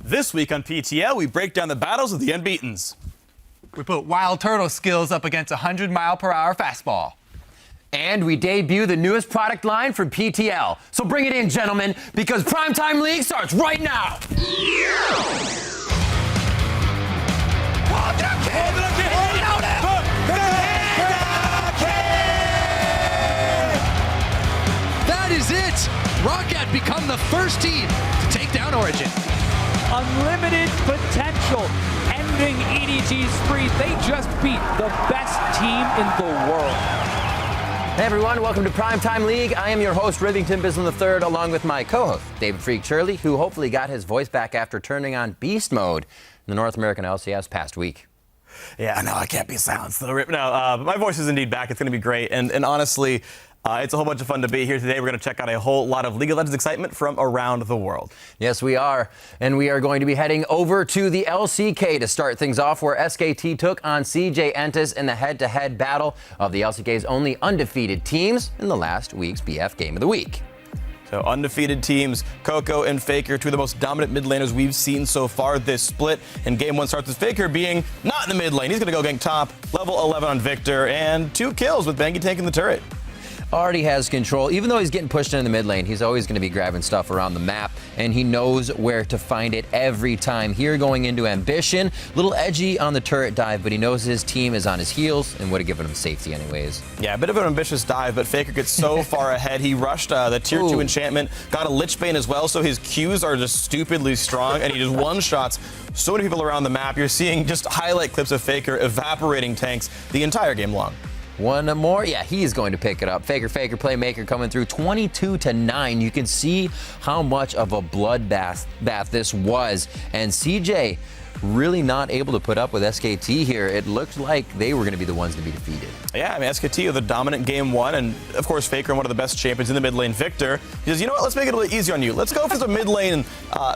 This week on PTL, we break down the battles of the unbeatens. We put Wild Turtle skills up against a 100-mile-per-hour fastball. And we debut the newest product line from PTL. So bring it in, gentlemen, because Primetime League starts right now. That is it! Rocket become the first team to take down Origin. Unlimited potential, ending EDG's spree. They just beat the best team in the world. Hey everyone, welcome to Primetime League. I am your host, Rivington Bislam III, along with my co-host, David Freak Shirley, who hopefully got his voice back after turning on Beast Mode in the North American LCS past week. Yeah, no, I can't be silenced. No, my voice is indeed back. It's going to be great. And honestly, it's a whole bunch of fun to be here today. We're going to check out a whole lot of League of Legends excitement from around the world. Yes, we are. And we are going to be heading over to the LCK to start things off, where SKT took on CJ Entus in the head-to-head battle of the LCK's only undefeated teams in the last week's BF Game of the Week. So undefeated teams, Coco and FLICKR, two of the most dominant mid laners we've seen so far this split. And game one starts with FLICKR being not in the mid lane. He's going to go gank top, level 11 on Victor, and 2 kills with Bengi taking the turret. Already has control. Even though he's getting pushed into the mid lane, he's always going to be grabbing stuff around the map, and he knows where to find it every time. Here going into Ambition, little edgy on the turret dive, but he knows his team is on his heels and would have given him safety anyways. Yeah, a bit of an ambitious dive, but FLICKR gets so far ahead. He rushed the tier 2 enchantment, got a Lich Bane as well, so his Qs are just stupidly strong, and he just one-shots so many people around the map. You're seeing just highlight clips of FLICKR evaporating tanks the entire game long. One more. Yeah, he's going to pick it up. FLICKR playmaker coming through 22-9. You can see how much of a bloodbath this was. And CJ really not able to put up with SKT here. It looked like they were going to be the ones to be defeated. Yeah, I mean, SKT are the dominant game one, and of course FLICKR, one of the best champions in the mid lane, Victor. He says, you know what, let's make it a little easier on you. Let's go for some mid lane.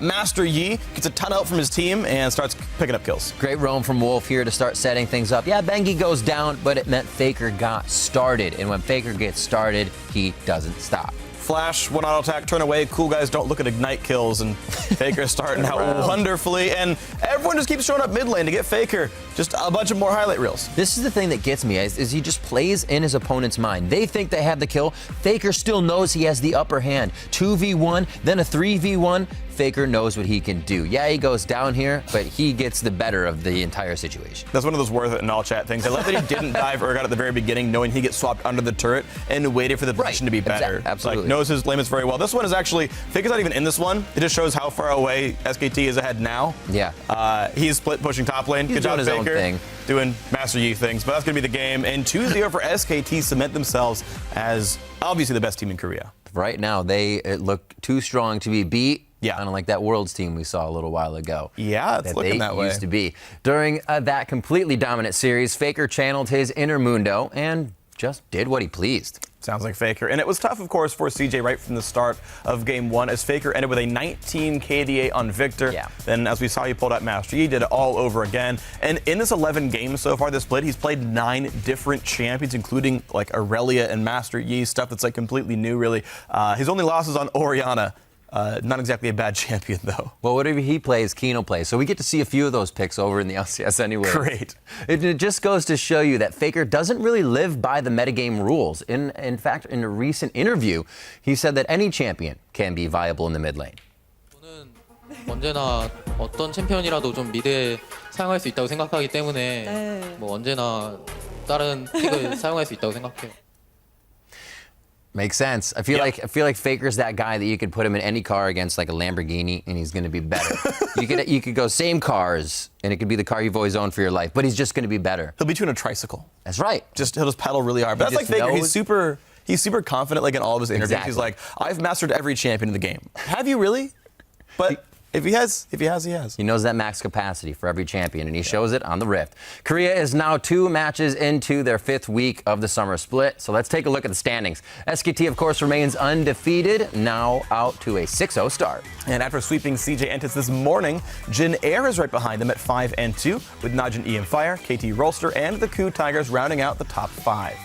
Master Yi gets a ton of help from his team and starts picking up kills. Great roam from Wolf here to start setting things up. Yeah, Bengi goes down, but it meant FLICKR got started. And when FLICKR gets started, he doesn't stop. Flash, one auto attack, turn away, cool guys don't look at ignite kills, and FLICKR starting out wonderfully, and everyone just keeps showing up mid lane to get FLICKR just a bunch of more highlight reels. This is the thing that gets me, is he just plays in his opponent's mind. They think they have the kill. FLICKR still knows he has the upper hand. 2v1, then a 3v1. FLICKR knows what he can do. Yeah, he goes down here, but he gets the better of the entire situation. That's one of those worth it in all chat things. I love that he didn't dive Urgot at the very beginning, knowing he gets swapped under the turret and waited for the position to be better. Absolutely. Like, knows his limits very well. This one is actually, FLICKR's not even in this one. It just shows how far away SKT is ahead now. Yeah. He's split pushing top lane. He's Good job, doing his own thing. Doing Master Yi things, but that's going to be the game. And 2-0 for SKT cement themselves as obviously the best team in Korea. Right now, they look too strong to be beat. Yeah. Kind of like that Worlds team we saw a little while ago. Yeah, it's looking that way. Used to be. During that completely dominant series, FLICKR channeled his inner mundo and just did what he pleased. Sounds like FLICKR. And it was tough, of course, for CJ right from the start of game one, as FLICKR ended with a 19 KDA on Victor. Yeah. Then, as we saw, he pulled out Master Yi, did it all over again. And in this 11 games so far this split, he's played 9 different champions, including like Aurelia and Master Yi, stuff that's like completely new, really. His only losses on Orianna. Not exactly a bad champion, though. Well, whatever he plays, Kino plays. So we get to see a few of those picks over in the LCS anyway. Great. It just goes to show you that FLICKR doesn't really live by the metagame rules. In fact, in a recent interview, he said that any champion can be viable in the mid lane. 저는 언제나 어떤 챔피언이라도 좀 미드에 사용할 수 있다고 생각하기 때문에 뭐 언제나 다른 픽을 사용할 수 있다고 생각해요. Makes sense. I feel like FLICKR's that guy that you could put him in any car against like a Lamborghini and he's going to be better. you could go same cars and it could be the car you've always owned for your life, but he's just going to be better. He'll beat you in a tricycle. That's right. He'll just pedal really hard. But that's like FLICKR. He's super confident, like in all of his interviews. Exactly. He's like, I've mastered every champion in the game. Have you really? But if he has, he has. He knows that max capacity for every champion, and he shows it on the Rift. Korea is now 2 matches into their 5th week of the summer split. So let's take a look at the standings. SKT, of course, remains undefeated, now out to a 6-0 start. And after sweeping CJ Entus this morning, Jin Air is right behind them at 5-2, with Najin EM Fire, KT Rolster, and the Coup Tigers rounding out the top 5.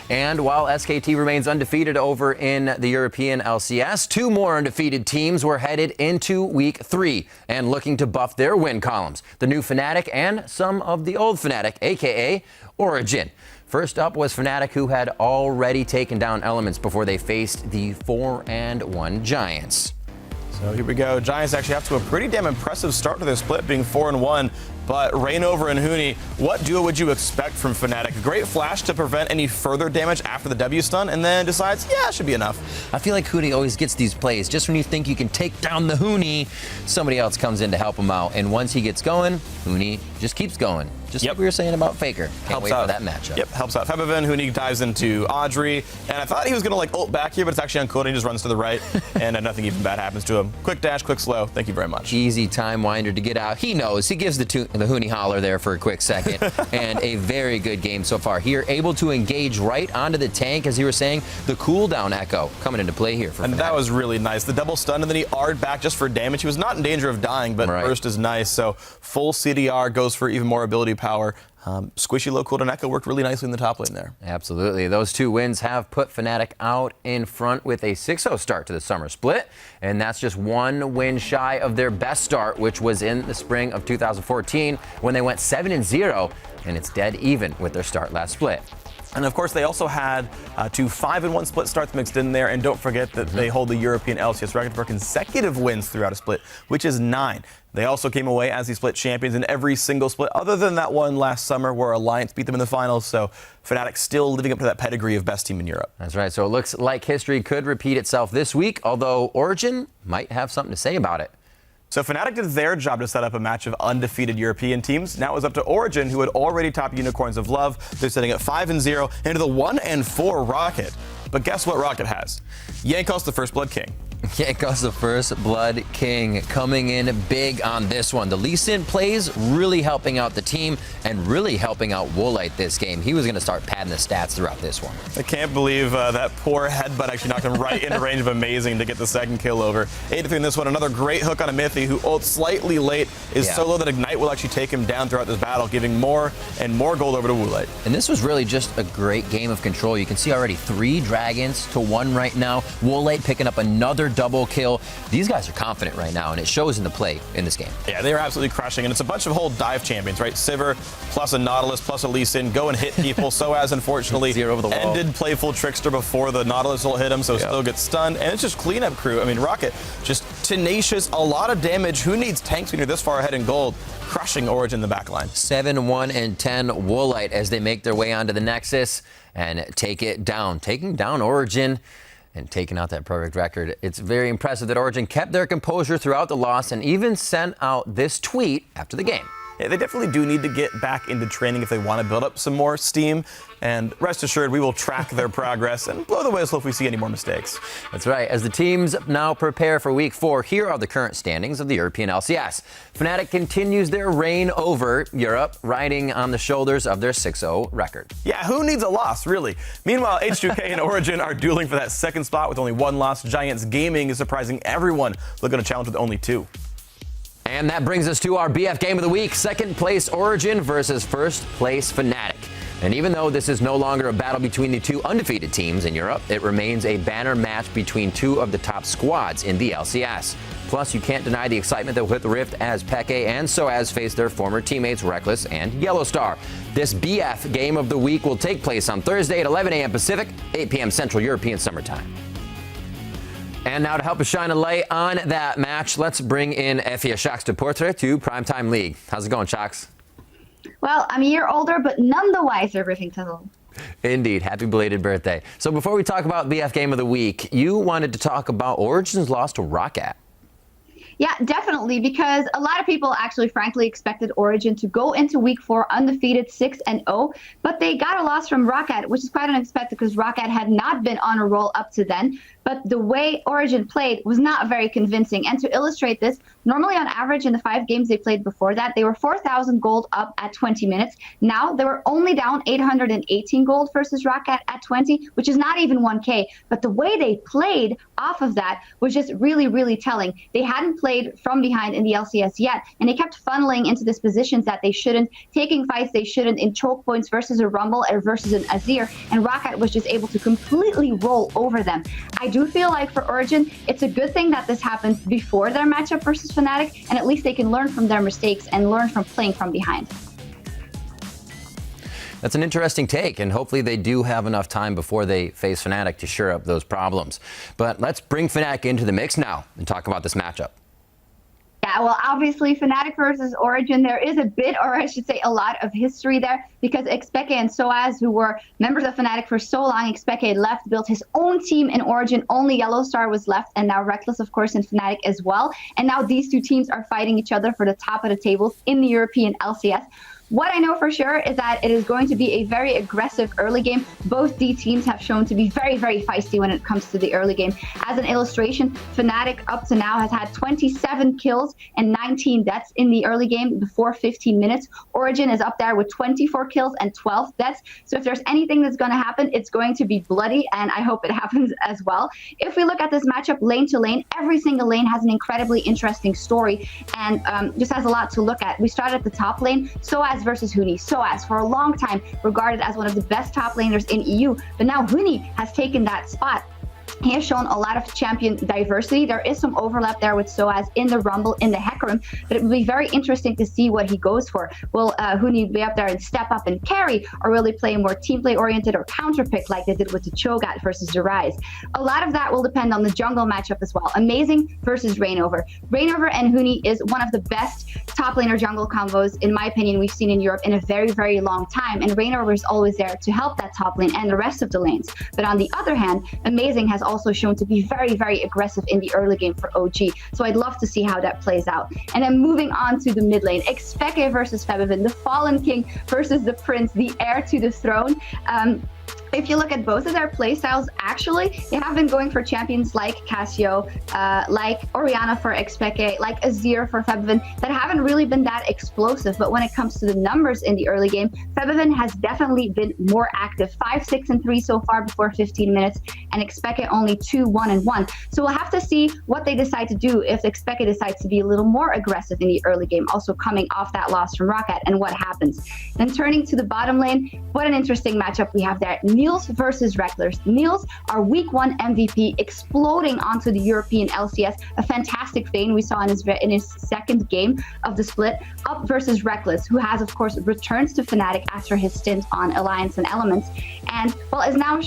And while SKT remains undefeated over in the European LCS, 2 more undefeated teams were headed into Week 3 and looking to buff their win columns. The new Fnatic and some of the old Fnatic, a.k.a. Origin. First up was Fnatic, who had already taken down Elements before they faced the 4-1 Giants. So here we go. Giants actually have to a pretty damn impressive start to their split, being 4-1. But Rainover and Huni, what duo would you expect from Fnatic? Great flash to prevent any further damage after the W stun, and then decides, yeah, it should be enough. I feel like Huni always gets these plays. Just when you think you can take down the Huni, somebody else comes in to help him out. And once he gets going, Huni just keeps going. Just like we were saying about FLICKR. Can't wait for that matchup. Yep, helps out. Febevin, Huni dives into Audrey, and I thought he was going to ult back here, but it's actually uncoded. He just runs to the right, and nothing even bad happens to him. Quick dash, quick slow. Thank you very much. Easy time winder to get out. He knows. He gives the Huni holler there for a quick second, and a very good game so far. Here, able to engage right onto the tank, as you were saying. The cooldown echo coming into play here for And Fnatic. that was really nice. The double stun, and then he R'd back just for damage. He was not in danger of dying, but burst is nice. So full CDR goes for even more ability power. Squishy low cooldown echo worked really nicely in the top lane there. Absolutely. Those 2 wins have put Fnatic out in front with a 6-0 start to the summer split, and that's just 1 win shy of their best start, which was in the spring of 2014 when they went 7-0, and it's dead even with their start last split. And of course, they also had 2 5-1 split starts mixed in there. And don't forget that they hold the European LCS record for consecutive wins throughout a split, which is 9. They also came away as the split champions in every single split, other than that one last summer where Alliance beat them in the finals. So Fnatic still living up to that pedigree of best team in Europe. That's right. So it looks like history could repeat itself this week, although Origin might have something to say about it. So Fnatic did their job to set up a match of undefeated European teams. Now it was up to Origin, who had already topped Unicorns of Love. They're sitting at 5-0 into the 1-4 Rocket. But guess what Rocket has? Jankos, the First Blood King. Jankos, the First Blood King, coming in big on this one. The Lee Sin plays really helping out the team and really helping out Woolite this game. He was going to start padding the stats throughout this one. I can't believe that poor headbutt actually knocked him right into range of Amazing to get the second kill over. 8-3 in this one. Another great hook on a Mythy who ults slightly late, is so low that Ignite will actually take him down throughout this battle, giving more and more gold over to Woolite. And this was really just a great game of control. You can see already 3 dragons to 1 right now. Woolite picking up another double kill. These guys are confident right now, and it shows in the play in this game. Yeah, they are absolutely crushing, and it's a bunch of whole dive champions, right? Sivir plus a Nautilus plus a Lee Sin go and hit people. So as unfortunately Zero over the wall. ended Playful Trickster before the Nautilus will hit him, so still gets stunned. And it's just cleanup crew. I mean, Rocket just tenacious, a lot of damage. Who needs tanks when you're this far ahead in gold? Crushing Origin in the back line. 7-1-10 Woolite as they make their way onto the Nexus and take it down, taking down Origin and taking out that perfect record. It's very impressive that Origin kept their composure throughout the loss and even sent out this tweet after the game. Yeah, they definitely do need to get back into training if they want to build up some more steam. And rest assured, we will track their progress and blow the whistle if we see any more mistakes. That's right. As the teams now prepare for Week 4, here are the current standings of the European LCS. Fnatic continues their reign over Europe, riding on the shoulders of their 6-0 record. Yeah, who needs a loss, really? Meanwhile, H2K and Origin are dueling for that second spot with only 1 loss. Giants Gaming is surprising everyone, looking to challenge with only 2. And that brings us to our BF game of the week. Second place Origin versus first place Fnatic. And even though this is no longer a battle between the 2 undefeated teams in Europe, it remains a banner match between 2 of the top squads in the LCS. Plus, you can't deny the excitement that will hit the Rift as Peke and Soaz face their former teammates Reckless and Yellowstar. This BF game of the week will take place on Thursday at 11 a.m. Pacific, 8 p.m. Central European Summer Time. And now to help us shine a light on that match, let's bring in Effia Shaks de Portre to Primetime League. How's it going, Shaks? Well, I'm a year older, but none the wiser, Riffington. Indeed. Happy belated birthday. So before we talk about BF Game of the Week, you wanted to talk about Origin's loss to Rocket. Yeah, definitely, because a lot of people actually, frankly, expected Origin to go into Week 4 undefeated 6-0, but they got a loss from Rocket, which is quite unexpected because Rocket had not been on a roll up to then. But but the way Origin played was not very convincing. And to illustrate this, normally on average in the 5 games they played before that, they were 4,000 gold up at 20 minutes. Now they were only down 818 gold versus Rocket at 20, which is not even 1K. But the way they played off of that was just really, really telling. They hadn't played from behind in the LCS yet, and they kept funneling into these positions that they shouldn't, taking fights they shouldn't in choke points versus a Rumble or versus an Azir, and Rocket was just able to completely roll over them. I do feel like for Origin, it's a good thing that this happened before their matchup versus Fnatic, and at least they can learn from their mistakes and learn from playing from behind. That's an interesting take, and hopefully they do have enough time before they face Fnatic to shore up those problems. But let's bring Fnatic into the mix now and talk about this matchup. Yeah, well, obviously, Fnatic versus Origin, there is a bit, or I should say a lot of history there, because Xpeke and Soaz, who were members of Fnatic for so long, Xpeke left, built his own team in Origin, only Yellowstar was left, and now Reckless, of course, in Fnatic as well. And now these two teams are fighting each other for the top of the tables in the European LCS. What I know for sure is that it is going to be a very aggressive early game. Both D teams have shown to be very, very feisty when it comes to the early game. As an illustration, Fnatic up to now has had 27 kills and 19 deaths in the early game before 15 minutes. Origin is up there with 24 kills and 12 deaths. So if there's anything that's going to happen, it's going to be bloody, and I hope it happens as well. If we look at this matchup lane to lane, every single lane has an incredibly interesting story and just has a lot to look at. We start at the top lane. Soaz versus Huni. Soaz, for a long time, regarded as one of the best top laners in EU, but now Huni has taken that spot. He has shown a lot of champion diversity. There is some overlap there with Soaz in the Rumble, in the Hecarim, but it will be very interesting to see what he goes for. Will Huni be up there and step up and carry, or will they play more team play oriented or counter pick like they did with the Cho'Gath versus the Ryze? A lot of that will depend on the jungle matchup as well. Amazing versus Reignover. Reignover and Huni is one of the best top laner jungle combos, in my opinion, we've seen in Europe in a very, very long time, and Reignover is always there to help that top lane and the rest of the lanes. But on the other hand, Amazing has also shown to be very, very aggressive in the early game for OG. So I'd love to see how that plays out. And then moving on to the mid lane, Xpeke versus Febiven, the Fallen King versus the Prince, the heir to the throne. If you look at both of their playstyles, actually, they have been going for champions like Cassio, like Orianna for Xpeke, like Azir for Febiven, that haven't really been that explosive. But when it comes to the numbers in the early game, Febiven has definitely been more active. 5, 6, and 3 so far before 15 minutes, and Xpeke only 2, 1, and 1. So we'll have to see what they decide to do if Xpeke decides to be a little more aggressive in the early game, also coming off that loss from Rocket, and what happens. Then turning to the bottom lane, what an interesting matchup we have there. Niels versus Reckless. Niels, our week 1 MVP, exploding onto the European LCS. A fantastic Vayne we saw in his second game of the split, up versus Reckless, who has, of course, returned to Fnatic after his stint on Alliance and Elements, and, well, is now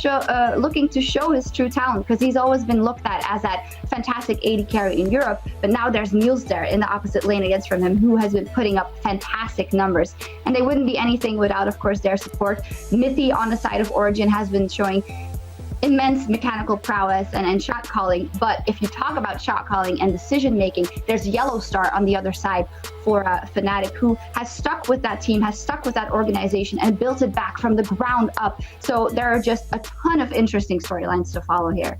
looking to show his true talent, because he's always been looked at as that fantastic AD carry in Europe, but now there's Niels there in the opposite lane against from him, who has been putting up fantastic numbers, and they wouldn't be anything without, of course, their support. Mithy on the side of Origin has been showing immense mechanical prowess and shot calling, but if you talk about shot calling and decision making, there's Yellowstar on the other side for Fnatic, who has stuck with that team, has stuck with that organization, and built it back from the ground up. So there are just a ton of interesting storylines to follow here.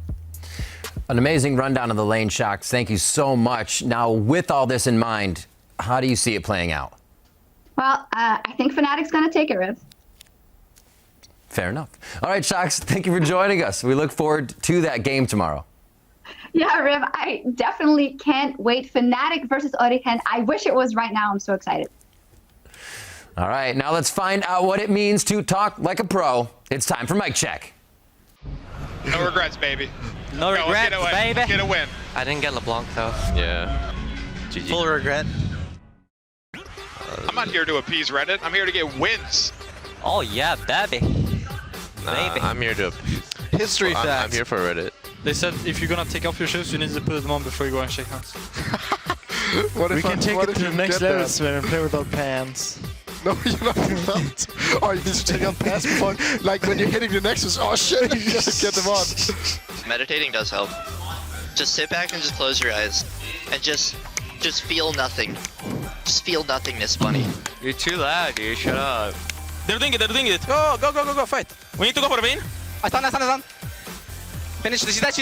An amazing rundown of the lane, Shocks. Thank you so much. Now, with all this in mind, how do you see it playing out? Well, I think Fnatic's going to take it, Riv. Fair enough. All right, Shocks, thank you for joining us. We look forward to that game tomorrow. Yeah, Riv, I definitely can't wait. Fnatic versus Origin. I wish it was right now. I'm so excited. All right, now let's find out what it means to talk like a pro. It's time for Mic Check. No regrets, baby. No regrets, baby. Let's get a win. I didn't get LeBlanc, though. Yeah. GG. Full regret. I'm not here to appease Reddit. I'm here to get wins. Oh, yeah, baby. Nah, I'm here to... History facts. I'm here for Reddit. They said if you're gonna take off your shoes, you need to put them on before you go and shake hands. We can take it to the next level, Sven, and play without pants. No, you're not allowed. Oh, you need to take out pants before, like when you're hitting the Nexus. Oh shit, you gotta get them on. Meditating does help. Just sit back and just close your eyes, and just feel nothing. Just feel nothingness, bunny. You're too loud, dude. Shut up. They're doing it, they're doing it. Go, fight. We need to go for a win. I stun. Finish. She's dead.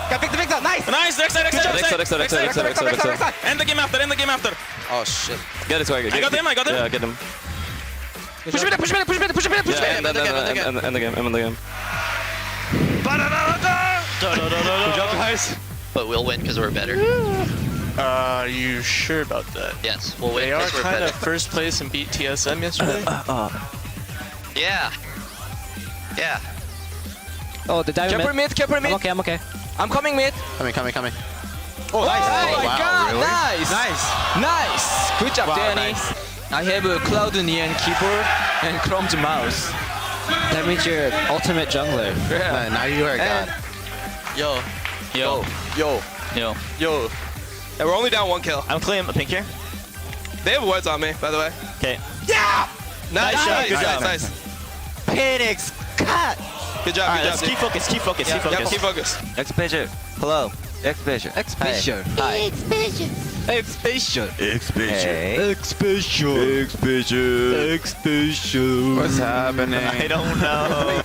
Got Victor. Nice. Nice. Next side. End the game after. Oh shit. Get it, Swagger. I got him. Yeah, get him. Push mid. Yeah, end the game. Good job, guys. But we'll win because we're better. Are you sure about that? Yes, we'll win They are because we're kind better. of first place and beat TSM yesterday. Yeah. Yeah. Oh, the dive mid. Careful mid. I'm okay. I'm coming mid. Coming. Oh, nice. Oh, my wow, god, really? nice. Good job, Danny. I have a Cloud Neon keyboard and Chrome's mouse. That means you're ultimate jungler. Yeah. Now you are a god. Yo. Yeah, we're only down 1 kill. I'm clean pink here. They have words on me, by the way. Okay. Yeah! Nice shot. Good job. Nice. Phoenix, cut. Good job. Alright, let's keep focus. Keep focus. Exposure. Hello. Exposure. Exposure. Hi. Exposure. Exposure. What's happening? I don't know.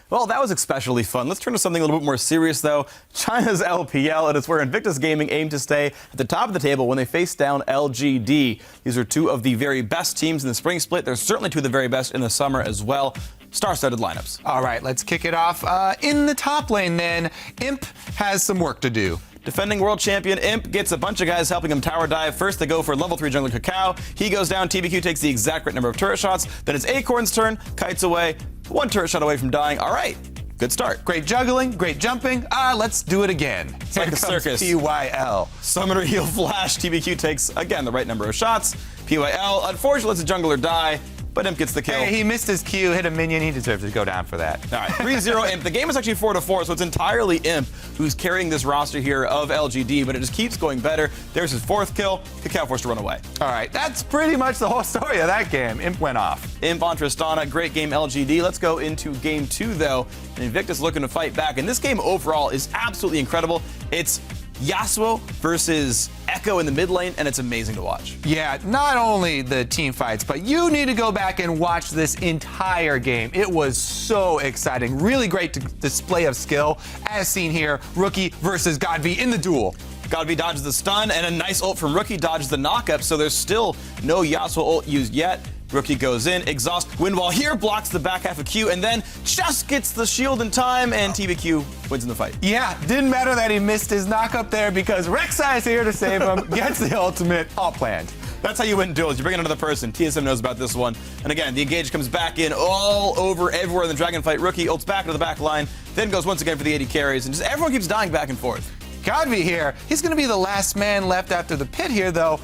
Well, that was especially fun. Let's turn to something a little bit more serious, though. China's LPL, and it's where Invictus Gaming aim to stay at the top of the table when they face down LGD. These are two of the very best teams in the spring split. They're certainly two of the very best in the summer as well. Star-studded lineups. All right, let's kick it off in the top lane then. Imp has some work to do. Defending world champion Imp gets a bunch of guys helping him tower dive. First, they go for level 3 jungler Kakao. He goes down. TBQ takes the exact right number of turret shots. Then it's Acorn's turn. Kites away. 1 turret shot away from dying. All right. Good start. Great juggling, great jumping. Let's do it again. It's like a circus. PYL. Summoner heal flash. TBQ takes, again, the right number of shots. PYL, unfortunately, lets a jungler die, but Imp gets the kill. Hey, he missed his Q, hit a minion. He deserves to go down for that. All right, 3-0 Imp. The game is actually 4-4, so it's entirely Imp who's carrying this roster here of LGD, but it just keeps going better. There's his 4th kill. Kakao forced to run away. All right, that's pretty much the whole story of that game. Imp went off. Imp on Tristana, great game LGD. Let's go into game 2, though. And Invictus looking to fight back. And this game overall is absolutely incredible. It's Yasuo versus Echo in the mid lane, and it's amazing to watch. Yeah, not only the team fights, but you need to go back and watch this entire game. It was so exciting. Really great display of skill, as seen here. Rookie versus Godv in the duel. Godv dodges the stun, and a nice ult from Rookie dodges the knockup, so there's still no Yasuo ult used yet. Rookie goes in, exhaust wind wall here, blocks the back half of Q, and then just gets the shield in time, and TBQ wins in the fight. Yeah, didn't matter that he missed his knockup there because Rek'Sai is here to save him, gets the ultimate, all planned. That's how you win duels. You bring in another person. TSM knows about this one. And again, the engage comes back in all over everywhere in the Dragon fight. Rookie ults back to the back line, then goes once again for the 80 carries, and just everyone keeps dying back and forth. Godv here, he's going to be the last man left after the pit here, though.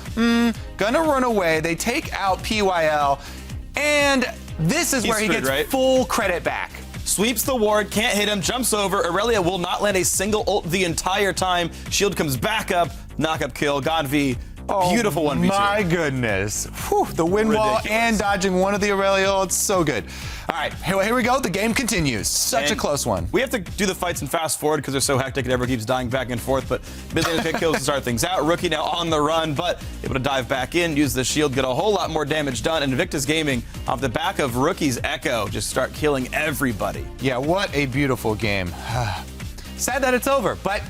Gonna run away. They take out PYL, and this is where he gets full credit back. Sweeps the ward, can't hit him, jumps over. Aurelia will not land a single ult the entire time. Shield comes back up, knock-up kill. Godv, beautiful 1v2. My goodness. Whew, the wind wall and dodging one of the Aurelia ults, so good. All right, here we go. The game continues. Such a close one. We have to do the fights and fast forward because they're so hectic and everyone keeps dying back and forth. But mid lane pick kills to start things out. Rookie now on the run, but able to dive back in, use the shield, get a whole lot more damage done. And Invictus Gaming, off the back of Rookie's Echo, just start killing everybody. Yeah, what a beautiful game. Sad that it's over, but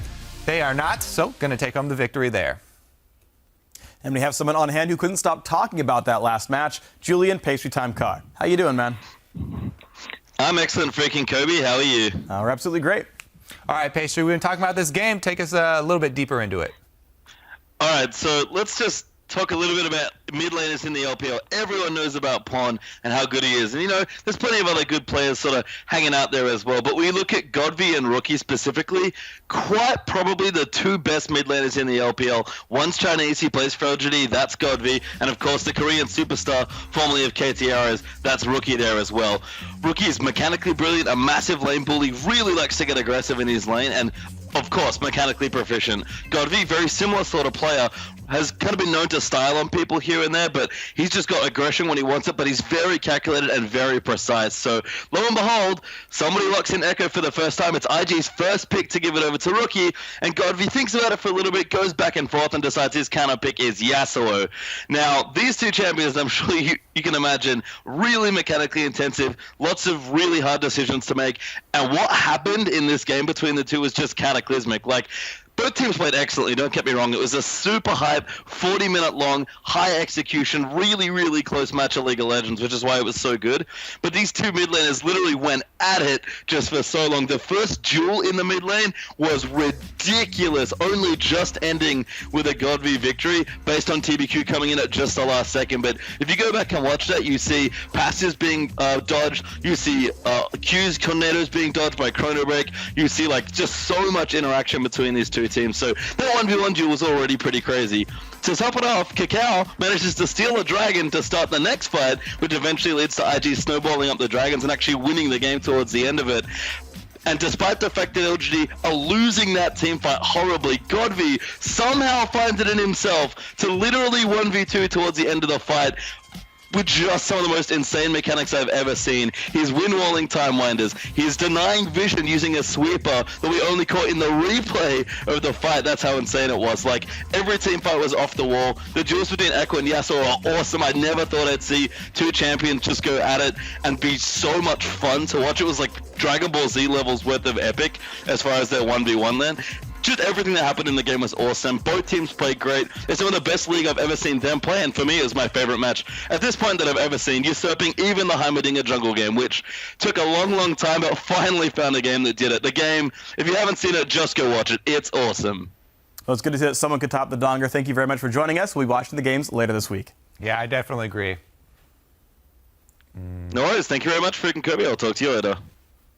they are not, so gonna take home the victory there. And we have someone on hand who couldn't stop talking about that last match, Julian Pastry Time Car. How you doing, man? I'm excellent, freaking Kobe. How are you? We're absolutely great. All right, Pastry, we've been talking about this game. Take us a little bit deeper into it. All right, so let's just talk a little bit about mid laners in the LPL. Everyone knows about Pon and how good he is. And, you know, there's plenty of other good players sort of hanging out there as well. But we look at Godv and Rookie specifically, quite probably the 2 best mid laners in the LPL. One's Chinese, he plays for LGD, that's Godv. And, of course, the Korean superstar, formerly of KTRs, that's Rookie there as well. Rookie is mechanically brilliant, a massive lane bully, really likes to get aggressive in his lane, and of course, mechanically proficient. Godv, very similar sort of player, has kind of been known to style on people here and there, but he's just got aggression when he wants it, but he's very calculated and very precise. So lo and behold, somebody locks in Echo for the first time. It's IG's first pick to give it over to Rookie, and Godvi thinks about it for a little bit, goes back and forth, and decides his counter pick is Yasuo. Now, these two champions, I'm sure you can imagine, really mechanically intensive, lots of really hard decisions to make, and what happened in this game between the two was just cataclysmic. Like, both teams played excellently, don't get me wrong. It was a super hype, 40-minute long, high execution, really, really close match of League of Legends, which is why it was so good. But these two mid laners literally went at it just for so long. The first duel in the mid lane was ridiculous, only just ending with a Godv victory based on TBQ coming in at just the last second. But if you go back and watch that, you see passives being dodged, you see Q's tornadoes being dodged by Chrono Break, you see like just so much interaction between these two teams. So that 1v1 duel was already pretty crazy. To top it off, Kakao manages to steal a dragon to start the next fight, which eventually leads to IG snowballing up the dragons and actually winning the game towards the end of it. And despite the fact that LGD are losing that team fight horribly, Godv somehow finds it in himself to literally 1v2 towards the end of the fight, with just some of the most insane mechanics I've ever seen. He's win-walling time winders. He's denying vision using a sweeper that we only caught in the replay of the fight. That's how insane it was. Like, every team fight was off the wall. The duels between Echo and Yasuo are awesome. I never thought I'd see two champions just go at it and be so much fun to watch. It was like Dragon Ball Z levels worth of epic as far as their 1v1 then. Just everything that happened in the game was awesome. Both teams played great. It's some of the best League I've ever seen them play, and for me, it was my favorite match at this point that I've ever seen, usurping even the Heimerdinger jungle game, which took a long, long time, but finally found a game that did it. The game, if you haven't seen it, just go watch it. It's awesome. Well, it's good to see that someone could top the Donger. Thank you very much for joining us. We'll be watching the games later this week. Yeah, I definitely agree. No worries. Thank you very much, freaking Kirby. I'll talk to you later.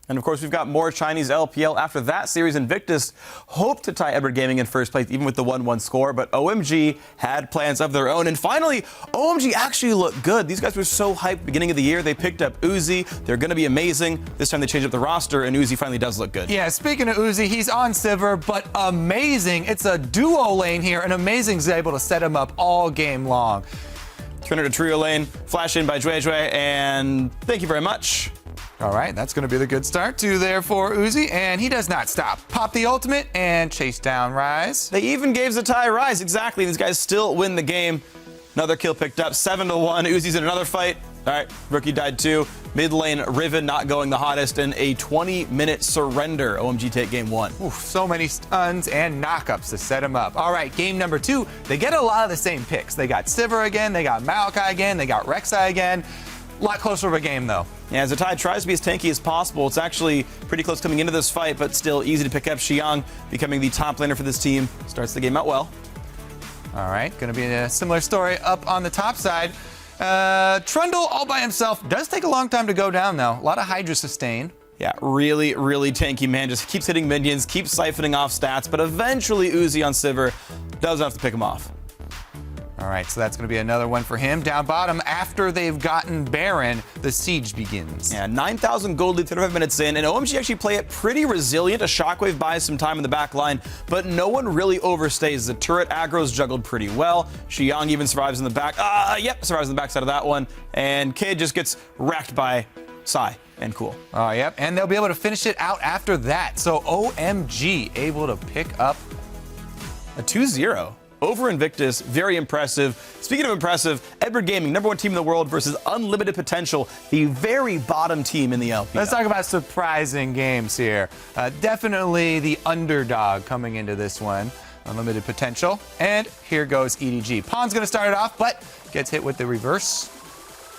And of course, we've got more Chinese LPL after that series. Invictus hoped to tie Edward Gaming in first place, even with the 1-1 score, but OMG had plans of their own. And finally, OMG actually looked good. These guys were so hyped beginning of the year. They picked up Uzi. They're going to be amazing. This time they changed up the roster, and Uzi finally does look good. Yeah, speaking of Uzi, he's on Sivir, but amazing. It's a duo lane here, and Amazing's able to set him up all game long. Turn it to trio lane, flash in by Jue, and thank you very much. All right, that's going to be the good start to there for Uzi, and he does not stop. Pop the ultimate and chase down Rise. They even gave Zatai Rise, exactly. These guys still win the game. Another kill picked up, 7-1. Uzi's in another fight. All right, Rookie died too. Mid lane, Riven not going the hottest, and a 20-minute surrender. OMG take game one. Oof, so many stuns and knockups to set him up. All right, game number 2. They get a lot of the same picks. They got Sivir again, they got Maokai again, they got Rek'Sai again. A lot closer of a game, though. Yeah, Zatai tries to be as tanky as possible. It's actually pretty close coming into this fight, but still easy to pick up. Xiang becoming the top laner for this team. Starts the game out well. All right, going to be a similar story up on the top side. Trundle all by himself. Does take a long time to go down, though. A lot of Hydra sustain. Yeah, really, really tanky, man. Just keeps hitting minions, keeps siphoning off stats, but eventually Uzi on Sivir doesn't have to pick him off. All right, so that's going to be another one for him. Down bottom, after they've gotten Baron, the siege begins. Yeah, 9,000 gold lead, 35 minutes in, and OMG actually play it pretty resilient. A Shockwave buys some time in the back line, but no one really overstays. The turret aggro's juggled pretty well. Xiang even survives in the back. Survives in the backside of that one. And Kid just gets wrecked by Sai and Cool. Oh, yep, and they'll be able to finish it out after that. So OMG able to pick up a 2-0. Over Invictus, very impressive. Speaking of impressive, Edward Gaming, #1 team in the world versus Unlimited Potential, the very bottom team in the LPL. Let's talk about surprising games here. Definitely the underdog coming into this one, Unlimited Potential. And here goes EDG. Pawn's going to start it off, but gets hit with the reverse.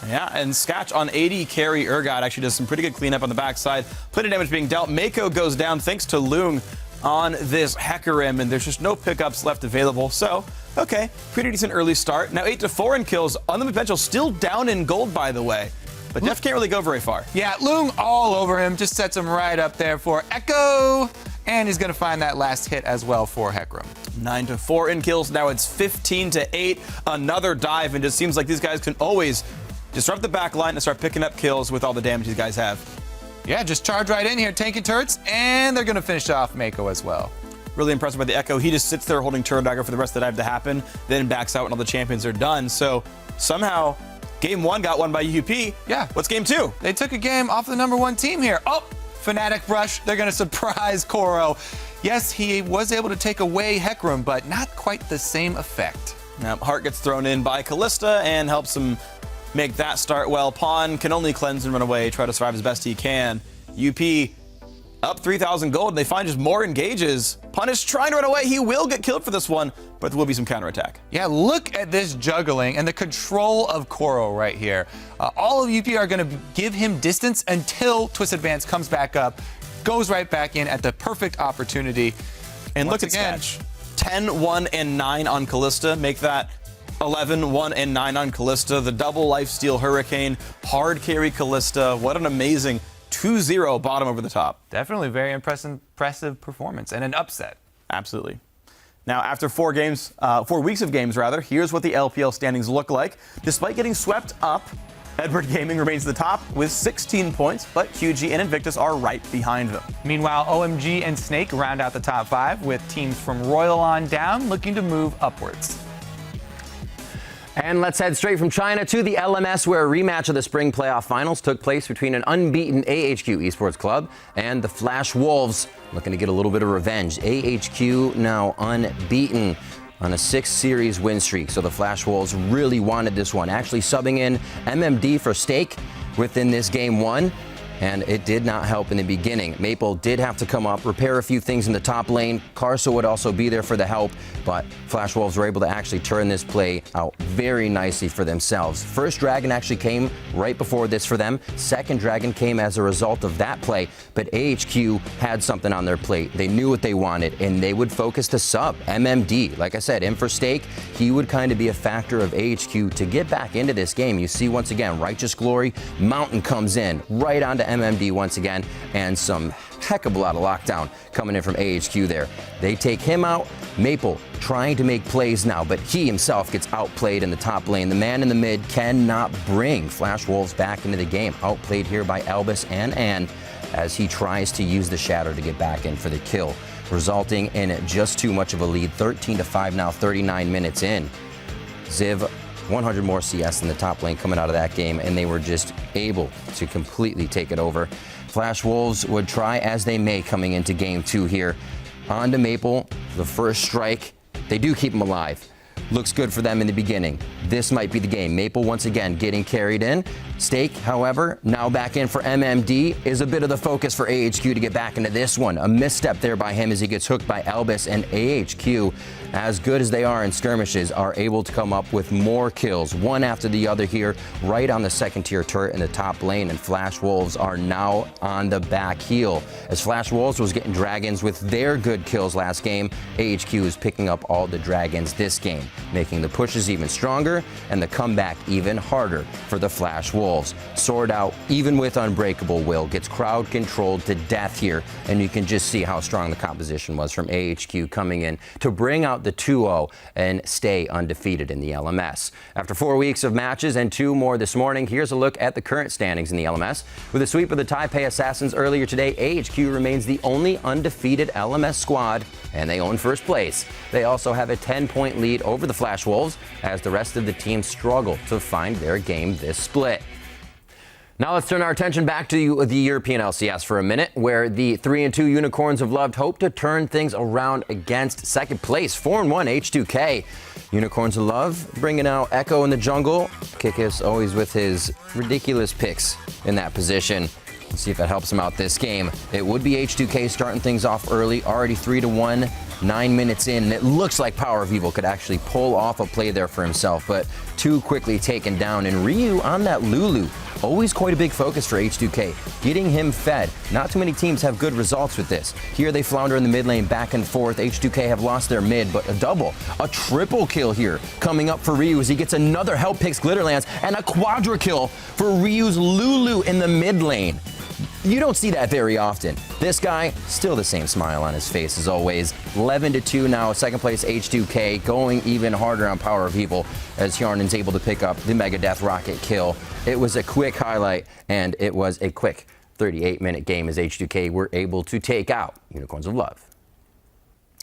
Yeah, and Scatch on 80 carry Urgot actually does some pretty good cleanup on the backside. Plenty of damage being dealt. Mako goes down thanks to Loong on this Hecarim, and there's just no pickups left available. So, okay, pretty decent early start. Now 8-4 in kills. Unlimited Potential still down in gold, by the way. But Def can't really go very far. Yeah, Loong all over him. Just sets him right up there for Echo. And he's going to find that last hit as well for Hecarim. 9-4 in kills. Now it's 15-8. Another dive, and it just seems like these guys can always disrupt the back line and start picking up kills with all the damage these guys have. Yeah, just charge right in here, tanking turrets, and they're going to finish off Mako as well. Really impressed by the Echo. He just sits there holding Turtle Dagger for the rest of the dive to happen, then backs out when all the champions are done. So somehow, game 1 got won by UP. Yeah. What's game 2? They took a game off the #1 team here. Oh, Fnatic Rush. They're going to surprise Koro. Yes, he was able to take away Hecarim, but not quite the same effect. Now, Heart gets thrown in by Kalista and helps him make that start well. Pawn can only cleanse and run away, try to survive as best he can. UP up 3,000 gold, and they find just more engages. Punish trying to run away. He will get killed for this one, but there will be some counterattack. Yeah, look at this juggling and the control of Koro right here. All of UP are going to give him distance until Twist Advance comes back up, goes right back in at the perfect opportunity. And look at Sketch. 10, 1, and 9 on Kalista. Make that 11, 1, and 9 on Kalista. The double lifesteal Hurricane. Hard carry Kalista. What an amazing 2-0 bottom over the top. Definitely very impressive performance and an upset. Absolutely. Now, after 4 weeks of games, here's what the LPL standings look like. Despite getting swept up, Edward Gaming remains at the top with 16 points, but QG and Invictus are right behind them. Meanwhile, OMG and Snake round out the top 5 with teams from Royal on down looking to move upwards. And let's head straight from China to the LMS, where a rematch of the spring playoff finals took place between an unbeaten AHQ Esports club and the Flash Wolves, looking to get a little bit of revenge. AHQ now unbeaten on a 6-series win streak, so the Flash Wolves really wanted this one. Actually subbing in MMD for Stake within this game 1, and it did not help in the beginning. Maple did have to come up, repair a few things in the top lane. Carso would also be there for the help, but Flash Wolves were able to actually turn this play out very nicely for themselves. First Dragon actually came right before this for them. Second Dragon came as a result of that play, but AHQ had something on their plate. They knew what they wanted, and they would focus to sub. MMD, like I said, in for Stake, he would kind of be a factor of AHQ to get back into this game. You see, once again, Righteous Glory, Mountain comes in right onto MMD once again, and some heck of a lot of lockdown coming in from AHQ there. They take him out. Maple trying to make plays now, but he himself gets outplayed in the top lane. The man in the mid cannot bring Flash Wolves back into the game. Outplayed here by Albus and Ann as he tries to use the Shadow to get back in for the kill, resulting in just too much of a lead. 13-5 now, 39 minutes in. Ziv 100 more CS in the top lane coming out of that game, and they were just able to completely take it over. Flash Wolves would try as they may coming into game 2 here. On to Maple, the first strike. They do keep him alive. Looks good for them in the beginning. This might be the game. Maple once again getting carried in. Stake, however, now back in for MMD, is a bit of the focus for AHQ to get back into this one. A misstep there by him as he gets hooked by Albus, and AHQ, as good as they are in skirmishes, are able to come up with more kills, one after the other here, right on the second tier turret in the top lane, and Flash Wolves are now on the back heel. As Flash Wolves was getting dragons with their good kills last game, AHQ is picking up all the dragons this game, making the pushes even stronger and the comeback even harder for the Flash Wolves. Sword out, even with Unbreakable Will, gets crowd controlled to death here, and you can just see how strong the composition was from AHQ coming in to bring out the 2-0 and stay undefeated in the LMS. After 4 weeks of matches and 2 more this morning, here's a look at the current standings in the LMS. With a sweep of the Taipei Assassins earlier today, AHQ remains the only undefeated LMS squad, and they own first place. They also have a 10-point lead over the Flash Wolves as the rest of the team struggle to find their game this split. Now let's turn our attention back to the European LCS for a minute, where the 3-2 Unicorns of Love hope to turn things around against second place, 4-1 H2K. Unicorns of Love bringing out Echo in the jungle. Kikis always with his ridiculous picks in that position. Let's see if that helps him out this game. It would be H2K starting things off early, already 3-1. 9 minutes in, and it looks like Power of Evil could actually pull off a play there for himself, but too quickly taken down. And Ryu on that Lulu, always quite a big focus for H2K, getting him fed. Not too many teams have good results with this. Here they flounder in the mid lane, back and forth. H2K have lost their mid, but a triple kill here coming up for Ryu as he gets another help picks Glitterlands, and a quadra kill for Ryu's Lulu in the mid lane. You don't see that very often. This guy, still the same smile on his face as always. 11-2 now, second place H2K, going even harder on Power of Evil as Hjarnen's able to pick up the Megadeth Rocket kill. It was a quick highlight, and it was a quick 38-minute game as H2K were able to take out Unicorns of Love.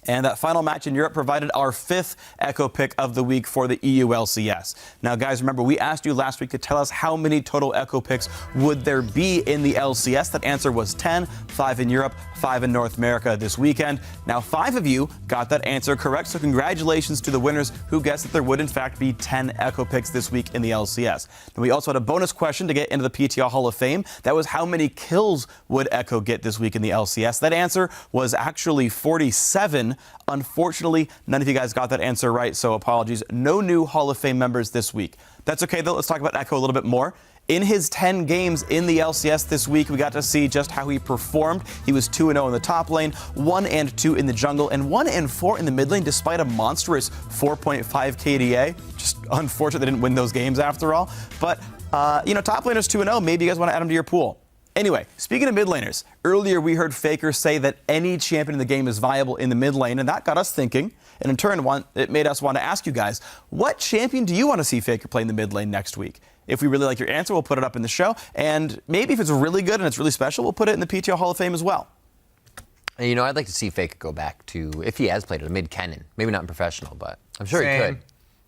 And that final match in Europe provided our 5th Echo pick of the week for the EU LCS. Now, guys, remember, we asked you last week to tell us how many total Echo picks would there be in the LCS. That answer was 10, 5 in Europe, 5 in North America this weekend. Now, 5 of you got that answer correct, so congratulations to the winners who guessed that there would, in fact, be 10 Echo picks this week in the LCS. And we also had a bonus question to get into the PTL Hall of Fame. That was how many kills would Echo get this week in the LCS? That answer was actually 47. Unfortunately, none of you guys got that answer right, so apologies. No new Hall of Fame members this week. That's okay, though. Let's talk about Echo a little bit more. In his 10 games in the LCS this week, we got to see just how he performed. He was 2-0 in the top lane, 1-2 in the jungle, and 1-4 in the mid lane, despite a monstrous 4.5 KDA. Just unfortunate they didn't win those games after all. But, top laners 2-0. Maybe you guys want to add him to your pool. Anyway, speaking of mid laners, earlier we heard FLICKR say that any champion in the game is viable in the mid lane, and that got us thinking. And in turn, it made us want to ask you guys, what champion do you want to see FLICKR play in the mid lane next week? If we really like your answer, we'll put it up in the show. And maybe if it's really good and it's really special, we'll put it in the PTO Hall of Fame as well. I'd like to see FLICKR go back to, if he has played at a mid-Kennen. Maybe not in professional, but I'm sure he could.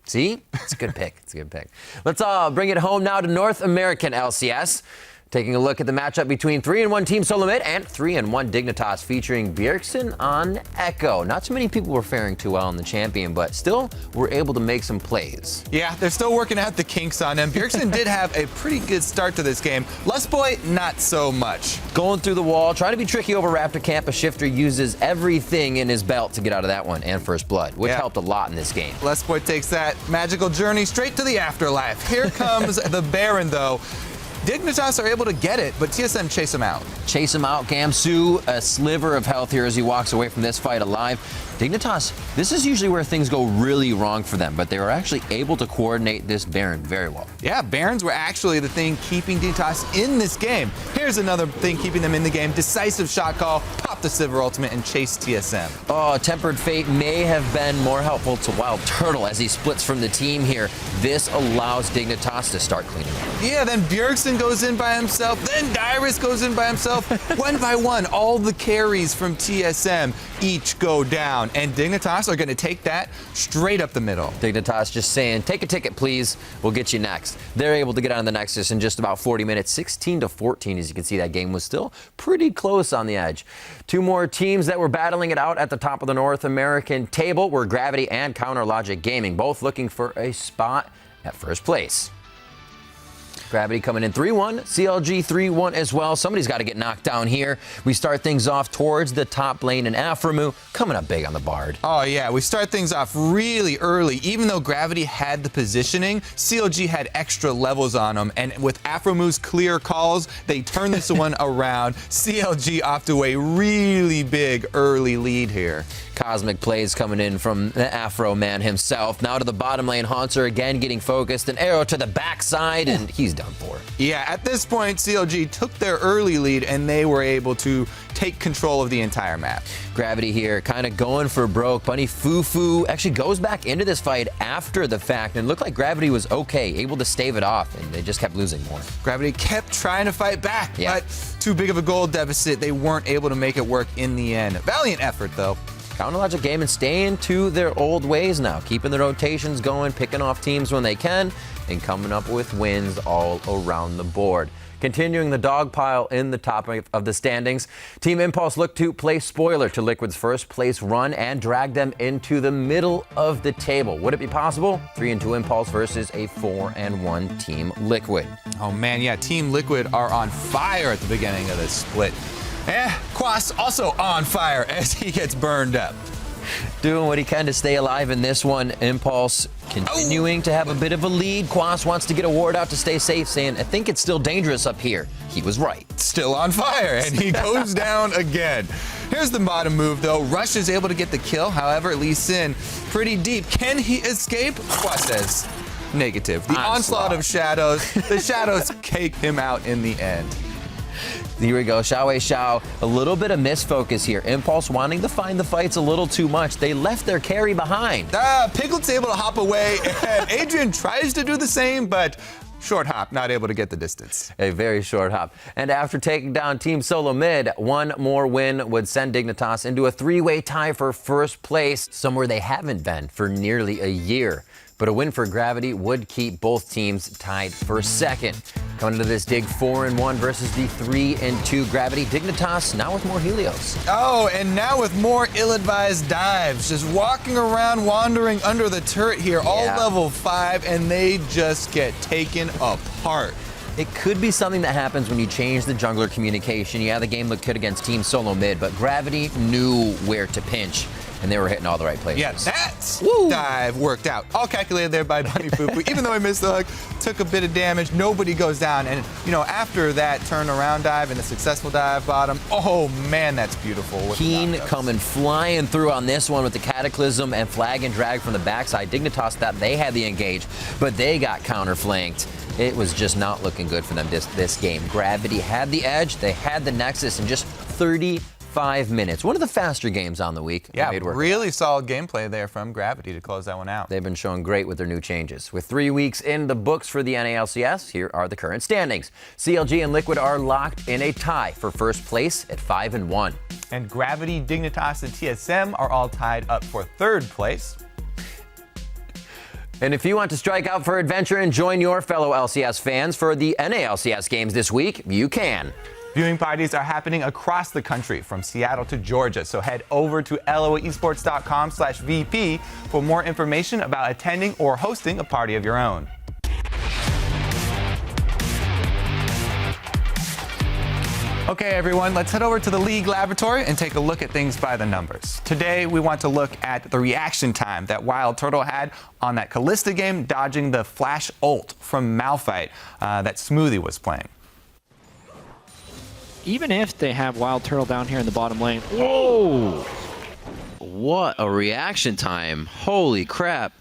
See? It's a good pick. It's a good pick. Let's bring it home now to North American LCS. Taking a look at the matchup between 3-1 Team Solo Mid and 3-1 Dignitas featuring Bjergsen on Echo. Not too many people were faring too well in the champion, but still were able to make some plays. Yeah, they're still working out the kinks on him. Bjergsen did have a pretty good start to this game. Lustboy, not so much. Going through the wall, trying to be tricky over Raptor Camp. A Shifter uses everything in his belt to get out of that one and First Blood, which helped a lot in this game. Lustboy takes that magical journey straight to the afterlife. Here comes the Baron, though. Dignitas are able to get it, but TSM chase him out. Chase him out. Gamsu, a sliver of health here as he walks away from this fight alive. Dignitas, this is usually where things go really wrong for them, but they were actually able to coordinate this Baron very well. Yeah, Barons were actually the thing keeping Dignitas in this game. Here's another thing keeping them in the game. Decisive shot call, pop the Sivir ultimate, and chase TSM. Oh, Tempered Fate may have been more helpful to Wild Turtle as he splits from the team here. This allows Dignitas to start cleaning up. Yeah, then Bjergsen goes in by himself, then Dyrus goes in by himself. One by one, all the carries from TSM each go down, and Dignitas are going to take that straight up the middle. Dignitas just saying, take a ticket, please. We'll get you next. They're able to get on the Nexus in just about 40 minutes, 16-14. As you can see, that game was still pretty close on the edge. Two more teams that were battling it out at the top of the North American table were Gravity and Counter Logic Gaming, both looking for a spot at first place. Gravity coming in 3-1, CLG 3-1 as well. Somebody's got to get knocked down here. We start things off towards the top lane, and Aframu coming up big on the Bard. Oh, yeah, we start things off really early. Even though Gravity had the positioning, CLG had extra levels on them, and with Aframu's clear calls, they turn this one around. CLG off to a really big early lead here. Cosmic plays coming in from the Afro man himself. Now to the bottom lane, Haunter again getting focused. An arrow to the backside, and he's done for. Yeah, at this point, CLG took their early lead, and they were able to take control of the entire map. Gravity here kind of going for broke. Bunny Fufu actually goes back into this fight after the fact, and it looked like Gravity was okay, able to stave it off, and they just kept losing more. Gravity kept trying to fight back, but too big of a gold deficit. They weren't able to make it work in the end. Valiant effort, though. Counter Logic Gaming staying to their old ways now, keeping the rotations going, picking off teams when they can, and coming up with wins all around the board. Continuing the dog pile in the top of the standings, Team Impulse looked to play spoiler to Liquid's first place run and drag them into the middle of the table. Would it be possible? 3-2 Impulse versus a 4-1 Team Liquid. Oh man, yeah, Team Liquid are on fire at the beginning of this split. Quas also on fire as he gets burned up. Doing what he can to stay alive in this one. Impulse continuing to have a bit of a lead. Quas wants to get a ward out to stay safe, saying, I think it's still dangerous up here. He was right. Still on fire, and he goes down again. Here's the bottom move, though. Rush is able to get the kill. However, Lee Sin pretty deep. Can he escape? Quas says negative. The onslaught of shadows. The shadows cake him out in the end. Here we go, Xiao Xiao. A little bit of misfocus here. Impulse wanting to find the fights a little too much. They left their carry behind. Piglet's able to hop away, and Adrian tries to do the same, but short hop, not able to get the distance. A very short hop. And after taking down Team Solo Mid, one more win would send Dignitas into a three-way tie for first place, somewhere they haven't been for nearly a year. But a win for Gravity would keep both teams tied for second. Coming into this dig 4-1 versus the 3-2 Gravity. Dignitas now with more Helios. Oh, and now with more ill-advised dives. Just walking around, wandering under the turret here, all level 5, and they just get taken apart. It could be something that happens when you change the jungler communication. Yeah, the game looked good against Team Solo Mid, but Gravity knew where to pinch, and they were hitting all the right places. Yeah, that dive worked out. All calculated there by Bunny Fufu. Even though he missed the hook, took a bit of damage, nobody goes down. And, you know, after that turnaround dive and a successful dive bottom, oh, man, that's beautiful. Keen coming flying through on this one with the Cataclysm and flag and drag from the backside. Dignitas thought they had the engage, but they got counter-flanked. It was just not looking good for them this game. Gravity had the edge, they had the Nexus in just 35 minutes. One of the faster games on the week. Yeah, really solid gameplay there from Gravity to close that one out. They've been showing great with their new changes. With 3 weeks in the books for the NALCS, here are the current standings. CLG and Liquid are locked in a tie for first place at 5-1. And Gravity, Dignitas, and TSM are all tied up for third place. And if you want to strike out for adventure and join your fellow LCS fans for the NALCS games this week, you can. Viewing parties are happening across the country, from Seattle to Georgia. So head over to loesports.com/VP for more information about attending or hosting a party of your own. Okay, everyone, let's head over to the League Laboratory and take a look at things by the numbers. Today, we want to look at the reaction time that Wild Turtle had on that Kalista game, dodging the flash ult from Malphite that Smoothie was playing. Even if they have Wild Turtle down here in the bottom lane. Whoa! What a reaction time. Holy crap.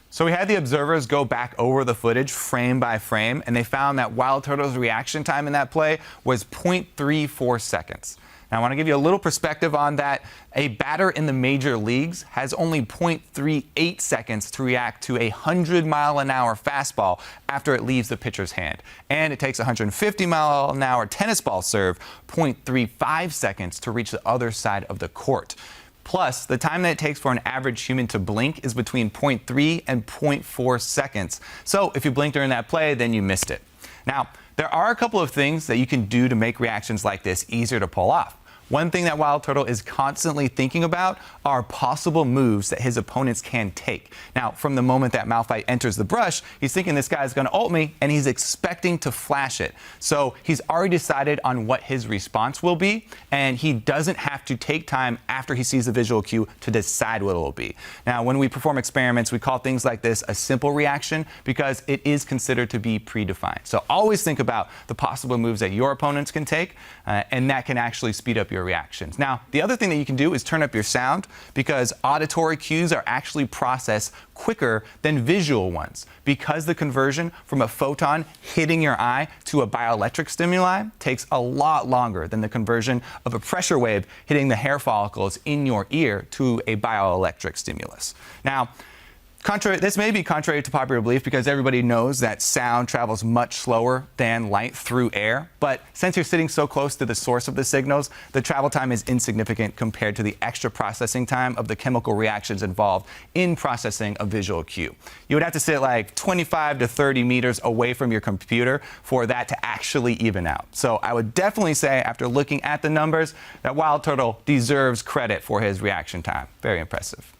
So we had the observers go back over the footage frame by frame, and they found that Wild Turtle's reaction time in that play was 0.34 seconds. Now, I want to give you a little perspective on that. A batter in the major leagues has only 0.38 seconds to react to a 100-mile-an-hour fastball after it leaves the pitcher's hand. And it takes a 150-mile-an-hour tennis ball serve 0.35 seconds to reach the other side of the court. Plus, the time that it takes for an average human to blink is between 0.3 and 0.4 seconds. So if you blink during that play, then you missed it. Now, there are a couple of things that you can do to make reactions like this easier to pull off. One thing that Wild Turtle is constantly thinking about are possible moves that his opponents can take. Now, from the moment that Malphite enters the brush, he's thinking this guy's going to ult me, and he's expecting to flash it. So he's already decided on what his response will be, and he doesn't have to take time after he sees the visual cue to decide what it will be. Now, when we perform experiments, we call things like this a simple reaction because it is considered to be predefined. So always think about the possible moves that your opponents can take, and that can actually speed up your reactions. Now, the other thing that you can do is turn up your sound, because auditory cues are actually processed quicker than visual ones, because the conversion from a photon hitting your eye to a bioelectric stimuli takes a lot longer than the conversion of a pressure wave hitting the hair follicles in your ear to a bioelectric stimulus. Now, this may be contrary to popular belief, because everybody knows that sound travels much slower than light through air. But since you're sitting so close to the source of the signals, the travel time is insignificant compared to the extra processing time of the chemical reactions involved in processing a visual cue. You would have to sit like 25 to 30 meters away from your computer for that to actually even out. So I would definitely say, after looking at the numbers, that Wild Turtle deserves credit for his reaction time. Very impressive.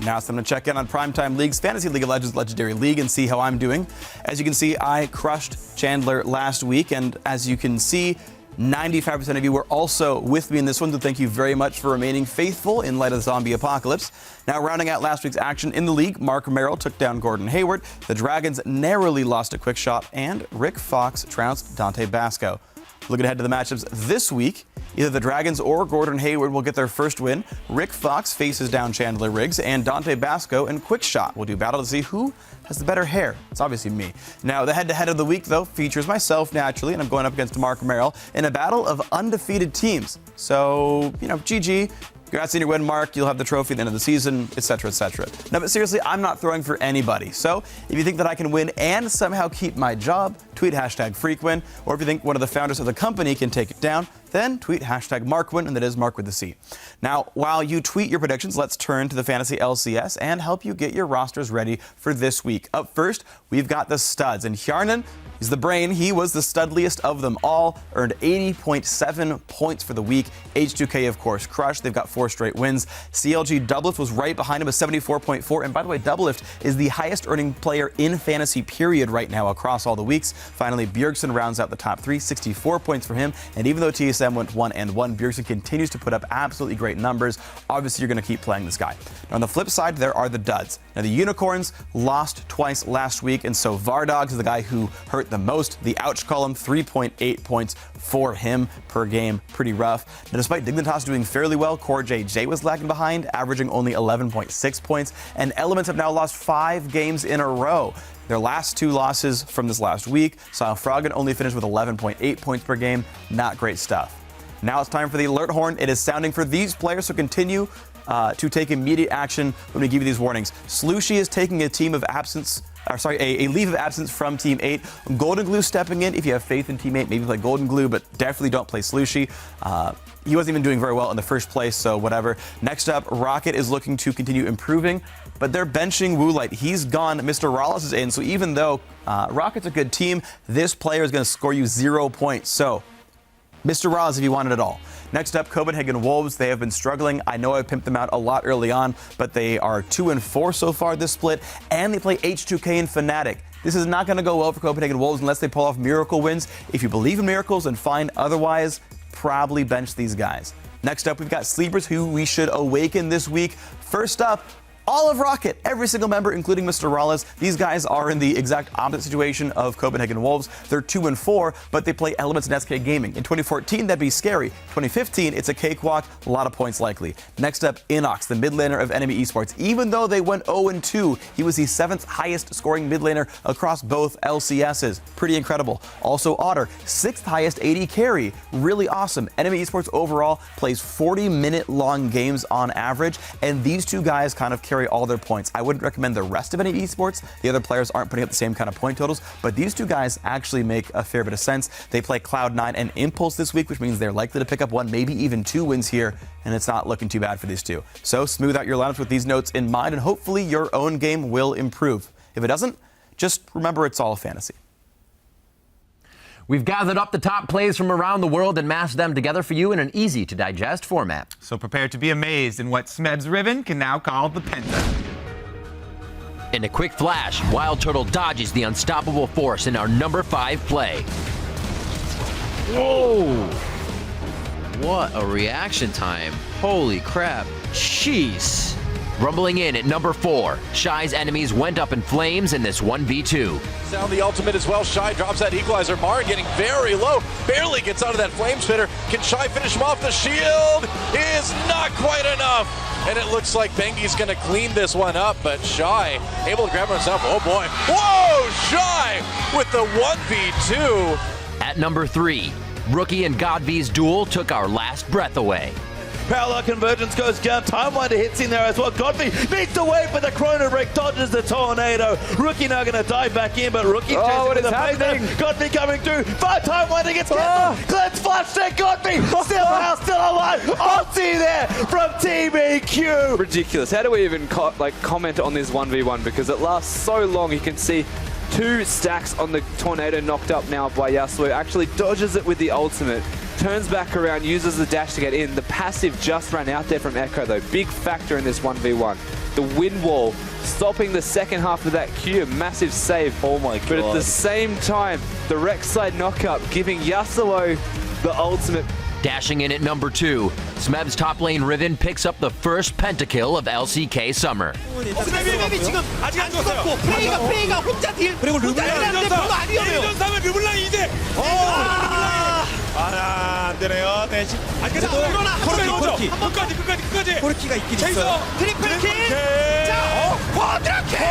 Now it's time to check in on Primetime League's Fantasy League of Legends Legendary League and see how I'm doing. As you can see, I crushed Chandler last week, and as you can see, 95% of you were also with me in this one, so thank you very much for remaining faithful in light of the zombie apocalypse. Now, rounding out last week's action in the league, Mark Merrill took down Gordon Hayward, the Dragons narrowly lost a quick shot, and Rick Fox trounced Dante Basco. Looking ahead to the matchups this week, either the Dragons or Gordon Hayward will get their first win. Rick Fox faces down Chandler Riggs, and Dante Basco and Quickshot will do battle to see who has the better hair. It's obviously me. Now, the head-to-head of the week, though, features myself, naturally, and I'm going up against Mark Merrill in a battle of undefeated teams. So, GG. Congrats on your win, Mark. You'll have the trophy at the end of the season, etc., etc. No, but seriously, I'm not throwing for anybody. So if you think that I can win and somehow keep my job, tweet #FreakWin. Or if you think one of the founders of the company can take it down, then tweet #MarkWin, and that is Mark with a C. Now, while you tweet your predictions, let's turn to the Fantasy LCS and help you get your rosters ready for this week. Up first, we've got the studs, and Hjarnan is the brain. He was the studliest of them all, earned 80.7 points for the week. H2K, of course, crushed. They've got 4 straight wins. CLG Doublelift was right behind him with 74.4. And by the way, Doublelift is the highest earning player in fantasy period right now across all the weeks. Finally, Bjergsen rounds out the top 3, 64 points for him. And even though TSM went 1-1, Bjergsen continues to put up absolutely great numbers. Obviously, you're going to keep playing this guy. Now, on the flip side, there are the duds. Now, the Unicorns lost twice last week, and so Vardogs is the guy who hurt the most. The ouch column, 3.8 points for him per game. Pretty rough. Now, despite Dignitas doing fairly well, Core JJ was lagging behind, averaging only 11.6 points, and Elements have now lost 5 games in a row. Their last 2 losses from this last week saw Froggen only finish with 11.8 points per game. Not great stuff. Now it's time for the alert horn. It is sounding for these players, so continue to take immediate action when we give you these warnings. Slooshy is taking a leave of absence from Team 8. Golden Glue stepping in. If you have faith in Team 8, maybe play Golden Glue, but definitely don't play Slooshy. He wasn't even doing very well in the first place, so whatever. Next up, Rocket is looking to continue improving, but they're benching Woolite. He's gone. Mr. Rollis is in, so even though Rocket's a good team, this player is going to score you 0 points. So, Mr. Roz, if you want it at all. Next up, Copenhagen Wolves. They have been struggling. I know I pimped them out a lot early on, but they are 2-4 so far this split, and they play H2K and Fnatic. This is not going to go well for Copenhagen Wolves unless they pull off miracle wins. If you believe in miracles and fine, otherwise, probably bench these guys. Next up, we've got Sleepers, who we should awaken this week. First up, all of Rocket, every single member, including Mr. Rollis. These guys are in the exact opposite situation of Copenhagen Wolves. They're 2-4, but they play Elements and SK Gaming. In 2014, that'd be scary. 2015, it's a cakewalk, a lot of points likely. Next up, Inox, the mid laner of Enemy Esports. Even though they went 0-2, he was the 7th highest scoring mid laner across both LCSs. Pretty incredible. Also, Otter, 6th highest AD carry. Really awesome. Enemy Esports overall plays 40-minute long games on average, and these two guys kind of carry all their points. I wouldn't recommend the rest of any esports. The other players aren't putting up the same kind of point totals, but these two guys actually make a fair bit of sense. They play Cloud9 and Impulse this week, which means they're likely to pick up 1, maybe even 2 wins here, and it's not looking too bad for these two. So smooth out your lineups with these notes in mind, and hopefully your own game will improve. If it doesn't, just remember it's all a fantasy. We've gathered up the top plays from around the world and mashed them together for you in an easy-to-digest format. So prepare to be amazed in what Smeb's Ribbon can now call the Penta. In a quick flash, Wild Turtle dodges the unstoppable force in our number 5 play. Whoa! What a reaction time. Holy crap. Jeez. Rumbling in at number 4, Shy's enemies went up in flames in this 1v2. Down the ultimate as well. Shy drops that equalizer. Mara getting very low. Barely gets out of that flame spitter. Can Shy finish him off? The shield is not quite enough. And it looks like Bengi's going to clean this one up, but Shy able to grab himself. Oh boy. Whoa! Shy with the 1v2. At number 3, Rookie and Godv's duel took our last breath away. Parallel convergence goes down. Timewinder hits in there as well. Godby beats the wave, but the Chrono Break dodges the tornado. Rookie now going to dive back in, but Rookie chances with the phaser. Godby coming through. Timewinder gets cancelled. Glenn's flash there. Godby still alive. Ulti there from TBQ. Ridiculous. How do we even comment on this 1v1? Because it lasts so long. You can see 2 stacks on the tornado knocked up now by Yasuo. Actually dodges it with the ultimate. Turns back around, uses the dash to get in. The passive just ran out there from Echo though. Big factor in this 1v1. The wind wall stopping the second half of that Q. Massive save. Oh my god. But at the same time, the Rek'Sai knockup giving Yasuo the ultimate. Dashing in at number 2, Smeb's top lane Riven picks up the first pentakill of LCK Summer. 안 되네요. 네, 그래도 코르키. 끝까지. 코르키가 있긴 제이슨, 있어요. 트리플 킬. 자, 쿼드라킬.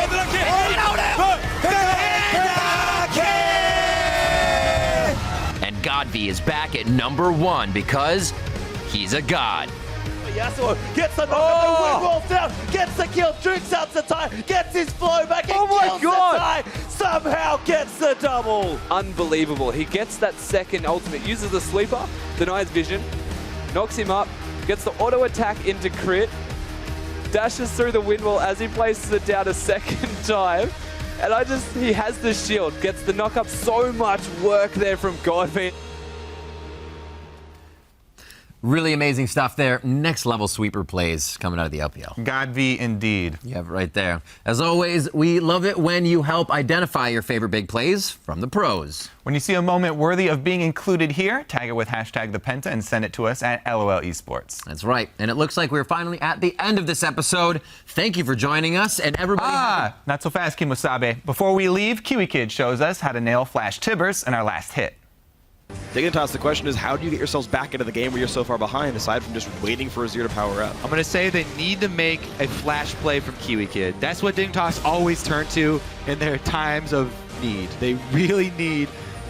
And Godby is back at number 1 because he's a god. Yasuo gets the knock, rolls down, gets the kill, drinks out the tie, gets his flow back, and kills the tie, somehow gets the double. Unbelievable. He gets that second ultimate, uses the sweeper, denies vision, knocks him up, gets the auto attack into crit, dashes through the wind wall as he places it down a second time. And he has the shield, gets the knock up. So much work there from Godby. Really amazing stuff there. Next level sweeper plays coming out of the LPL. Godby indeed. Yeah, right there. As always, we love it when you help identify your favorite big plays from the pros. When you see a moment worthy of being included here, tag it with #ThePenta and send it to us at LOL Esports. That's right. And it looks like we're finally at the end of this episode. Thank you for joining us, and everybody... Not so fast, Kimosabe. Before we leave, Kiwi Kid shows us how to nail Flash Tibbers in our last hit. Dignitas, the question is, how do you get yourselves back into the game where you're so far behind, aside from just waiting for Azir to power up? I'm going to say they need to make a flash play from Kiwi Kid. That's what Dignitas always turn to in their times of need. They really need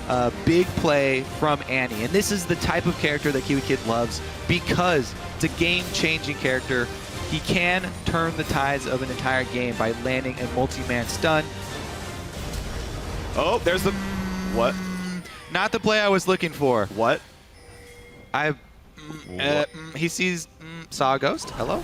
a big play from Annie. And this is the type of character that Kiwi Kid loves because it's a game-changing character. He can turn the tides of an entire game by landing a multi-man stun. Oh, there's the... What? Not the play I was looking for. What? He sees saw a ghost. Hello?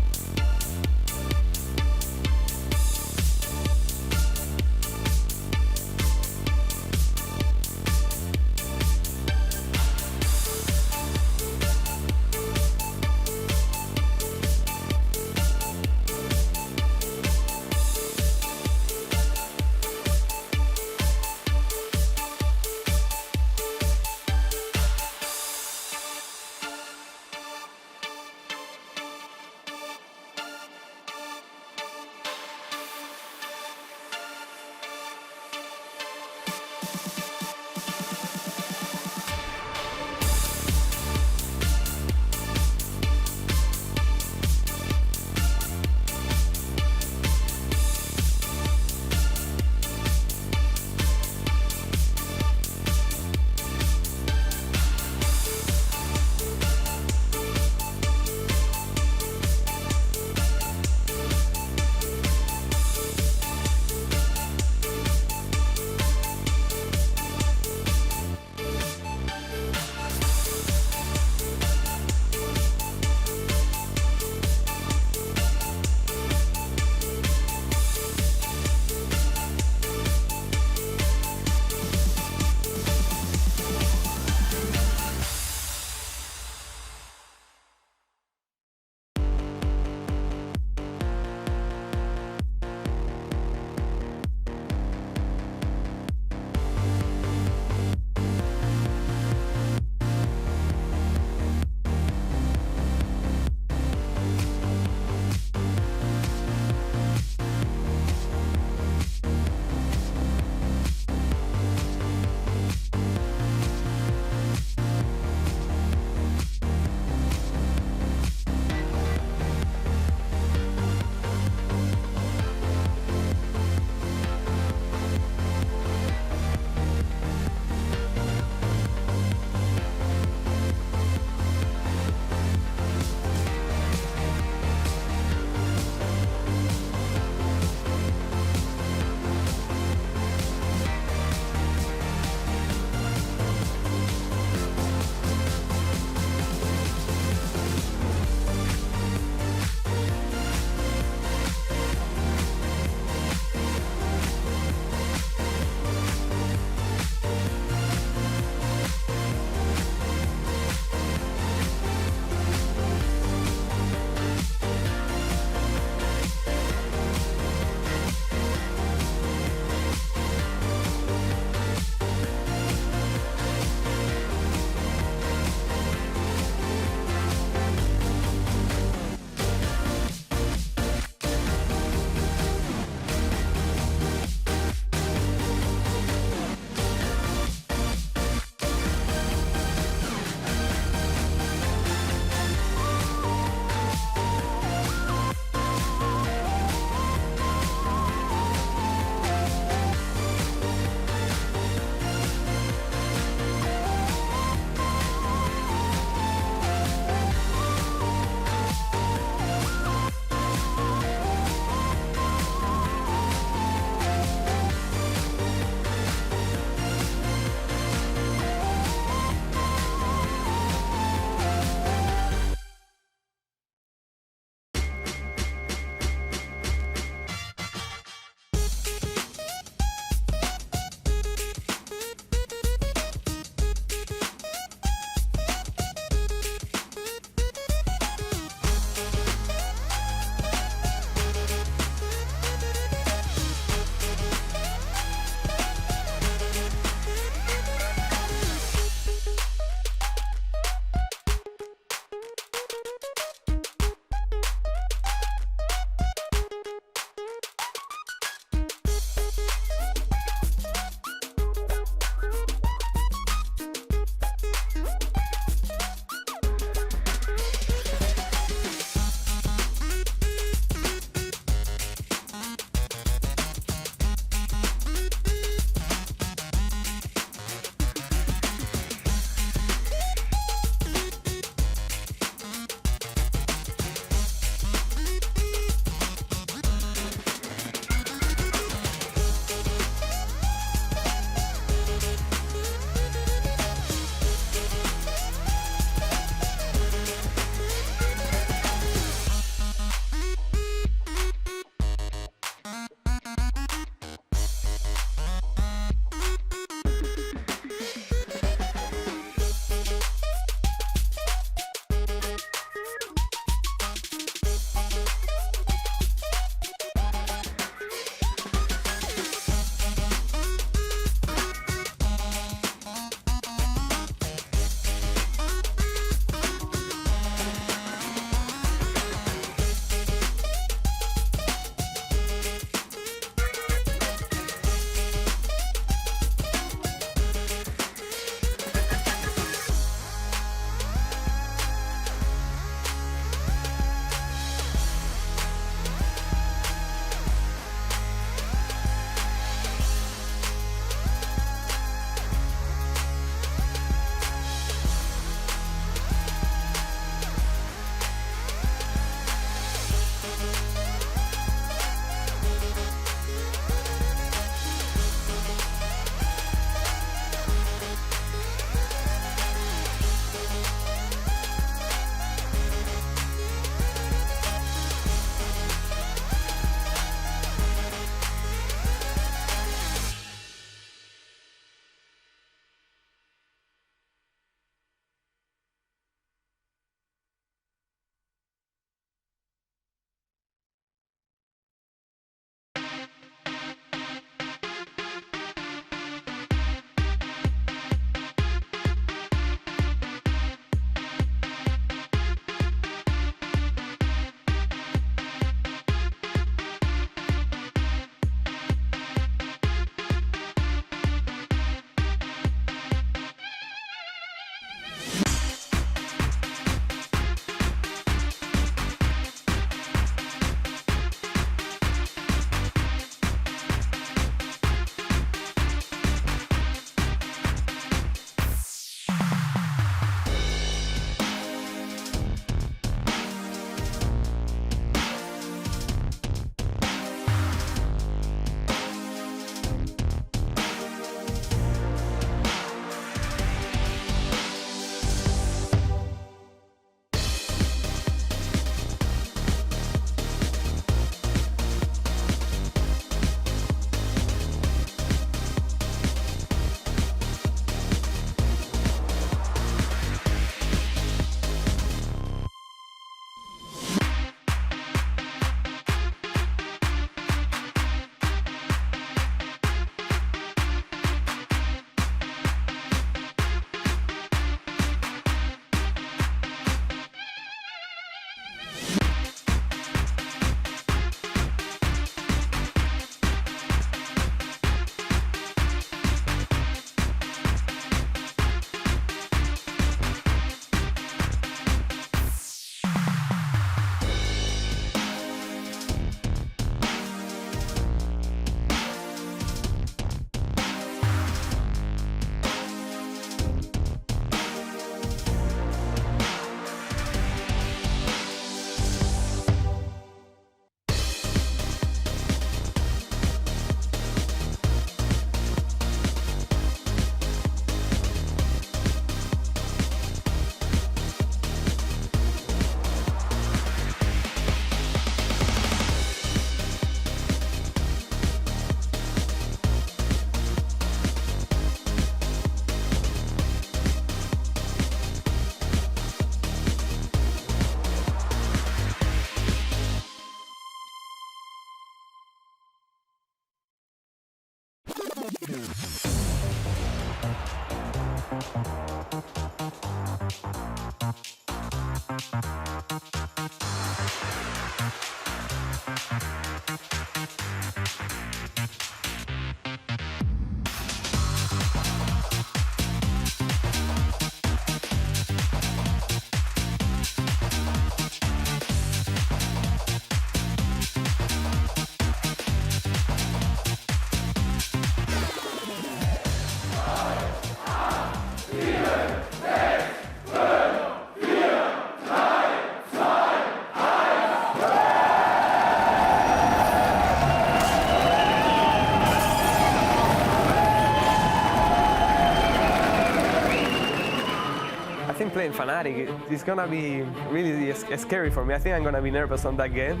playing Fnatic, it's gonna be really scary for me. I think I'm gonna be nervous on that game.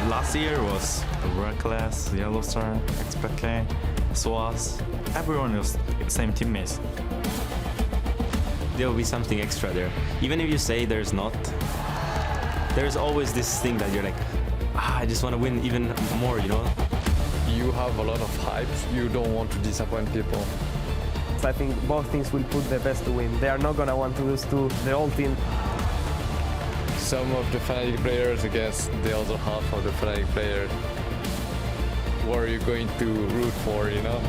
Last year was Reckless, Yellowstar, XPK, SWAS. Everyone was the same teammates. There will be something extra there. Even if you say there's not, there's always this thing that you're like, I just want to win even more, you know? You have a lot of hype. You don't want to disappoint people. I think both teams will put their best to win. They are not gonna want to lose to the whole team. Some of the Fnatic players against the other half of the Fnatic players. What are you going to root for, you know?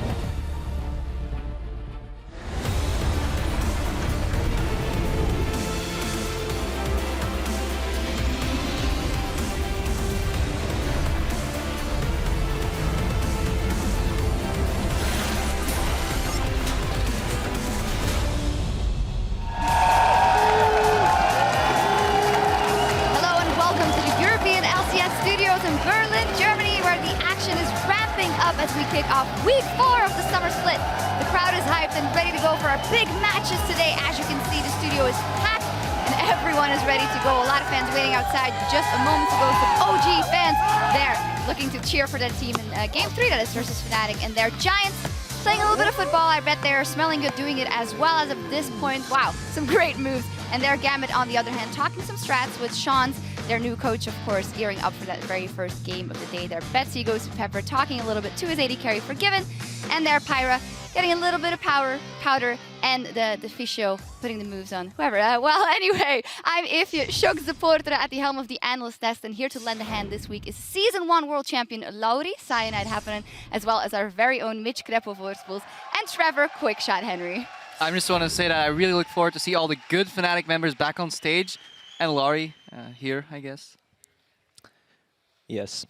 In Berlin, Germany, where the action is ramping up as we kick off week 4 of the summer split. The crowd is hyped and ready to go for our big matches today. As you can see, the studio is packed and everyone is ready to go. A lot of fans waiting outside just a moment ago. Some OG fans there looking to cheer for their team in Game 3, that is versus Fnatic, and their Giants playing a little bit of football. I bet they're smelling good doing it as well as of this point. Wow, some great moves. And their Gambit, on the other hand, talking some strats with Sean's, their new coach, of course, gearing up for that very first game of the day. Their Betsy goes to Pepper, talking a little bit to his AD carry Forgiven, and their Pyra getting a little bit of powder, and the Fischio putting the moves on whoever. Well, anyway, I'm Ifje, Shock supporter at the helm of the analyst desk, and here to lend a hand this week is Season 1 World Champion Lauri, Cyanide Happening, as well as our very own Mitch Kreppel Voorspools, and Trevor Quickshot Henry. I just want to say that I really look forward to see all the good Fnatic members back on stage, and Lauri here, I guess. Yes.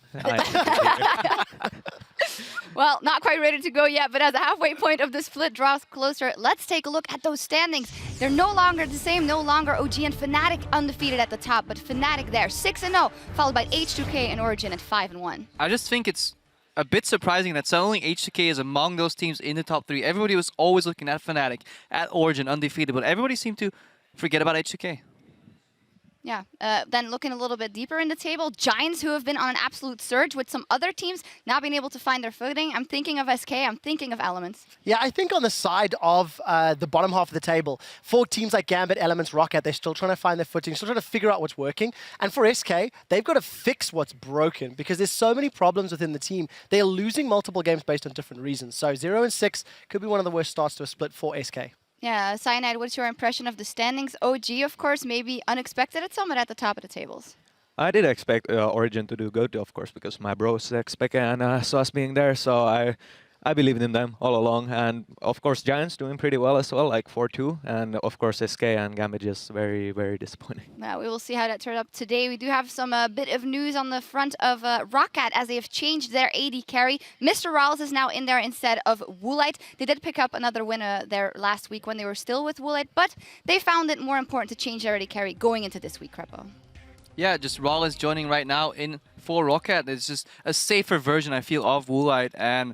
Well, not quite ready to go yet, but as the halfway point of the split draws closer, let's take a look at those standings. They're no longer the same, no longer OG and Fnatic undefeated at the top, but Fnatic there, 6-0, followed by H2K and Origin at 5-1. I just think it's a bit surprising that suddenly H2K is among those teams in the top 3. Everybody was always looking at Fnatic, at Origin, undefeated, but everybody seemed to forget about H2K. Yeah, then looking a little bit deeper in the table, Giants, who have been on an absolute surge with some other teams not being able to find their footing. I'm thinking of SK, I'm thinking of Elements. Yeah, I think on the side of the bottom half of the table, for teams like Gambit, Elements, Rocket, they're still trying to find their footing, still trying to figure out what's working. And for SK, they've got to fix what's broken because there's so many problems within the team. They're losing multiple games based on different reasons. So 0-6 could be one of the worst starts to a split for SK. Yeah, Cyanide, what's your impression of the standings? OG, of course, maybe unexpected at Summit at the top of the tables. I did expect Origin to do good, of course, because my bros expect and SOAS being there, so I believed in them all along. And of course, Giants doing pretty well as well, like 4-2. And of course, SK and Gambit just very, very disappointing. Yeah, we will see how that turns up today. We do have some bit of news on the front of Rocket as they have changed their AD carry. Mr. Rawls is now in there instead of Woolite. They did pick up another winner there last week when they were still with Woolite, but they found it more important to change their AD carry going into this week, Krepo. Yeah, just Rawls is joining right now in for Rocket. It's just a safer version, I feel, of Woolite, and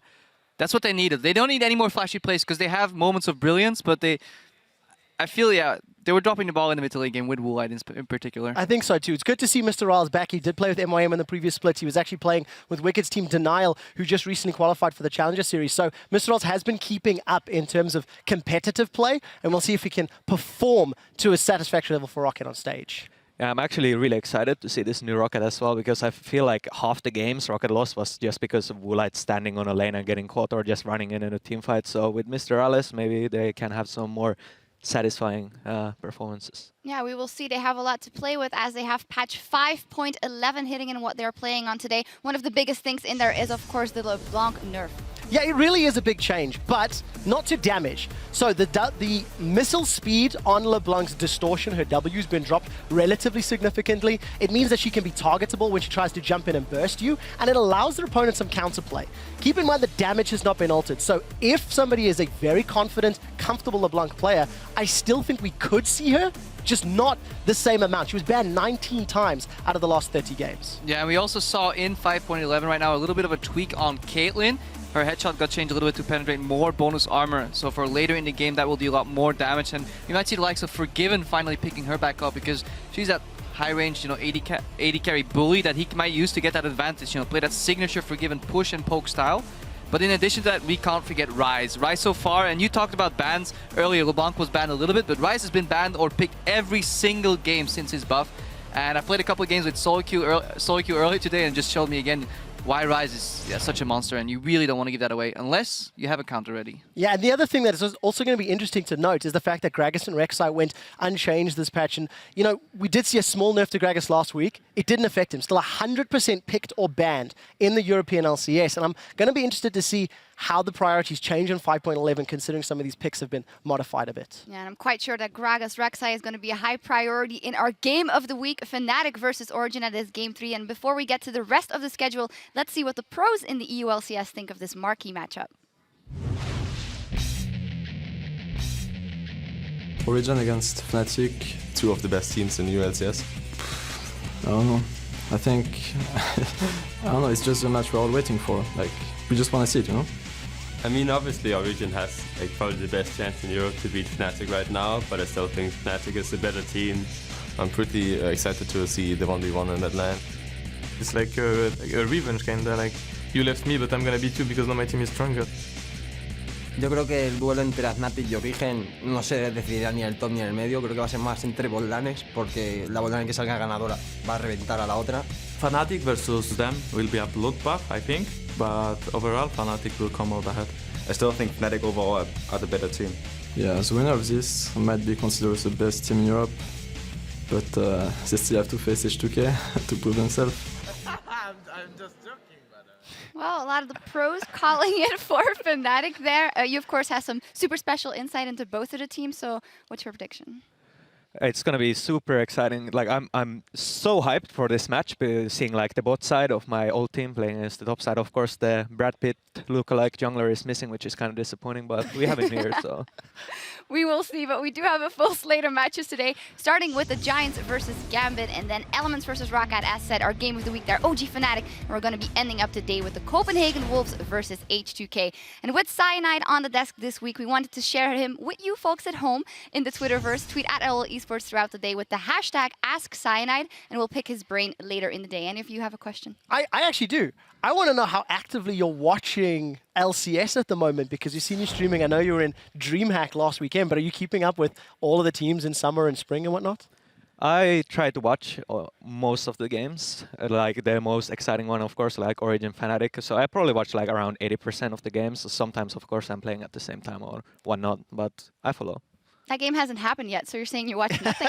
that's what they needed. They don't need any more flashy plays because they have moments of brilliance, but I feel, yeah, they were dropping the ball in the mid-to-late game with Woolite in particular. I think so too. It's good to see Mr. Riles back. He did play with MYM in the previous splits. He was actually playing with Wicked's team Denial, who just recently qualified for the Challenger Series. So Mr. Riles has been keeping up in terms of competitive play, and we'll see if he can perform to a satisfactory level for Rocket on stage. Yeah, I'm actually really excited to see this new Rocket as well, because I feel like half the games Rocket lost was just because of Woolite standing on a lane and getting caught or just running in a team fight. So with Mr. Alice, maybe they can have some more satisfying performances. Yeah, we will see. They have a lot to play with as they have patch 5.11 hitting in what they're playing on today. One of the biggest things in there is, of course, the LeBlanc nerf. Yeah, it really is a big change, but not to damage. So the missile speed on LeBlanc's distortion, her W's been dropped relatively significantly. It means that she can be targetable when she tries to jump in and burst you, and it allows their opponent some counterplay. Keep in mind the damage has not been altered. So if somebody is a very confident, comfortable LeBlanc player, I still think we could see her, just not the same amount. She was banned 19 times out of the last 30 games. Yeah, and we also saw in 5.11 right now a little bit of a tweak on Caitlyn. her headshot got changed a little bit to penetrate more bonus armor. So for later in the game, that will do a lot more damage. And you might see the likes of Forgiven finally picking her back up because she's that high range, 80 carry bully that he might use to get that advantage, play that signature Forgiven push and poke style. But in addition to that, we can't forget Ryze. Ryze so far, and you talked about bans earlier, LeBlanc was banned a little bit, but Ryze has been banned or picked every single game since his buff. And I played a couple of games with Solo Q earlier today and just showed me again why Ryze is such a monster, and you really don't want to give that away unless you have a counter ready. Yeah, and the other thing that is also going to be interesting to note is the fact that Gragas and Rek'Sai went unchanged this patch. And, we did see a small nerf to Gragas last week. It didn't affect him. Still 100% picked or banned in the European LCS. And I'm going to be interested to see how the priorities change in 5.11, considering some of these picks have been modified a bit. Yeah, and I'm quite sure that Gragas Rek'Sai is going to be a high priority in our game of the week, Fnatic versus Origin at this Game 3. And before we get to the rest of the schedule, let's see what the pros in the EU LCS think of this marquee matchup. Origin against Fnatic, two of the best teams in EU LCS. I don't know. I think, I don't know, it's just a match we're all waiting for. We just want to see it, I mean, obviously Origin has probably the best chance in Europe to beat Fnatic right now, but I still think Fnatic is a better team. I'm pretty excited to see the 1v1 in that lane. It's like a revenge kinda, you left me, but I'm gonna beat you because now my team is stronger. Yo creo que el duelo entre Fnatic y Origen no se decidirá ni en el top ni en el medio, creo que va a ser más entre botlanes, porque la botlane que salga ganadora va a reventar a la otra. Fnatic versus them will be a bloodbath, I think, but overall Fnatic will come out ahead. I still think Fnatic overall are the better team. Yeah, as winner of this, might be considered the best team in Europe, but they still have to face H2K to prove themselves. I'm just joking. Well, a lot of the pros calling it for Fnatic there. You, of course, have some super special insight into both of the teams, so what's your prediction? It's gonna be super exciting. I'm so hyped for this match, seeing the bot side of my old team playing against the top side. Of course, the Brad Pitt lookalike jungler is missing, which is kind of disappointing, but we have him here, so. We will see, but we do have a full slate of matches today, starting with the Giants versus Gambit, and then Elements versus Roccat, as said, our game of the week there, OG Fnatic, and we're going to be ending up today with the Copenhagen Wolves versus H2K. And with Cyanide on the desk this week, we wanted to share him with you folks at home in the Twitterverse. Tweet at LL Esports throughout the day with the hashtag AskCyanide, and we'll pick his brain later in the day. And if you have a question? I actually do. I want to know how actively you're watching LCS at the moment, because you've seen you streaming. I know you were in DreamHack last weekend, but are you keeping up with all of the teams in summer and spring and whatnot? I try to watch most of the games, the most exciting one, of course, Origin Fnatic. So I probably watch around 80% of the games. Sometimes, of course, I'm playing at the same time or whatnot, but I follow. That game hasn't happened yet, so you're saying you're watching nothing?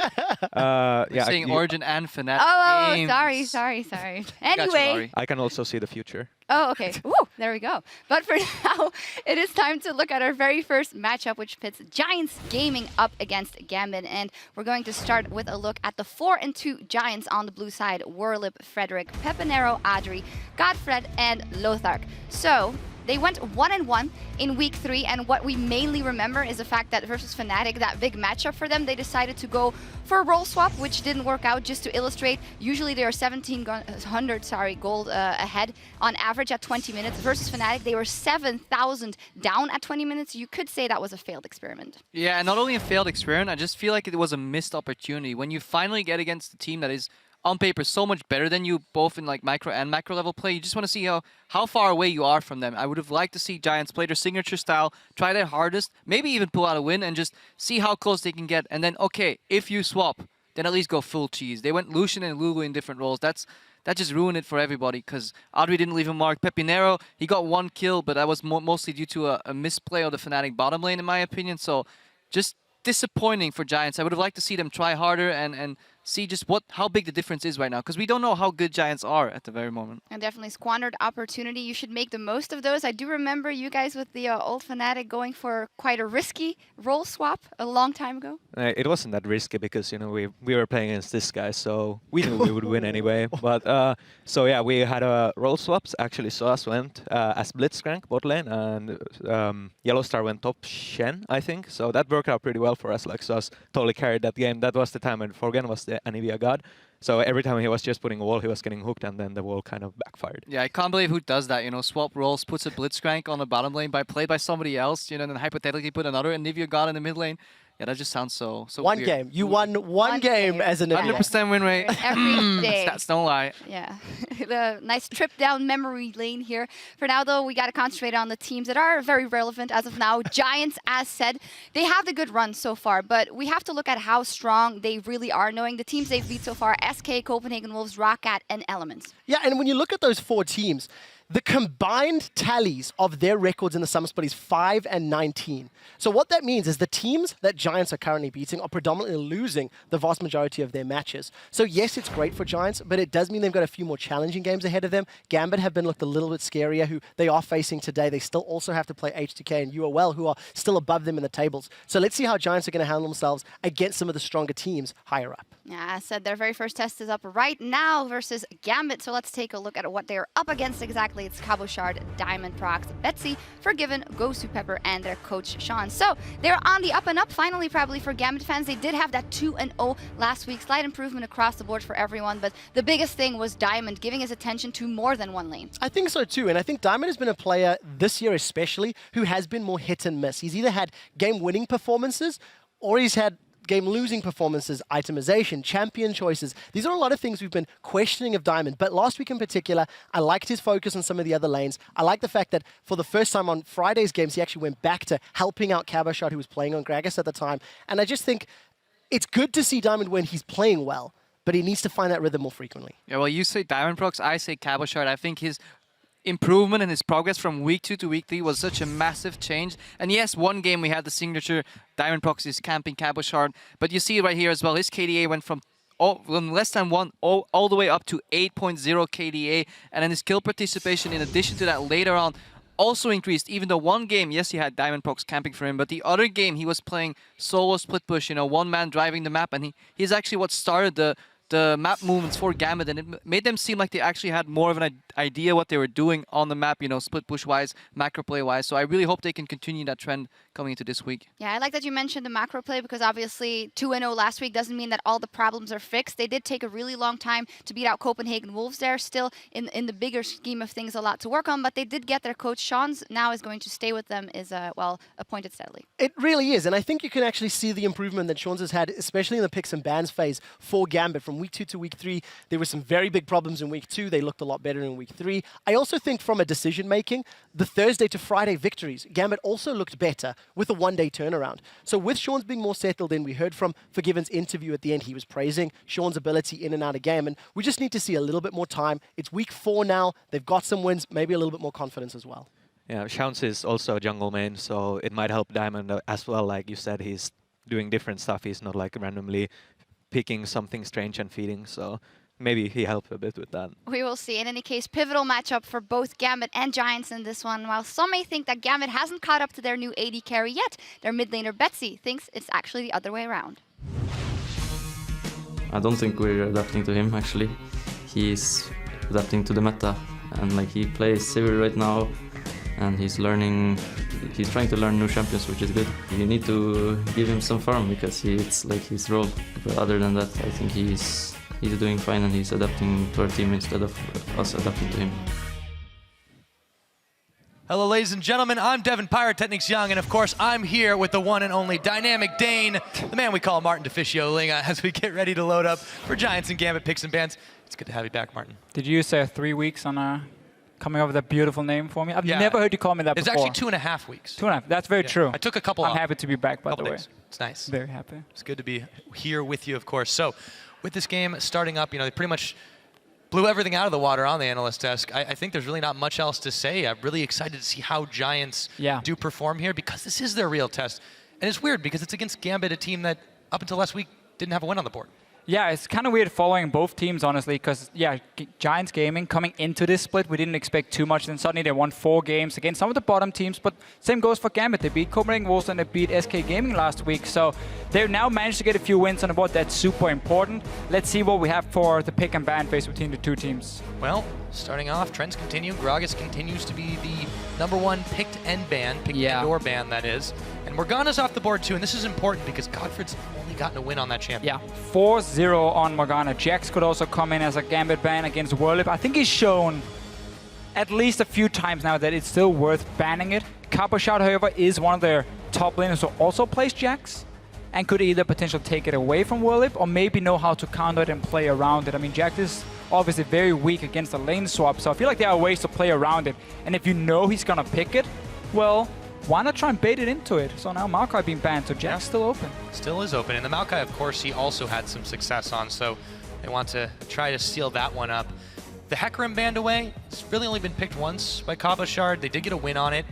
You're saying Origin and Fnatic Oh, games. sorry. Anyway. I can also see the future. Oh, okay. Ooh, there we go. But for now, it is time to look at our very first matchup, which pits Giants Gaming up against Gambit. And we're going to start with a look at the 4-2 Giants on the blue side. Warlip, Frederick, Pepinero, Adri, Godfred, and Lothar. So they went 1-1 in week 3, and what we mainly remember is the fact that versus Fnatic, that big matchup for them, they decided to go for a role swap, which didn't work out. Just to illustrate, usually they are 1,700 gold ahead on average at 20 minutes. Versus Fnatic, they were 7,000 down at 20 minutes. You could say that was a failed experiment. Yeah, and not only a failed experiment, I just feel like it was a missed opportunity. When you finally get against a team that is on paper so much better than you, both in micro and macro level play, you just want to see how far away you are from them. I would have liked to see Giants play their signature style, try their hardest, maybe even pull out a win and just see how close they can get. And then, okay, if you swap, then at least go full cheese. They went Lucian and Lulu in different roles. That just ruined it for everybody, because Adri didn't leave a mark. Pepinero, he got 1 kill, but that was mostly due to a misplay of the Fnatic bottom lane, in my opinion. So just disappointing for Giants. I would have liked to see them try harder and see just how big the difference is right now, because we don't know how good Giants are at the very moment. And definitely squandered opportunity. You should make the most of those. I do remember you guys with the old Fnatic going for quite a risky role swap a long time ago. It wasn't that risky because we were playing against this guy, so we knew we would win anyway. But so yeah, we had role swaps. Actually, Soas went as Blitzcrank bot lane, and Yellowstar went top Shen, I think. So that worked out pretty well for us. Soas totally carried that game. That was the time when Forgan was Anivia God. So every time he was just putting a wall, he was getting hooked, and then the wall kind of backfired. Yeah, I can't believe who does that. Swap roles, puts a Blitzcrank on the bottom lane played by somebody else. And then hypothetically put another Anivia God in the mid lane. Yeah, that just sounds so One weird. game. You won one game as an 100% win rate. Every day. Stats don't lie. Yeah. The nice trip down memory lane here. For now, though, we got to concentrate on the teams that are very relevant as of now. Giants, as said, they have the good run so far, but we have to look at how strong they really are, knowing the teams they've beat so far, SK, Copenhagen Wolves, Roccat, and Elements. Yeah, and when you look at those 4 teams, the combined tallies of their records in the Summer Split is 5-19. So what that means is the teams that Giants are currently beating are predominantly losing the vast majority of their matches. So yes, it's great for Giants, but it does mean they've got a few more challenging games ahead of them. Gambit have been looked a little bit scarier, who they are facing today. They still also have to play H2K and UOL, who are still above them in the tables. So let's see how Giants are going to handle themselves against some of the stronger teams higher up. Yeah, as said, their very first test is up right now versus Gambit. So let's take a look at what they're up against exactly. It's Cabo Shard, Diamond Prox, Betsy, Forgiven, Gosu Pepper, and their coach Sean. So they're on the up and up finally, probably for Gambit fans. They did have that 2-0 last week. Slight improvement across the board for everyone, but the biggest thing was Diamond giving his attention to more than one lane. I think so too, and I think Diamond has been a player this year especially who has been more hit and miss. He's either had game-winning performances or he's had game-losing performances, itemization, champion choices. These are a lot of things we've been questioning of Diamond, but last week in particular, I liked his focus on some of the other lanes. I like the fact that for the first time on Friday's games, he actually went back to helping out Caboshot, who was playing on Gragas at the time, and I just think it's good to see Diamond when he's playing well, but he needs to find that rhythm more frequently. Yeah, well, you say Diamond Prox, I say Caboshard. I think his improvement and his progress from week 2 to week 3 was such a massive change. And yes, one game we had the signature Diamond Prox is camping Caboshard, but you see right here as well, his KDA went from less than 1 all the way up to 8.0 KDA, and then his kill participation in addition to that later on also increased. Even though one game, yes, he had Diamond Prox camping for him, but the other game he was playing solo split push, one man driving the map, and he's actually what started the map movements for Gambit, and it made them seem like they actually had more of an idea what they were doing on the map, split push-wise, macro play-wise. So I really hope they can continue that trend coming into this week. Yeah, I like that you mentioned the macro play because obviously 2-0 last week doesn't mean that all the problems are fixed. They did take a really long time to beat out Copenhagen Wolves there. Still, in the bigger scheme of things, a lot to work on, but they did get their coach. Sean's now is going to stay with them, is, appointed steadily. It really is, and I think you can actually see the improvement that Sean's has had, especially in the picks and bans phase for Gambit. From week 2 to week 3, there were some very big problems in week 2. They looked a lot better in week 3. I also think from a decision-making, the Thursday to Friday victories, Gambit also looked better with a one-day turnaround. So with Sean's being more settled in, we heard from Forgiven's interview at the end, he was praising Sean's ability in and out of game, and we just need to see a little bit more time. It's week 4 now. They've got some wins, maybe a little bit more confidence as well. Yeah, Shouns is also a jungle main, so it might help Diamond as well. Like you said, he's doing different stuff. He's not like randomly picking something strange and feeding, so maybe he helped a bit with that. We will see. In any case, pivotal matchup for both Gambit and Giants in this one. While some may think that Gambit hasn't caught up to their new AD carry yet, their mid laner Betsy thinks it's actually the other way around. I don't think we're adapting to him, actually. He's adapting to the meta, and he plays Sivir right now, and he's trying to learn new champions, which is good. You need to give him some farm because it's like his role. But other than that, I think he's doing fine and he's adapting to our team instead of us adapting to him. Hello, ladies and gentlemen. I'm Devin Pyrotechnics Young, and of course, I'm here with the one and only Dynamic Dane, the man we call Martin Deficio Linga, as we get ready to load up for Giants and Gambit picks and bans. It's good to have you back, Martin. Did you say 3 weeks on coming up with a beautiful name for me? I've never heard you call me that before. It's actually 2.5 weeks. 2.5. That's very true. I took a couple I'm off. happy to be back, by the way. It's nice. Very happy. It's good to be here with you, of course. So, with this game starting up, they pretty much blew everything out of the water on the analyst desk. I think there's really not much else to say. I'm really excited to see how Giants do perform here because this is their real test. And it's weird because it's against Gambit, a team that up until last week didn't have a win on the board. Yeah, it's kind of weird following both teams, honestly, because, Giants Gaming, coming into this split, we didn't expect too much. Then suddenly they won 4 games against some of the bottom teams, but same goes for Gambit. They beat Copenhagen Wolves and they beat SK Gaming last week. So they've now managed to get a few wins on the board. That's super important. Let's see what we have for the pick and ban phase between the two teams. Well, starting off, trends continue. Gragas continues to be the #1 picked and banned, picked and or banned, that is. And Morgana's off the board too, and this is important because Godfred's only finally gotten a win on that champion. Yeah, 4-0 on Morgana. Jax could also come in as a Gambit ban against Whirlip. I think he's shown at least a few times now that it's still worth banning it. Cabochard, however, is one of their top laners who also plays Jax and could either potentially take it away from Whirlip or maybe know how to counter it and play around it. I mean, Jax is obviously very weak against the lane swap, so I feel like there are ways to play around it. And if you know he's gonna pick it, well, why not try and bait it into it? So now Maokai being banned, so Jack's still open. Still is open. And the Maokai, of course, he also had some success on, so they want to try to steal that one up. The Hecarim banned away. It's really only been picked once by Cabochard. They did get a win on it.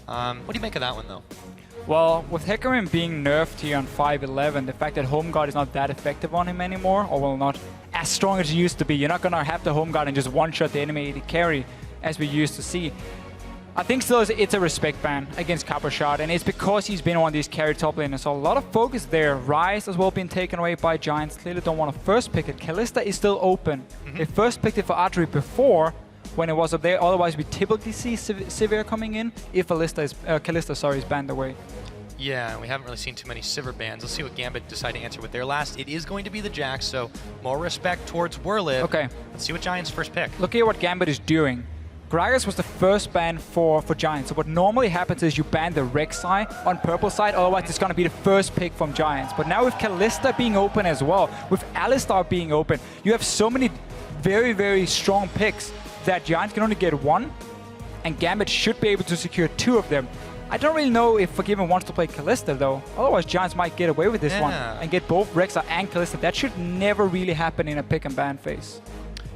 What do you make of that one, though? Well, with Hecarim being nerfed here on 5.11, the fact that Home Guard is not that effective on him anymore, or well, not as strong as it used to be. You're not going to have the Home Guard and just one-shot the enemy AD carry as we used to see. I think still it's a respect ban against Cabochard, and it's because he's been one of these carry top laners. So a lot of focus there. Ryze as well being taken away by Giants. Clearly don't want to first pick it. Kalista is still open. They first picked it for Adri before when it was up there. Otherwise, we typically see Sivir coming in if Kalista is banned away. Yeah, we haven't really seen too many Sivir bans. Let's see what Gambit decide to answer with their last. It is going to be the Jax, so more respect towards Whirlip. Okay. Let's see what Giants first pick. Look at what Gambit is doing. Gragas was the first ban for Giants. So what normally happens is you ban the Rek'Sai on purple side, otherwise it's going to be the first pick from Giants. But now with Kalista being open as well, with Alistar being open, you have so many very, very strong picks that Giants can only get one, and Gambit should be able to secure two of them. I don't really know if Forgiven wants to play Kalista though. Otherwise Giants might get away with this one and get both Rek'Sai and Kalista. That should never really happen in a pick and ban phase.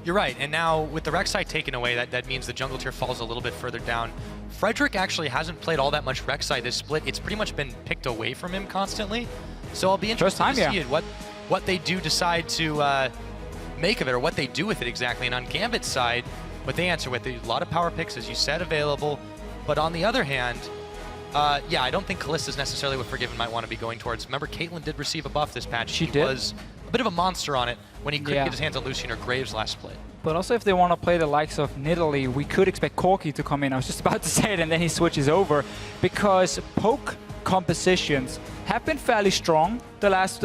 You're right, and now with the Rek'Sai taken away, that means the jungle tier falls a little bit further down. Frederick actually hasn't played all that much Rek'Sai this split. It's pretty much been picked away from him constantly. So I'll be interested to see it, what they do decide to make of it, or what they do with it exactly. And on Gambit's side, what they answer with, a lot of power picks, as you said, available. But on the other hand, yeah, I don't think Kalista's necessarily what Forgiven might want to be going towards. Remember, Caitlyn did receive a buff this patch. She was a bit of a monster on it when he couldn't get his hands on Lucian or Graves last split. But also if they want to play the likes of Nidalee, we could expect Corki to come in. I was just about to say it and then he switches over, because poke compositions have been fairly strong the last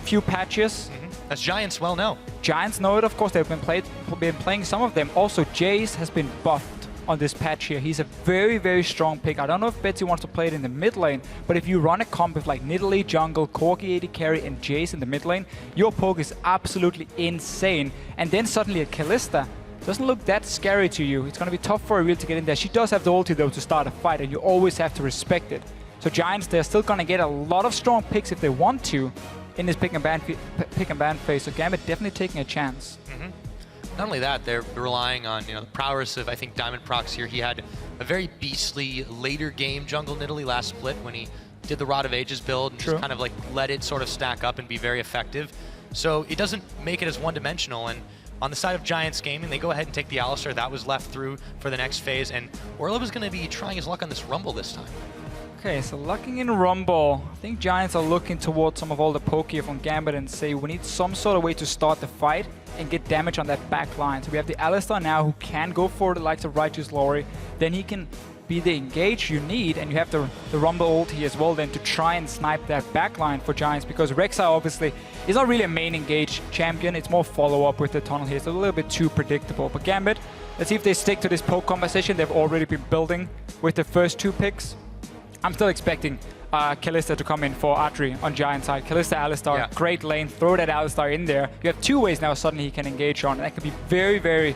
few patches. As Giants well know. Giants know it, of course. They've been playing some of them. Also, Jace has been buffed on this patch here. He's a very, very strong pick. I don't know if Betsy wants to play it in the mid lane, but if you run a comp with like Nidalee, jungle, Corki AD carry, and Jace in the mid lane, your poke is absolutely insane. And then suddenly a Kalista doesn't look that scary to you. It's going to be tough for Ariel to get in there. She does have the ulti though to start a fight, and you always have to respect it. So Giants, they're still going to get a lot of strong picks if they want to in this pick and ban phase. So Gambit definitely taking a chance. Not only that, they're relying on the prowess of, I think, Diamond Prox here. He had a very beastly later game jungle Nidalee last split when he did the Rod of Ages build and just kind of like let it sort of stack up and be very effective. So it doesn't make it as one-dimensional. And on the side of Giants Gaming, they go ahead and take the Alistar that was left through for the next phase. And Orlov is going to be trying his luck on this Rumble this time. Okay, so lucking in Rumble. I think Giants are looking towards some of all the poke here from Gambit and say we need some sort of way to start the fight and get damage on that back line. So we have the Alistar now who can go for the likes of Righteous Lori. Then he can be the engage you need, and you have the Rumble ulti as well then to try and snipe that back line for Giants, because Rek'Sai obviously is not really a main engage champion. It's more follow-up with the tunnel here. It's a little bit too predictable. But Gambit, let's see if they stick to this poke composition they've already been building with the first two picks. I'm still expecting Kalista to come in for Adri on Giant side. Kalista, Alistar, great lane. Throw that Alistar in there. You have two ways now suddenly he can engage on. That could be very, very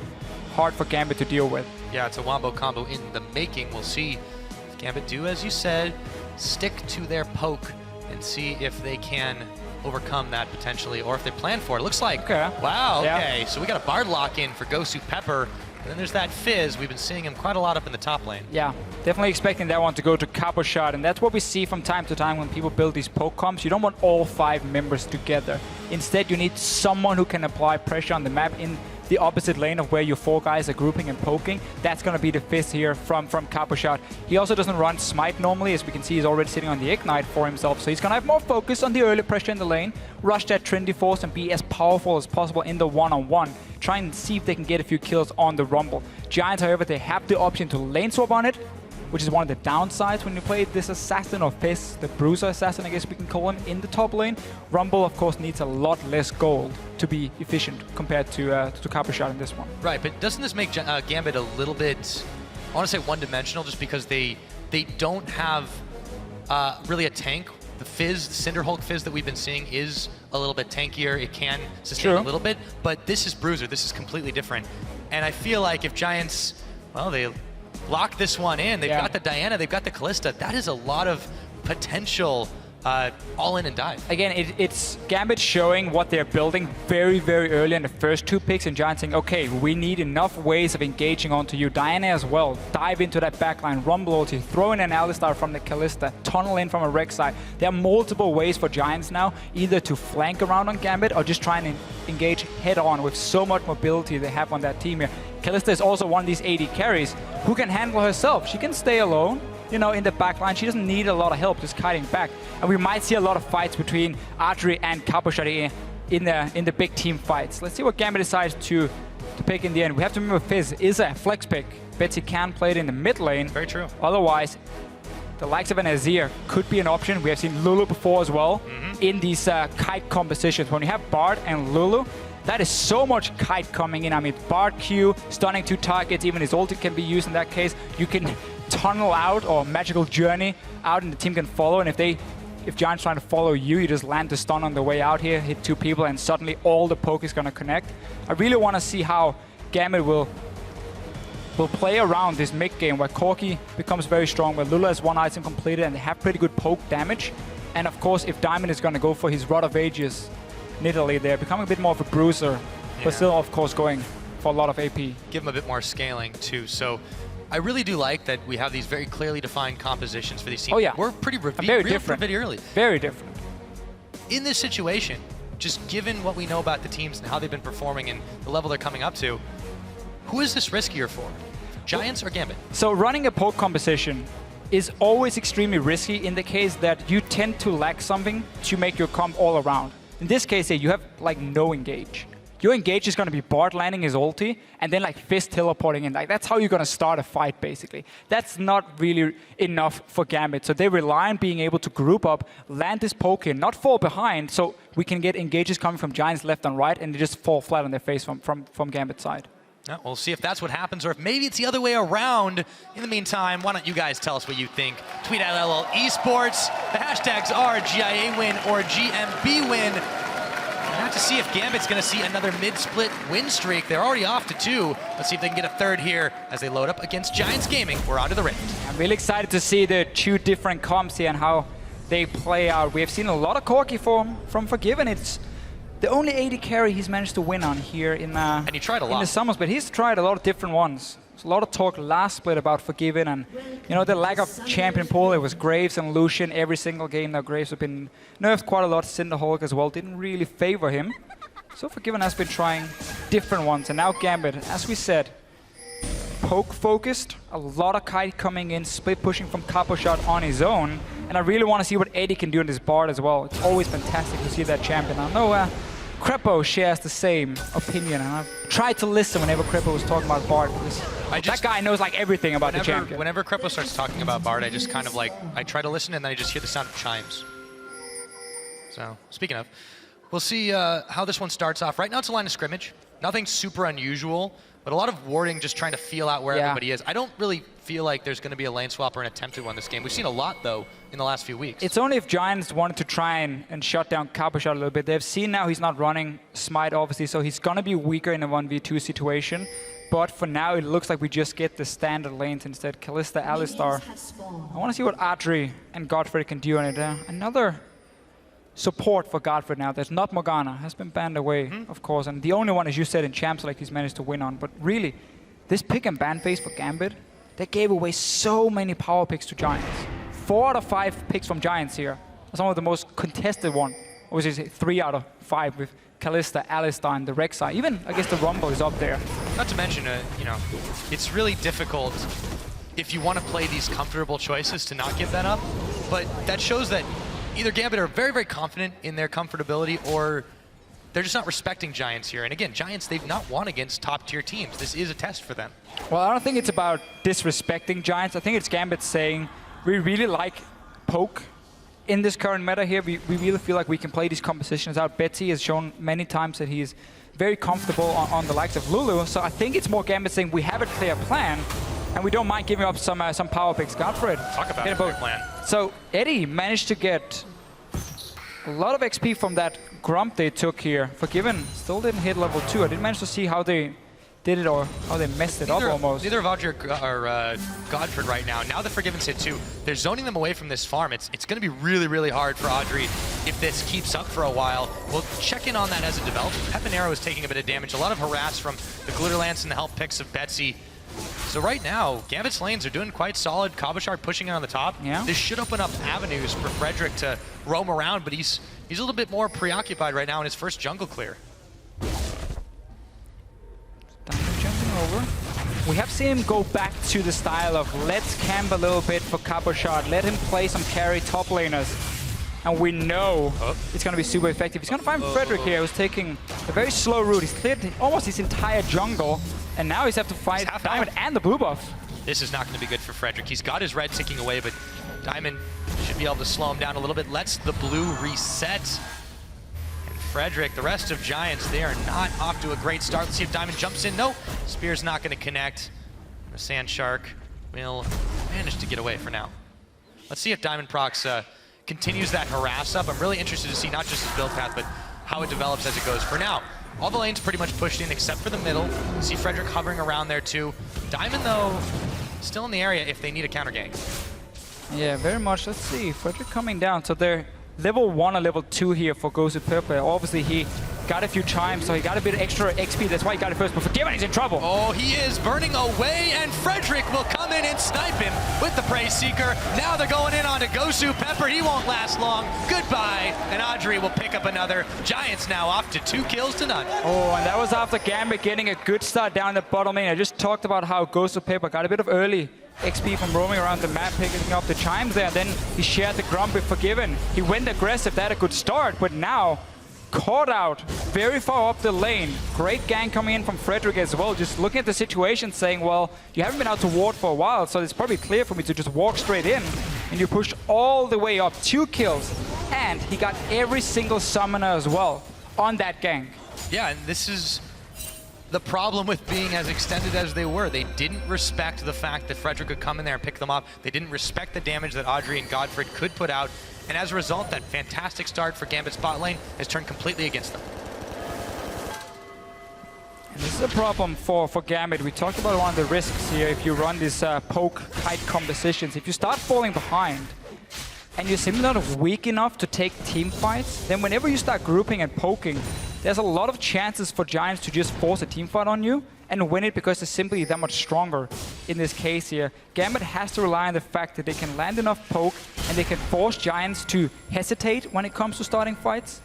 hard for Gambit to deal with. Yeah, it's a wombo combo in the making. We'll see if Gambit do, as you said, stick to their poke and see if they can overcome that potentially, or if they plan for it. Looks like, wow, okay. So we got a Bard lock in for Gosu Pepper. And then there's that Fizz. We've been seeing him quite a lot up in the top lane. Yeah, definitely expecting that one to go to Cabochard. And that's what we see from time to time when people build these poke comps. You don't want all 5 members together. Instead, you need someone who can apply pressure on the map in the opposite lane of where your 4 guys are grouping and poking. That's going to be the Fizz here from Cabochard. He also doesn't run Smite normally. As we can see, he's already sitting on the Ignite for himself. So he's going to have more focus on the early pressure in the lane, rush that Trinity Force and be as powerful as possible in the one-on-one. Try and see if they can get a few kills on the Rumble. Giants, however, they have the option to lane swap on it, which is one of the downsides when you play this assassin or Fizz, the bruiser assassin, I guess we can call him, in the top lane. Rumble, of course, needs a lot less gold to be efficient compared to Capushot in this one. Right, but doesn't this make Gambit a little bit, I want to say one-dimensional, just because they don't have really a tank? The Fizz, the Cinderhulk Fizz that we've been seeing is a little bit tankier. It can sustain a little bit, but this is Bruiser. This is completely different. And I feel like if Giants, well, they lock this one in, they've got the Diana, they've got the Callista, that is a lot of potential all in and dive. Again, it's Gambit showing what they're building very, very early in the first 2 picks, and Giants saying, okay, we need enough ways of engaging onto you. Diana as well, dive into that backline, Rumble ulti, throw in an Alistar from the Callista, tunnel in from a Rex side. There are multiple ways for Giants now, either to flank around on Gambit or just try and engage head on with so much mobility they have on that team here. Callista is also one of these AD carries who can handle herself. She can stay alone, you know, in the backline. She doesn't need a lot of help, just kiting back. And we might see a lot of fights between Archery and Capushot in the big team fights. Let's see what Gambit decides to pick in the end. We have to remember Fizz is a flex pick. Betsy can play it in the mid lane. Very true. Otherwise, the likes of an Azir could be an option. We have seen Lulu before as well in these kite compositions. When you have Bard and Lulu, that is so much kite coming in. I mean, Bard Q, stunning 2 targets, even his ulti can be used in that case. You can tunnel out or magical journey out and the team can follow, and if Giants trying to follow you, you just land the stun on the way out here, hit 2 people, and suddenly all the poke is going to connect. I really want to see how Gambit will play around this mid game where Corki becomes very strong, where Lula has 1 item completed and they have pretty good poke damage. And of course, if Diamond is going to go for his Rod of Ages Nidalee there, becoming a bit more of a bruiser, but still, of course, going for a lot of AP. Give him a bit more scaling, too. So I really do like that we have these very clearly defined compositions for these teams. Oh, yeah. We're pretty very different. Pretty early. Very different. In this situation, just given what we know about the teams and how they've been performing and the level they're coming up to, who is this riskier for? Giants or Gambit? So running a poke composition is always extremely risky in the case that you tend to lack something to make your comp all around. In this case, you have like no engage. Your engage is going to be Bard landing his ulti and then like Fizz teleporting in. Like that's how you're going to start a fight, basically. That's not really enough for Gambit. So they rely on being able to group up, land this poke in, not fall behind, so we can get engages coming from Giants left and right, and they just fall flat on their face from Gambit's side. Yeah, we'll see if that's what happens or if maybe it's the other way around. In the meantime, why don't you guys tell us what you think? Tweet at LL Esports. The hashtags are GIA win or GMB win. We'll have to see if Gambit's going to see another mid-split win streak. They're already off to 2. Let's see if they can get a 3rd here as they load up against Giants Gaming. We're on to the Rift. I'm really excited to see the 2 different comps here and how they play out. We have seen a lot of Corki from Forgiven. It's the only AD carry he's managed to win on here in and he tried a lot in the Summers, but he's tried a lot of different ones. There's a lot of talk last split about Forgiven and the lack of champion pool. It was Graves and Lucian every single game. Now Graves have been nerfed quite a lot. Cinderhulk as well didn't really favor him. So Forgiven has been trying different ones, and now Gambit, as we said, poke focused, a lot of kite coming in, split pushing from Capushot on his own, and I really want to see what Eddie can do in this Bard as well. It's always fantastic to see that champion. I know Crepo shares the same opinion, and I've tried to listen whenever Crepo was talking about Bard, because that guy knows like everything about the champion. Whenever Crepo starts talking about Bard, I just kind of like, I try to listen and then I just hear the sound of chimes. So, speaking of, we'll see how this one starts off. Right now it's a line of scrimmage. Nothing super unusual, but a lot of warding, just trying to feel out where everybody is. I don't really feel like there's going to be a lane swap or an attempted one this game. We've seen a lot, though, in the last few weeks. It's only if Giants wanted to try and shut down Capushot a little bit. They've seen now he's not running Smite, obviously, so he's going to be weaker in a 1v2 situation. But for now, it looks like we just get the standard lanes instead. Callista, Alistar. I want to see what Adri and Godfrey can do on it. Another support for Godfrey now. There's not Morgana. Has been banned away, of course. And the only one, as you said, in Champs League he's managed to win on. But really, this pick and ban phase for Gambit, they gave away so many power picks to Giants. 4 out of 5 picks from Giants here. Some of the most contested one. Or was it 3 out of 5 with Callista, Alistar, and the Rek'Sai. Even, I guess, the Rumble is up there. Not to mention, it's really difficult if you want to play these comfortable choices to not give that up. But that shows that either Gambit are very, very confident in their comfortability, or they're just not respecting Giants here. And again, Giants, they've not won against top-tier teams. This is a test for them. Well, I don't think it's about disrespecting Giants. I think it's Gambit saying, we really like poke in this current meta here. We really feel like we can play these compositions out. Betsy has shown many times that he's very comfortable on the likes of Lulu. So I think it's more Gambit saying, we have a clear plan, and we don't mind giving up some power picks. Godfred. Talk about a clear plan. So Eddie managed to get a lot of XP from that Grump they took here. Forgiven still didn't hit level 2. I didn't manage to see how they did it or how they messed it up almost. Neither of Audrey or Godfred right now. Now the Forgiven's hit 2. They're zoning them away from this farm. It's going to be really, really hard for Audrey if this keeps up for a while. We'll check in on that as it develops. Pepinero is taking a bit of damage. A lot of harass from the Glitter Lance and the help picks of Betsy. So right now, Gambit's lanes are doing quite solid. Cabochard pushing it on the top. Yeah. This should open up avenues for Frederick to roam around, but he's a little bit more preoccupied right now in his first jungle clear. Jumping over. We have seen him go back to the style of let's camp a little bit for Cabochard. Let him play some carry top laners. And we know it's going to be super effective. He's going to find Frederick here, who's taking a very slow route. He's cleared almost his entire jungle. And now he's have to fight Diamond and the blue buff. This is not going to be good for Frederick. He's got his red ticking away, but Diamond should be able to slow him down a little bit. Lets the blue reset. And Frederick, the rest of Giants, they are not off to a great start. Let's see if Diamond jumps in. No, Spear's not going to connect. The Sand Shark will manage to get away for now. Let's see if Diamond procs continues that harass up. I'm really interested to see not just his build path, but how it develops as it goes. For now, all the lanes pretty much pushed in except for the middle. See Frederick hovering around there too. Diamond, though, still in the area if they need a counter gank. Yeah, very much. Let's see. Frederick coming down. So they're level 1 or level 2 here for Gosu Purple. Obviously, he got a few chimes, so he got a bit extra XP. That's why he got it first. But Forgiven, he's in trouble. Oh, he is burning away, and Frederick will come in and snipe him with the Praise Seeker. Now they're going in onto Gosu Pepper. He won't last long. Goodbye. And Audrey will pick up another. Giants now off to 2 kills to none. Oh, and that was after Gambit getting a good start down the bottom lane. I just talked about how Gosu Pepper got a bit of early XP from roaming around the map, picking up the chimes there. Then he shared the Grump with Forgiven. He went aggressive. That had a good start, but now caught out very far up the lane. Great gank coming in from Frederick as well. Just looking at the situation saying, well, you haven't been out to ward for a while, so it's probably clear for me to just walk straight in. And you pushed all the way up. 2 kills. And he got every single summoner as well on that gank. Yeah, and this is the problem with being as extended as they were. They didn't respect the fact that Frederick could come in there and pick them up. They didn't respect the damage that Audrey and Godfred could put out. And as a result, that fantastic start for Gambit's bot lane has turned completely against them. And this is a problem for Gambit. We talked about one of the risks here if you run these poke kite compositions. If you start falling behind and you're simply not weak enough to take team fights, then whenever you start grouping and poking, there's a lot of chances for Giants to just force a team fight on you and win it because they're simply that much stronger. In this case here, Gambit has to rely on the fact that they can land enough poke and they can force Giants to hesitate when it comes to starting fights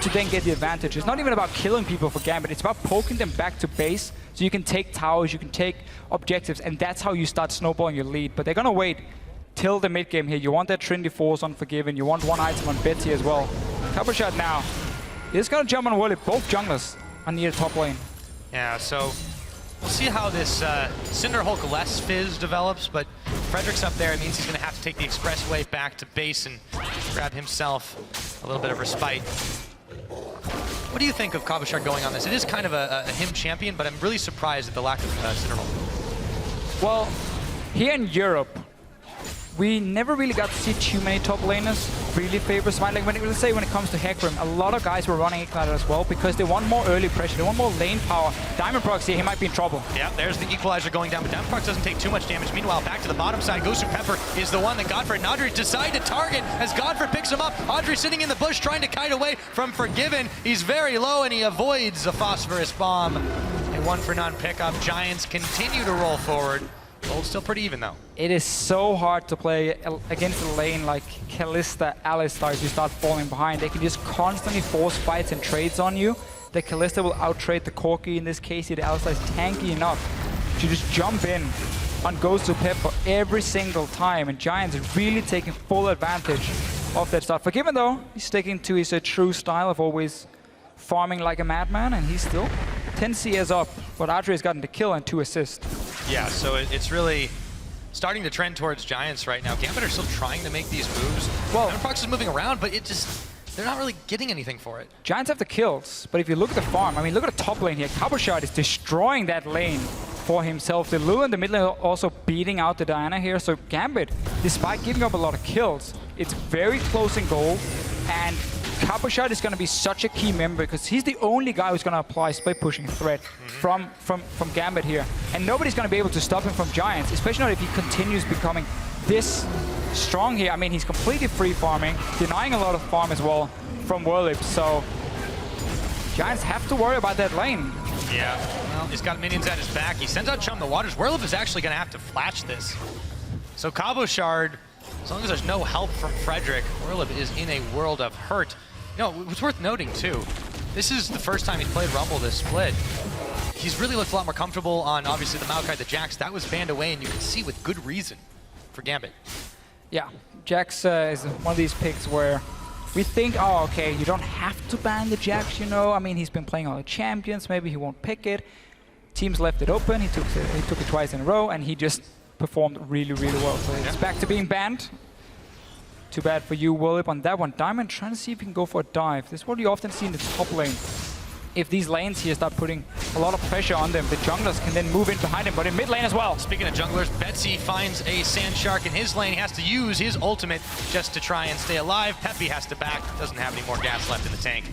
to then get the advantage. It's not even about killing people for Gambit, it's about poking them back to base so you can take towers, you can take objectives, and that's how you start snowballing your lead. But they're gonna wait till the mid game here. You want that Trinity Force on Forgiven, you want one item on Betsy as well. Cabochard now is gonna jump on Wooly. Both junglers are near the top lane. Yeah, so we'll see how this Cinderhulk less fizz develops, but Frederick's up there. It means he's going to have to take the expressway back to base and grab himself a little bit of respite. What do you think of Cabochard going on this? It is kind of a him champion, but I'm really surprised at the lack of Cinderhulk. Well, here in Europe, we never really got to see too many top laners really favor Smite. Like let's say when it comes to Hecarim, a lot of guys were running Igniter as well because they want more early pressure, they want more lane power. Diamond Prox here, he might be in trouble. Yeah, there's the Equalizer going down, but Diamond Prox doesn't take too much damage. Meanwhile, back to the bottom side, Gosu Pepper is the one that Godfred and Audrey decide to target as Godfred picks him up. Audrey sitting in the bush trying to kite away from Forgiven. He's very low and he avoids a phosphorus bomb. A 1-for-none pickup. Giants continue to roll forward. Gold's still pretty even though. It is so hard to play against a lane like Kalista, Alistar if you start falling behind. They can just constantly force fights and trades on you. The Kalista will out-trade the Corki. In this case, the Alistar is tanky enough to just jump in on Gosu Pepper every single time. And Giants are really taking full advantage of that stuff. Forgiven though, he's sticking to his true style of always farming like a madman, and he's still 10 CS up, but Adri's gotten the kill and 2 assists. Yeah, so it's really starting to trend towards Giants right now. Gambit are still trying to make these moves. Well, Prox is moving around, but they're not really getting anything for it. Giants have the kills, but if you look at the farm, I mean, look at the top lane here. Cabochard is destroying that lane for himself. The Lulu in the mid lane are also beating out the Diana here. So Gambit, despite giving up a lot of kills, it's very close in goal, and Cabochard is going to be such a key member because he's the only guy who's going to apply split pushing threat from Gambit here. And nobody's going to be able to stop him from Giants, especially not if he continues becoming this strong here. I mean, he's completely free farming, denying a lot of farm as well from Whirlip. So Giants have to worry about that lane. Yeah, well, he's got minions at his back. He sends out Chum the Waters. Whirlip is actually going to have to flash this. So Cabochard, as long as there's no help from Frederick, Whirlip is in a world of hurt. You know, what's worth noting too, this is the first time he's played Rumble this split. He's really looked a lot more comfortable on, obviously, the Maokai, the Jax. That was banned away, and you can see with good reason for Gambit. Yeah, Jax is one of these picks where we think, oh, okay, you don't have to ban the Jax, you know. I mean, he's been playing all the champions. Maybe he won't pick it. Teams left it open. He took it twice in a row, and he just performed really, really well. So it's back to being banned. Too bad for you, Whirlip, on that one. Diamond trying to see if he can go for a dive. This is what you often see in the top lane. If these lanes here start putting a lot of pressure on them, the junglers can then move in behind him, but in mid lane as well. Speaking of junglers, Betsy finds a Sand Shark in his lane. He has to use his ultimate just to try and stay alive. Peppy has to back, doesn't have any more gas left in the tank.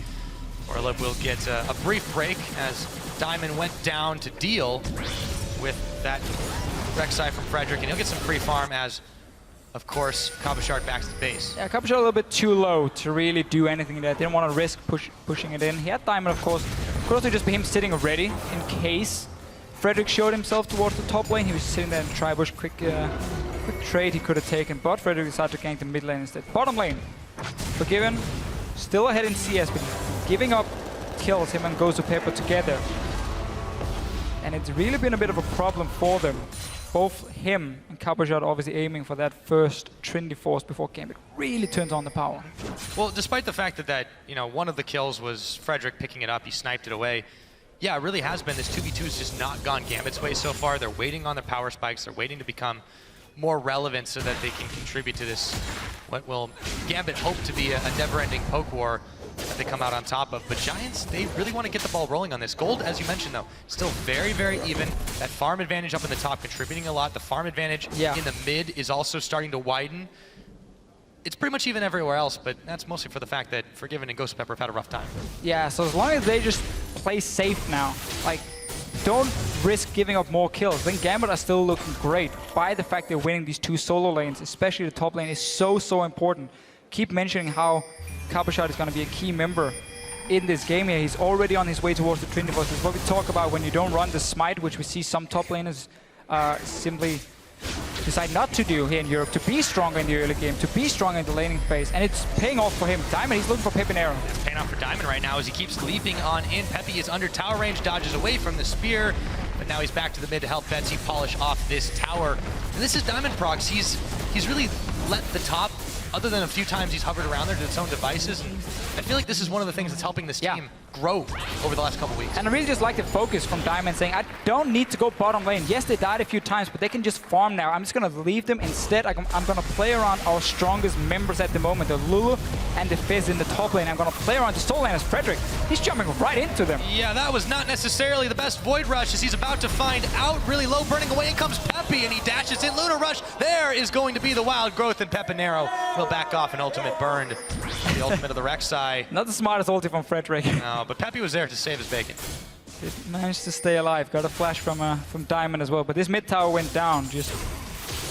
Whirlip will get a brief break as Diamond went down to deal with that Rek'Sai from Frederick, and he'll get some free farm as, of course, Cabochard backs to base. Yeah, Cabochard a little bit too low to really do anything there. Didn't want to risk pushing it in. He had Diamond, of course. Could also just be him sitting ready in case Frederick showed himself towards the top lane. He was sitting there in tri-bush. Quick trade he could have taken, but Frederick decided to gank the mid lane instead. Bottom lane, Forgiven, still ahead in CS, but giving up kills, him and Gozu Pepper together. And it's really been a bit of a problem for them. Both him and Cabochard obviously aiming for that first Trinity Force before Gambit really turns on the power. Well, despite the fact that you know, one of the kills was Frederick picking it up, he sniped it away. Yeah, it really has been. This 2v2 has just not gone Gambit's way so far. They're waiting on their power spikes. They're waiting to become more relevant so that they can contribute to this, what will Gambit hope to be a never-ending poke war that they come out on top of. But Giants, they really want to get the ball rolling on this. Gold, as you mentioned though, still very, very even. That farm advantage up in the top contributing a lot. The farm advantage in the mid is also starting to widen. It's pretty much even everywhere else, but that's mostly for the fact that Forgiven and Ghost Pepper have had a rough time. Yeah, so as long as they just play safe now, like, don't risk giving up more kills. Then Gambit are still looking great by the fact they're winning these 2 solo lanes, especially the top lane is so, so important. Keep mentioning how Cabochard is going to be a key member in this game here. He's already on his way towards the Trinity Force. This is what we talk about when you don't run the smite, which we see some top laners simply decide not to do here in Europe, to be stronger in the early game, to be stronger in the laning phase, and it's paying off for him. Diamond, he's looking for Pepinero. It's paying off for Diamond right now as he keeps leaping on in. Peppy is under tower range, dodges away from the spear, but now he's back to the mid to help Betsy polish off this tower. And this is Diamond Prox. He's really let the top, other than a few times he's hovered around there to its own devices, and I feel like this is one of the things that's helping this team grow over the last couple weeks. And I really just like the focus from Diamond saying, I don't need to go bottom lane. Yes, they died a few times, but they can just farm now. I'm just going to leave them. Instead, I'm going to play around our strongest members at the moment, the Lulu and the Fizz in the top lane. I'm going to play around the solo laners. Frederick, he's jumping right into them. Yeah, that was not necessarily the best Void Rush as he's about to find out. Really low, burning away. In comes Peppy, and he dashes in. Luna Rush, there is going to be the Wild Growth, and Pepinero will back off. An ultimate burned. The ultimate of the Rek'Sai. Not the smartest ulti from Frederick. No, but Peppy was there to save his bacon. Just managed to stay alive. Got a flash from Diamond as well. But this mid tower went down. Just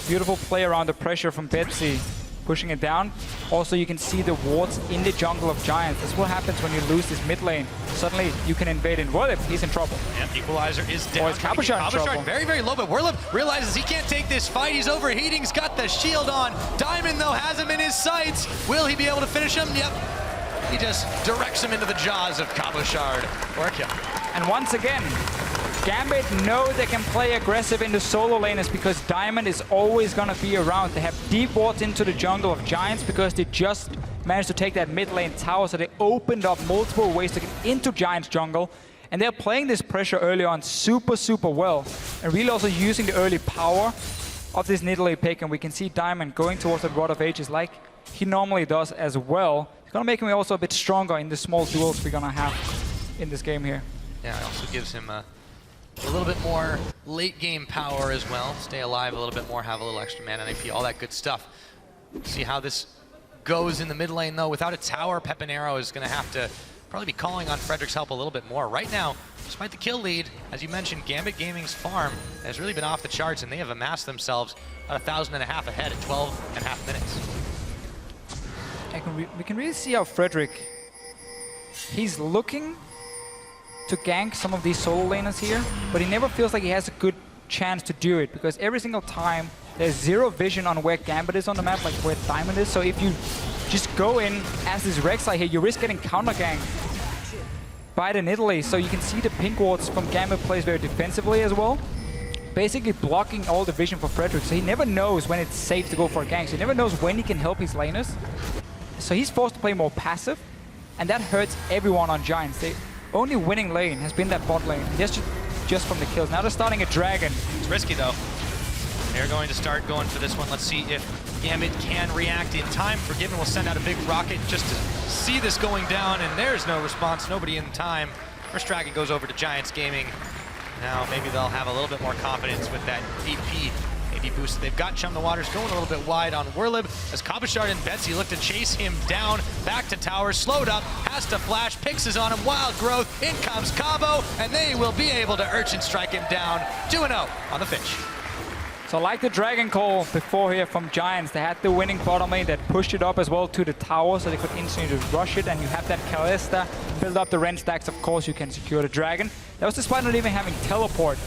beautiful play around the pressure from Betsy, pushing it down. Also, you can see the wards in the jungle of Giants. That's what happens when you lose this mid lane. Suddenly, you can invade in. Whirlip, he's in trouble. Yep, Equalizer is down. Or is Cabochard in trouble? Very, very low, but Whirlip realizes he can't take this fight. He's overheating. He's got the shield on. Diamond, though, has him in his sights. Will he be able to finish him? Yep. He just directs him into the jaws of Cabochard for a kill. And once again, Gambit know they can play aggressive in the solo laners because Diamond is always going to be around. They have deep wards into the jungle of Giants because they just managed to take that mid lane tower, so they opened up multiple ways to get into Giants jungle. And they're playing this pressure early on super, super well. And really also using the early power of this Nidalee pick. And we can see Diamond going towards the Rod of Ages like he normally does as well. It's going to make him also a bit stronger in the small duels we're going to have in this game here. Yeah, it also gives him a little bit more late game power as well. Stay alive a little bit more, have a little extra mana and AP, all that good stuff. See how this goes in the mid lane though. Without a tower, Pepinero is going to have to probably be calling on Frederick's help a little bit more. Right now, despite the kill lead, as you mentioned, Gambit Gaming's farm has really been off the charts, and they have amassed themselves about 1,500 ahead at 12.5 minutes. We can really see how Frederick, he's looking to gank some of these solo laners here, but he never feels like he has a good chance to do it, because every single time there's zero vision on where Gambit is on the map, like where Diamond is. So if you just go in as this Rek'Sai here, you risk getting counter-ganked by the Nidalee. So you can see the pink wards from Gambit plays very defensively as well, basically blocking all the vision for Frederick. So he never knows when it's safe to go for a gank. So he never knows when he can help his laners. So he's forced to play more passive, and that hurts everyone on Giants. The only winning lane has been that bot lane, just from the kills. Now they're starting a dragon. It's risky though. They're going to start going for this one. Let's see if Gambit can react in time. Forgiven will send out a big rocket just to see this going down, and there's no response, nobody in time. First dragon goes over to Giants Gaming. Now maybe they'll have a little bit more confidence with that AP boost. They've got Chum the Waters going a little bit wide on Werlib as Kabashard and Betsy look to chase him down. Back to tower, slowed up, has to flash, Pix is on him, Wild Growth, in comes Cabo, and they will be able to Urchin strike him down. 2-0 on the Fish. So like the Dragon Call before here from Giants, they had the winning bottom lane that pushed it up as well to the tower so they could instantly just rush it, and you have that Kalista build up the Ren stacks. Of course you can secure the Dragon. That was despite not even having teleport.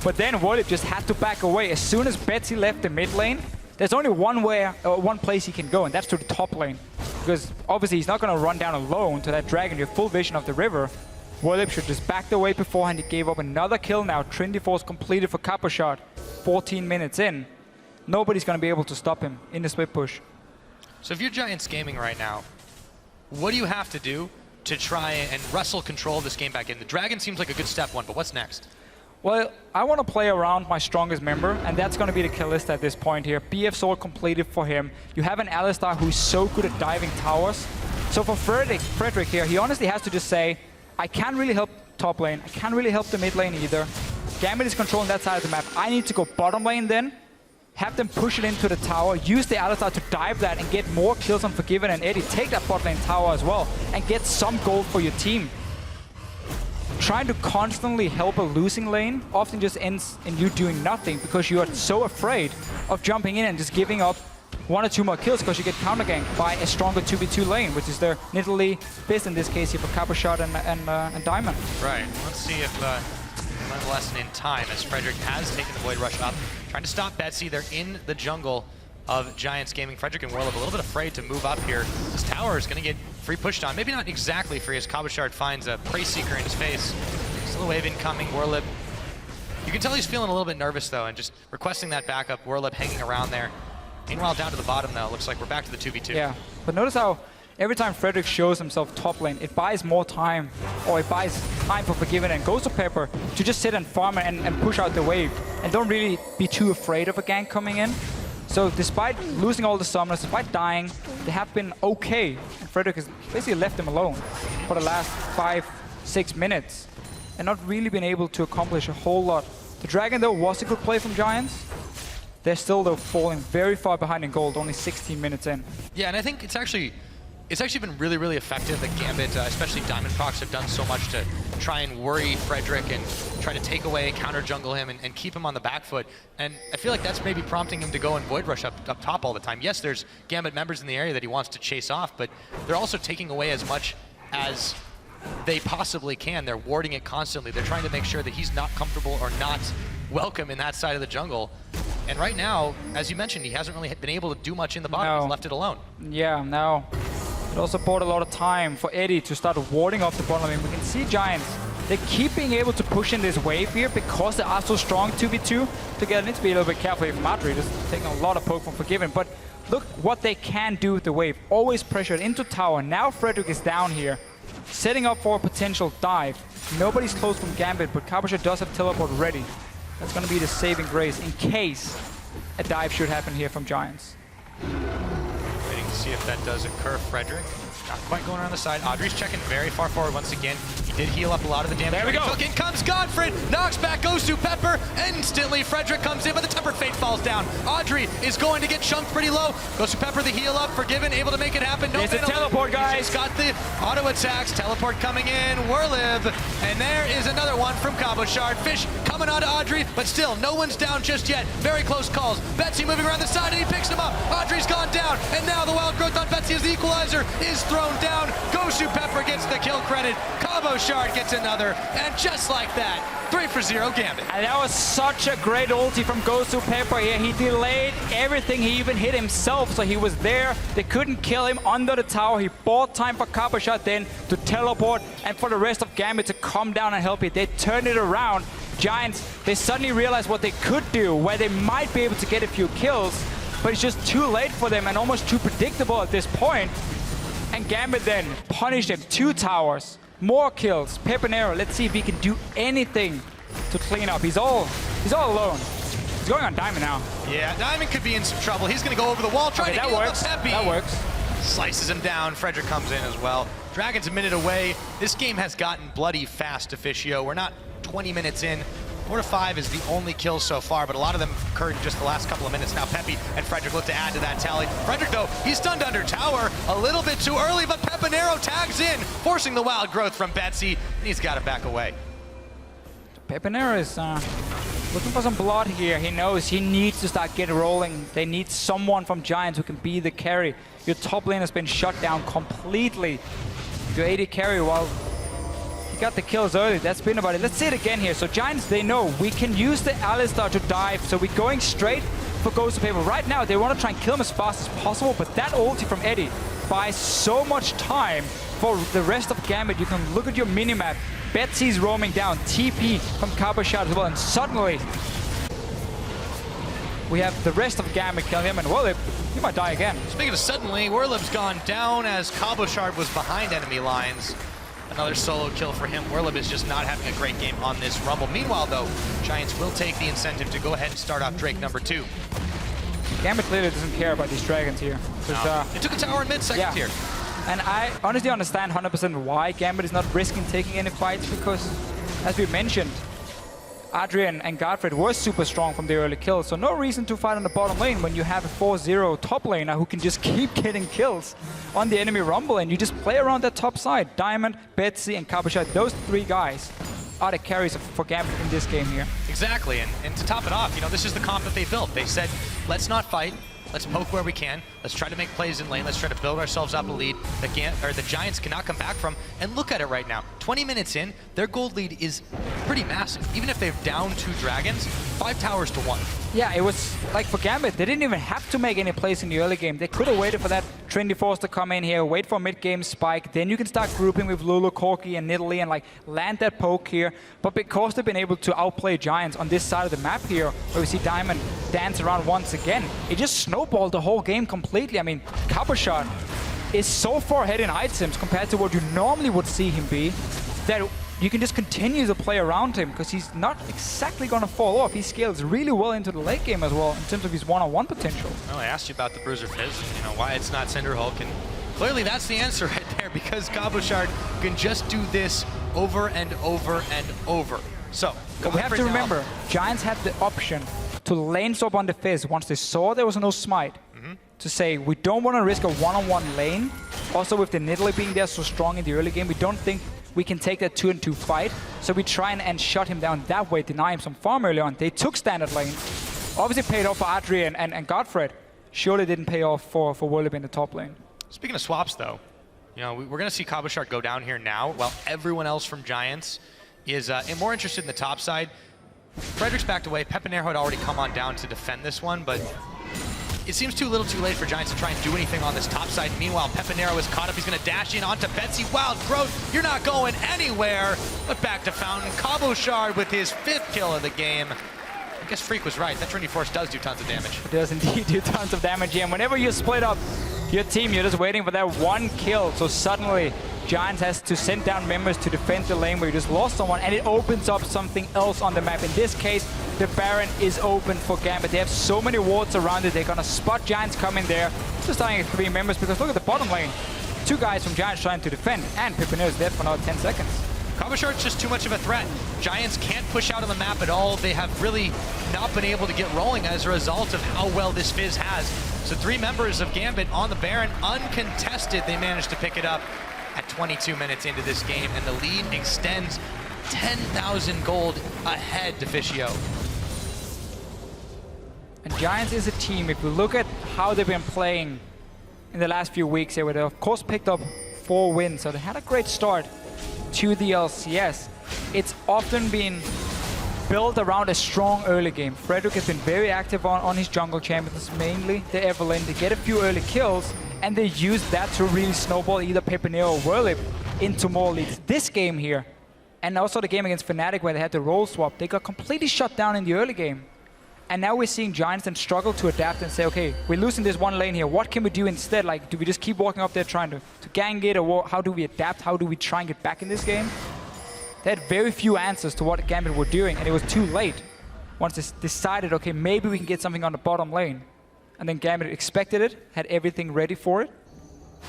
But then Werlib just had to back away. As soon as Betsy left the mid lane, there's only one place he can go, and that's to the top lane. Because obviously he's not going to run down alone to that Dragon. You have full vision of the river. Werlib should just backed away beforehand. He gave up another kill now. Trinity Force completed for Kapashot. 14 minutes in. Nobody's going to be able to stop him in the split push. So if you're Giants Gaming right now, what do you have to do to try and wrestle control of this game back in? The Dragon seems like a good step one, but what's next? Well, I want to play around my strongest member, and that's going to be the Kalista at this point here. BF Sword completed for him. You have an Alistar who's so good at diving towers. So for Frederick here, he honestly has to just say, I can't really help top lane. I can't really help the mid lane either. Gambit is controlling that side of the map. I need to go bottom lane then, have them push it into the tower, use the Alistar to dive that and get more kills on Forgiven and Eddie. Take that bot lane tower as well and get some gold for your team. Trying to constantly help a losing lane often just ends in you doing nothing because you are so afraid of jumping in and just giving up 1 or 2 more kills because you get counter-ganked by a stronger 2v2 lane, which is their Nidalee Fizz in this case here for Kapashot and Diamond. Right. Let's see if learn the lesson in time as Frederick has taken the Void Rush up. Trying to stop Betsy. They're in the jungle of Giants Gaming. Frederick and Werlib a little bit afraid to move up here. This tower is going to get free pushed on. Maybe not exactly free as Kabashard finds a Prey Seeker in his face. Still a wave incoming. Werlib. You can tell he's feeling a little bit nervous though and just requesting that backup. Werlib hanging around there. Meanwhile, down to the bottom though, looks like we're back to the 2v2. Yeah, but notice how every time Frederick shows himself top lane, it buys more time, or it buys time for Forgiven and Ghost of Pepper to just sit and farm and push out the wave and don't really be too afraid of a gank coming in. So despite losing all the summoners, despite dying, they have been okay. And Frederick has basically left them alone for the last 5-6 minutes and not really been able to accomplish a whole lot. The Dragon though was a good play from Giants. They're still though falling very far behind in gold, only 16 minutes in. Yeah, and I think it's actually been really, really effective that Gambit, especially Diamond Procs, have done so much to try and worry Frederick and try to take away, counter jungle him and keep him on the back foot. And I feel like that's maybe prompting him to go and Void Rush up top all the time. Yes, there's Gambit members in the area that he wants to chase off, but they're also taking away as much as they possibly can. They're warding it constantly. They're trying to make sure that he's not comfortable or not welcome in that side of the jungle. And right now, as you mentioned, he hasn't really been able to do much in the bottom. He's left it alone. Yeah, no. It also bought a lot of time for Eddie to start warding off the bottom lane. We can see Giants, they keep being able to push in this wave here because they are so strong 2v2 together. Need to be a little bit careful if Madrid is taking a lot of poke from Forgiven. But look what they can do with the wave. Always pressured into tower. Now Frederick is down here, setting up for a potential dive. Nobody's close from Gambit, but Cabochard does have teleport ready. That's going to be the saving grace in case a dive should happen here from Giants. Waiting to see if that does occur. Frederick not quite going around the side. Audrey's checking very far forward once again. He did heal up a lot of the damage. There we go. In comes Godfrey, knocks back, goes to Pepper. Instantly, Frederick comes in, but the Tempered Fate falls down. Audrey is going to get chunked pretty low. Goes to Pepper, the heal up, Forgiven, able to make it happen. There's a teleport, guys. He's got the auto attacks, teleport coming in, Whirliv, and there is another one from Cabochard. Fish coming on to Audrey, but still, no one's down just yet. Very close calls. Betsy moving around the side, and he picks him up. Audrey's gone down, and now the Wild Growth on Betsy as the equalizer is thrown down. Goes to Pepper, gets the kill credit. Cabochard gets another, and just like that, 3-for-0 Gambit. And that was such a great ulti from Gosu Pepper here. He delayed everything. He even hit himself, so he was there. They couldn't kill him under the tower. He bought time for Cabochard then to teleport, and for the rest of Gambit to come down and help it. They turned it around. Giants, they suddenly realized what they could do, where they might be able to get a few kills, but it's just too late for them and almost too predictable at this point. And Gambit then punished him. 2 towers, more kills. Pepinero, let's see if he can do anything to clean up. He's all alone. He's going on Diamond now. Yeah, Diamond could be in some trouble. He's going to go over the wall, trying to heal up Peppy. That works. Slices him down. Frederick comes in as well. Dragon's a minute away. This game has gotten bloody fast, Officio. We're not 20 minutes in. 4 to 5 is the only kill so far, but a lot of them occurred in just the last couple of minutes. Now Peppy and Frederick look to add to that tally. Frederick, though, he's stunned under tower a little bit too early, but Pepinero tags in, forcing the Wild Growth from Betsy, and he's got to back away. Pepinero is looking for some blood here. He knows he needs to start getting rolling. They need someone from Giants who can be the carry. Your top lane has been shut down completely. Your AD carry, while got the kills early, that's been about it. Let's see it again here. So Giants, they know we can use the Alistar to dive, so we're going straight for Ghost Paper. Right now, they want to try and kill him as fast as possible, but that ulti from Eddie buys so much time for the rest of Gambit. You can look at your minimap. Betsy's roaming down, TP from Cabochard as well, and suddenly we have the rest of Gambit killing him, and Whirliv, he might die again. Speaking of suddenly, Whirliv's gone down as Cabochard was behind enemy lines. Another solo kill for him. Whirliv is just not having a great game on this Rumble. Meanwhile, though, Giants will take the incentive to go ahead and start off Drake number 2. Gambit clearly doesn't care about these dragons here. No. They took a tower in mid-second tier. And I honestly understand 100% why Gambit is not risking taking any fights, because, as we mentioned, Adrian and Godfrey were super strong from the early kills, so no reason to fight on the bottom lane when you have a 4-0 top laner who can just keep getting kills on the enemy Rumble, and you just play around that top side. Diamond, Betsy, and Cabochard, those 3 guys are the carries for Gambit in this game here. Exactly, and to top it off, you know, this is the comp that they built. They said, let's not fight. Let's poke where we can. Let's try to make plays in lane. Let's try to build ourselves up a lead that the Giants cannot come back from. And look at it right now. 20 minutes in, their gold lead is pretty massive. Even if they're down 2 dragons, 5 towers to 1. Yeah, it was like for Gambit, they didn't even have to make any plays in the early game. They could have waited for that Trinity Force to come in here, wait for a mid-game spike, then you can start grouping with Lulu, Corki, and Nidalee and like land that poke here. But because they've been able to outplay Giants on this side of the map here, where we see Diamond dance around once again, it just snowballed the whole game completely. I mean, Cabochard is so far ahead in items compared to what you normally would see him be, that you can just continue to play around him because he's not exactly going to fall off. He scales really well into the late game as well in terms of his one-on-one potential. Well, I asked you about the Bruiser Fizz, you know, why it's not Cinderhulk, and clearly that's the answer right there, because Cabochard can just do this over and over and over. So, but we have to remember, Giants had the option to lane swap on the Fizz once they saw there was no smite. To say, we don't want to risk a one-on-one lane. Also, with the Nidalee being there so strong in the early game, we don't think we can take that 2-on-2 fight. So we try and shut him down that way, deny him some farm early on. They took standard lane. Obviously paid off for Adrian and Godfrey. Surely didn't pay off for Whirliv in the top lane. Speaking of swaps, though, you know, we're going to see Cabochard go down here now, while everyone else from Giants is more interested in the top side. Frederick's backed away. Pepinero had already come on down to defend this one, but it seems too little too late for Giants to try and do anything on this top side. Meanwhile, Pepinero is caught up. He's going to dash in onto Betsy. Wild Growth, you're not going anywhere. But back to Fountain. Cabochard with his 5th kill of the game. I guess Freak was right. That Trinity Force does do tons of damage. It does indeed do tons of damage here. And whenever you split up your team, you're just waiting for that one kill. So suddenly, Giants has to send down members to defend the lane where you just lost someone, and it opens up something else on the map. In this case, the Baron is open for Gambit. They have so many wards around it. They're going to spot Giants coming there. Just dying at 3 members because look at the bottom lane. 2 guys from Giants trying to defend, and Pipinero is dead for another 10 seconds. Cabochard's just too much of a threat. Giants can't push out on the map at all. They have really not been able to get rolling as a result of how well this Fizz has. So 3 members of Gambit on the Baron, uncontested. They managed to pick it up at 22 minutes into this game, and the lead extends 10,000 gold ahead to Fischio. And Giants is a team, if you look at how they've been playing in the last few weeks here, where they of course picked up 4 wins, so they had a great start to the LCS. It's often been built around a strong early game. Frederick has been very active on his jungle champions, mainly the Evelyn. They get a few early kills, and they use that to really snowball either Pipinero or Whirlip into more leads. This game here, and also the game against Fnatic where they had the role swap, they got completely shut down in the early game. And now we're seeing Giants then struggle to adapt and say, okay, we're losing this one lane here. What can we do instead? Like, do we just keep walking up there trying to gang it, or how do we adapt? How do we try and get back in this game? They had very few answers to what Gambit were doing, and it was too late. Once they decided, okay, maybe we can get something on the bottom lane. And then Gambit expected it, had everything ready for it,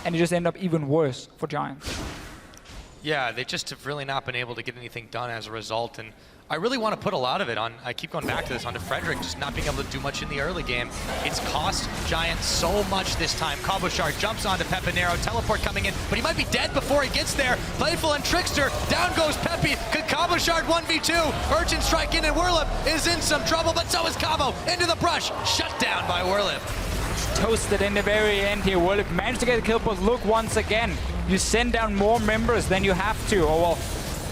and it just ended up even worse for Giants. Yeah, they just have really not been able to get anything done as a result, and I really want to put a lot of it on, I keep going back to this, onto Frederick just not being able to do much in the early game. It's cost Giants so much this time. Cabochard jumps onto Pipinero, teleport coming in, but he might be dead before he gets there. Playful and Trickster, down goes Peppy. Could Cabochard 1v2? Urchin strike in, and Whirlip is in some trouble, but so is Cabo. Into the brush, shut down by Whirlip. Toasted in the very end here. Whirlip managed to get a kill, but look once again, you send down more members than you have to, or well,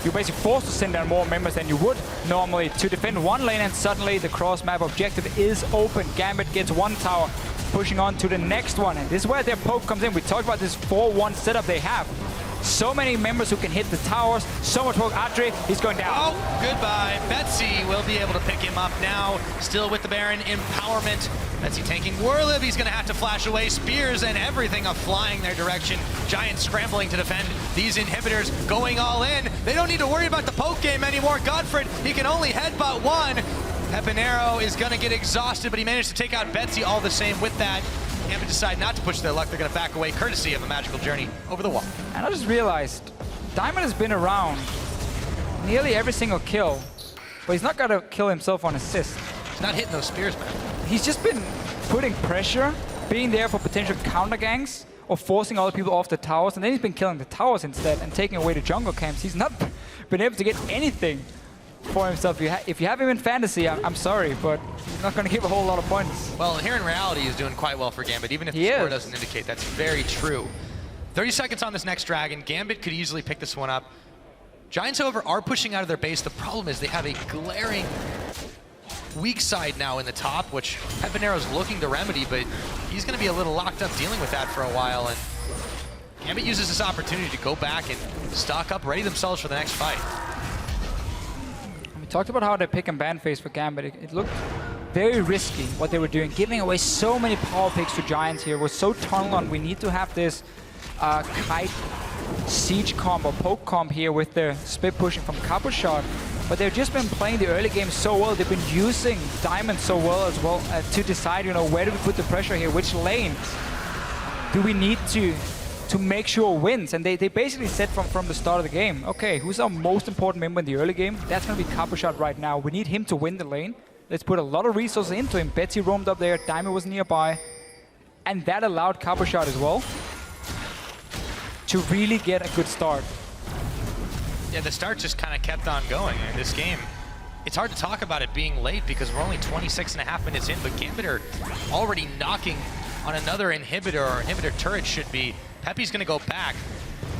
you're basically forced to send down more members than you would normally to defend one lane, and suddenly the cross-map objective is open. Gambit gets 1 tower, pushing on to the next one, and this is where their poke comes in. We talked about this 4-1 setup they have. So many members who can hit the towers, so much poke. Adri, he's going down. Oh, goodbye. Betsy will be able to pick him up now, still with the Baron empowerment. Betsy tanking Whirlip, he's gonna have to flash away. Spears and everything are flying their direction. Giants scrambling to defend these inhibitors, going all in. They don't need to worry about the poke game anymore. Godfred, he can only headbutt 1. Pipinero is gonna get exhausted, but he managed to take out Betsy all the same with that. Gambit decide not to push their luck. They're gonna back away courtesy of a magical journey over the wall. And I just realized, Diamond has been around nearly every single kill, but he's not gonna kill himself on assist. He's not hitting those spears, man. He's just been putting pressure, being there for potential counter ganks, or forcing other people off the towers, and then he's been killing the towers instead and taking away the jungle camps. He's not been able to get anything for himself. If you have him in fantasy, I'm sorry, but he's not going to give a whole lot of points. Well, here in reality, he's doing quite well for Gambit, even if the score doesn't indicate. That's very true. 30 seconds on this next Dragon. Gambit could easily pick this one up. Giants, however, are pushing out of their base. The problem is they have a glaring weak side now in the top, which Pipinero's looking to remedy, but he's going to be a little locked up dealing with that for a while. And Gambit uses this opportunity to go back and stock up, ready themselves for the next fight. We talked about how the pick and ban phase for Gambit. It looked very risky what they were doing, giving away so many power picks to Giants here. Was so tunnel on. We need to have this kite siege comp or poke comp here with the split pushing from Cabochard. But they've just been playing the early game so well. They've been using Diamond so well as well to decide, you know, where do we put the pressure here? Which lane do we need to make sure wins? And they basically said from the start of the game, okay, who's our most important member in the early game? That's going to be Cabochard right now. We need him to win the lane. Let's put a lot of resources into him. Betsy roamed up there. Diamond was nearby. And that allowed Cabochard as well to really get a good start. Yeah, the start just kind of kept on going in this game. It's hard to talk about it being late because we're only 26.5 minutes in, but Gambit are already knocking on another inhibitor, or inhibitor turret should be. Peppy's going to go back.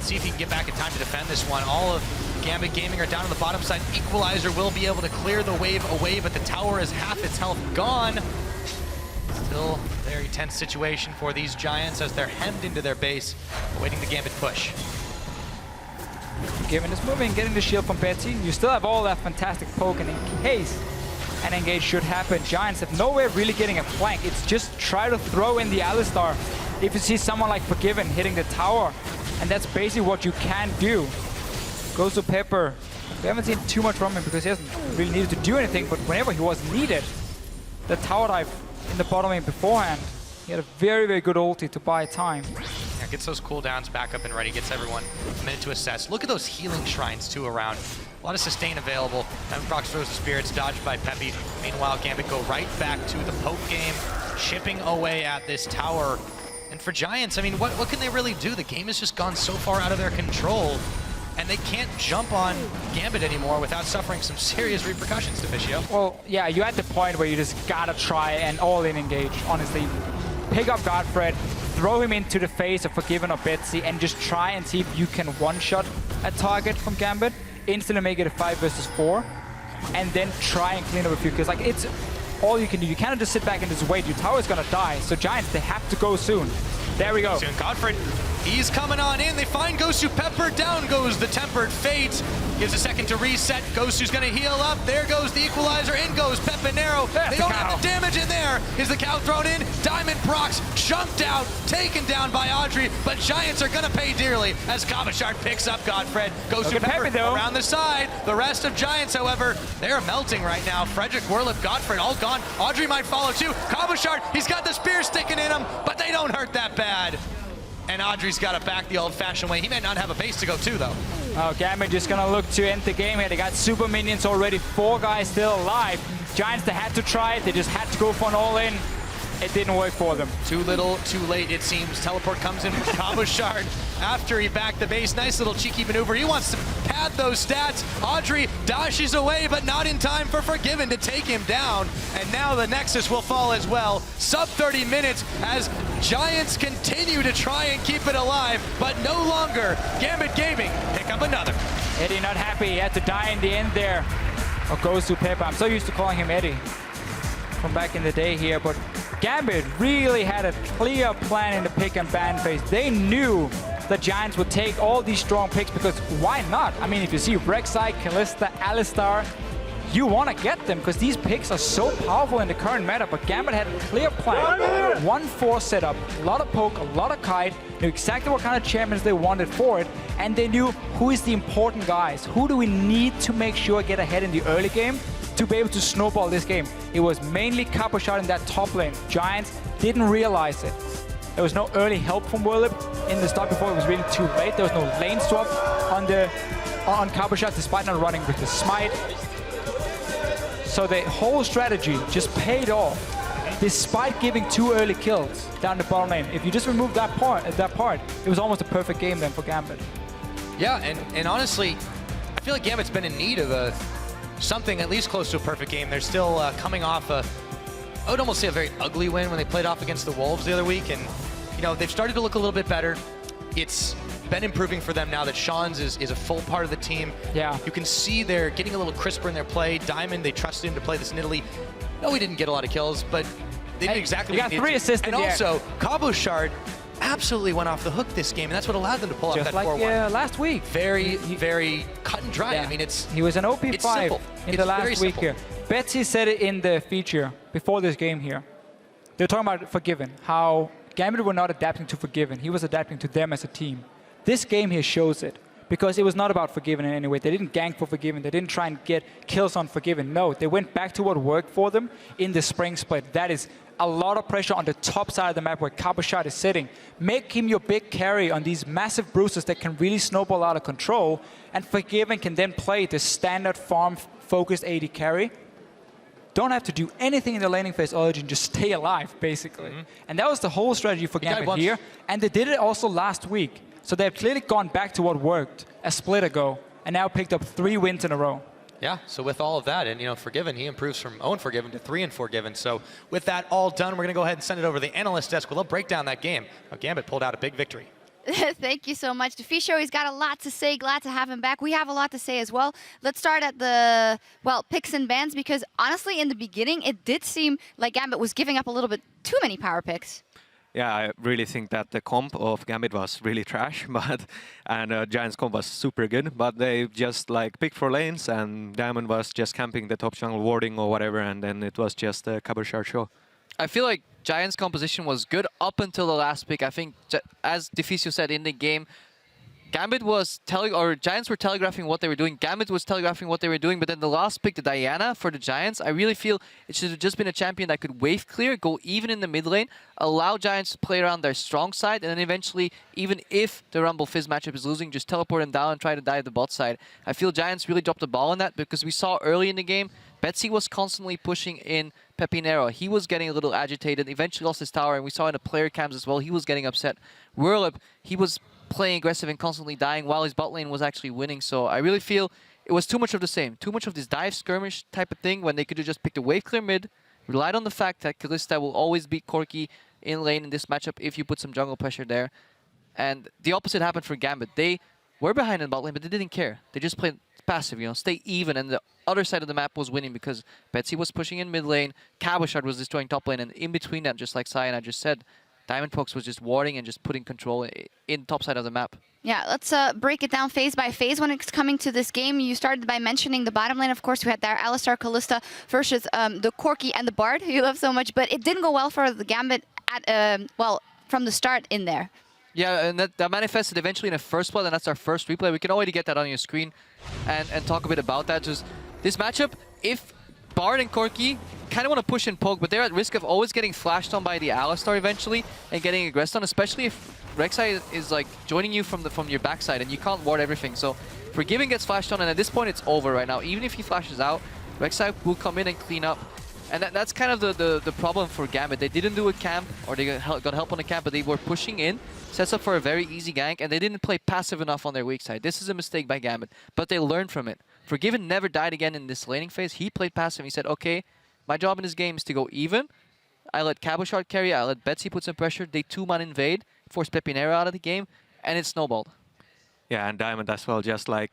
See if he can get back in time to defend this one. All of Gambit Gaming are down on the bottom side. Equalizer will be able to clear the wave away, but the tower is half its health gone. Still a very tense situation for these Giants as they're hemmed into their base, awaiting the Gambit push. Given is moving, getting the shield from Betsy. You still have all that fantastic poke, and in case and engage should happen. Giants have no way of really getting a flank. It's just try to throw in the Alistar. If you see someone like Forgiven hitting the tower, and that's basically what you can do. Goes to Pepper. We haven't seen too much from him because he hasn't really needed to do anything, but whenever he was needed, the tower dive in the bottom lane beforehand, he had a very, very good ulti to buy time. Yeah, gets those cooldowns back up and ready, gets everyone a minute to assess. Look at those healing shrines too around. A lot of sustain available. Prox throws the spirits, dodged by Peppy. Meanwhile, Gambit go right back to the poke game, chipping away at this tower. And for Giants, I mean, what can they really do? The game has just gone so far out of their control, and they can't jump on Gambit anymore without suffering some serious repercussions, Deficio. Well, yeah, you're at the point where you just gotta try and all-in engage, honestly. Pick up Godfred, throw him into the face of Forgiven or Betsy, and just try and see if you can one-shot a target from Gambit, instantly make it a 5 versus 4, and then try and clean up a few kills. Like, it's all you can do. You cannot just sit back and just wait. Your tower is gonna die, so Giants, they have to go soon. There we go. Soon Godfred, he's coming on in. They find Gosu Pepper. Down goes the Tempered Fate. Gives a second to reset. Gosu's gonna heal up. There goes the equalizer. In goes Pepinero. They don't have the damage in there. Is the cow thrown in? Diamond Prox jumped out, taken down by Audrey, but Giants are gonna pay dearly as Kabashard picks up Godfred. Gosu Pepper around the side. The rest of Giants, however, they're melting right now. Frederick, Werlip, Godfred, all gone. Audrey might follow too. Kabashard, he's got the spear sticking in him, but they don't hurt that bad. And Audrey's got it back the old-fashioned way. He may not have a base to go to, though. Oh, Gambit just gonna look to end the game here. They got super minions already. 4 guys still alive. Giants, they had to try it. They just had to go for an all-in. It didn't work for them. Too little, too late, it seems. Teleport comes in from Kabashard after he backed the base. Nice little cheeky maneuver. He wants to pad those stats. Audrey dashes away, but not in time for Forgiven to take him down. And now the Nexus will fall as well. Sub 30 minutes as Giants continue to try and keep it alive, but no longer. Gambit Gaming pick up another. Eddie not happy. He had to die in the end there. Or goes to Pepper. I'm so used to calling him Eddie from back in the day here, but Gambit really had a clear plan in the pick and ban phase. They knew the Giants would take all these strong picks because why not? I mean, if you see Rek'Sai, Kalista, Alistar, you want to get them because these picks are so powerful in the current meta, but Gambit had a clear plan. 1-4 setup, a lot of poke, a lot of kite, knew exactly what kind of champions they wanted for it, and they knew who is the important guys. Who do we need to make sure get ahead in the early game to be able to snowball this game? It was mainly Kabashard in that top lane. Giants didn't realize it. There was no early help from Werlip in the start before it was really too late. There was no lane swap on Kabashard despite not running with the smite. So the whole strategy just paid off despite giving 2 early kills down the bottom lane. If you just remove that part, it was almost a perfect game then for Gambit. Yeah, and honestly, I feel like Gambit's been in need of something at least close to a perfect game. They're still coming off I would almost say a very ugly win when they played off against the Wolves the other week, and you know they've started to look a little bit better. It's been improving for them now that Sean's is a full part of the team. Yeah. You can see they're getting a little crisper in their play. Diamond, they trusted him to play this in Italy. No, he didn't get a lot of kills, but they did exactly what he got 3 assists in and the also, Kabashard absolutely went off the hook this game, and that's what allowed them to pull off that 4-1. Just like last week. Very cut and dry. Yeah. I mean, he was an OP5 in the last week simple. here. Betsy said it in the feature before this game here. They're talking about Forgiven, how Gambit were not adapting to Forgiven. He was adapting to them as a team. This game here shows it, because it was not about Forgiven in any way. They didn't gank for Forgiven. They didn't try and get kills on Forgiven. No, they went back to what worked for them in the spring split. That is a lot of pressure on the top side of the map where Kabashard is sitting. Make him your big carry on these massive bruises that can really snowball out of control, and Forgiven can then play the standard farm-focused AD carry. Don't have to do anything in the laning phase other than just stay alive, basically. And that was the whole strategy for Gambit here. And they did it also last week. So they've clearly gone back to what worked a split ago and now picked up 3 wins in a row. Yeah, so with all of that, and you know, Forgiven, he improves from 0 Forgiven to 3 Forgiven. So with that all done, we're going to go ahead and send it over to the analyst desk. We'll break down that game. Gambit pulled out a big victory. Thank you so much. Deficio, he's got a lot to say. Glad to have him back. We have a lot to say as well. Let's start at the, picks and bans, because honestly, in the beginning, it did seem like Gambit was giving up a little bit too many power picks. Yeah, I really think that the comp of Gambit was really trash, and Giants comp was super good, but they just like picked 4 lanes, and Diamond was just camping the top jungle warding or whatever, and then it was just a Cabochard show. I feel like Giants' composition was good up until the last pick. I think, as Deficio said in the game, Gambit was Giants were telegraphing what they were doing. Gambit was telegraphing what they were doing, but then the last pick, the Diana for the Giants, I really feel it should have just been a champion that could wave clear, go even in the mid lane, allow Giants to play around their strong side, and then eventually, even if the Rumble Fizz matchup is losing, just teleport them down and try to dive the bot side. I feel Giants really dropped the ball on that because we saw early in the game, Betsy was constantly pushing in Pepinero. He was getting a little agitated, eventually lost his tower, and we saw in the player cams as well, he was getting upset. Whirlip, he was playing aggressive and constantly dying while his bot lane was actually winning. So I really feel it was too much of the same. Too much of this dive skirmish type of thing when they could have just picked a wave clear mid, relied on the fact that Kalista will always beat Corki in lane in this matchup if you put some jungle pressure there. And the opposite happened for Gambit. They were behind in bot lane, but they didn't care. They just played passive, stay even, and the other side of the map was winning because Betsy was pushing in mid lane, Cabochard was destroying top lane, and in between that, just like Sai and I just said, Diamondprox was just warding and just putting control in top side of the map. Yeah, let's break it down phase by phase when it's coming to this game. You started by mentioning the bottom lane. Of course, we had there Alistar, Kalista versus the Corki and the Bard, who you love so much, but it didn't go well for the Gambit at, well, from the start in there. Yeah, and that manifested eventually in a first blood, and that's our first replay. We can already get that on your screen and talk a bit about that. Just this matchup, if Bard and Corki kind of want to push and poke, but they're at risk of always getting flashed on by the Alistar eventually and getting aggressed on, especially if Rek'Sai is like joining you from your backside and you can't ward everything. So Forgiven gets flashed on, and at this point it's over right now. Even if he flashes out, Rek'Sai will come in and clean up. And that's kind of the problem for Gambit. They didn't do a camp, or they got help on the camp, but they were pushing in, sets up for a very easy gank, and they didn't play passive enough on their weak side. This is a mistake by Gambit, but they learned from it. Forgiven never died again in this laning phase. He played passive. He said, okay, my job in this game is to go even. I let Cabochard carry, I let Betsy put some pressure. They 2-man invade, force Pepinero out of the game, and it snowballed. Yeah, and Diamond as well, just like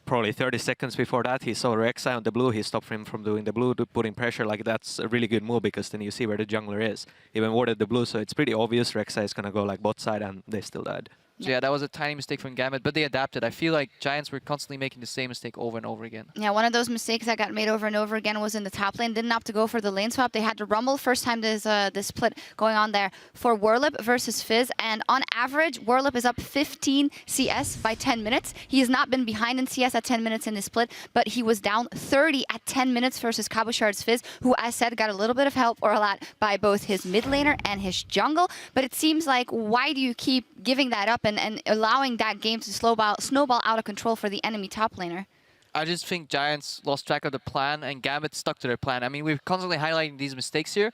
probably 30 seconds before that, he saw Rek'Sai on the blue, he stopped him from doing the blue, putting pressure. Like, that's a really good move, because then you see where the jungler is. He even warded the blue, so it's pretty obvious Rek'Sai is going to go like bot side, and they still died. So yeah, that was a tiny mistake from Gambit, but they adapted. I feel like Giants were constantly making the same mistake over and over again. Yeah, one of those mistakes that got made over and over again was in the top lane. Didn't opt to go for the lane swap. They had to rumble. First time there's this split going on there for Whirlip versus Fizz. And on average, Whirlip is up 15 CS by 10 minutes. He has not been behind in CS at 10 minutes in this split, but he was down 30 at 10 minutes versus Cabochard's Fizz, who, as said, got a little bit of help, or a lot, by both his mid laner and his jungle. But it seems like, why do you keep giving that up and allowing that game to snowball out of control for the enemy top laner? I just think Giants lost track of the plan, and Gambit stuck to their plan. I mean, we're constantly highlighting these mistakes here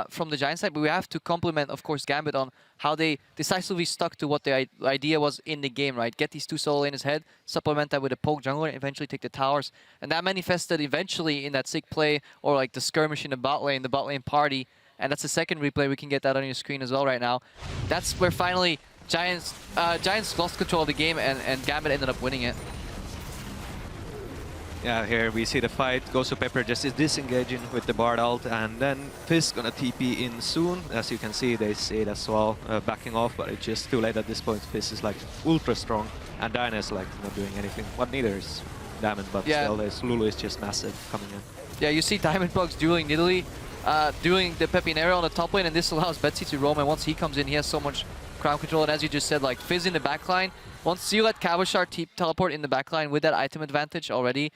from the Giants side, but we have to compliment, of course, Gambit on how they decisively stuck to what the idea was in the game, right? Get these two solo laners ahead, supplement that with a poke jungler, and eventually take the towers. And that manifested eventually in that sick play, or like the skirmish in the bot lane party. And that's the second replay. We can get that on your screen as well right now. That's where finally Giants lost control of the game, and Gambit ended up winning it. Yeah, here we see the fight. Gosu Pepper just is disengaging with the Bard ult, and then Fizz gonna TP in soon. As you can see, they see it as well, backing off, but it's just too late at this point. Fizz is like ultra strong, and Diana is like not doing anything. But neither is Diamond, but still, Lulu is just massive coming in. Yeah, you see Diamondprox dueling Nidalee, doing the Pepinero on the top lane, and this allows Betsy to roam, and once he comes in, he has so much crown control, and as you just said, like Fizz in the backline, once you let Cabochard teleport in the backline with that item advantage already,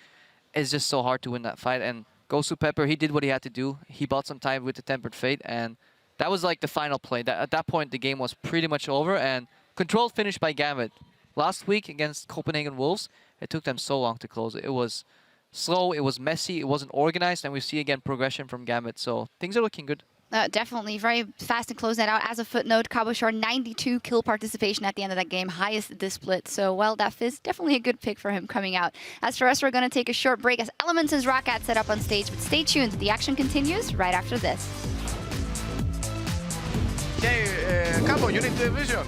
it's just so hard to win that fight. And Gosu Pepper, he did what he had to do. He bought some time with the Tempered Fate, and that was like the final play. At that point, the game was pretty much over, and controlled finish by Gambit. Last week against Copenhagen Wolves, it took them so long to close it. It was slow, it was messy, it wasn't organized, and we see again progression from Gambit, so things are looking good. Definitely very fast to close that out. As a footnote, Cabochard 92 kill participation at the end of that game, highest this split. So, well, that is definitely a good pick for him coming out. As for us, we're going to take a short break as Elements' Roccat set up on stage. But stay tuned. The action continues right after this. Hey, Capo, you need vision.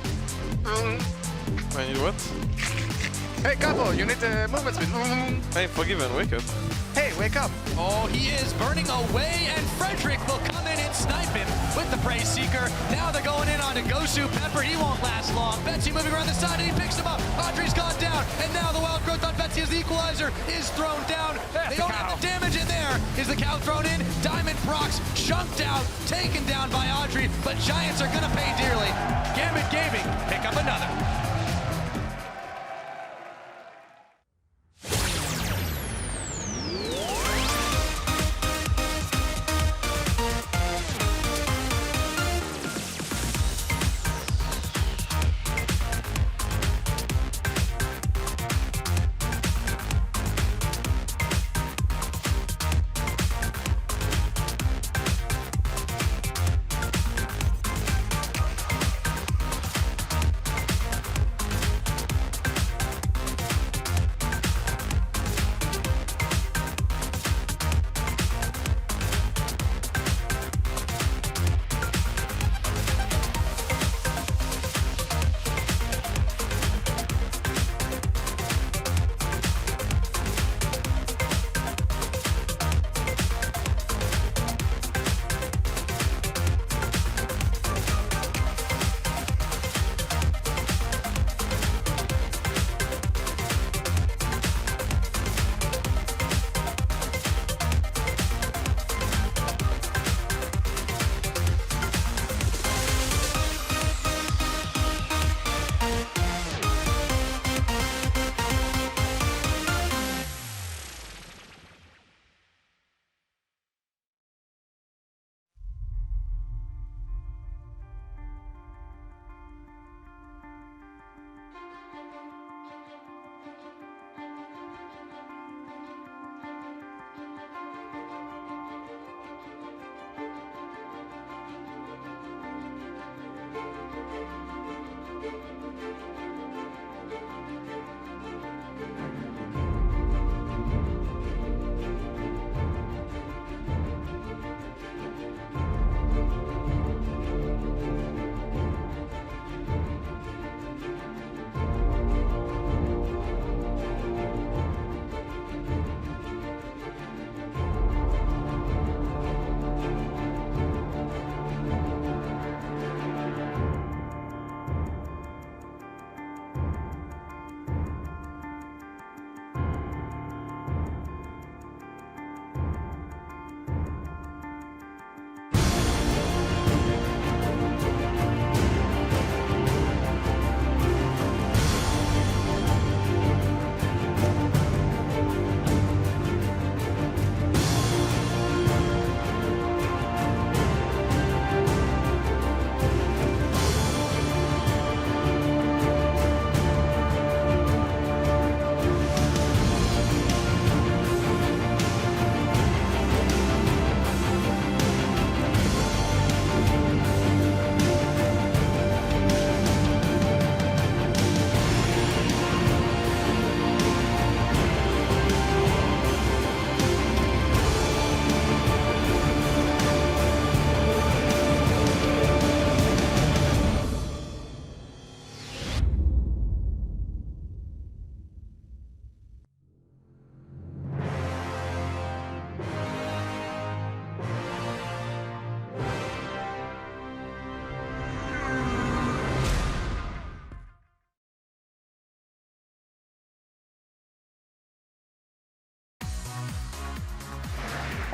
I need what? Hey, Capo, you need movement speed. Hey, Forgiven, wake up. Hey, wake up. Oh, he is burning away, and Frederick will come in and snipe him with the Praise Seeker. Now they're going in on a Gosu Pepper. He won't last long. Betsy moving around the side, and he picks him up. Audrey's gone down, and now the wild growth on Betsy as the equalizer is thrown down. They don't have the damage in there. Is the cow thrown in? Diamond Prox chunked out, taken down by Audrey, but Giants are gonna pay dearly. Gambit Gaming pick up another.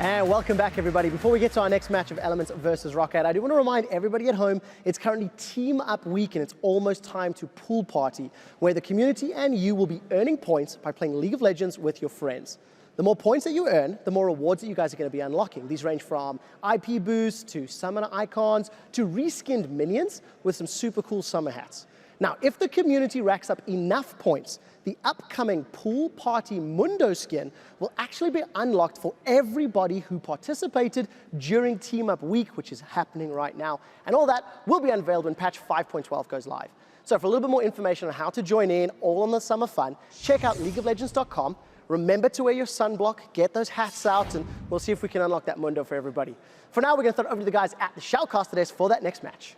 And welcome back, everybody. Before we get to our next match of Elements versus Rocket, I do want to remind everybody at home, it's currently Team Up Week, and it's almost time to Pool Party, where the community and you will be earning points by playing League of Legends with your friends. The more points that you earn, the more rewards that you guys are going to be unlocking. These range from IP boosts to summoner icons to reskinned minions with some super cool summer hats. Now, if the community racks up enough points, the upcoming Pool Party Mundo skin will actually be unlocked for everybody who participated during Team Up Week, which is happening right now. And all that will be unveiled when patch 5.12 goes live. So for a little bit more information on how to join in, all on the summer fun, check out leagueoflegends.com. Remember to wear your sunblock, get those hats out, and we'll see if we can unlock that Mundo for everybody. For now, we're going to throw it over to the guys at the Shoutcaster desk for that next match.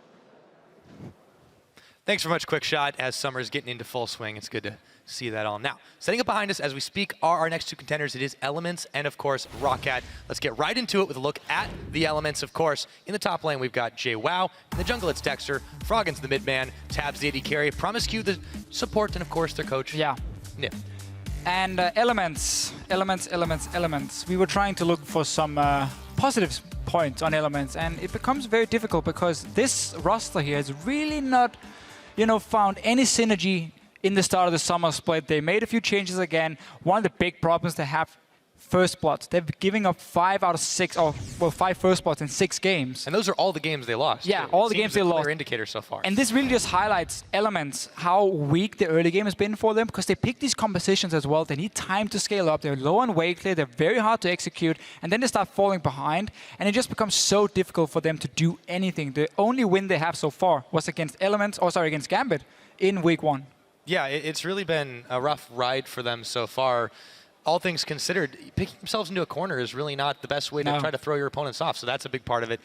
Thanks very much, Quick Shot. As summer's getting into full swing, it's good to see that all. Now, setting up behind us as we speak are our next two contenders. It is Elements and, of course, Roccat. Let's get right into it with a look at the Elements, of course. In the top lane, we've got JWoww. In the jungle, it's Dexter. Froggen's the mid-man. Tabs the AD carry. Promiscu the support, and, of course, their coach. Yeah. Nip. And Elements. We were trying to look for some positive points on Elements, and it becomes very difficult because this roster here has really not, found any synergy in the start of the summer split. They made a few changes again. One of the big problems they have, first bloods. They're giving up 5 out of 6, or 5 first bloods in 6 games. And those are all the games they lost. Yeah, all the games they lost. Clear indicator so far. And this really just highlights Elements, how weak the early game has been for them, because they pick these compositions as well. They need time to scale up. They're low on weight clear. They're very hard to execute. And then they start falling behind. And it just becomes so difficult for them to do anything. The only win they have so far was against against Gambit in week 1. Yeah, it's really been a rough ride for them so far. All things considered, picking themselves into a corner is really not the best way to try to throw your opponents off, so that's a big part of it.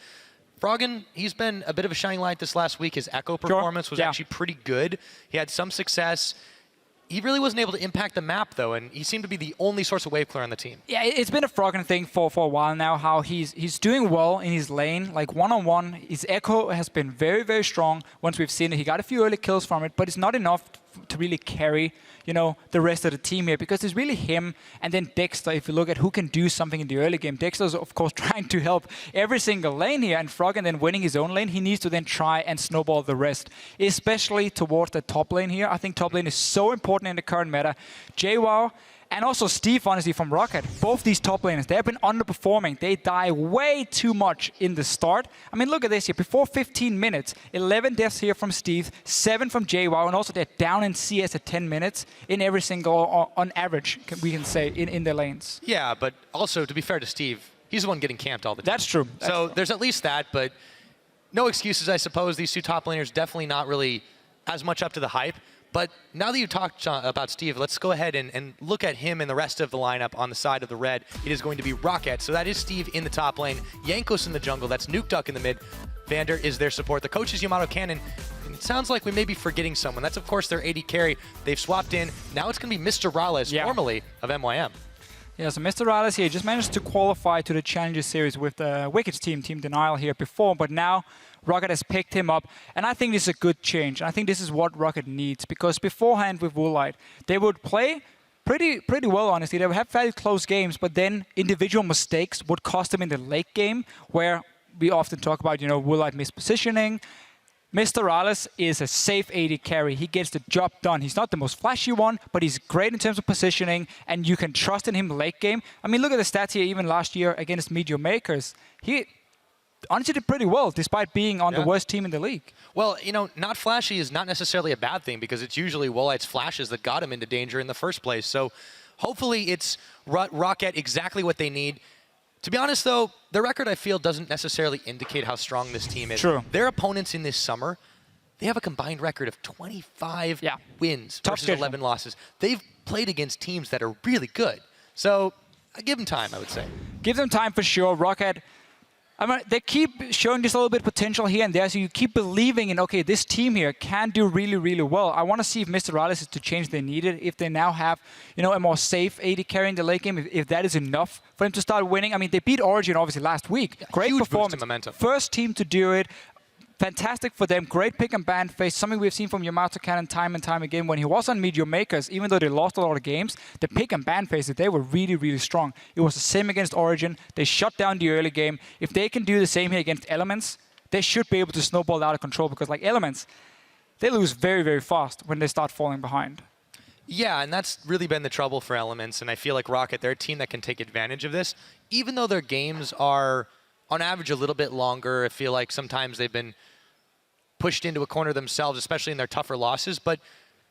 Froggen, he's been a bit of a shining light this last week. His Echo performance was actually pretty good. He had some success. He really wasn't able to impact the map, though, and he seemed to be the only source of wave clear on the team. Yeah, it's been a Froggen thing for a while now, how he's doing well in his lane, like one-on-one. His Echo has been very, very strong once we've seen it. He got a few early kills from it, but it's not enough to really carry, the rest of the team here, because it's really him and then Dexter. If you look at who can do something in the early game, Dexter's of course trying to help every single lane here, and Froggen then winning his own lane, he needs to then try and snowball the rest, especially towards the top lane here. I think top lane is so important in the current meta. JWoww and also Steve, honestly, from Roccat, both these top laners, they have been underperforming. They die way too much in the start. I mean, look at this here. Before 15 minutes, 11 deaths here from Steve, 7 from JWoww, and also they're down in CS at 10 minutes in every single, on average, we can say, in their lanes. Yeah, but also, to be fair to Steve, he's the one getting camped all the time. That's true. So there's at least that, but no excuses, I suppose. These two top laners definitely not really as much up to the hype. But now that you talked about Steve, let's go ahead and look at him and the rest of the lineup on the side of the red. It is going to be Roccat. So that is Steve in the top lane, Jankos in the jungle, that's Nuke Duck in the mid, Vander is their support. The coach is Yamato Cannon. And it sounds like we may be forgetting someone. That's, of course, their AD carry. They've swapped in. Now it's going to be Mr. Rales, formerly of MYM. Yeah, so Mr. Rales here just managed to qualify to the Challenger Series with the Wicked team, Team Denial here before, but now Roccat has picked him up, and I think this is a good change. I think this is what Roccat needs, because beforehand with Woolite, they would play pretty well, honestly. They would have fairly close games, but then individual mistakes would cost them in the late game, where we often talk about, Woolite mispositioning. Mr. Rales is a safe AD carry. He gets the job done. He's not the most flashy one, but he's great in terms of positioning, and you can trust in him late game. I mean, look at the stats here, even last year against Medium Makers. He honestly did pretty well, despite being on the worst team in the league. Well, not flashy is not necessarily a bad thing, because it's usually Woolite's flashes that got him into danger in the first place. So hopefully it's Roccat exactly what they need. To be honest, though, the record, I feel, doesn't necessarily indicate how strong this team is. True. Their opponents in this summer, they have a combined record of 25 wins versus 11 losses. They've played against teams that are really good. So give them time, I would say. Give them time for sure. Roccat, I mean, they keep showing just a little bit of potential here and there, so you keep believing in, okay, this team here can do really, really well. I want to see if Mr. Rales is to change they needed, if they now have, a more safe AD carry in the late game, if that is enough for them to start winning. I mean, they beat Origin, obviously, last week. Great huge performance. Boost in momentum. First team to do it. Fantastic for them. Great pick and ban phase. Something we've seen from Yamato Cannon time and time again. When he was on Medium Makers, even though they lost a lot of games, the pick and ban phases, they were really, really strong. It was the same against Origin. They shut down the early game. If they can do the same here against Elements, they should be able to snowball out of control, because like Elements, they lose very, very fast when they start falling behind. Yeah, and that's really been the trouble for Elements, and I feel like Roccat, they're a team that can take advantage of this. Even though their games are, on average, a little bit longer, I feel like sometimes they've been pushed into a corner themselves, especially in their tougher losses. But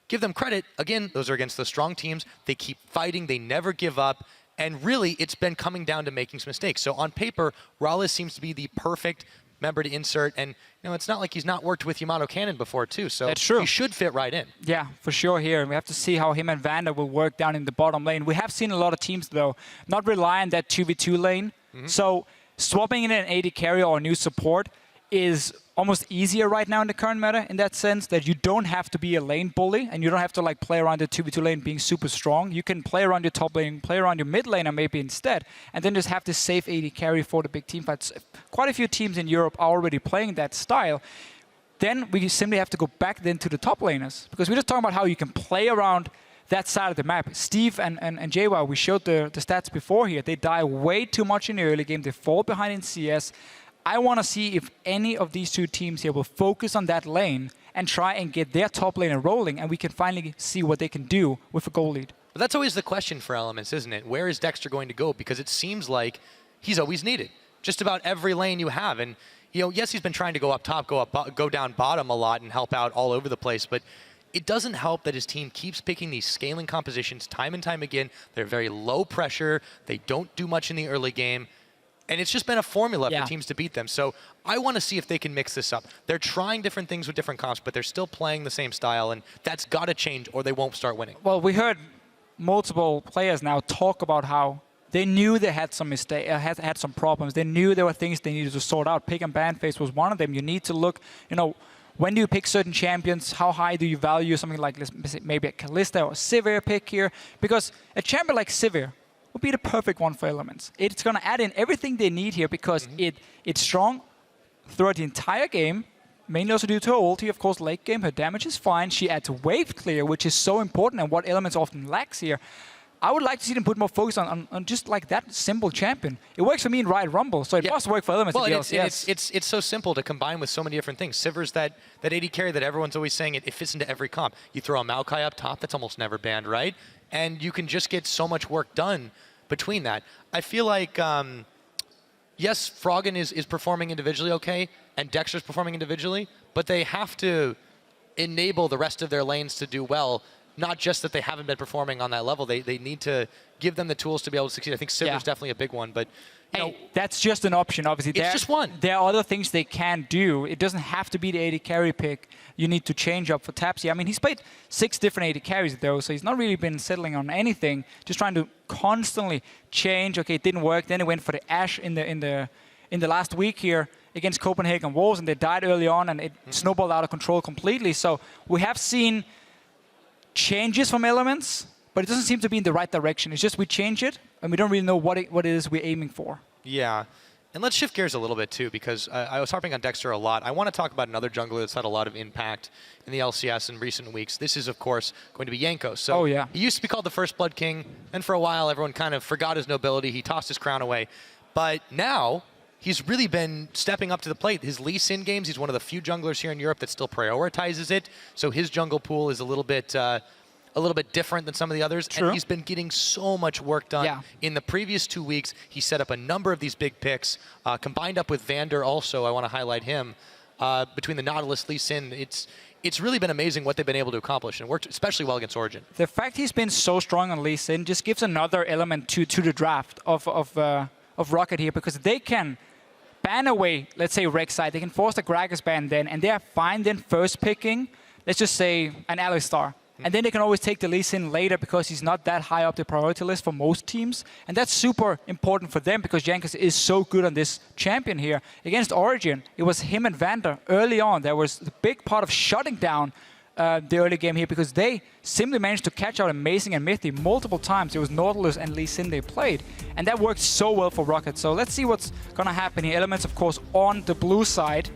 give them credit. Again, those are against the strong teams. They keep fighting. They never give up. And really, it's been coming down to making some mistakes. So on paper, Rales seems to be the perfect member to insert. And it's not like he's not worked with Yamato Cannon before, too. So that's true. He should fit right in. Yeah, for sure here. We have to see how him and Vander will work down in the bottom lane. We have seen a lot of teams, though, not rely on that 2v2 lane. So swapping in an AD carry or a new support is almost easier right now in the current meta in that sense that you don't have to be a lane bully and you don't have to like play around the 2v2 lane being super strong. You can play around your top lane, play around your mid laner maybe instead, and then just have this safe AD carry for the big team fights. Quite a few teams in Europe are already playing that style. Then we simply have to go back then to the top laners because we're just talking about how you can play around that side of the map. Steve and JWoww, we showed the stats before here. They die way too much in the early game. They fall behind in CS. I want to see if any of these two teams here will focus on that lane and try and get their top laner rolling, and we can finally see what they can do with a goal lead. But that's always the question for Elements, isn't it? Where is Dexter going to go? Because it seems like he's always needed. Just about every lane you have. And, you know, yes, he's been trying to go up top, go down bottom a lot and help out all over the place, but it doesn't help that his team keeps picking these scaling compositions time and time again. They're very low pressure. They don't do much in the early game. And it's just been a formula for teams to beat them. So I want to see if they can mix this up. They're trying different things with different comps, but they're still playing the same style, and that's got to change or they won't start winning. Well, we heard multiple players now talk about how they knew they had some had some problems. They knew there were things they needed to sort out. Pick and ban phase was one of them. You need to look, you know, when do you pick certain champions? How high do you value something like maybe a Kalista or a Sivir pick here? Because a champion like Sivir would be the perfect one for Elements. It's going to add in everything they need here because it's strong throughout the entire game, mainly also due to her ulti. Of course, late game, her damage is fine. She adds wave clear, which is so important and what Elements often lacks here. I would like to see them put more focus on just like that simple champion. It works for me in Riot Rumble, so it must work for Elements. Well, it's so simple to combine with so many different things. Sivir's that AD carry that everyone's always saying it fits into every comp. You throw a Maokai up top, that's almost never banned, right? And you can just get so much work done between that. I feel like, yes, Froggen is performing individually okay, and Dexter's performing individually, but they have to enable the rest of their lanes to do well. Not just that they haven't been performing on that level, they need to give them the tools to be able to succeed. I think Sivir's definitely a big one, but hey, that's just an option, obviously. It's just one. There are other things they can do. It doesn't have to be the AD carry pick. You need to change up for Tapsy. I mean, he's played 6 different AD carries, though, so he's not really been settling on anything, just trying to constantly change. Okay, it didn't work. Then he went for the Ashe in the last week here against Copenhagen Wolves, and they died early on, and it snowballed out of control completely. So we have seen changes from Elements, but it doesn't seem to be in the right direction. It's just we change it, and we don't really know what it is we're aiming for. Yeah. And let's shift gears a little bit, too, because I was harping on Dexter a lot. I want to talk about another jungler that's had a lot of impact in the LCS in recent weeks. This is, of course, going to be Jankos. So he used to be called the First Blood King, and for a while, everyone kind of forgot his nobility. He tossed his crown away. But now, he's really been stepping up to the plate. His Lee Sin games, he's one of the few junglers here in Europe that still prioritizes it. So his jungle pool is a little bit different than some of the others. True. And he's been getting so much work done. In the previous 2 weeks, he set up a number of these big picks, combined up with Vander also. I want to highlight him. Between the Nautilus, Lee Sin, it's really been amazing what they've been able to accomplish, and worked especially well against Origin. The fact he's been so strong on Lee Sin just gives another element to the draft of Rocket here, because they can ban away, let's say, Rek'Sai. They can force the Gragas ban then, and they are fine then first picking, let's just say, an Alistar. And then they can always take the Lee Sin later because he's not that high up the priority list for most teams. And that's super important for them because Jankos is so good on this champion here. Against Origin, it was him and Vander early on. There was the big part of shutting down the early game here because they simply managed to catch out Amazing and Mythy multiple times. It was Nautilus and Lee Sin they played. And that worked so well for Rocket. So let's see what's going to happen here. Elements, of course, on the blue side.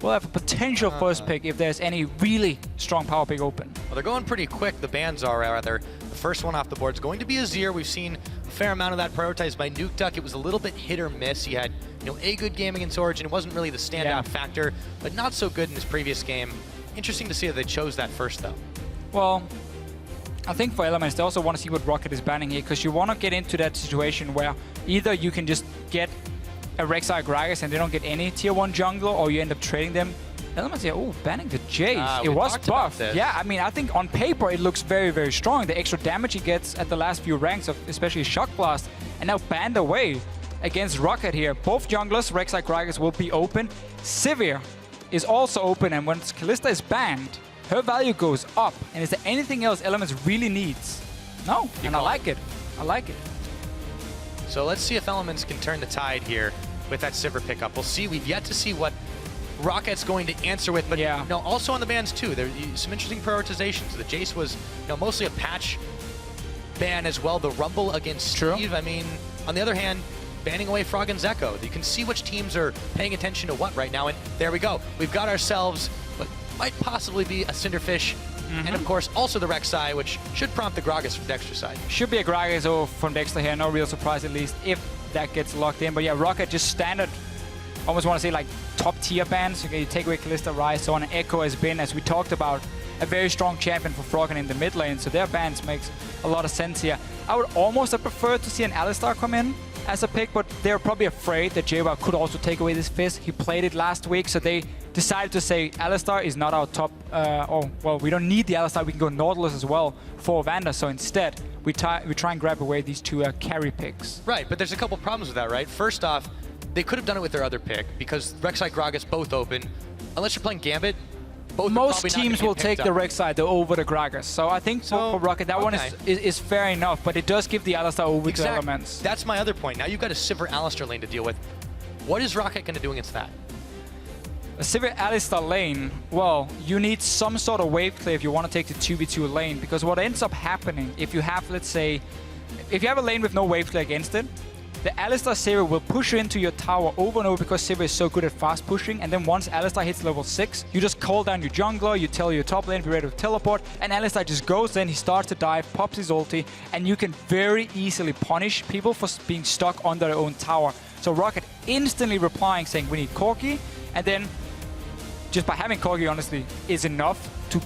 We'll have a potential first pick if there's any really strong power pick open. Well, they're going pretty quick, the bans are rather. The first one off the board is going to be Azir. We've seen a fair amount of that prioritized by Nuke Duck. It was a little bit hit or miss. He had, a good game against Origin. It wasn't really the standout factor, but not so good in his previous game. Interesting to see that they chose that first, though. Well, I think for Elements, they also want to see what Rocket is banning here, because you want to get into that situation where either you can just get a Rek'Sai Gragas and they don't get any tier 1 jungler, or you end up trading them. Elements here, banning the Jace. It was buffed. Yeah, I mean, I think on paper it looks very, very strong. The extra damage he gets at the last few ranks of especially Shock Blast, and now banned away against Rocket here. Both junglers, Rek'Sai Gragas, will be open. Sivir is also open, and once Kalista is banned, her value goes up. And is there anything else Elements really needs? No, and I like it. I like it. So let's see if Elements can turn the tide here with that Sivir pickup. We'll see. We've yet to see what Rocket's going to answer with, but also on the bans too. There's some interesting prioritizations. The Jace was mostly a patch ban as well. The Rumble against Steve. I mean, on the other hand, banning away Frog and Zeko. You can see which teams are paying attention to what right now, and there we go. We've got ourselves what might possibly be a Cinderfish, and of course also the Rek'Sai, which should prompt the Gragas from Dexter's side. Should be a Gragas from Dexter here. No real surprise, at least, if that gets locked in. But yeah, Rocket just standard, almost want to say like top tier bans. You take away Kalista, Ryze, so on. And Echo has been, as we talked about, a very strong champion for Froggen in the mid lane, so their bans makes a lot of sense here. I would almost have preferred to see an Alistar come in as a pick, but they're probably afraid that JWoww could also take away this Fizz. He played it last week, so they decided to say Alistar is not our top, we don't need the Alistar, we can go Nautilus as well for Vander, so instead we try and grab away these two carry picks. Right, but there's a couple problems with that, right? First off, they could have done it with their other pick, because Rek'Sai Gragas both open. Unless you're playing Gambit, most teams will take the Rek'Sai over the Gragas. So I think for Rocket, that one is fair enough, but it does give the Alistar over to Elements. That's my other point. Now you've got a Sivir Alistar lane to deal with. What is Rocket going to do against that? A Sivir Alistar lane, well, you need some sort of wave clear if you want to take the 2v2 lane, because what ends up happening, if you have, let's say, if you have a lane with no wave clear against it, the Alistar Sivir will push you into your tower over and over because Sivir is so good at fast pushing, and then once Alistar hits level 6, you just call down your jungler, you tell your top lane, be ready to teleport, and Alistar just goes in, he starts to dive, pops his ulti, and you can very easily punish people for being stuck under their own tower. So Rocket instantly replying, saying we need Corki, and then just by having Corki, honestly, is enough to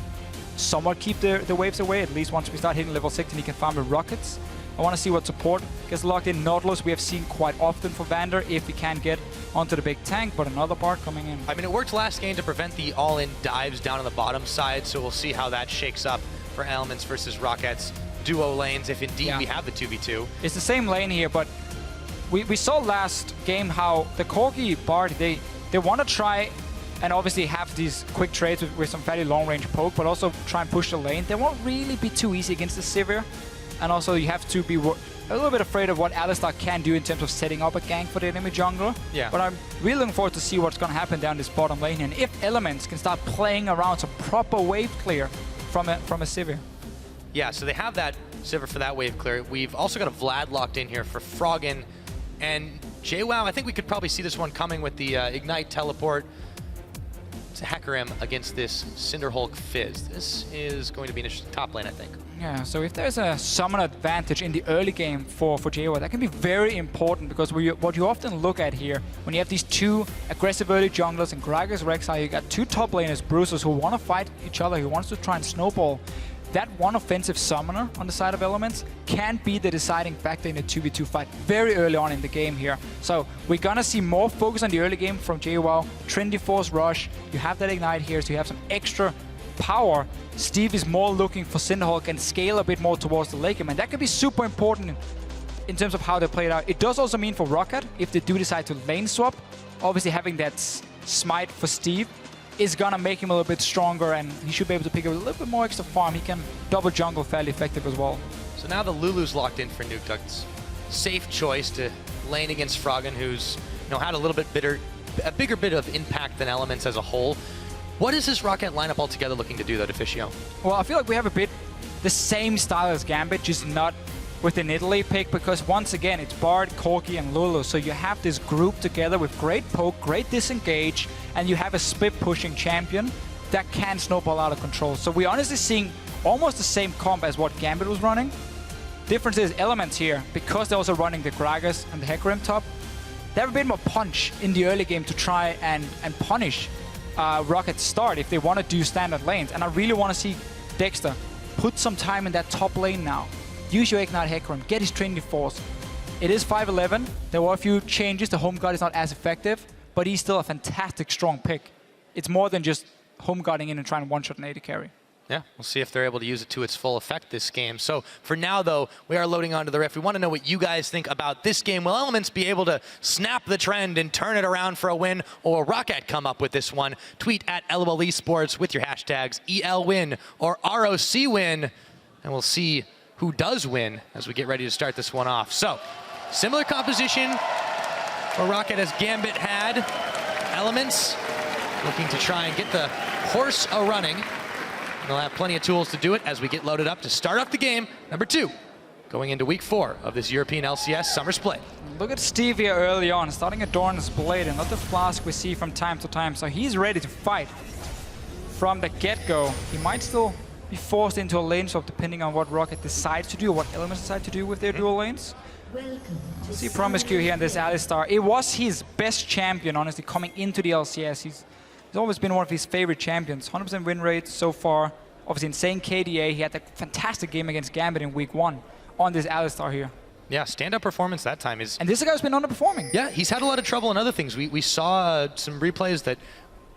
somewhat keep the waves away, at least once we start hitting level 6 and he can farm with rockets. I want to see what support gets locked in. Nautilus we have seen quite often for Vander if he can get onto the big tank, but another part coming in. I mean, it worked last game to prevent the all-in dives down on the bottom side, so we'll see how that shakes up for Elements versus Rockets duo lanes, if indeed we have the 2v2. It's the same lane here, but we saw last game how the Corki party, they want to try and obviously have these quick trades with some fairly long-range poke, but also try and push the lane. They won't really be too easy against the Sivir. And also you have to be a little bit afraid of what Alistar can do in terms of setting up a gank for the enemy jungler. Yeah. But I'm really looking forward to see what's going to happen down this bottom lane here. And if Elements can start playing around some proper wave clear from a Sivir. Yeah, so they have that Sivir for that wave clear. We've also got a Vlad locked in here for Froggen. And JWoww, I think we could probably see this one coming with the Ignite teleport to Hecarim against this Cinderhulk Fizz. This is going to be an interesting top lane, I think. Yeah, so if there's a summon advantage in the early game for JWoww, that can be very important, because what you often look at here, when you have these two aggressive early junglers in Gragas, Rek'Sai, you got two top laners, Bruisers, who want to fight each other, who wants to try and snowball. That one offensive summoner on the side of Elements can be the deciding factor in a 2v2 fight very early on in the game here. So we're going to see more focus on the early game from JWoww. Trendy Force Rush, you have that Ignite here, so you have some extra power. Steve is more looking for Cinderhulk and scale a bit more towards the late game, and that can be super important in terms of how they play it out. It does also mean for Rocket, if they do decide to lane swap, obviously having that smite for Steve is gonna make him a little bit stronger, and he should be able to pick up a little bit more extra farm. He can double jungle fairly effective as well. So now the Lulu's locked in for Nuke Ducks. Safe choice to lane against Froggen, who's had a little bit bigger bit of impact than Elements as a whole. What is this Rocket lineup altogether looking to do, though, Deficio? Well, I feel like we have a bit the same style as Gambit, just not with an Italy pick, because once again, it's Bard, Corki, and Lulu. So you have this group together with great poke, great disengage, and you have a split pushing champion that can snowball out of control. So we're honestly seeing almost the same comp as what Gambit was running. Difference is Elements here, because they're also running the Gragas and the Hecarim top, they have a bit more punch in the early game to try and punish Rocket's start if they want to do standard lanes. And I really want to see Dexter put some time in that top lane now. Use your Ignite Hecarim, get his Trinity Force. It is 5'11", there were a few changes, the home guard is not as effective, but he's still a fantastic strong pick. It's more than just home guarding in and trying to one-shot an AD carry. Yeah, we'll see if they're able to use it to its full effect this game. So for now, though, we are loading onto the riff. We want to know what you guys think about this game. Will Elements be able to snap the trend and turn it around for a win, or will Rocket come up with this one? Tweet at LOL Esports with your hashtags ELWin or ROCWin, and we'll see who does win as we get ready to start this one off. So, similar composition for Rocket as Gambit had. Elements looking to try and get the horse a-running. They'll have plenty of tools to do it as we get loaded up to start up the game, number 2, going into week 4 of this European LCS Summer Split. Look at Steve here early on, starting at Dorn's Blade, and not the Flask we see from time to time. So he's ready to fight from the get-go. He might still be forced into a lane swap depending on what Rocket decides to do, or what Elements decide to do with their dual lanes. See Promiscu here in this Alistar. It was his best champion, honestly, coming into the LCS. He's always been one of his favorite champions. 100% win rate so far. Obviously insane KDA. He had a fantastic game against Gambit in week 1 on this Alistar here. Yeah, stand-up performance that time is... And this guy's been underperforming. Yeah, he's had a lot of trouble in other things. We saw some replays that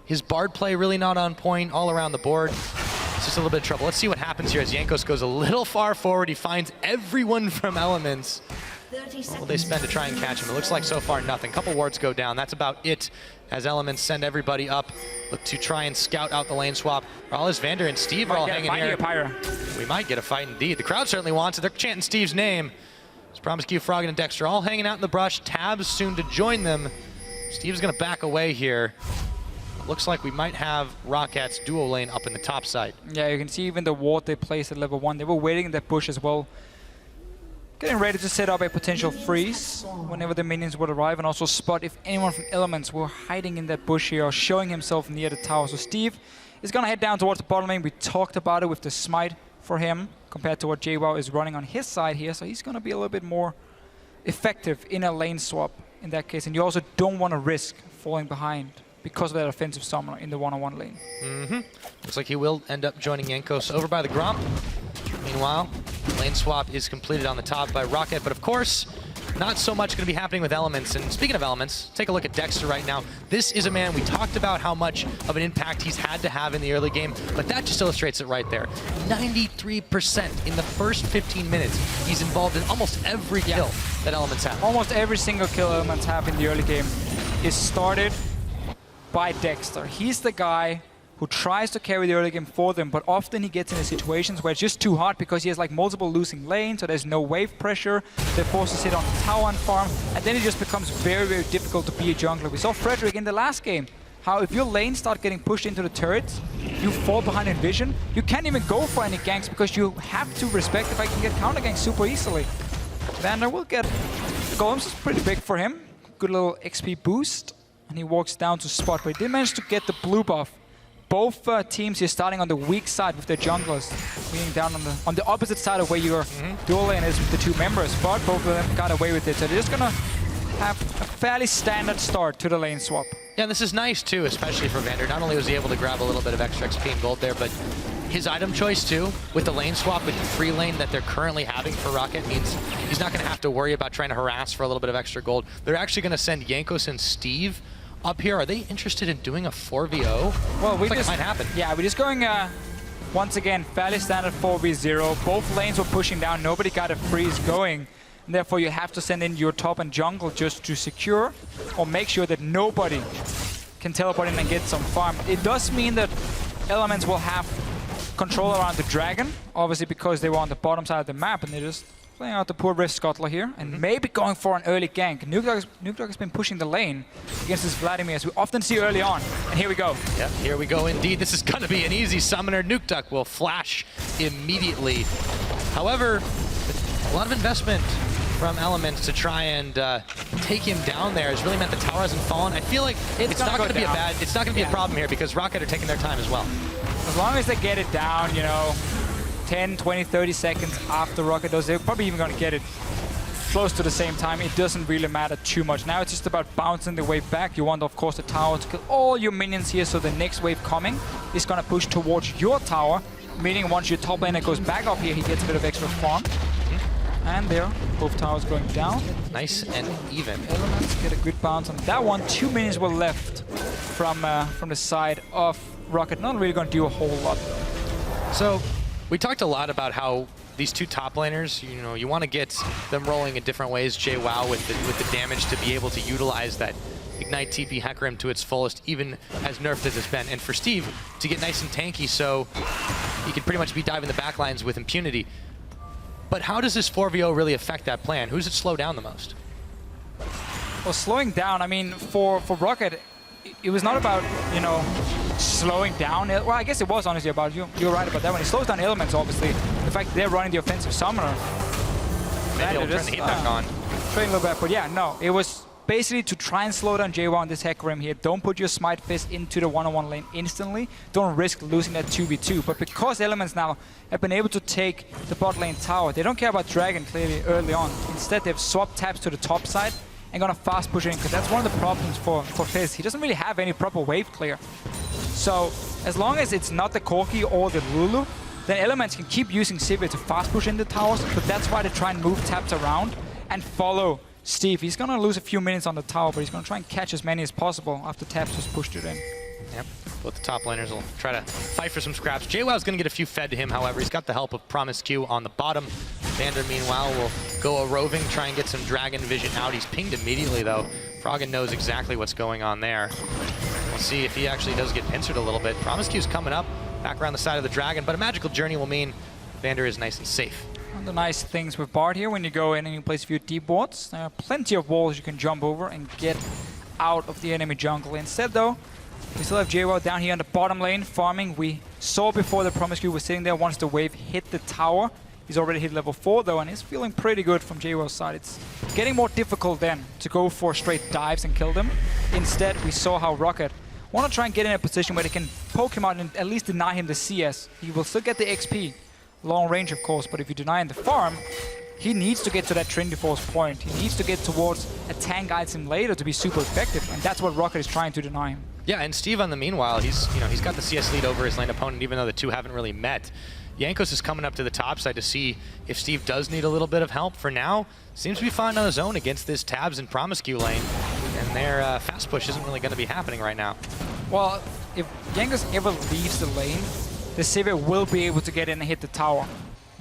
his Bard play really not on point all around the board. It's just a little bit of trouble. Let's see what happens here as Jankos goes a little far forward. He finds everyone from Elements. What will they spend to try and catch him? It looks like so far nothing. Couple wards go down. That's about it as Elements send everybody up. Look to try and scout out the lane swap. Rallis, Vander, and Steve are all hanging here. We might get a fight indeed. The crowd certainly wants it. They're chanting Steve's name. It's Promiscu, Froggen, and Dexter all hanging out in the brush. Tabs soon to join them. Steve's going to back away here. Looks like we might have Rocket's duo lane up in the top side. Yeah, you can see even the ward they placed at level 1. They were waiting in that bush as well. Getting ready to set up a potential freeze whenever the minions would arrive, and also spot if anyone from Elements were hiding in that bush here or showing himself near the tower. So Steve is going to head down towards the bottom lane. We talked about it with the smite for him compared to what JWoww is running on his side here. So he's going to be a little bit more effective in a lane swap in that case. And you also don't want to risk falling behind because of that offensive summoner in the one-on-one lane. Looks like he will end up joining Jankos over by the Gromp. Meanwhile, lane swap is completed on the top by Rocket, but of course, not so much going to be happening with Elements. And speaking of Elements, take a look at Dexter right now. This is a man, we talked about how much of an impact he's had to have in the early game, but that just illustrates it right there. 93% in the first 15 minutes. He's involved in almost every kill that Elements have. Almost every single kill Elements have in the early game is started by Dexter. He's the guy who tries to carry the early game for them, but often he gets into situations where it's just too hard because he has like multiple losing lanes, so there's no wave pressure. They're forced to sit on the tower and farm, and then it just becomes very, very difficult to be a jungler. We saw Frederick in the last game, how if your lane start getting pushed into the turrets, you fall behind in vision, you can't even go for any ganks because you have to respect if I can get counter ganks super easily. Vander will get the golems, is pretty big for him. Good little XP boost, and he walks down to spot, but he did manage to get the blue buff. Both teams here starting on the weak side with their junglers, being down on the opposite side of where your dual lane is with the 2 members, but both of them got away with it. So they're just gonna have a fairly standard start to the lane swap. Yeah, this is nice too, especially for Vander. Not only was he able to grab a little bit of extra XP and gold there, but his item choice too, with the lane swap, with the free lane that they're currently having for Rocket, means he's not gonna have to worry about trying to harass for a little bit of extra gold. They're actually gonna send Jankos and Steve up here. Are they interested in doing a 4v0? Well, Looks like it might happen. Yeah, we're just going, once again, fairly standard 4v0. Both lanes were pushing down. Nobody got a freeze going. And therefore, you have to send in your top and jungle just to secure or make sure that nobody can teleport in and get some farm. It does mean that Elements will have control around the dragon, obviously because they were on the bottom side of the map, and they're just playing out the poor Rift Scuttler here, and maybe going for an early gank. Nukedog has been pushing the lane against this Vladimir, as we often see early on. And here we go. Yeah, here we go indeed. This is going to be an easy summoner. Nukedog will flash immediately. However, a lot of investment from Elements to try and take him down there has really meant the tower hasn't fallen. I feel like it's not going to be a problem here because Rocket are taking their time as well. As long as they get it down, you know, 10, 20, 30 seconds after Rocket does, they're probably even going to get it close to the same time. It doesn't really matter too much. Now it's just about bouncing the wave back. You want, of course, the tower to kill all your minions here, so the next wave coming is going to push towards your tower, meaning once your top laner goes back up here, he gets a bit of extra farm. And there, both towers going down. Nice and even. Elements get a good bounce on that one. 2 minions were left from the side of Rocket. Not really going to do a whole lot, though. So, we talked a lot about how these 2 top laners, you know, you want to get them rolling in different ways. JWoww with the damage to be able to utilize that Ignite TP Hecarim to its fullest, even as nerfed as it's been. And for Steve to get nice and tanky, so he can pretty much be diving the backlines with impunity. But how does this 4v0 really affect that plan? Who's it slow down the most? Well, slowing down, I mean, for Rocket, it was not about, you know, slowing down. Well, I guess it was honestly about, you're right about that one. It slows down elements, obviously. The fact that they're running the offensive summoner. Maybe he'll turn the heat back on. Train a little bit, but yeah, no. It was basically to try and slow down JWoww on this Hecarim here. Don't put your Smite Fist into the one-on-one lane instantly. Don't risk losing that 2v2. But because Elements now have been able to take the bot lane tower, they don't care about Dragon clearly early on. Instead, they've swapped taps to the top side and gonna fast push in, because that's one of the problems for Fizz. He doesn't really have any proper wave clear. So as long as it's not the Corki or the Lulu, then Elements can keep using Sivir to fast push in the towers, but that's why they try and move taps around and follow Steve. He's gonna lose a few minutes on the tower, but he's gonna try and catch as many as possible after taps just pushed it in. Yep. Both the top laners will try to fight for some scraps. JWoww's going to get a few fed to him, however. He's got the help of Promisq on the bottom. Vander, meanwhile, will go a roving, try and get some Dragon Vision out. He's pinged immediately, though. Froggen knows exactly what's going on there. We'll see if he actually does get pincered a little bit. Promisq's coming up, back around the side of the Dragon, but a Magical Journey will mean Vander is nice and safe. One of the nice things with Bard here, when you go in and you place a few deep wards, there are plenty of walls you can jump over and get out of the enemy jungle. Instead, though, we still have JWoww down here on the bottom lane farming. We saw before the Promisq was sitting there once the wave hit the tower. He's already hit level 4 though, and he's feeling pretty good from JWoww's side. It's getting more difficult then to go for straight dives and kill them. Instead, we saw how Rocket want to try and get in a position where they can poke him out and at least deny him the CS. He will still get the XP, long range of course, but if you deny him the farm, he needs to get to that Trinity Force point. He needs to get towards a tank item later to be super effective, and that's what Rocket is trying to deny him. Yeah, and Steve on the meanwhile, he's got the CS lead over his lane opponent, even though the two haven't really met. Jankos is coming up to the top side to see if Steve does need a little bit of help. For now, seems to be fine on his own against this Tabs and Promisq lane, and their fast push isn't really going to be happening right now. Well, if Jankos ever leaves the lane, the Sivir will be able to get in and hit the tower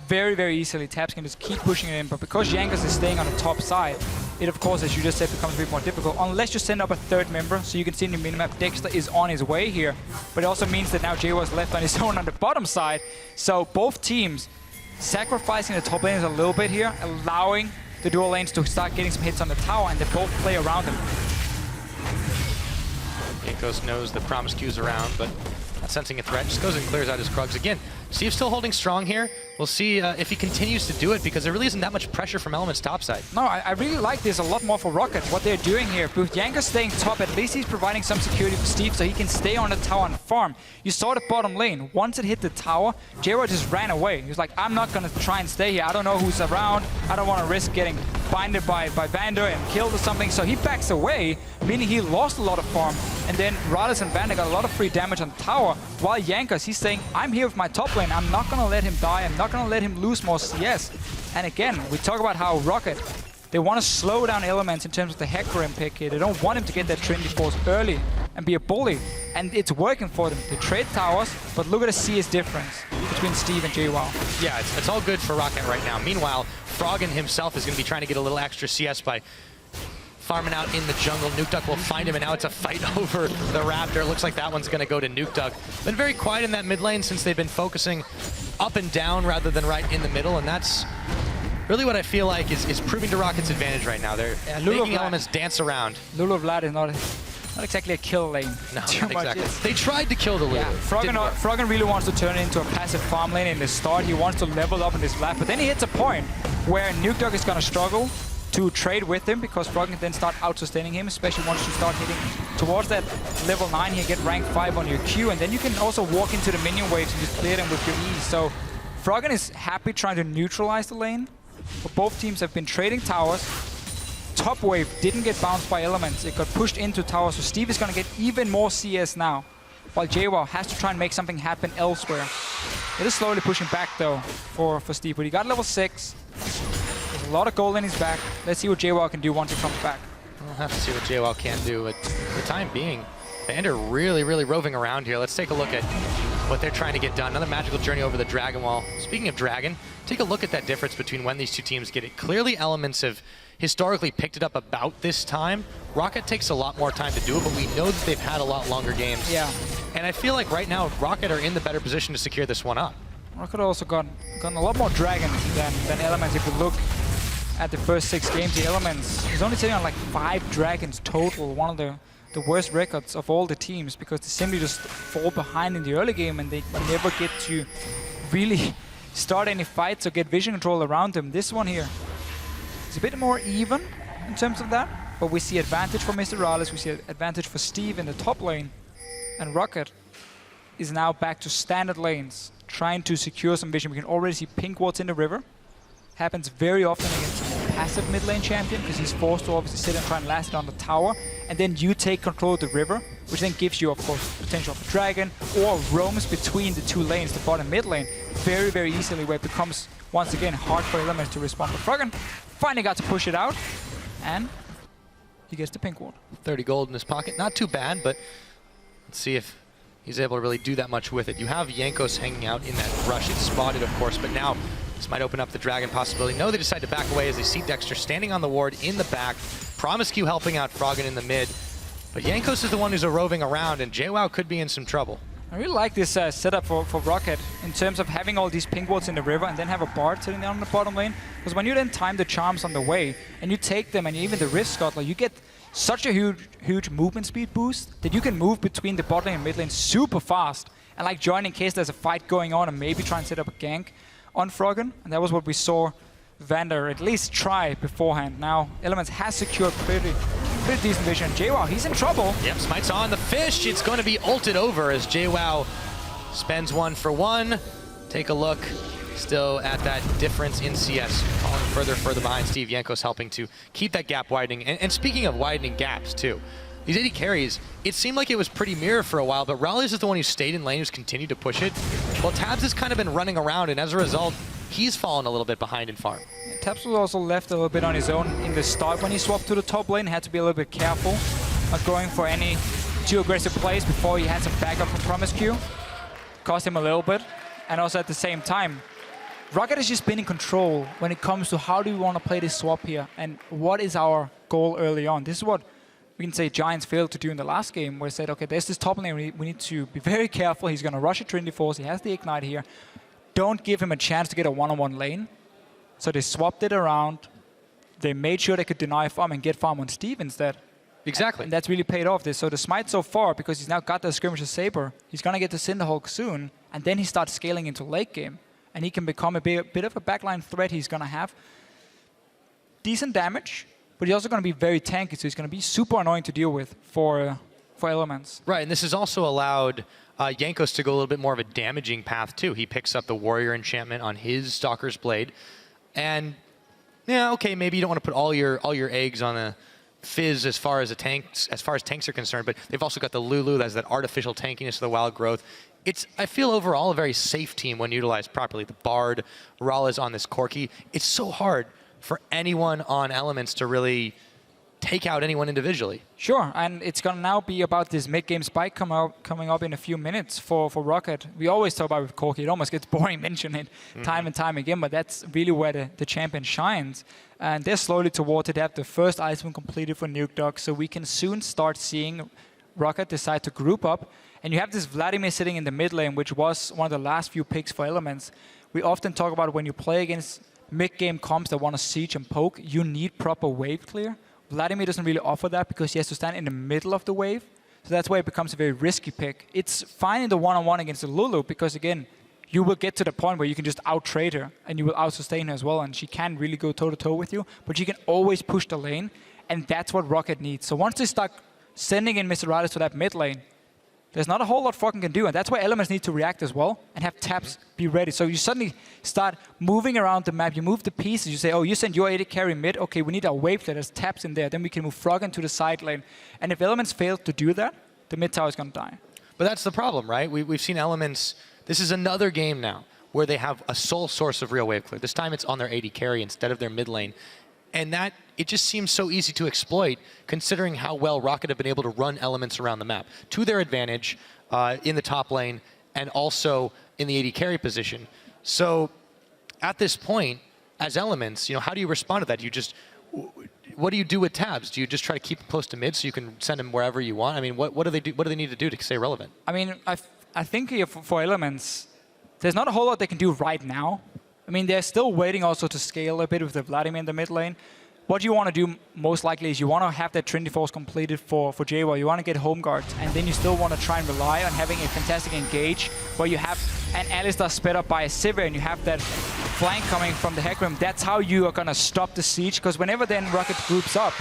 very, very easily. Tabs can just keep pushing it in, but because Jankos is staying on the top side, it of course, as you just said, becomes a bit more difficult, unless you send up a third member. So you can see in the minimap, Dexter is on his way here, but it also means that now JWoww is left on his own on the bottom side. So both teams sacrificing the top lanes a little bit here, allowing the dual lanes to start getting some hits on the tower, and they both play around him. Jankos knows that Promisq's around, but not sensing a threat, just goes and clears out his Krugs again. Steve's still holding strong here. We'll see if he continues to do it, because there really isn't that much pressure from Elements topside. No, I really like this a lot more for Rocket, what they're doing here. With Jankos staying top, at least he's providing some security for Steve so he can stay on the tower and farm. You saw the bottom lane. Once it hit the tower, JWoww just ran away. He was like, I'm not going to try and stay here. I don't know who's around. I don't want to risk getting binded by Vander and killed or something. So he backs away, meaning he lost a lot of farm. And then Radis and Vander got a lot of free damage on the tower, while Jankos, he's saying, I'm here with my top lane. I'm not going to let him die. I'm not going to let him lose more CS. And again, we talk about how Rocket, they want to slow down Elements in terms of the Hecarim pick here. They don't want him to get that Trinity Force early and be a bully. And it's working for them. They trade towers, but look at the CS difference between Steve and JWoww. Yeah, it's all good for Rocket right now. Meanwhile, Froggen himself is going to be trying to get a little extra CS by farming out in the jungle. Nukeduck will find him, and now it's a fight over the Raptor. It looks like that one's going to go to Nukeduck. Been very quiet in that mid lane since they've been focusing up and down rather than right in the middle, and that's really what I feel like is proving to Rocket's advantage right now. They're making Elements dance around. Lulu Vlad is not exactly a kill lane. No, not exactly. They tried to kill the Lulu. Yeah, Froggen really wants to turn it into a passive farm lane in the start. He wants to level up in this Vlad, but then he hits a point where Nukeduck is going to struggle to trade with him, because Froggen can then start out-sustaining him, especially once you start hitting towards that level 9 here, get rank 5 on your Q, and then you can also walk into the minion waves and just clear them with your E. So Froggen is happy trying to neutralize the lane, but both teams have been trading towers. Top wave didn't get bounced by Elements, it got pushed into towers, so Steve is going to get even more CS now, while JWoww has to try and make something happen elsewhere. It is slowly pushing back though for Steve, but he got level 6. A lot of gold in his back. Let's see what JWoww can do once he comes back. We'll have to see what JWoww can do. But for the time being, Vander really, really roving around here. Let's take a look at what they're trying to get done. Another magical journey over the Dragon Wall. Speaking of Dragon, take a look at that difference between when these two teams get it. Clearly, Elements have historically picked it up about this time. Rocket takes a lot more time to do it, but we know that they've had a lot longer games. Yeah. And I feel like right now, Rocket are in the better position to secure this one up. Rocket also gotten a lot more Dragons than Elements. If you look at the first 6 games, the Elements is only sitting on like 5 Dragons total. One of the the worst records of all the teams because they simply just fall behind in the early game and they never get to really start any fights or get vision control around them. This one here is a bit more even in terms of that, but we see advantage for Mr. Rales, we see advantage for Steve in the top lane, and Rocket is now back to standard lanes, trying to secure some vision. We can already see pink wards in the river. Happens very often against a passive mid lane champion because he's forced to obviously sit and try and last it on the tower, and then you take control of the river, which then gives you, of course, potential of a dragon, or roams between the two lanes, the bottom mid lane, very, very easily, where it becomes, once again, hard for Elements to respond. But Froggen finally got to push it out, and he gets the pink ward. 30 gold in his pocket, not too bad, but let's see if he's able to really do that much with it. You have Jankos hanging out in that rush. It's spotted, of course, but now this might open up the dragon possibility. No, they decide to back away as they see Dexter standing on the ward in the back. Promiscu helping out Froggen in the mid. But Jankos is the one who's roving around, and JWoww could be in some trouble. I really like this setup for Rocket in terms of having all these pink wards in the river and then have a Bard sitting down in the bottom lane. Because when you then time the charms on the way and you take them and even the Rift Scuttler, you get such a huge movement speed boost that you can move between the bot lane and mid lane super fast and like join in case there's a fight going on and maybe try and set up a gank on Froggen. And that was what we saw Vander at least try beforehand. Now Elements has secured pretty decent vision. JWoww, he's in trouble. Yep, Smite's on the fish. It's going to be ulted over as JWoww spends 1 for 1. Take a look. Still at that difference in CS, falling further behind. Steve Jankos helping to keep that gap widening. And speaking of widening gaps too, these AD carries, it seemed like it was pretty mirror for a while, but Raleigh is the one who stayed in lane, who's continued to push it. Well, Tabs has kind of been running around, and as a result, he's fallen a little bit behind in farm. Yeah, Tabs was also left a little bit on his own in the start when he swapped to the top lane. Had to be a little bit careful not going for any too aggressive plays before he had some backup from Promiscu. Cost him a little bit, and also at the same time, Rocket has just been in control when it comes to how do we want to play this swap here and what is our goal early on. This is what we can say Giants failed to do in the last game, where they said, okay, there's this top lane, we need to be very careful. He's going to rush a Trinity Force, he has the Ignite here. Don't give him a chance to get a one-on-one lane. So they swapped it around. They made sure they could deny farm and get farm on Steve instead. Exactly. And that's really paid off. So the Smite so far, because he's now got the Skirmisher Saber, he's going to get the Cinderhulk soon, and then he starts scaling into late game. And he can become a bit of a backline threat. He's going to have decent damage, but he's also going to be very tanky, so he's going to be super annoying to deal with for Elements. Right, and this has also allowed Jankos to go a little bit more of a damaging path too. He picks up the Warrior enchantment on his Stalker's Blade, and yeah, okay, maybe you don't want to put all your eggs on a Fizz as far as tanks are concerned, but they've also got the Lulu, that's that artificial tankiness of the wild growth. It's, I feel overall, a very safe team when utilized properly. The Bard, Raleigh on this Corki. It's so hard for anyone on Elements to really take out anyone individually. Sure, and it's going to now be about this mid-game spike coming up in a few minutes for Rocket. We always talk about with Corki. It almost gets boring mentioning it time and time again, but that's really where the champion shines. And they're slowly toward it. They have the first item completed for Nuke Dog, so we can soon start seeing Rocket decide to group up. And you have this Vladimir sitting in the mid lane, which was one of the last few picks for Elements. We often talk about when you play against mid-game comps that want to siege and poke, you need proper wave clear. Vladimir doesn't really offer that because he has to stand in the middle of the wave. So that's why it becomes a very risky pick. It's fine in the one-on-one against the Lulu because, again, you will get to the point where you can just out-trade her and you will out-sustain her as well, and she can really go toe-to-toe with you, but you can always push the lane, and that's what Rocket needs. So once they start sending in Mr. Riders to that mid lane, there's not a whole lot Froggen can do, and that's why Elements need to react as well and have taps be ready. So you suddenly start moving around the map, you move the pieces, you say, oh, you send your AD carry mid, okay, we need our wave that has taps in there, then we can move Froggen to the side lane. And if Elements fail to do that, the mid tower is going to die. But that's the problem, right? We've seen Elements, this is another game now where they have a sole source of real wave clear. This time it's on their AD carry instead of their mid lane. And that, it just seems so easy to exploit considering how well Rocket have been able to run Elements around the map to their advantage in the top lane and also in the AD carry position. So at this point, as Elements, how do you respond to that? Do you just, what do you do with Tabs? Do you just try to keep him close to mid so you can send him wherever you want? I mean, what do they do? What do they need to do to stay relevant? I mean, I think here for Elements, there's not a whole lot they can do right now. I mean, they're still waiting also to scale a bit with the Vladimir in the mid lane. what you want to do most likely is you want to have that Trinity Force completed for JWoww. You want to get home guards, and then you still want to try and rely on having a fantastic engage where you have an Alistar sped up by a Sivir and you have that flank coming from the Hecarim. That's how you are going to stop the siege, because whenever then Rocket groups up,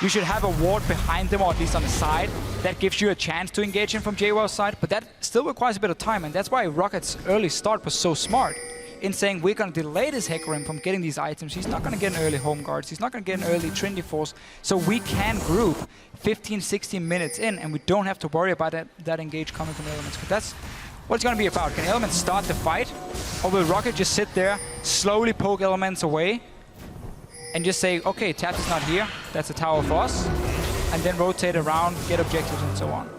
you should have a ward behind them, or at least on the side. That gives you a chance to engage in from JWoww's side, but that still requires a bit of time, and that's why Rocket's early start was so smart in saying we're going to delay this Hecarim from getting these items. He's not going to get an early home guards. He's not going to get an early Trinity Force. So we can group 15, 16 minutes in, and we don't have to worry about that engage coming from Elements. Because that's what it's going to be about. Can Elements start the fight, or will Rocket just sit there, slowly poke Elements away, and just say, okay, Tabs is not here. That's a tower for us. And then rotate around, get objectives, and so on.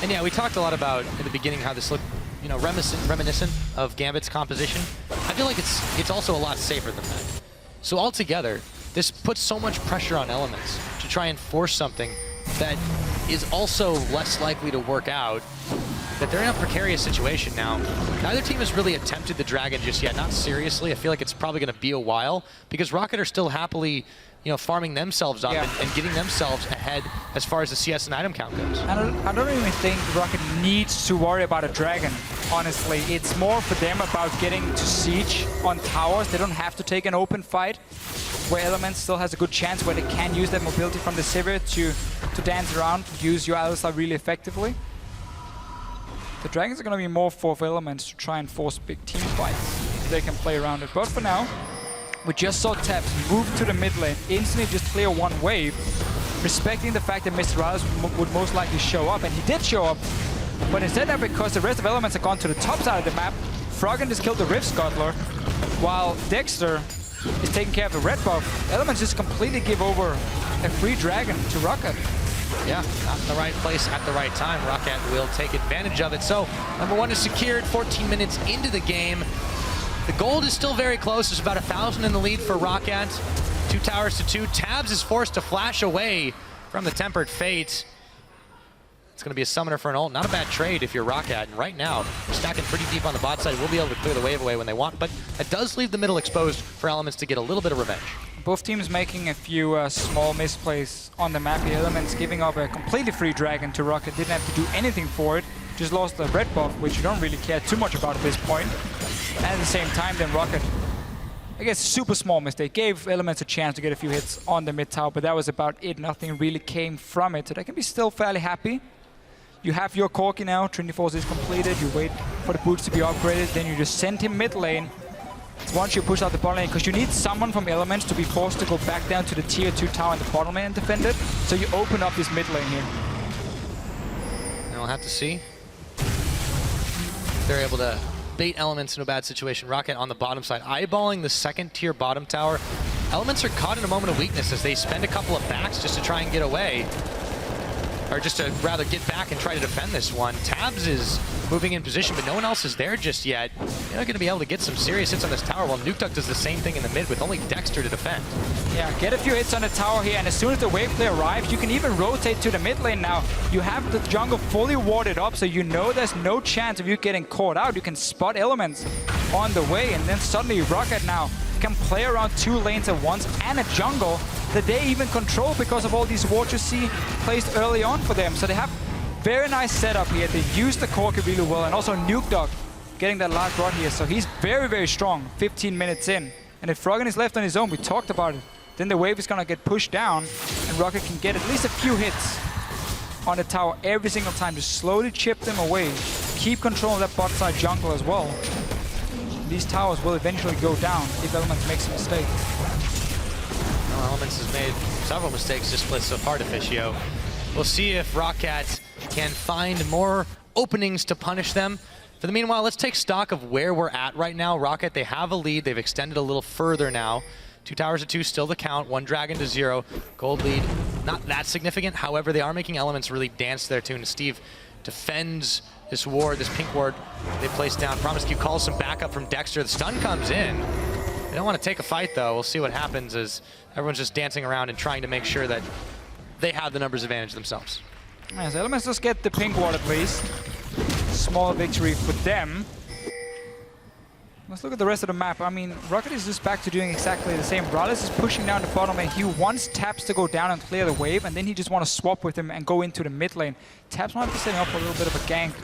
And yeah, we talked a lot about at the beginning how this looked, you know, reminiscent of Gambit's composition. I feel like it's also a lot safer than that. So altogether, this puts so much pressure on Elements to try and force something that is also less likely to work out, that they're in a precarious situation now. Neither team has really attempted the Dragon just yet, not seriously. I feel like it's probably going to be a while, because Rocket are still happily, you know, farming themselves up and getting themselves ahead as far as the CS and item count goes. I don't even think Rocket needs to worry about a Dragon, honestly. It's more for them about getting to siege on towers. They don't have to take an open fight, where Elements still has a good chance, where they can use that mobility from the Sivir to dance around, use your Alistar really effectively. The Dragons are going to be more for Elements to try and force big team fights. They can play around it. But for now, we just saw Tabs move to the mid lane, instantly just clear one wave, respecting the fact that Mr. Alice would most likely show up, and he did show up. But instead of, because the rest of Elements have gone to the top side of the map, Froggen just killed the Rift Scuttler, while Dexter is taking care of the red buff. Elements just completely give over a free Dragon to Rocket. Yeah, not in the right place at the right time. Rocket will take advantage of it. So, number one is secured 14 minutes into the game. The gold is still very close. There's about 1,000 in the lead for Rocket. 2 towers to 2. Tabs is forced to flash away from the Tempered Fate. It's going to be a summoner for an ult. Not a bad trade if you're Rocket. And right now, they're stacking pretty deep on the bot side. We'll be able to clear the wave away when they want. But it does leave the middle exposed for Elements to get a little bit of revenge. Both teams making a few small misplays on the map. The Elements giving up a completely free Dragon to Rocket. Didn't have to do anything for it. Just lost the red buff, which you don't really care too much about at this point. And at the same time, then Rocket, I guess, super small mistake. Gave Elements a chance to get a few hits on the mid tower, but that was about it. Nothing really came from it. So they can be still fairly happy. You have your Corki now. Trinity Force is completed. You wait for the boots to be upgraded. Then you just send him mid lane. Once you push out the bottom lane, because you need someone from Elements to be forced to go back down to the tier 2 tower in the bottom lane and defend it. So you open up this mid lane here. And we'll have to see if they're able to bait Elements in a bad situation. Rocket on the bottom side, eyeballing the second tier bottom tower. Elements are caught in a moment of weakness as they spend a couple of backs just to try and get away. Or just to rather get back and try to defend this one. Tabs is moving in position, but no one else is there just yet. They're not going to be able to get some serious hits on this tower, while Nukeduck does the same thing in the mid with only Dexter to defend. Yeah, get a few hits on the tower here, and as soon as the wave play arrives, you can even rotate to the mid lane now. You have the jungle fully warded up, so you know there's no chance of you getting caught out. You can spot Elements on the way, and then suddenly Rocket now can play around 2 lanes at once and a jungle that they even control because of all these wards you see placed early on for them. So they have very nice setup here. They use the Corki really well, and also Nukeduck getting that last rod here. So he's very, very strong 15 minutes in. And if Froggen is left on his own, we talked about it, then the wave is going to get pushed down, and Rocket can get at least a few hits on the tower every single time. Just slowly chip them away. Keep control of that bot side jungle as well. These towers will eventually go down if Elements makes a mistake. Well, Elements has made several mistakes to split so far, Deficio. We'll see if Rocket can find more openings to punish them. For the meanwhile, let's take stock of where we're at right now. Rocket, they have a lead. They've extended a little further now. 2 towers to 2, still the count. 1 Dragon to 0. Gold lead, not that significant. However, they are making Elements really dance to their tune. Steve defends this ward, this pink ward they placed down. Promise Q calls some backup from Dexter. The stun comes in. They don't want to take a fight, though. We'll see what happens as everyone's just dancing around and trying to make sure that they have the numbers advantage themselves. Yes, Elements just get the pink ward at least. Small victory for them. Let's look at the rest of the map. I mean, Rocket is just back to doing exactly the same. Rallis is pushing down the bottom lane. He wants Taps to go down and clear the wave, and then he just want to swap with him and go into the mid lane. Taps might be setting up a little bit of a gank.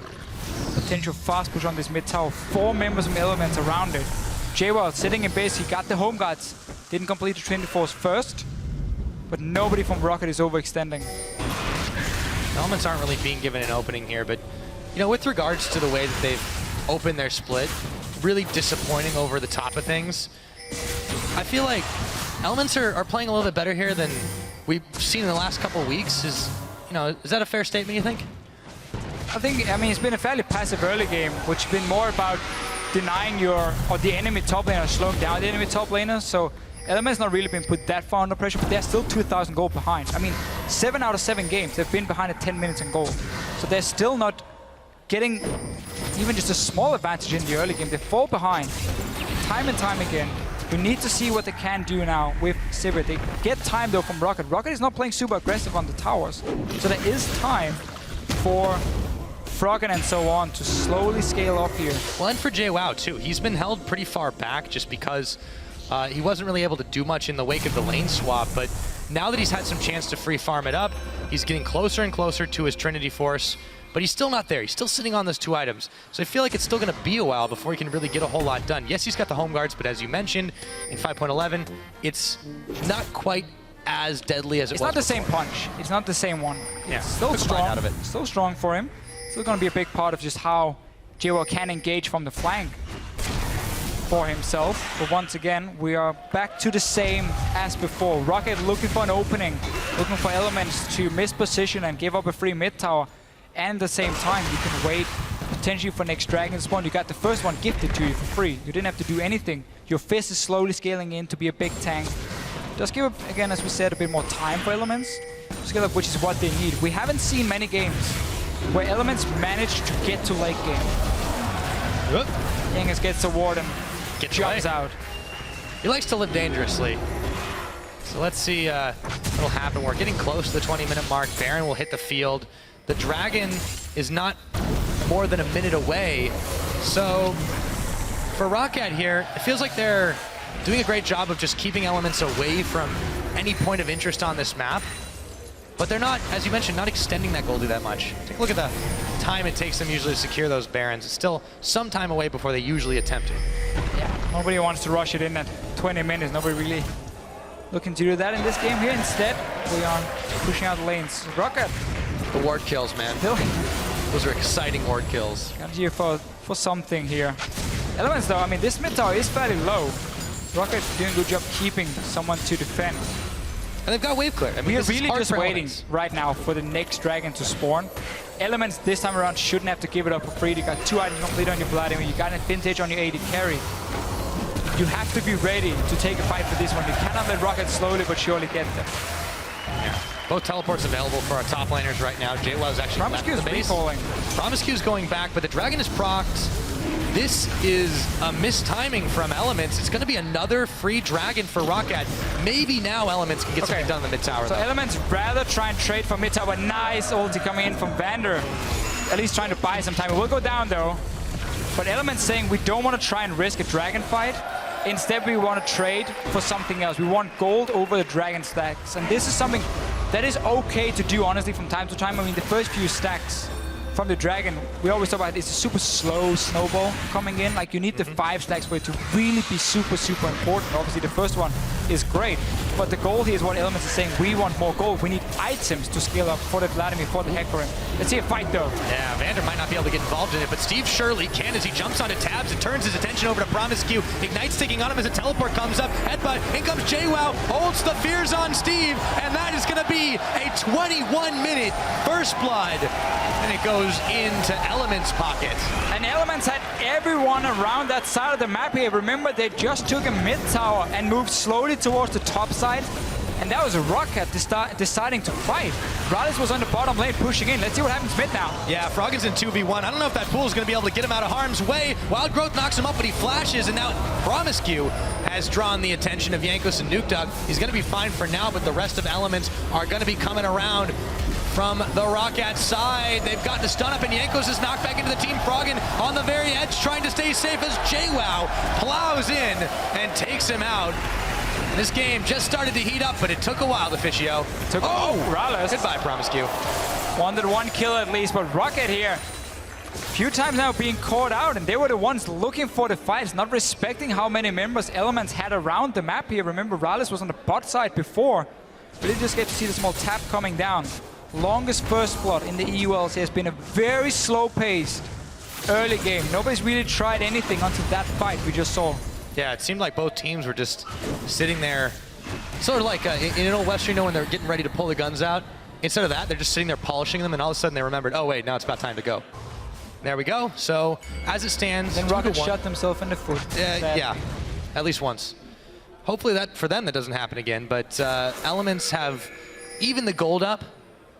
Potential fast push on this mid tower. 4 members from Elements around it. JWoww sitting in base. He got the home guards. Didn't complete the Trinity Force first, but nobody from Rocket is overextending. Elements aren't really being given an opening here, but you know, with regards to the way that they've opened their split, really disappointing over the top of things. I feel like Elements are playing a little bit better here than we've seen in the last couple of weeks. Is that a fair statement, you think? I mean, it's been a fairly passive early game, which has been more about denying the enemy top laner, slowing down the enemy top laner. So Element's not really been put that far under pressure, but they're still 2,000 gold behind. I mean, 7 out of 7 games, they've been behind at 10 minutes in gold. So they're still not getting even just a small advantage in the early game. They fall behind time and time again. We need to see what they can do now with Sivir. They get time though from Rocket. Rocket is not playing super aggressive on the towers. So there is time for Froggen and so on to slowly scale up here. Well, and for JWoww too. He's been held pretty far back just because he wasn't really able to do much in the wake of the lane swap. But now that he's had some chance to free farm it up, he's getting closer and closer to his Trinity Force. But he's still not there. He's still sitting on those 2 items. So I feel like it's still going to be a while before he can really get a whole lot done. Yes, he's got the home guards, but as you mentioned, in 5.11, it's not quite as deadly as it was. It's not the same punch. It's not the same one. Yeah, still strong. Out of it. Still strong for him. Still going to be a big part of just how JWoww can engage from the flank for himself. But once again, we are back to the same as before. Rocket looking for an opening, looking for Elements to miss position and give up a free mid tower. And at the same time, you can wait potentially for next Dragon spawn. You got the first one gifted to you for free. You didn't have to do anything. Your Fizz is slowly scaling in to be a big tank. Just give up, again, as we said, a bit more time for Elements to scale up, which is what they need. We haven't seen many games where Elements managed to get to late game. Yangas gets a ward and jumps out. He likes to live dangerously. So let's see what'll happen. We're getting close to the 20-minute mark. Baron will hit the field. The Dragon is not more than a minute away. So for Rocket here, it feels like they're doing a great job of just keeping Elements away from any point of interest on this map. But they're not, as you mentioned, not extending that Goldie that much. Take a look at the time it takes them usually to secure those Barons. It's still some time away before they usually attempt it. Yeah, nobody wants to rush it in at 20 minutes. Nobody really looking to do that in this game here. Instead, we are pushing out the lanes. Rocket. The ward kills, man. Those are exciting ward kills. Got here for something here. Elements though, I mean, this mid tower is fairly low. Rocket doing a good job keeping someone to defend. And they've got wave clear. I mean, we are really just waiting Elements right now for the next Dragon to spawn. Elements this time around shouldn't have to give it up for free. You got 2 items complete on your Vladimir. You got a vintage on your AD carry. You have to be ready to take a fight for this one. You cannot let Rocket slowly but surely get them. Yeah. Both teleports available for our top laners right now. JWoww is actually left the base. Promiscue's going back, but the Dragon is procced. This is a mistiming from Elements. It's going to be another free Dragon for Rocket. Maybe now Elements can get something done in the mid tower. So Elements rather try and trade for mid tower. Nice ulti coming in from Vander. At least trying to buy some time. It will go down though. But Elements saying we don't want to try and risk a Dragon fight. Instead, we want to trade for something else. We want gold over the Dragon stacks. And this is something that is okay to do, honestly, from time to time. I mean, the first few stacks from the Dragon, we always talk about it's a super slow snowball coming in. Like, you need the 5 stacks for it to really be super, super important. Obviously, the first one is great. But the goal here is what Elements is saying. We want more gold. We need items to scale up for the Vladimir, for the Hecarim. Let's see a fight, though. Yeah, Vander might not be able to get involved in it, but Steve Shirley can as he jumps onto tabs and turns his attention over to Promiscu. Ignite's sticking on him as a teleport comes up. Headbutt. In comes JWoww. Holds the fears on Steve, and that is going to be a 21-minute first blood. And it goes into Elements' pocket. And Elements had everyone around that side of the map here. Remember, they just took a mid tower and moved slowly towards the top side. And that was a Rocket deciding to fight. Rallis was on the bottom lane pushing in. Let's see what happens mid now. Yeah, Froggen's in 2v1. I don't know if that pool is going to be able to get him out of harm's way. Wild Growth knocks him up, but he flashes, and now Promiscu has drawn the attention of Jankos and Nukedog. He's going to be fine for now, but the rest of Elements are going to be coming around. from the Roccat side. They've got the stun up, and Jankos is knocked back into the team. Froggen on the very edge, trying to stay safe as JWoww plows in and takes him out. This game just started to heat up, but it took a while, Officio. Rallis. Goodbye, Promiscu. Wanted one kill at least, but Rocket here, a few times now being caught out, and they were the ones looking for the fights, not respecting how many members Elements had around the map here. Remember, Rallis was on the bot side before, but they just get to see the small tap coming down. Longest first blood in the EU LCS has been a very slow-paced early game. Nobody's really tried anything until that fight we just saw. Yeah, it seemed like both teams were just sitting there, sort of like in an old Western, when they're getting ready to pull the guns out. Instead of that, they're just sitting there polishing them, and all of a sudden they remembered, oh wait, now it's about time to go. There we go. So as it stands, then Rocket shot themselves in the foot. Yeah, at least once. Hopefully that for them that doesn't happen again. But Elements have even the gold up,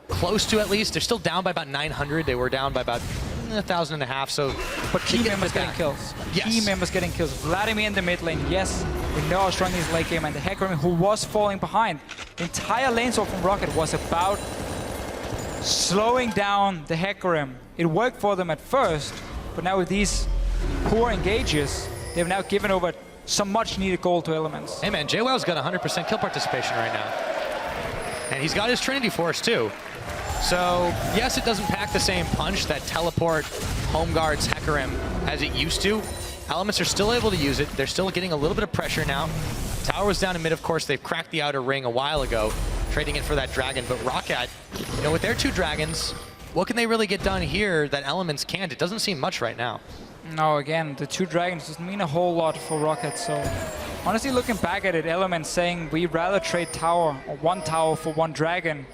close to at least. They're still down by about 900. They were down by about 1,500. So, but key members getting kills. Yes. Key members getting kills. Vladimir in the mid lane. Yes, we know how strong his late game, and the Hecarim who was falling behind. The entire lane swap from Rocket was about slowing down the Hecarim. It worked for them at first, but now with these poor engages, they've now given over some much needed gold to Elements. Hey man, JWoww's got 100% kill participation right now. And he's got his Trinity Force too. So yes, it doesn't pack the same punch that teleport home guards Hecarim as it used to. Elements are still able to use it. They're still getting a little bit of pressure now. Tower was down in mid, of course. They've cracked the outer ring a while ago, trading it for that dragon. But Roccat, with their 2 dragons, what can they really get done here that Elements can't? It doesn't seem much right now. No, again, the 2 dragons doesn't mean a whole lot for Rocket. So honestly, looking back at it, Elements saying we'd rather trade tower or 1 tower for 1 dragon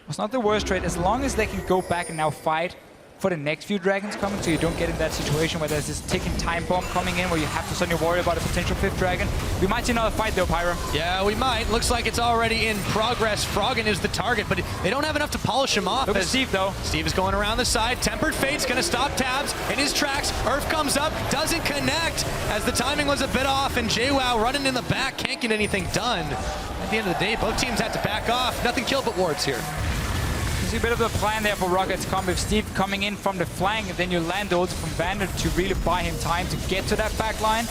was not the worst trade, as long as they can go back and now fight for the next few dragons coming, so you don't get in that situation where there's this ticking time bomb coming in where you have to suddenly worry about a potential 5th dragon. We might see another fight though, Pyro. Yeah, we might. Looks like it's already in progress. Froggen is the target, but they don't have enough to polish him off. Look at Steve though. Steve is going around the side. Tempered Fate's gonna stop tabs in his tracks. Earth comes up, doesn't connect as the timing was a bit off, and JWoww running in the back, can't get anything done. At the end of the day, both teams had to back off. Nothing killed but wards here. You see a bit of the plan there for Rocket's comp with Steve coming in from the flank, and then you land the ulti from Vandal to really buy him time to get to that back line.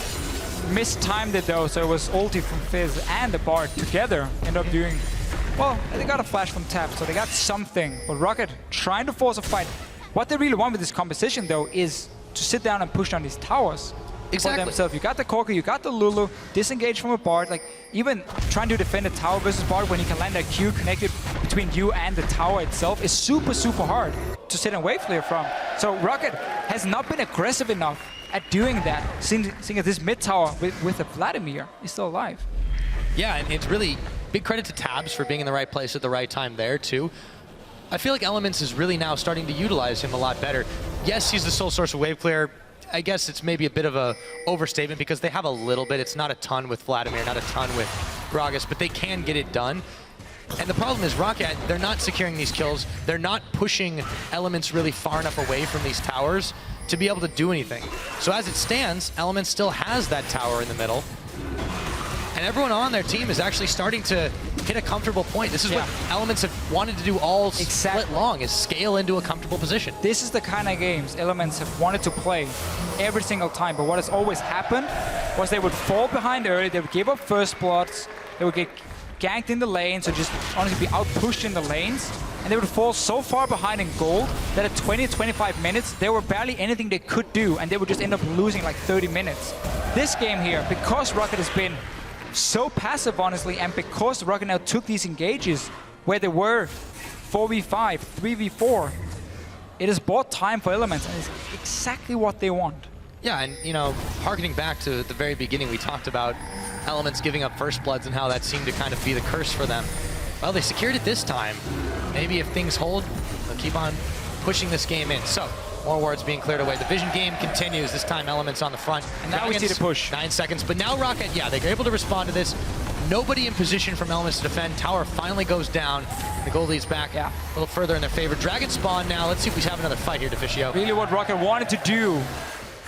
Mistimed it though, so it was ulti from Fizz and the Bard together. End up doing, well, they got a flash from Tap, so they got something. But Rocket trying to force a fight. What they really want with this composition though is to sit down and push down these towers. Exactly. For themselves. You got the Corker, you got the Lulu, disengage from a Bard, like even trying to defend a tower versus Bard when you can land a Q connected between you and the tower itself is super, super hard to sit and wave clear from. So Rocket has not been aggressive enough at doing that, seeing as this mid tower with a Vladimir is still alive. Yeah, and it's really big credit to Tabs for being in the right place at the right time there too. I feel like Elements is really now starting to utilize him a lot better. Yes, he's the sole source of wave clear. I guess it's maybe a bit of a overstatement because they have a little bit. It's not a ton with Vladimir, not a ton with Gragas, but they can get it done. And the problem is Roccat, they're not securing these kills. They're not pushing Elements really far enough away from these towers to be able to do anything. So as it stands, Elements still has that tower in the middle. And everyone on their team is actually starting to hit a comfortable point. This is what Elements have wanted to do all split long, is scale into a comfortable position. This is the kind of games Elements have wanted to play every single time, but what has always happened was they would fall behind early, they would give up first bloods, they would get ganked in the lanes, or just honestly be out-pushed in the lanes, and they would fall so far behind in gold that at 20-25 minutes, there were barely anything they could do, and they would just end up losing like 30 minutes. This game here, because Rocket has been so passive, honestly, and because Rocket now took these engages where they were 4v5, 3v4, it has bought time for Elements, and it's exactly what they want. Yeah, and harkening back to the very beginning, we talked about Elements giving up first bloods and how that seemed to kind of be the curse for them. Well, they secured it this time. Maybe if things hold, they'll keep on pushing this game in. So, more wards being cleared away. The Vision game continues. This time Elements on the front. And now we see the push. 9 seconds. But now Rocket, they're able to respond to this. Nobody in position from Elements to defend. Tower finally goes down. The goal leads back a little further in their favor. Dragon spawn now. Let's see if we have another fight here, Deficio. Really what Rocket wanted to do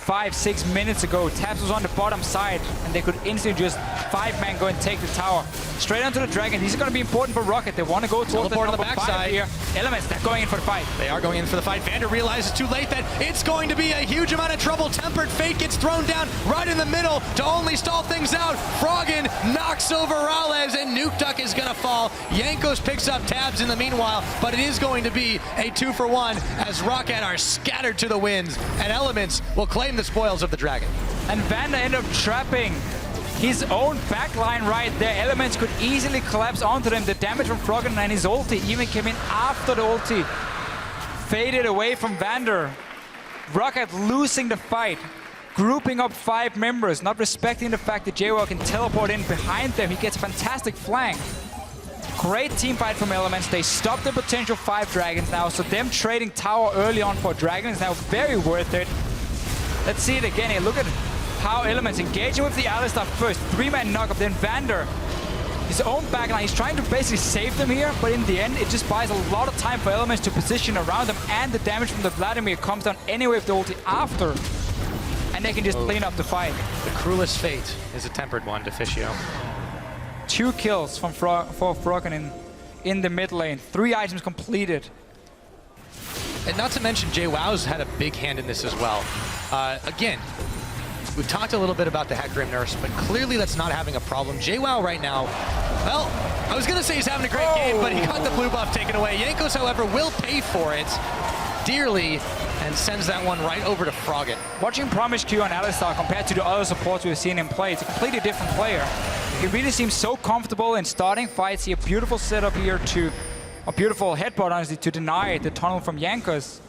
5-6 minutes ago. Tabs was on the bottom side, and they could instantly just 5-man go and take the tower. Straight onto the Dragon. These are going to be important for Rocket. They want to go towards the number 5 here. Elements, they're going in for the fight. They are going in for the fight. Vander realizes too late that it's going to be a huge amount of trouble. Tempered Fate gets thrown down right in the middle to only stall things out. Froggen knocks over Rales, and Nuke Duck is going to fall. Jankos picks up Tabs in the meanwhile, but it is going to be a 2-for-1 as Rocket are scattered to the winds, and Elements will claim the spoils of the Dragon. And Vander ended up trapping his own backline right there. Elements could easily collapse onto them. The damage from Froggen and his ulti even came in after the ulti faded away from Vander. Rocket losing the fight, grouping up 5 members, not respecting the fact that JWoww can teleport in behind them. He gets a fantastic flank. Great team fight from Elements. They stopped the potential 5 dragons now, so them trading tower early on for dragon is now very worth it. Let's see it again here. Look at how Elements engaging with the Alistar first. 3-man knockup, then Vander. His own backline. He's trying to basically save them here, but in the end, it just buys a lot of time for Elements to position around them, and the damage from the Vladimir comes down anyway with the ulti after. And they can just clean up the fight. The cruelest fate is a tempered one to Fischio. 2 kills from for Froggen in the mid lane. 3 items completed. And not to mention, JWoww's had a big hand in this as well. Again, we've talked a little bit about the Hecarim nurse, but clearly that's not having a problem. JWoww right now, well, I was going to say he's having a great game, but he got the blue buff taken away. Jankos, however, will pay for it dearly and sends that one right over to Froggen. Watching Promise Q on Alistar compared to the other supports we've seen him play, it's a completely different player. He really seems so comfortable in starting fights. He a beautiful setup here to, a beautiful headbutt honestly, to deny the tunnel from Jankos.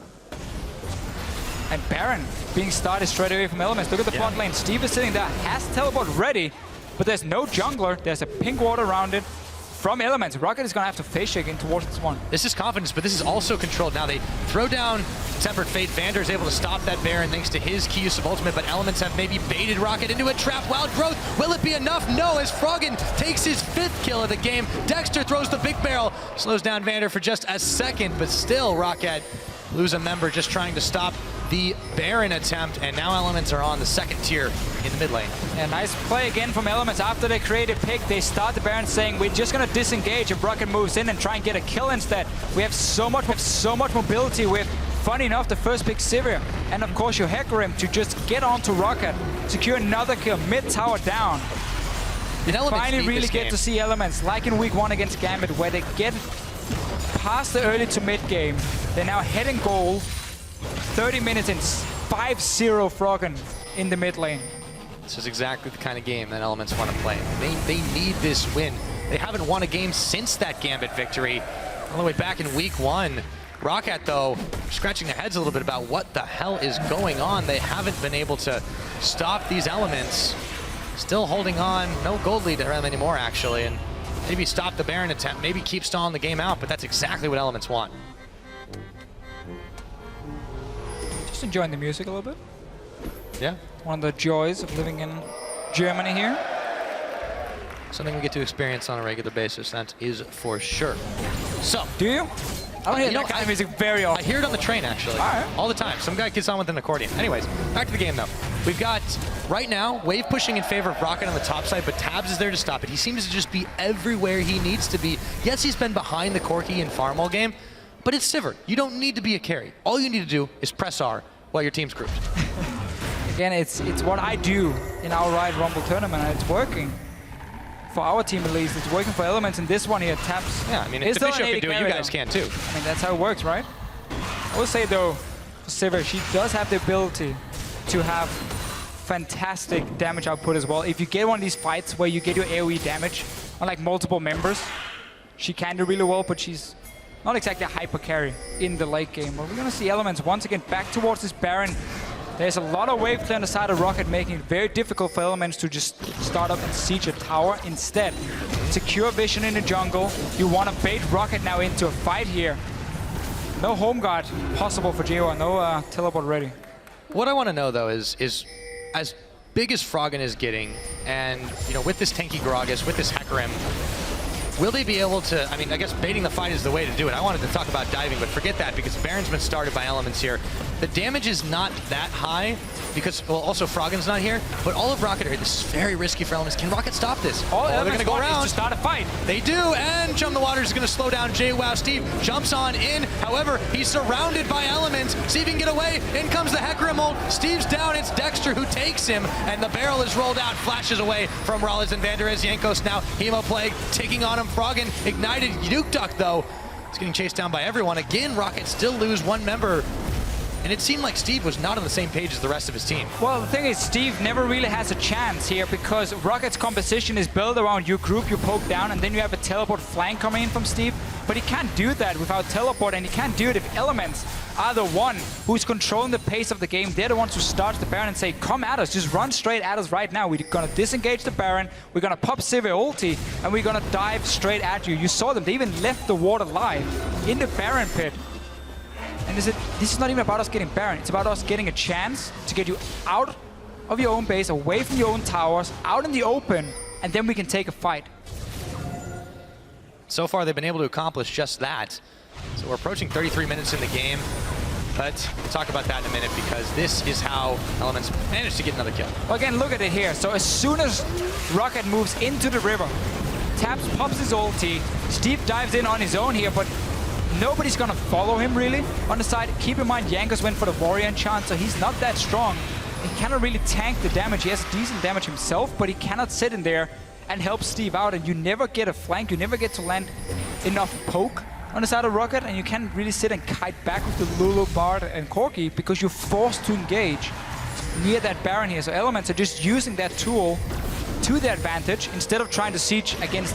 And Baron being started straight away from Elements. Look at the front lane. Steve is sitting there, has teleport ready, but there's no jungler. There's a pink ward around it from Elements. Rocket is going to have to face shake in towards this one. This is confidence, but this is also controlled. Now they throw down Tempered Fate. Vander is able to stop that Baron thanks to his key use of ultimate, but Elements have maybe baited Rocket into a trap. Wild Growth, will it be enough? No, as Froggen takes his 5th kill of the game. Dexter throws the big barrel, slows down Vander for just a second, but still Rocket lose a member just trying to stop the Baron attempt, and now Elements are on the 2nd tier in the mid lane. Yeah, nice play again from Elements. After they create a pick, they start the Baron saying, we're just going to disengage if Rocket moves in and try and get a kill instead. We have so much mobility with, funny enough, the first pick Sivir. And of course your Hecarim to just get onto Rocket, secure another kill, mid-tower down. You finally really get to see Elements, like in week 1 against Gambit, where they get past the early to mid game. They're now heading goal. 30 minutes in, 5-0 Froggen in the mid lane. This is exactly the kind of game that Elements want to play. They need this win. They haven't won a game since that Gambit victory, all the way back in week 1. Rocket, though, scratching their heads a little bit about what the hell is going on. They haven't been able to stop these Elements. Still holding on, no gold lead around anymore, actually, and maybe stop the Baron attempt, maybe keep stalling the game out, but that's exactly what Elements want. Just enjoying the music a little bit. Yeah. One of the joys of living in Germany here. Something we get to experience on a regular basis, that is for sure. So. Do you? I don't hear that kind of music very often. I hear it on the train, actually. All the time. Some guy gets on with an accordion. Anyways, back to the game, though. We've got, right now, Wave pushing in favor of Rocket on the top side, but Tabs is there to stop it. He seems to just be everywhere he needs to be. Yes, he's been behind the Corki in farm all game, but it's Sivir. You don't need to be a carry. All you need to do is press R while your team's grouped. Again, it's what I do in our Riot Rumble tournament, and it's working. For our team at least, it's working for Elements, and this one here, Taps. Yeah, I mean, if the Bishop can do it, you guys can too. I mean, that's how it works, right? I will say though, for Sivir, she does have the ability to have fantastic damage output as well. If you get one of these fights where you get your AoE damage on like multiple members, she can do really well, but she's not exactly a hyper carry in the late game. But we're gonna see Elements once again back towards this Baron. There's a lot of wave play on the side of Rocket, making it very difficult for Elements to just start up and siege a tower. Instead, secure vision in the jungle. You want to bait Rocket now into a fight here. No home guard possible for JWoww, no teleport ready. What I want to know, though, is as big as Froggen is getting, and, you know, with this tanky Gragas, with this Hecarim, Will they be able to, I mean, I guess baiting the fight is the way to do it. I wanted to talk about diving, but forget that because Baron's been started by Elements here. The damage is not that high because, well, also Froggen's not here, but all of Rocket, this is very risky for Elements. Can Rocket stop this? All they're going to go around. To start a fight. They do, and Chum the Waters is going to slow down JWoww. Steve jumps on in. However, he's surrounded by Elements. See if he can get away. In comes the Hecarim ult. Steve's down. It's Dexter who takes him, and the barrel is rolled out. Flashes away from Rollins and Vander as Jankos now. Hemo Plague taking on him. Froggen ignited. Duke Duck, though, is getting chased down by everyone. Again, Rocket still lose one member. And it seemed like Steve was not on the same page as the rest of his team. Well, the thing is, Steve never really has a chance here because Rocket's composition is built around your group, you poke down, and then you have a teleport flank coming in from Steve. But he can't do that without teleport, and he can't do it if Elements are the one who's controlling the pace of the game. They're the ones who start the Baron and say, come at us, just run straight at us right now. We're gonna disengage the Baron, we're gonna pop Sivir ulti, and we're gonna dive straight at you. You saw them, they even left the ward alive in the Baron pit. And this is not even about us getting Baron, it's about us getting a chance to get you out of your own base, away from your own towers, out in the open, and then we can take a fight. So far, they've been able to accomplish just that. So we're approaching 33 minutes in the game, but we'll talk about that in a minute because this is how Elements managed to get another kill. Well, again, look at it here. So as soon as Rocket moves into the river, Taps pops his ulti, Steve dives in on his own here, but nobody's gonna follow him really on the side. Keep in mind, Jankos went for the warrior enchant, so he's not that strong. He cannot really tank the damage. He has decent damage himself, but he cannot sit in there and help Steve out, and you never get a flank, you never get to land enough poke on the side of Rocket, and you can't really sit and kite back with the Lulu, Bard, and Corki because you're forced to engage near that Baron here. So Elements are just using that tool to their advantage instead of trying to siege against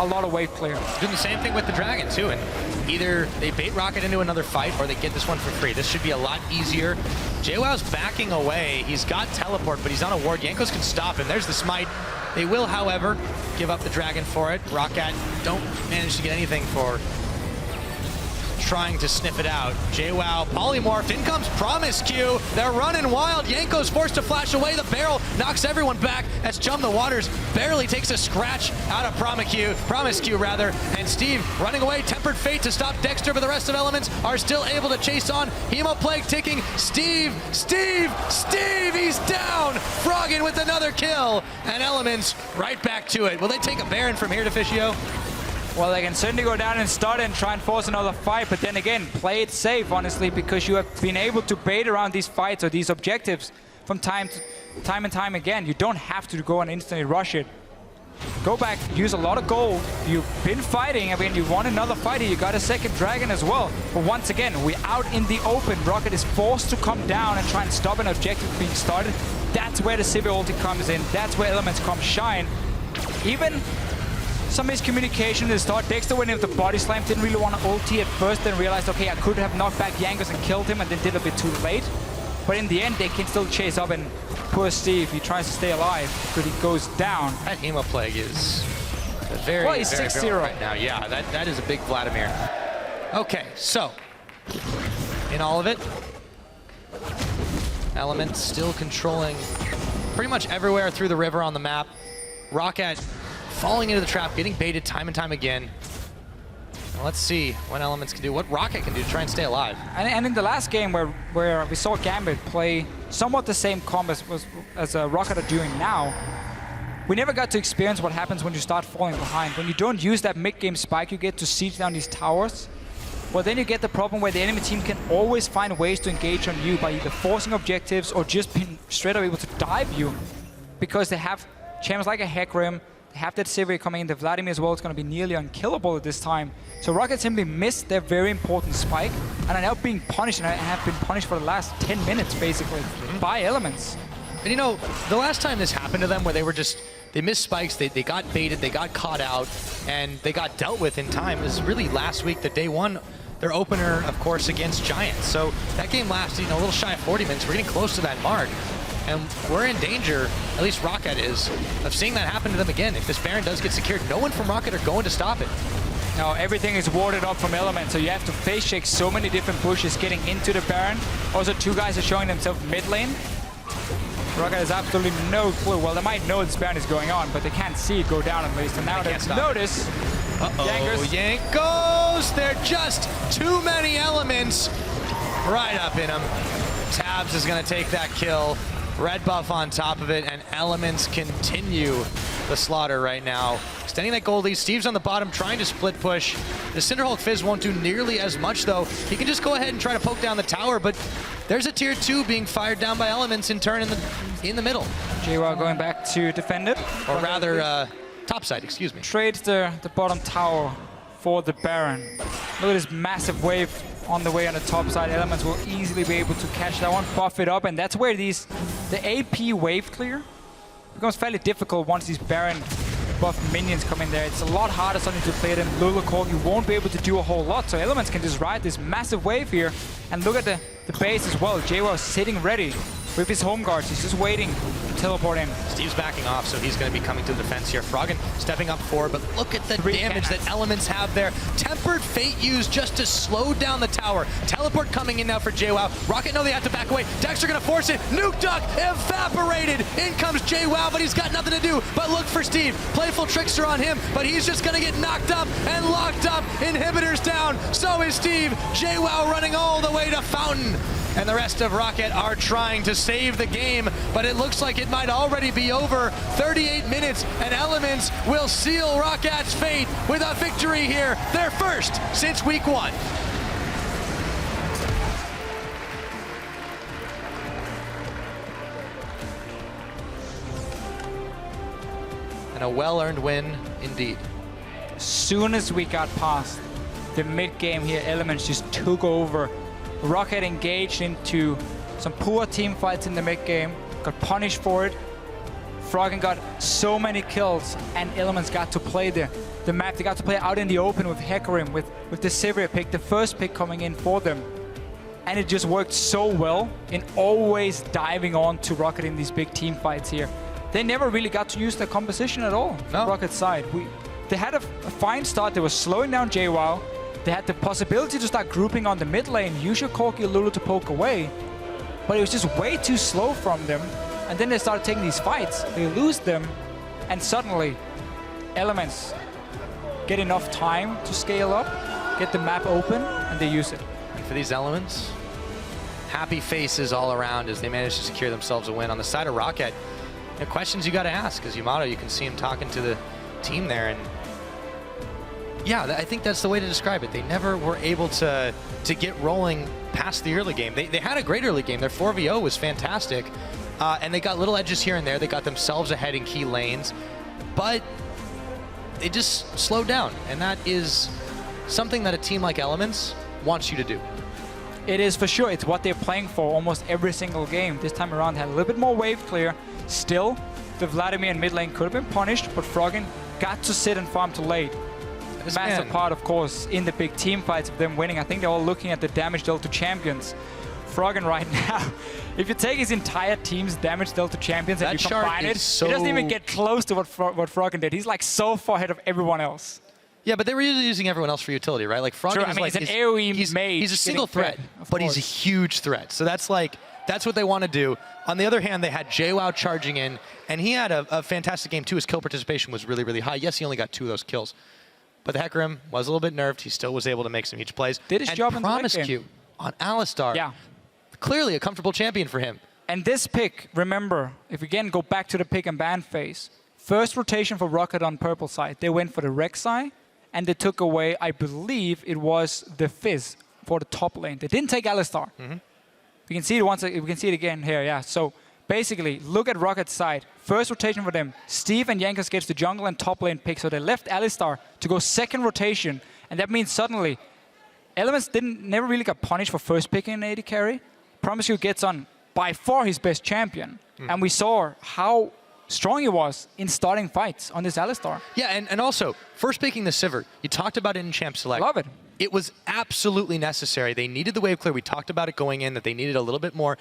a lot of wave players. Doing the same thing with the Dragon too, and either they bait Rocket into another fight or they get this one for free. This should be a lot easier. JWoww's backing away. He's got teleport, but he's on a ward. Jankos can stop him. There's the smite. They will, however, give up the Dragon for it. Rocket don't manage to get anything for trying to sniff it out. JWoww polymorphed. In comes Promiscue. They're running wild. Jankos forced to flash away. The barrel knocks everyone back as Chum the Waters barely takes a scratch out of Promiscue rather. And Steve running away. Tempered Fate to stop Dexter, but the rest of Elements are still able to chase on. Hemo Plague ticking. Steve, he's down. Froggen with another kill. And Elements right back to it. Will they take a Baron from here, Deficio? Well, they can certainly go down and start and try and force another fight, but then again, play it safe, honestly, because you have been able to bait around these fights or these objectives from time and time again. You don't have to go and instantly rush it. Go back, use a lot of gold. You've been fighting. I mean, you won another fight here. You got a second Dragon as well. But once again, we're out in the open. Rocket is forced to come down and try and stop an objective being started. That's where the Sivir ulti comes in. That's where Elements come shine. Even some miscommunication at the start. Dexter went in with the body slam, didn't really want to ulti at first, then realized, okay, I could have knocked back Jankos and killed him, and then did a bit too late. But in the end, they can still chase up, and poor Steve, he tries to stay alive, but he goes down. That Hemo Plague is very, well, he's very 6-0 right now. Yeah, that is a big Vladimir. Okay, so in all of it, Elements still controlling pretty much everywhere through the river on the map. Rocket falling into the trap, getting baited time and time again. Now let's see what Elements can do, what Rocket can do to try and stay alive. And in the last game where we saw Gambit play somewhat the same comp as Rocket are doing now, we never got to experience what happens when you start falling behind. When you don't use that mid-game spike you get to siege down these towers, well, then you get the problem where the enemy team can always find ways to engage on you by either forcing objectives or just being straight up able to dive you, because they have champions like a Hecarim, have that Sivir coming in, the Vladimir as well. It's going to be nearly unkillable at this time. So Rocket simply missed their very important spike and are now being punished, and have been punished for the last 10 minutes basically by Elements. And you know, the last time this happened to them where they missed spikes, they got baited, they got caught out, and they got dealt with in time is really last week, the day one, their opener, of course, against Giants. So that game lasted, a little shy of 40 minutes. We're getting close to that mark. And we're in danger, at least Rocket is, of seeing that happen to them again. If this Baron does get secured, no one from Rocket are going to stop it. No, everything is warded up from Elements, so you have to face check so many different pushes getting into the Baron. Also, two guys are showing themselves mid lane. Rocket has absolutely no clue. Well, they might know this Baron is going on, but they can't see it go down at least. And now they notice Uh-oh, Yankos! They're just too many elements right up in them. Tabs is going to take that kill. Red buff on top of it, and elements continue the slaughter right now. Extending that gold lead. Steve's on the bottom trying to split push. The Cinderhulk Fizz won't do nearly as much, though. He can just go ahead and try to poke down the tower, but there's a tier 2 being fired down by elements in turn in the middle. JWoww going back to defend it. Or rather, topside, excuse me. Trades the bottom tower for the Baron. Look at this massive wave on the way on the top side. Elements will easily be able to catch that one, buff it up, and that's where the AP wave clear becomes fairly difficult once these Baron buff minions come in there. It's a lot harder suddenly to play them. Lulacorn, you won't be able to do a whole lot, so Elements can just ride this massive wave here. And look at the base as well. JWoww sitting ready with his home guards. He's just waiting to teleport in. Steve's backing off, so he's going to be coming to the defense here. Froggen stepping up forward, but look at the damage that Elements have there. Tempered Fate used just to slow down the tower. Teleport coming in now for JWoww. Rocket, no, they have to back away. Dexter going to force it. Nuke Duck evaporated. In comes JWoww, but he's got nothing to do but look for Steve. Playful Trickster on him, but he's just going to get knocked up and locked up. Inhibitors down. So is Steve. JWoww running all the way to Fountain. And the rest of Rocket are trying to save the game, but it looks like it might already be over. 38 minutes, and Elements will seal Rocket's fate with a victory here, their first since week 1. And a well-earned win indeed. As soon as we got past the mid-game here, Elements just took over. Rocket engaged into some poor team fights in the mid-game, got punished for it. Froggen got so many kills, and Elements got to play the map. They got to play out in the open with Hecarim, with the Sivir pick, the first pick coming in for them. And it just worked so well in always diving on to Rocket in these big team fights here. They never really got to use their composition at all, no. Rocket's side. They had a fine start. They were slowing down JWoww. They had the possibility to start grouping on the mid lane, use your Corki Lulu to poke away, but it was just way too slow from them. And then they started taking these fights, they lose them, and suddenly Elements get enough time to scale up, get the map open, and they use it. And for these Elements, happy faces all around as they manage to secure themselves a win. On the side of Rocket, the questions you got to ask, as Yamato, you can see him talking to the team there, and yeah, I think that's the way to describe it. They never were able to get rolling past the early game. They had a great early game. Their 4v0 was fantastic, and they got little edges here and there. They got themselves ahead in key lanes, but they just slowed down, and that is something that a team like Elements wants you to do. It is for sure. It's what they're playing for almost every single game. This time around, had a little bit more wave clear. Still, the Vladimir in mid lane could have been punished, but Froggen got to sit and farm too late. Massive part, of course, in the big team fights of them winning. I think they're all looking at the damage dealt to champions. Froggen right now, if you take his entire team's damage dealt to champions and you combine it, it doesn't even get close to what Froggen did. He's like so far ahead of everyone else. Yeah, but they were using everyone else for utility, right? Like Froggen is like he's an AoE mage. He's a single threat, but he's a huge threat. So that's what they want to do. On the other hand, they had JWoww charging in, and he had a fantastic game too. His kill participation was really, really high. Yes, he only got 2 of those kills. But the Hecarim was a little bit nerfed. He still was able to make some huge plays. Did his job in the Promise Q on Alistar. Yeah. Clearly a comfortable champion for him. And this pick, remember, if we again go back to the pick and ban phase, first rotation for Rocket on purple side, they went for the Rek'Sai, and they took away, I believe it was the Fizz for the top lane. They didn't take Alistar. Mm-hmm. We can see it once. We can see it again here. Yeah. So basically, look at Rocket's side. First rotation for them. Steve and Yankos gets the jungle and top lane pick, so they left Alistar to go second rotation, and that means suddenly Elements never really got punished for first picking an AD carry. Promise You gets on by far his best champion, and we saw how strong he was in starting fights on this Alistar. Yeah, and also, first picking the Sivir, you talked about it in Champ Select. Love it. It was absolutely necessary. They needed the wave clear. We talked about it going in, that they needed a little bit more.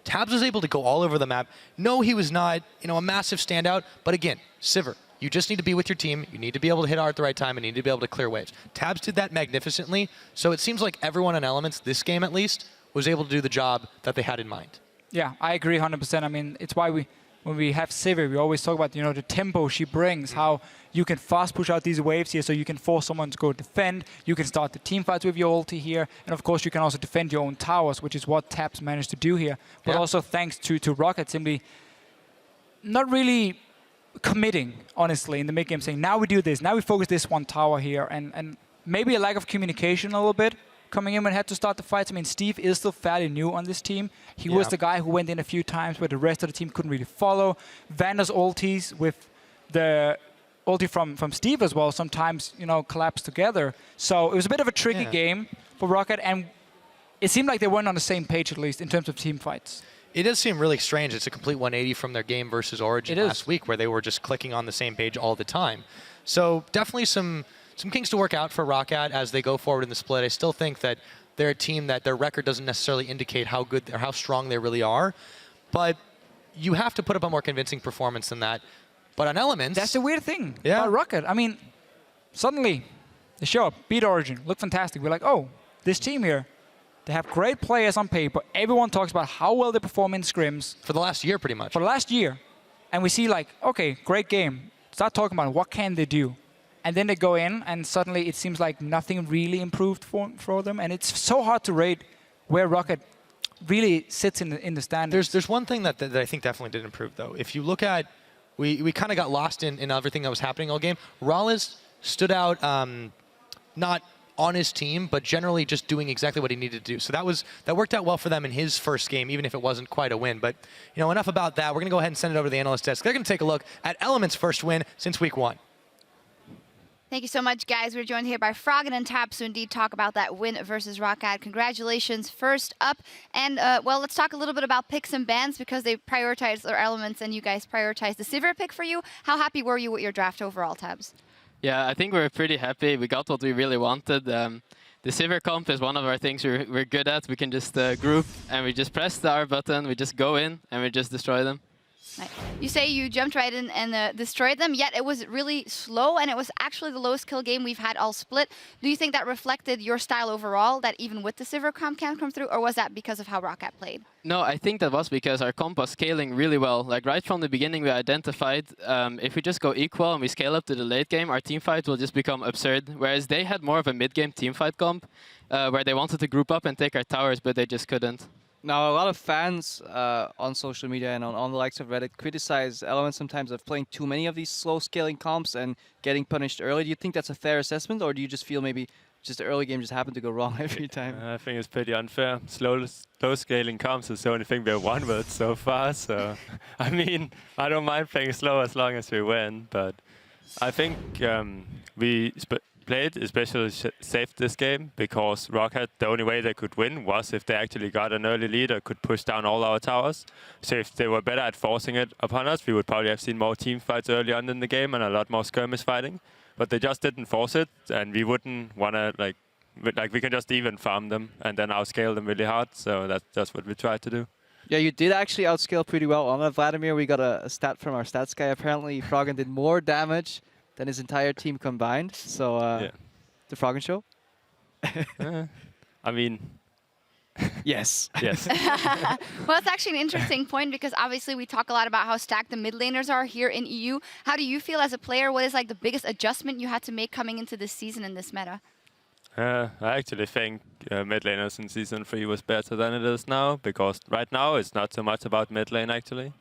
Tabs was able to go all over the map. No, he was not, a massive standout, but again, Sivir, you just need to be with your team. You need to be able to hit R at the right time and need to be able to clear waves. Tabs did that magnificently, so it seems like everyone in Elements, this game at least, was able to do the job that they had in mind. Yeah, I agree 100%. I mean, it's why when we have Sivir, we always talk about, the tempo she brings, how you can fast push out these waves here so you can force someone to go defend. You can start the team fights with your ulti here. And of course, you can also defend your own towers, which is what Tabs managed to do here. But also thanks to Rocket simply not really committing, honestly, in the mid game, saying, now we do this, now we focus this one tower here. And maybe a lack of communication a little bit. Coming in and had to start the fights. I mean, Steve is still fairly new on this team. He was the guy who went in a few times, but the rest of the team couldn't really follow. Vander's ultis with the ulti from Steve as well sometimes, collapse together. So it was a bit of a tricky game for Rocket, and it seemed like they weren't on the same page, at least, in terms of team fights. It does seem really strange. It's a complete 180 from their game versus Origin last week, where they were just clicking on the same page all the time. So definitely some kinks to work out for Rocket as they go forward in the split. I still think that they're a team that their record doesn't necessarily indicate how good or how strong they really are, but you have to put up a more convincing performance than that. But on Elements... That's the weird thing about Rocket. I mean, suddenly they show up, beat Origin, look fantastic. We're like, oh, this team here, they have great players on paper. Everyone talks about how well they perform in scrims. For the last year, pretty much. For the last year. And we see like, okay, great game. Start talking about what can they do. And then they go in, and suddenly it seems like nothing really improved for them. And it's so hard to rate where Rocket really sits in the standings. There's one thing that I think definitely did improve, though. If you look at, we kind of got lost in everything that was happening all game. Rawlins stood out, not on his team, but generally just doing exactly what he needed to do. So that worked out well for them in his first game, even if it wasn't quite a win. But enough about that. We're going to go ahead and send it over to the analyst desk. They're going to take a look at Element's first win since week 1. Thank you so much, guys. We're joined here by Froggen and Tabs to indeed talk about that win versus Rocket. Congratulations first up. And, well, let's talk a little bit about picks and bans because they prioritized their Elements and you guys prioritized the Sivir pick for you. How happy were you with your draft overall, Tabs? Yeah, I think we're pretty happy. We got what we really wanted. The Sivir comp is one of our things we're good at. We can just group and we just press the R button, we just go in and we just destroy them. Right. You say you jumped right in and destroyed them, yet it was really slow, and it was actually the lowest kill game we've had all split. Do you think that reflected your style overall, that even with the Sivir comp can't come through, or was that because of how Rocket played? No, I think that was because our comp was scaling really well. Like right from the beginning, we identified if we just go equal and we scale up to the late game, our team fight will just become absurd. Whereas they had more of a mid-game team fight comp, where they wanted to group up and take our towers, but they just couldn't. Now, a lot of fans on social media and on the likes of Reddit criticize Elements sometimes of playing too many of these slow-scaling comps and getting punished early. Do you think that's a fair assessment, or do you just feel maybe just the early game just happened to go wrong every time? I think it's pretty unfair. Slow-scaling comps is the only thing we've won with so far. So, I mean, I don't mind playing slow as long as we win, but I think we played especially safe this game because Rocket, the only way they could win was if they actually got an early lead or could push down all our towers. So if they were better at forcing it upon us, we would probably have seen more team fights early on in the game and a lot more skirmish fighting. But they just didn't force it, and we wouldn't want to, like we can just even farm them and then outscale them really hard. So that's just what we tried to do. Yeah, you did actually outscale pretty well. On Vladimir, we got a stat from our stats guy. Apparently, Froggen did more damage than his entire team combined. So, the Froggen show? I mean... yes. Yes. Well, it's actually an interesting point because obviously we talk a lot about how stacked the mid laners are here in EU. How do you feel as a player? What is like the biggest adjustment you had to make coming into this season in this meta? I actually think mid laners in Season 3 was better than it is now, because right now it's not so much about mid lane actually.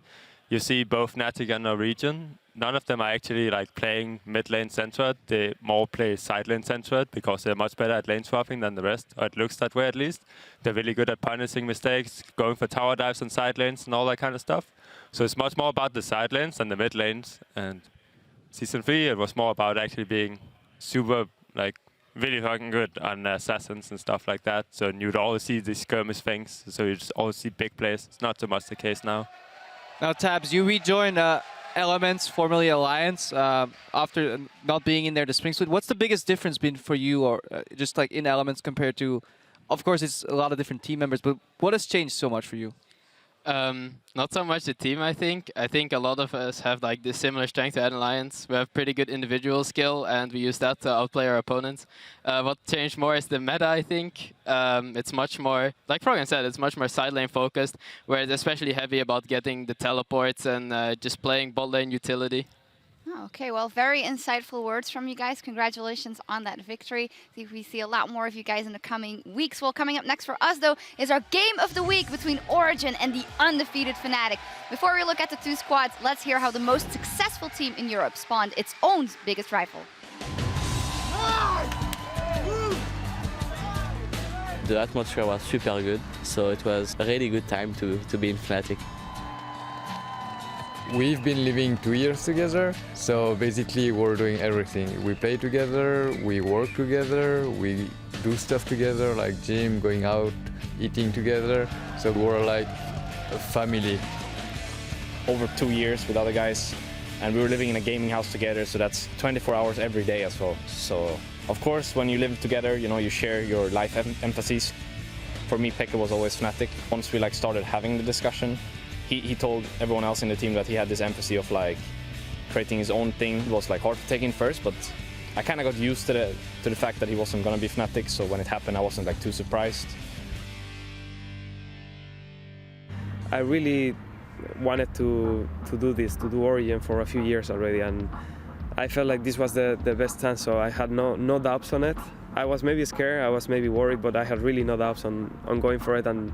You see both Fnatic and Norwegian, none of them are actually like playing mid lane centered. They more play side lane centered because they're much better at lane swapping than the rest, or it looks that way at least. They're really good at punishing mistakes, going for tower dives on side lanes and all that kind of stuff. So it's much more about the side lanes than the mid lanes. And Season 3, it was more about actually being super, like, really fucking good on assassins and stuff like that. So you'd always see these skirmish things, so you just always see big plays. It's not so much the case now. Now, Tabs, you rejoined Elements, formerly Alliance, after not being in there the spring split. What's the biggest difference been for you, or just like in Elements compared to, of course, it's a lot of different team members, but what has changed so much for you? Not so much the team, I think. I think a lot of us have like this similar strength to Alliance. We have pretty good individual skill, and we use that to outplay our opponents. What changed more is the meta, I think. It's much more, like Froggen said, it's much more side lane focused, where it's especially heavy about getting the teleports and just playing bot lane utility. Okay, well, very insightful words from you guys. Congratulations on that victory. I think we see a lot more of you guys in the coming weeks. Well, coming up next for us, though, is our game of the week between Origin and the undefeated Fnatic. Before we look at the two squads, let's hear how the most successful team in Europe spawned its own biggest rival. The atmosphere was super good, so it was a really good time to be in Fnatic. We've been living 2 years together, so basically we're doing everything. We play together, we work together, we do stuff together like gym, going out, eating together. So we're like a family. Over 2 years with other guys, and we were living in a gaming house together, so that's 24 hours every day as well. So of course when you live together, you know, you share your life emphases. For me, FLICKR was always Fnatic. Once we started having the discussion, he told everyone else in the team that he had this emphasis of creating his own thing. It was hard to take in first, but I kind of got used to the fact that he wasn't gonna be Fnatic, so when it happened I wasn't too surprised. I really wanted to do this, to do Origin for a few years already, and I felt like this was the best chance, so I had no doubts on it. I was maybe scared, I was maybe worried, but I had really no doubts on going for it and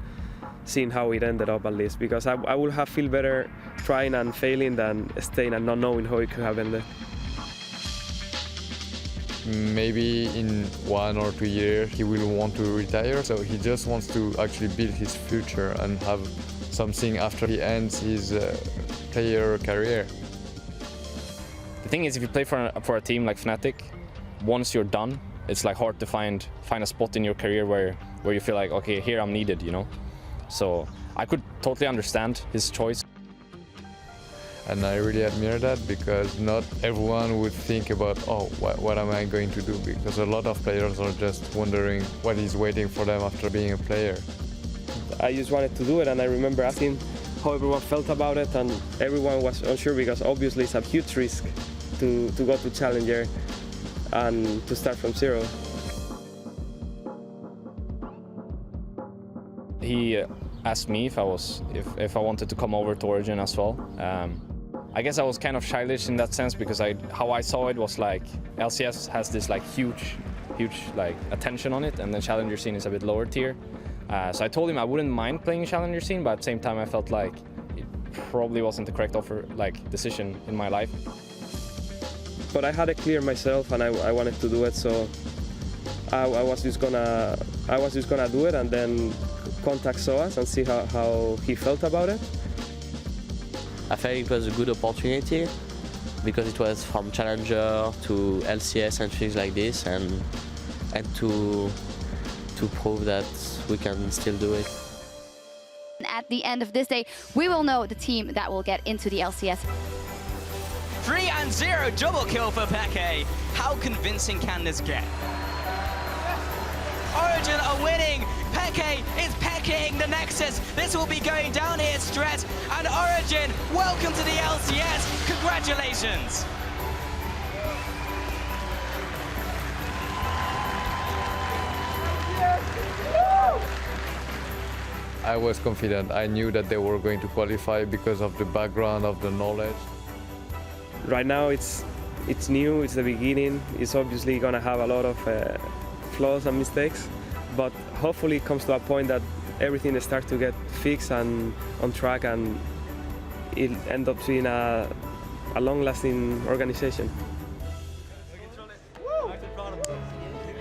seeing how it ended up at least, because I would have feel better trying and failing than staying and not knowing how it could have ended. Maybe in 1 or 2 years he will want to retire, so he just wants to actually build his future and have something after he ends his player career. The thing is, if you play for a team like Fnatic, once you're done, it's hard to find a spot in your career where you feel like, okay, here I'm needed, you know. So I could totally understand his choice. And I really admire that, because not everyone would think about, oh, what am I going to do? Because a lot of players are just wondering what is waiting for them after being a player. I just wanted to do it, and I remember asking how everyone felt about it, and everyone was unsure, because obviously it's a huge risk to go to Challenger and to start from zero. He asked me if I wanted to come over to Origin as well. I guess I was kind of childish in that sense, because how I saw it was LCS has this huge attention on it, and the challenger scene is a bit lower tier. So I told him I wouldn't mind playing challenger scene, but at the same time I felt like it probably wasn't the correct decision in my life. But I had it clear myself, and I wanted to do it, so I was just gonna do it, and then contact SOAS and see how he felt about it. I felt it was a good opportunity because it was from Challenger to LCS and things like this, and to prove that we can still do it. At the end of this day, we will know the team that will get into the LCS. 3-0 double kill for FLICKR. How convincing can this get? Origin are winning. FLICKR is pecking the Nexus. This will be going down here stretch. And Origin, welcome to the LCS. Congratulations. I was confident. I knew that they were going to qualify because of the background, of the knowledge. Right now it's new, it's the beginning. It's obviously going to have a lot of flaws and mistakes, but hopefully it comes to a point that everything starts to get fixed and on track, and it ends up being a long-lasting organization.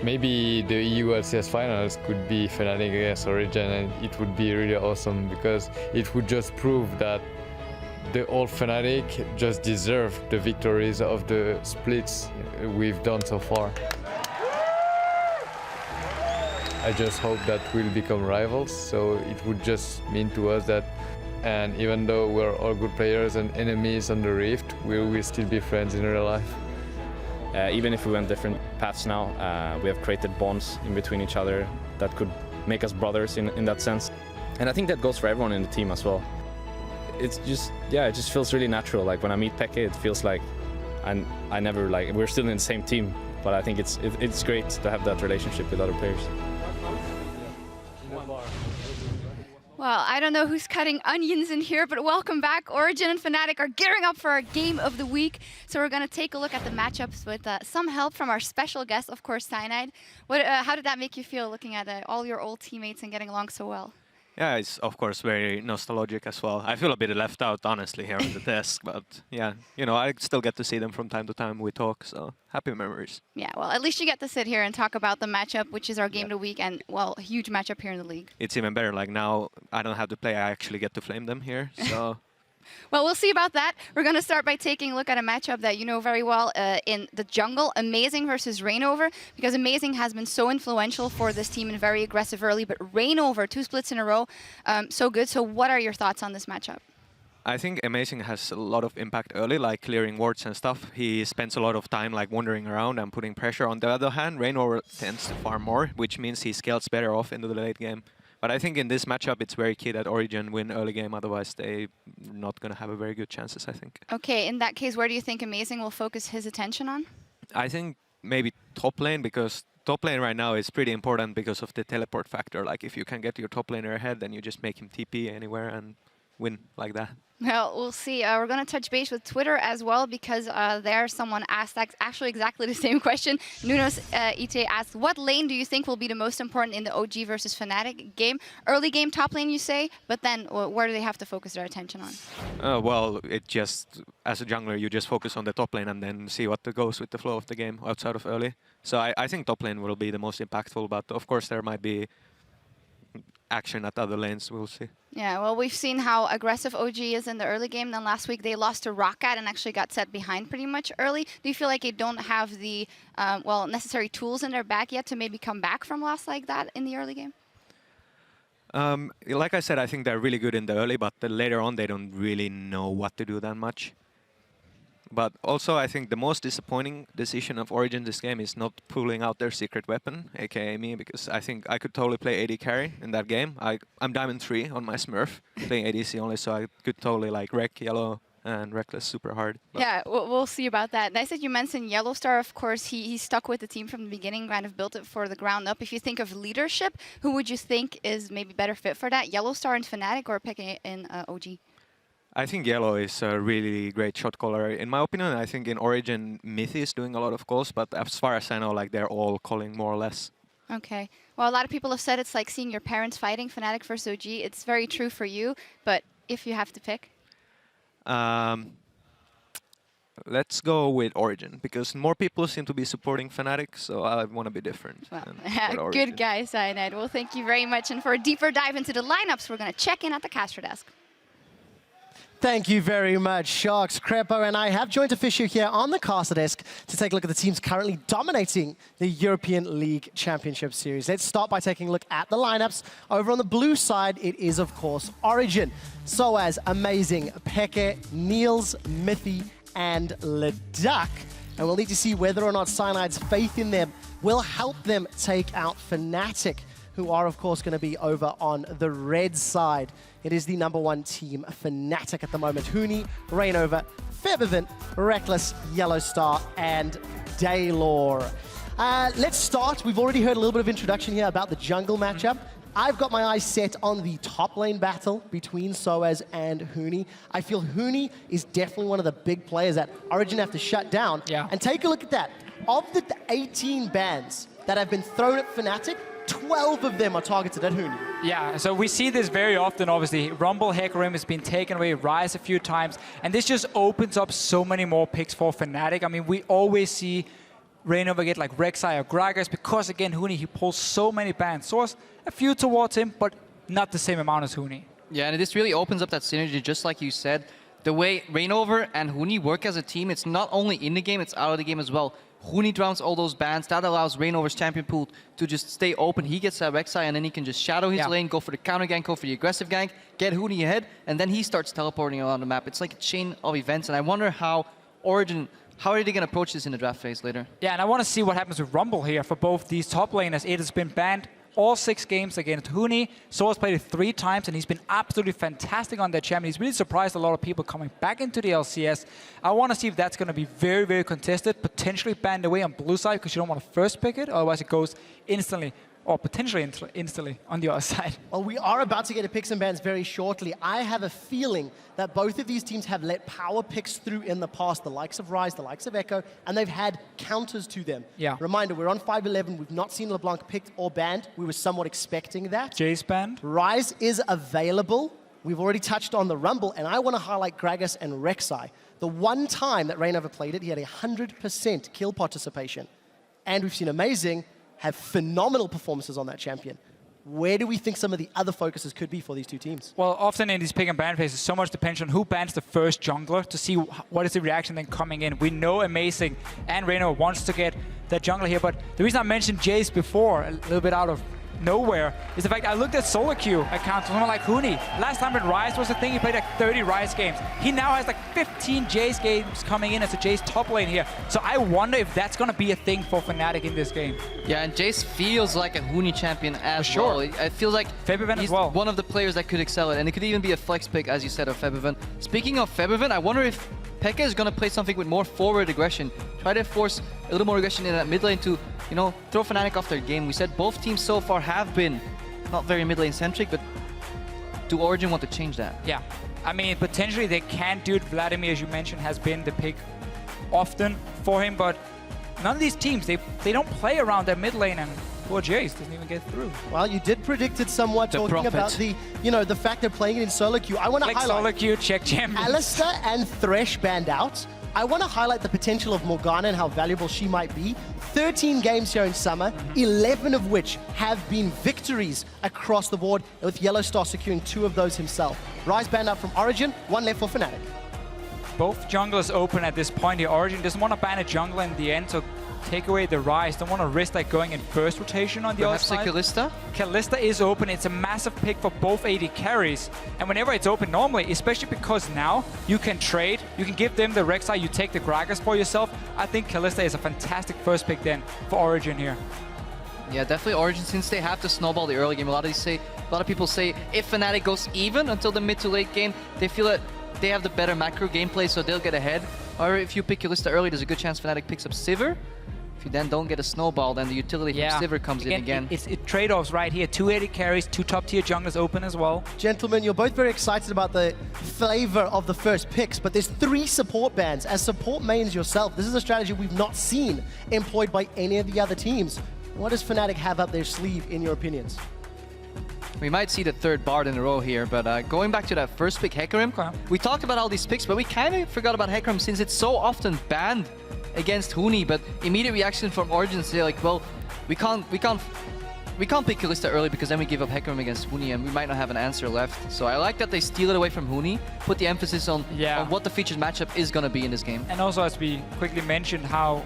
Maybe the EU LCS finals could be Fnatic against Origin, and it would be really awesome because it would just prove that the old Fnatic just deserve the victories of the splits we've done so far. I just hope that we'll become rivals, so it would just mean to us that, and even though we're all good players and enemies on the Rift, we will still be friends in real life. Even if we went different paths now, we have created bonds in between each other that could make us brothers in that sense. And I think that goes for everyone in the team as well. it's just, yeah, it just feels really natural. Like when I meet Peke, it feels like I never, like, we're still in the same team, but I think it's great to have that relationship with other players. Well, I don't know who's cutting onions in here, but welcome back. Origin and Fnatic are gearing up for our game of the week. So we're going to take a look at the matchups with some help from our special guest, of course, Cyanide. How did that make you feel looking at all your old teammates and getting along so well? Yeah, it's of course very nostalgic as well. I feel a bit left out, honestly, here on the desk, but yeah, you know, I still get to see them from time to time. We talk, so happy memories. Yeah, well, at least you get to sit here and talk about the matchup, which is our game of the week, and, well, a huge matchup here in the league. It's even better, like now I don't have to play, I actually get to flame them here, so... Well, we'll see about that. We're going to start by taking a look at a matchup that you know very well in the jungle, Amazing versus Reignover, because Amazing has been so influential for this team and very aggressive early, but Reignover, 2 splits in a row, so good. So what are your thoughts on this matchup? I think Amazing has a lot of impact early, like clearing wards and stuff. He spends a lot of time like wandering around and putting pressure. On the other hand, Reignover tends to farm more, which means he scales better off into the late game. But I think in this matchup, it's very key that Origin win early game, otherwise they're not going to have a very good chances, I think. Okay, in that case, where do you think Amazing will focus his attention on? I think maybe top lane, because top lane right now is pretty important because of the teleport factor. Like if you can get your top laner ahead, then you just make him TP anywhere and win like that. Well, we'll see. We're going to touch base with Twitter as well, because there someone asked actually exactly the same question. Nunos Ite asked, what lane do you think will be the most important in the OG versus Fnatic game? Early game, top lane, you say, but then where do they have to focus their attention on? Well, it just, as a jungler, you just focus on the top lane and then see what goes with the flow of the game outside of early. So I think top lane will be the most impactful, but of course there might be action at other lanes, we'll see. Yeah, well, we've seen how aggressive OG is in the early game. Then last week they lost to Roccat and actually got set behind pretty much early. Do you feel like they don't have the well, necessary tools in their back yet to maybe come back from loss like that in the early game? Like I said, I think they're really good in the early, but later on they don't really know what to do that much. But also, I think the most disappointing decision of Origin this game is not pulling out their secret weapon, aka me, because I think I could totally play AD carry in that game. I'm Diamond 3 on my Smurf, playing ADC only, so I could totally like wreck Yellow and Reckless super hard. But yeah, we'll see about that. Nice that you mentioned Yellowstar. Of course, he stuck with the team from the beginning, kind of built it for the ground up. If you think of leadership, who would you think is maybe better fit for that? Yellowstar and Fnatic, or picking in OG? I think Yellow is a really great shot caller. In my opinion, I think in Origin, Mythy is doing a lot of calls, but as far as I know, like they're all calling more or less. Okay. Well, a lot of people have said it's like seeing your parents fighting, Fnatic versus OG. It's very true for you, but if you have to pick? Let's go with Origin, because more people seem to be supporting Fnatic, so I want to be different. Well, good guy, Cyanide. Well, thank you very much. And for a deeper dive into the lineups, we're going to check in at the caster desk. Thank you very much, Sharks. Crepo and I have joined official here on the caster desk to take a look at the teams currently dominating the European League Championship Series. Let's start by taking a look at the lineups. Over on the blue side, it is, of course, Origin. Soaz, Amazing, Peke, Niels, Mythy, and Leduc. And we'll need to see whether or not Cyanide's faith in them will help them take out Fnatic, who are, of course, going to be over on the red side. It is the #1 team, Fnatic, at the moment. Huni, Reignover, Febiven, Reckless, Yellowstar, and Daylor. Let's start. We've already heard a little bit of introduction here about the jungle matchup. I've got my eyes set on the top lane battle between Soaz and Huni. I feel Huni is definitely one of the big players that Origin have to shut down. Yeah. And take a look at that. Of the 18 bans that have been thrown at Fnatic, 12 of them are targeted at Huni. Yeah, so we see this very often, obviously. Rumble, Hecarim has been taken away, Rise a few times, and this just opens up so many more picks for Fnatic. I mean, we always see Reignover get like Rek'Sai or Gragas, because again, Huni, he pulls so many bans. Source, a few towards him, but not the same amount as Huni. Yeah, and this really opens up that synergy, just like you said. The way Reignover and Huni work as a team, it's not only in the game, it's out of the game as well. Huni drowns all those bans. That allows Reignover's champion pool to just stay open. He gets that Rek'Sai, and then he can just shadow his lane, go for the counter gank, go for the aggressive gank, get Huni ahead, and then he starts teleporting around the map. It's like a chain of events, and I wonder how Origin, how are they going to approach this in the draft phase later? Yeah, and I want to see what happens with Rumble here for both these top laners. It has been banned all 6 games against Huni. Soa's played it 3 times, and he's been absolutely fantastic on that champion. He's really surprised a lot of people coming back into the LCS. I want to see if that's going to be very, very contested, potentially banned away on blue side because you don't want to first pick it, otherwise it goes instantly. Or potentially instantly on the other side. Well, we are about to get to picks and bans very shortly. I have a feeling that both of these teams have let power picks through in the past, the likes of Rise, the likes of Echo, and they've had counters to them. Yeah. Reminder, we're on 5-11. We've not seen LeBlanc picked or banned. We were somewhat expecting that. Jace banned. Rise is available. We've already touched on the Rumble, and I want to highlight Gragas and Rek'Sai. The one time that Reignover played it, he had 100% kill participation. And we've seen Amazing have phenomenal performances on that champion. Where do we think some of the other focuses could be for these two teams? Well, often in these pick and ban phases, so much depends on who bans the first jungler to see what is the reaction then coming in. We know Amazing and Reignover wants to get that jungler here, but the reason I mentioned Jace before, a little bit out of nowhere, is the fact I looked at solo queue accounts, someone like Huni. Last time in Rise was the thing, he played like 30 Rise games. He now has like 15 Jace games coming in as a Jace top lane here. So I wonder if that's going to be a thing for Fnatic in this game. Yeah, and Jace feels like a Huni champion as well. It feels like he's one of the players that could excel it, and it could even be a flex pick, as you said, of Febiven. Speaking of Febiven, I wonder if P.E.K.K.A is going to play something with more forward aggression. Try to force a little more aggression in that mid lane to, you know, throw Fnatic off their game. We said both teams so far have been not very mid lane centric, but do Origin want to change that? Yeah. I mean, potentially they can do it. Vladimir, as you mentioned, has been the pick often for him, but none of these teams, they don't play around their mid lane, and poor Jace doesn't even get through. Well, you did predict it somewhat, talking about the, you know, the fact they're playing it in solo queue. I want to highlight solo queue, check champions. Alistair and Thresh banned out. I want to highlight the potential of Morgana and how valuable she might be. 13 games here in Summer, 11 of which have been victories across the board, with Yellowstar securing 2 of those himself. Rise banned out from Origin, 1 left for Fnatic. Both junglers open at this point. The Origin doesn't want to ban a jungler in the end, so take away the Rise. Don't want to risk like going in first rotation on the other side. Perhaps a Kalista? Kalista is open. It's a massive pick for both AD carries. And whenever it's open normally, especially because now you can trade, you can give them the Rek'Sai, you take the Gragas for yourself. I think Kalista is a fantastic first pick then for Origin here. Yeah, definitely Origin, since they have to snowball the early game. A lot of people say if Fnatic goes even until the mid to late game, they feel that they have the better macro gameplay, so they'll get ahead. Or if you pick Kalista early, there's a good chance Fnatic picks up Sivir. If you then don't get a snowball, then the utility from Sivir comes in again. It's trade-offs right here. 2 AD carries, 2 top-tier junglers open as well. Gentlemen, you're both very excited about the flavor of the first picks, but there's 3 support bans. As support mains yourself, this is a strategy we've not seen employed by any of the other teams. What does Fnatic have up their sleeve, in your opinions? We might see the 3rd Bard in a row here, but going back to that first pick, Hecarim, we talked about all these picks, but we kind of forgot about Hecarim since it's so often banned against Huni. But immediate reaction from Origin say like, well, we can't pick Kalista early because then we give up Hecarim against Huni and we might not have an answer left. So I like that they steal it away from Huni, put the emphasis on what the featured matchup is going to be in this game. And also, as we quickly mentioned, how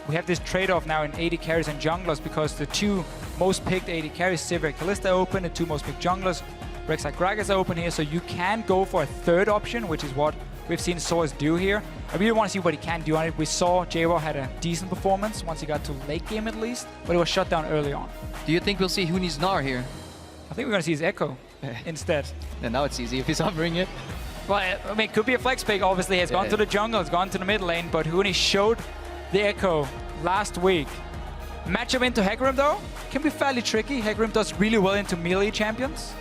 we have this trade-off now in AD carries and junglers, because the 2 most picked AD carries, Sivir and Kalista open, the 2 most picked junglers, Rek'Sai Gragas open here, so you can go for a 3rd option, which is what we've seen Soaz do here. I really want to see what he can do on it. We saw J-Raw had a decent performance once he got to late game at least, but it was shut down early on. Do you think we'll see Huni's Gnar here? I think we're going to see his Echo instead. And now it's easy if he's hovering it. Well, I mean, it could be a flex pick, obviously. He's gone to the jungle, it's gone to the mid lane, but Huni showed the Echo last week. Matchup into Hecarim, though, can be fairly tricky. Hecarim does really well into melee champions.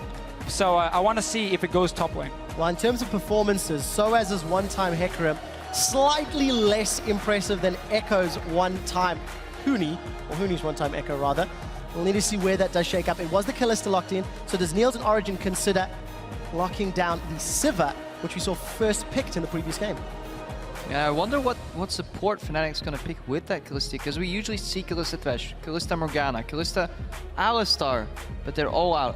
So I want to see if it goes top lane. Well, in terms of performances, Soaz's one-time Hecarim, slightly less impressive than Echo's one-time Huni, or Huni's one-time Echo, rather. We'll need to see where that does shake up. It was the Kalista locked in, so does Niels and Origin consider locking down the Sivir, which we saw first picked in the previous game? Yeah, I wonder what support Fnatic's going to pick with that Kalista, because we usually see Kalista Thresh, Kalista Morgana, Kalista Alistar, but they're all out.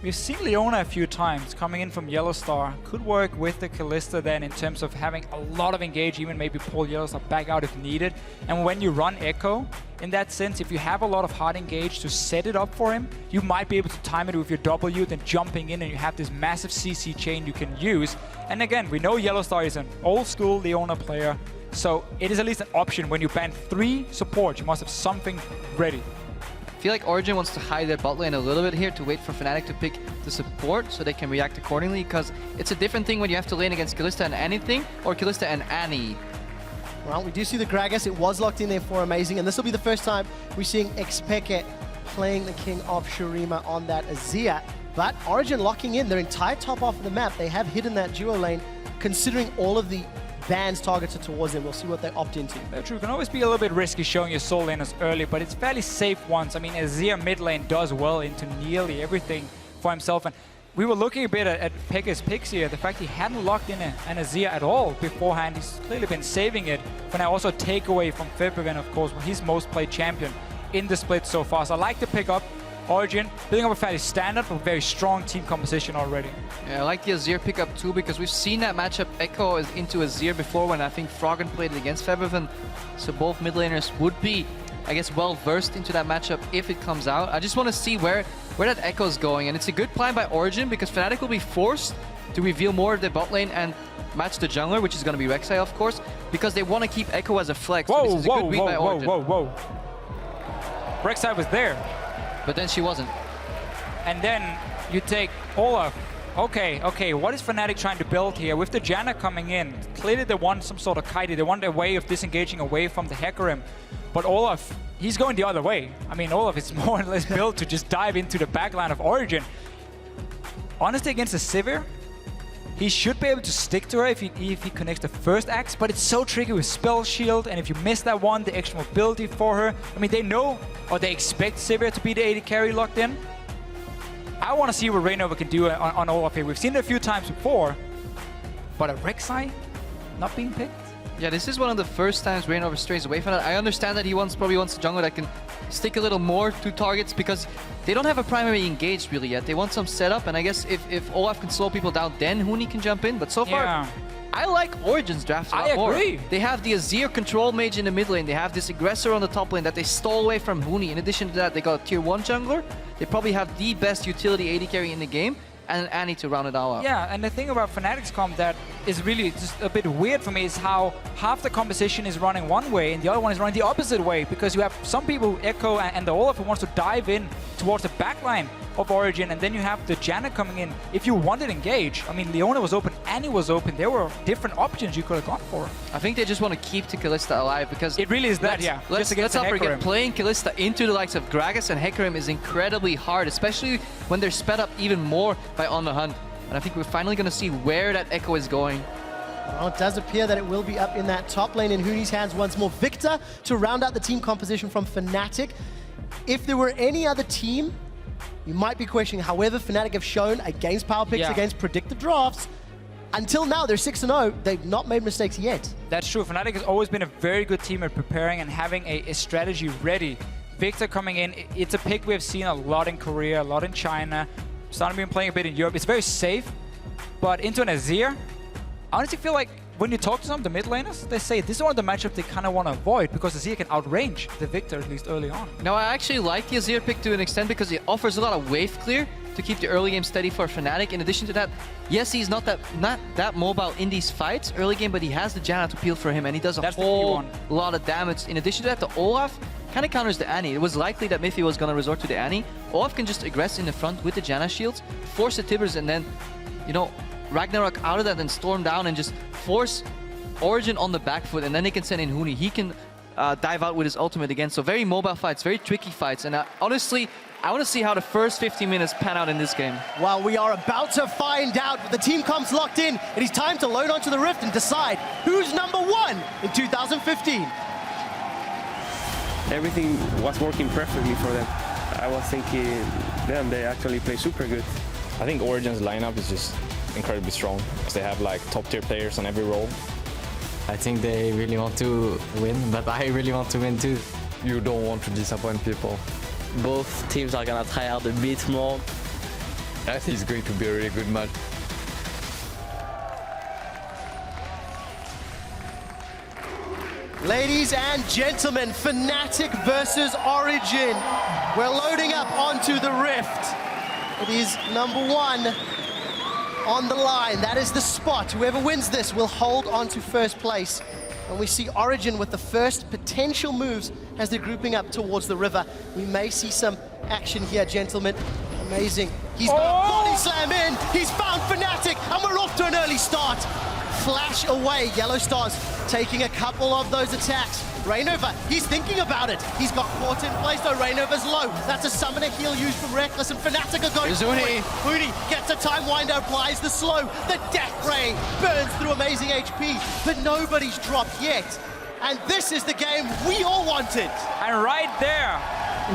We've seen Leona a few times coming in from Yellowstar. Could work with the Kalista then in terms of having a lot of engage, even maybe pull Yellowstar back out if needed. And when you run Echo, in that sense, if you have a lot of hard engage to set it up for him, you might be able to time it with your W, then jumping in, and you have this massive CC chain you can use. And again, we know Yellowstar is an old school Leona player, so it is at least an option. When you ban 3 supports, you must have something ready. feel like Origin wants to hide their bot lane a little bit here to wait for Fnatic to pick the support so they can react accordingly, because it's a different thing when you have to lane against Kalista and anything or Kalista and Annie. Well, we do see the Gragas. It was locked in there for Amazing, and this will be the first time we're seeing FLICKR playing the King of Shurima on that Azir. But Origin locking in their entire top half of the map. They have hidden that duo lane, considering all of the bans targeted towards them. We'll see what they opt into. Very true. It can always be a little bit risky showing your soul laners early, but it's fairly safe once. I mean, Azir mid lane does well into nearly everything for himself. And we were looking a bit at FLICKR's picks here. The fact he hadn't locked in an Azir at all beforehand. He's clearly been saving it. But now also takeaway from FLICKR, of course, his most played champion in the split so far. So I like to pick up Origin, building up a fairly standard but very strong team composition already. Yeah, I like the Azir pickup too, because we've seen that matchup Echo is into Azir before when I think Froggen played it against Febiven. So both mid laners would be, I guess, well versed into that matchup if it comes out. I just want to see where that Echo is going, and it's a good plan by Origin because Fnatic will be forced to reveal more of their bot lane and match the jungler, which is going to be Rek'Sai, of course, because they want to keep Echo as a flex. Whoa, this is a good read by Origin. whoa. Rek'Sai was there. But then she wasn't. And then you take Olaf. Okay, what is Fnatic trying to build here? With the Janna coming in, clearly they want some sort of kitey. They want a way of disengaging away from the Hecarim. But Olaf, he's going the other way. I mean, Olaf is more or less built to just dive into the backline of Origin. Honestly, against a Sivir, he should be able to stick to her if he connects the first axe, but it's so tricky with Spell Shield, and if you miss that one, the extra mobility for her. I mean, they know, or they expect Sivir to be the AD carry locked in. I want to see what Reignover can do on Olaf here. We've seen it a few times before, but a Rek'Sai not being picked? Yeah, this is one of the first times Reignover strays away from that. I understand that he probably wants a jungler that can stick a little more to targets because they don't have a primary engaged really yet. They want some setup, and I guess if Olaf can slow people down, then Huni can jump in. But so far, I like Origin's draft a lot more. I agree. They have the Azir control mage in the mid lane. They have this aggressor on the top lane that they stole away from Huni. In addition to that, they got a tier 1 jungler. They probably have the best utility AD carry in the game, and Annie to round it all out. Yeah, and the thing about Fnatic's comp that is really just a bit weird for me is how half the composition is running one way and the other one is running the opposite way, because you have some people, Echo and the Olaf, who wants to dive in towards the backline of Origin, and then you have the Janna coming in. If you wanted engage, I mean, Leona was open, Annie was open, there were different options you could have gone for. I think they just want to keep the Kalista alive because it really is that, yeah. Let's not forget, playing Kalista into the likes of Gragas and Hecarim is incredibly hard, especially when they're sped up even more by On the Hunt. And I think we're finally going to see where that Echo is going. Well, it does appear that it will be up in that top lane in Huni's hands once more. Victor to round out the team composition from Fnatic. If there were any other team, you might be questioning. However, Fnatic have shown against power picks, against predictive drafts. Until now, they're 6-0. They've not made mistakes yet. That's true. Fnatic has always been a very good team at preparing and having a strategy ready. Victor coming in, it's a pick we've seen a lot in Korea, a lot in China. Starting been playing a bit in Europe. It's very safe, but into an Azir, I honestly feel like when you talk to some of the mid laners, they say this is one of the matchups they kind of want to avoid because Azir can outrange the Victor, at least early on. Now, I actually like the Azir pick to an extent because it offers a lot of wave clear to keep the early game steady for Fnatic. In addition to that, yes, he's not that mobile in these fights early game, but he has the Janna to peel for him, and he does a whole lot of damage. In addition to that, the Olaf kind of counters the Annie. It was likely that Miffy was going to resort to the Annie. Olaf can just aggress in the front with the Janna shields, force the Tibbers, and then, you know, Ragnarok out of that and storm down and just force Origin on the back foot, and then they can send in Huni. He can dive out with his ultimate again. So very mobile fights, very tricky fights. And honestly, I want to see how the first 15 minutes pan out in this game. Well, we are about to find out. The team comps locked in. It is time to load onto the Rift and decide who's #1 in 2015. Everything was working perfectly for them. I was thinking, damn, they actually play super good. I think Origin's lineup is just incredibly strong because they have like top tier players on every role. I think they really want to win, but I really want to win too. You don't want to disappoint people. Both teams are gonna try hard a bit more. I think it's going to be a really good match. Ladies and gentlemen, Fnatic versus Origin. We're loading up onto the Rift. It is #1 on the line. That is the spot. Whoever wins this will hold on to first place. And we see Origin with the first potential moves as they're grouping up towards the river. We may see some action here, gentlemen. Amazing. He's got a body slam in. He's found Fnatic, and we're off to an early start. Flash away. Yellow Stars taking a couple of those attacks. Rainover, he's thinking about it. He's got caught in place, though. Rainover's low. That's a summoner heal used from Reckless, and Fnatic are going for it. Huni gets a time winder, applies the slow. The Death Ray burns through amazing HP, but nobody's dropped yet. And this is the game we all wanted. And right there,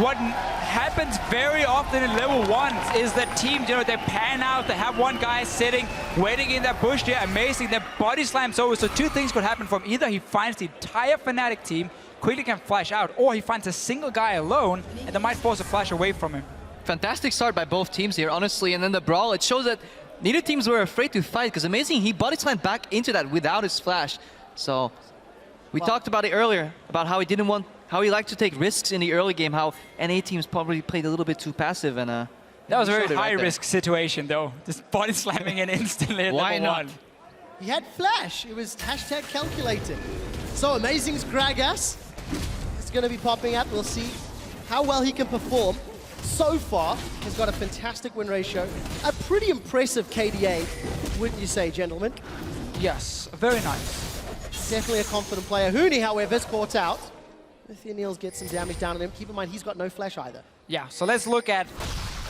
what happens very often in level 1s is that teams, you know, they pan out, they have one guy sitting, waiting in that bush there, amazing, then body slams over. So two things could happen from either he finds the entire Fnatic team, quickly can flash out, or he finds a single guy alone, and they might force a flash away from him. Fantastic start by both teams here, honestly, and then the brawl, it shows that neither teams were afraid to fight, because amazing, he body slammed back into that without his flash. So we talked about it earlier, about how he didn't want, how he liked to take risks in the early game, how NA teams probably played a little bit too passive, and that was a very high-risk situation, though. Just body slamming in instantly at Why level not? 1. He had flash. It was hashtag calculated. So Amazing's Gragas is going to be popping up. We'll see how well he can perform. So far, he's got a fantastic win ratio. A pretty impressive KDA, wouldn't you say, gentlemen? Yes, very nice. Definitely a confident player. Huni, however, is caught out. Nathaniel's get some damage down on him. Keep in mind, he's got no flash either. Yeah, so let's look at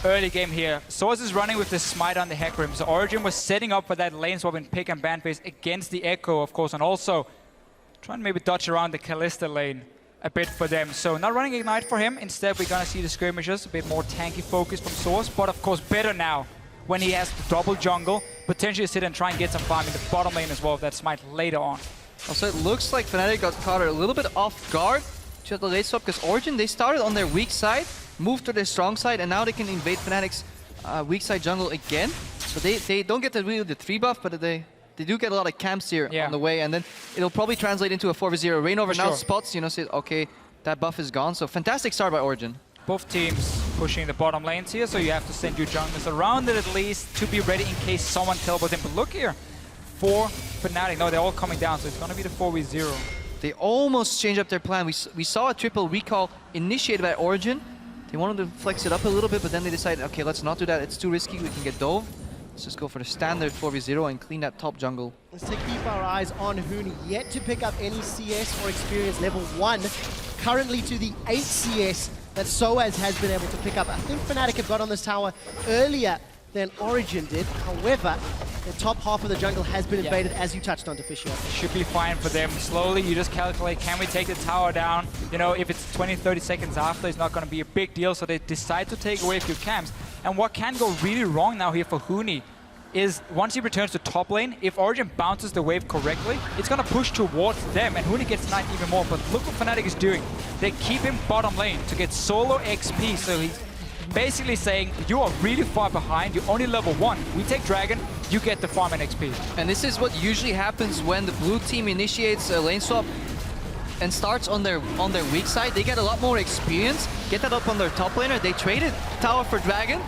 early game here. Source is running with the smite on the Hecarim. So Origin was setting up for that lane swap in pick and ban phase against the Echo, of course, and also trying to maybe dodge around the Kalista lane a bit for them. So not running Ignite for him. Instead, we're going to see the skirmishes, a bit more tanky focus from Source, but of course better now when he has the double jungle, potentially sit and try and get some farm in the bottom lane as well, that smite later on. Also, it looks like Fnatic got caught a little bit off guard to the late swap, because Origin, they started on their weak side, moved to their strong side, and now they can invade Fnatic's weak side jungle again. So they don't get really the 3 buff, but they do get a lot of camps here on the way, and then it'll probably translate into a 4v0. Rainover now spots, you know, says, okay, that buff is gone. So fantastic start by Origin. Both teams pushing the bottom lanes here, so you have to send your junglers around it at least to be ready in case someone teleports in. But look here, for Fnatic, no, they're all coming down, so it's going to be the 4v0. They almost changed up their plan. We saw a triple recall initiated by Origin. They wanted to flex it up a little bit, but then they decided, okay, let's not do that. It's too risky. We can get dove. Let's just go for the standard 4v0 and clean that top jungle. Let's keep our eyes on Huni. Yet to pick up any CS or experience level 1. Currently to the 8 CS that Soaz has been able to pick up. I think Fnatic have got on this tower earlier than Origin did. However, the top half of the jungle has been invaded, as you touched on, Deficio. Should be fine for them. Slowly, you just calculate, can we take the tower down? You know, if it's 20, 30 seconds after, it's not going to be a big deal, so they decide to take away a few camps. And what can go really wrong now here for Huni is once he returns to top lane, if Origin bounces the wave correctly, it's going to push towards them, and Huni gets sniped even more. But look what Fnatic is doing. They keep him bottom lane to get solo XP, so he's basically saying, you are really far behind, you're only level 1. We take Dragon, you get the farm and XP. And this is what usually happens when the blue team initiates a lane swap and starts on their weak side. They get a lot more experience, get that up on their top laner. They traded tower for Dragon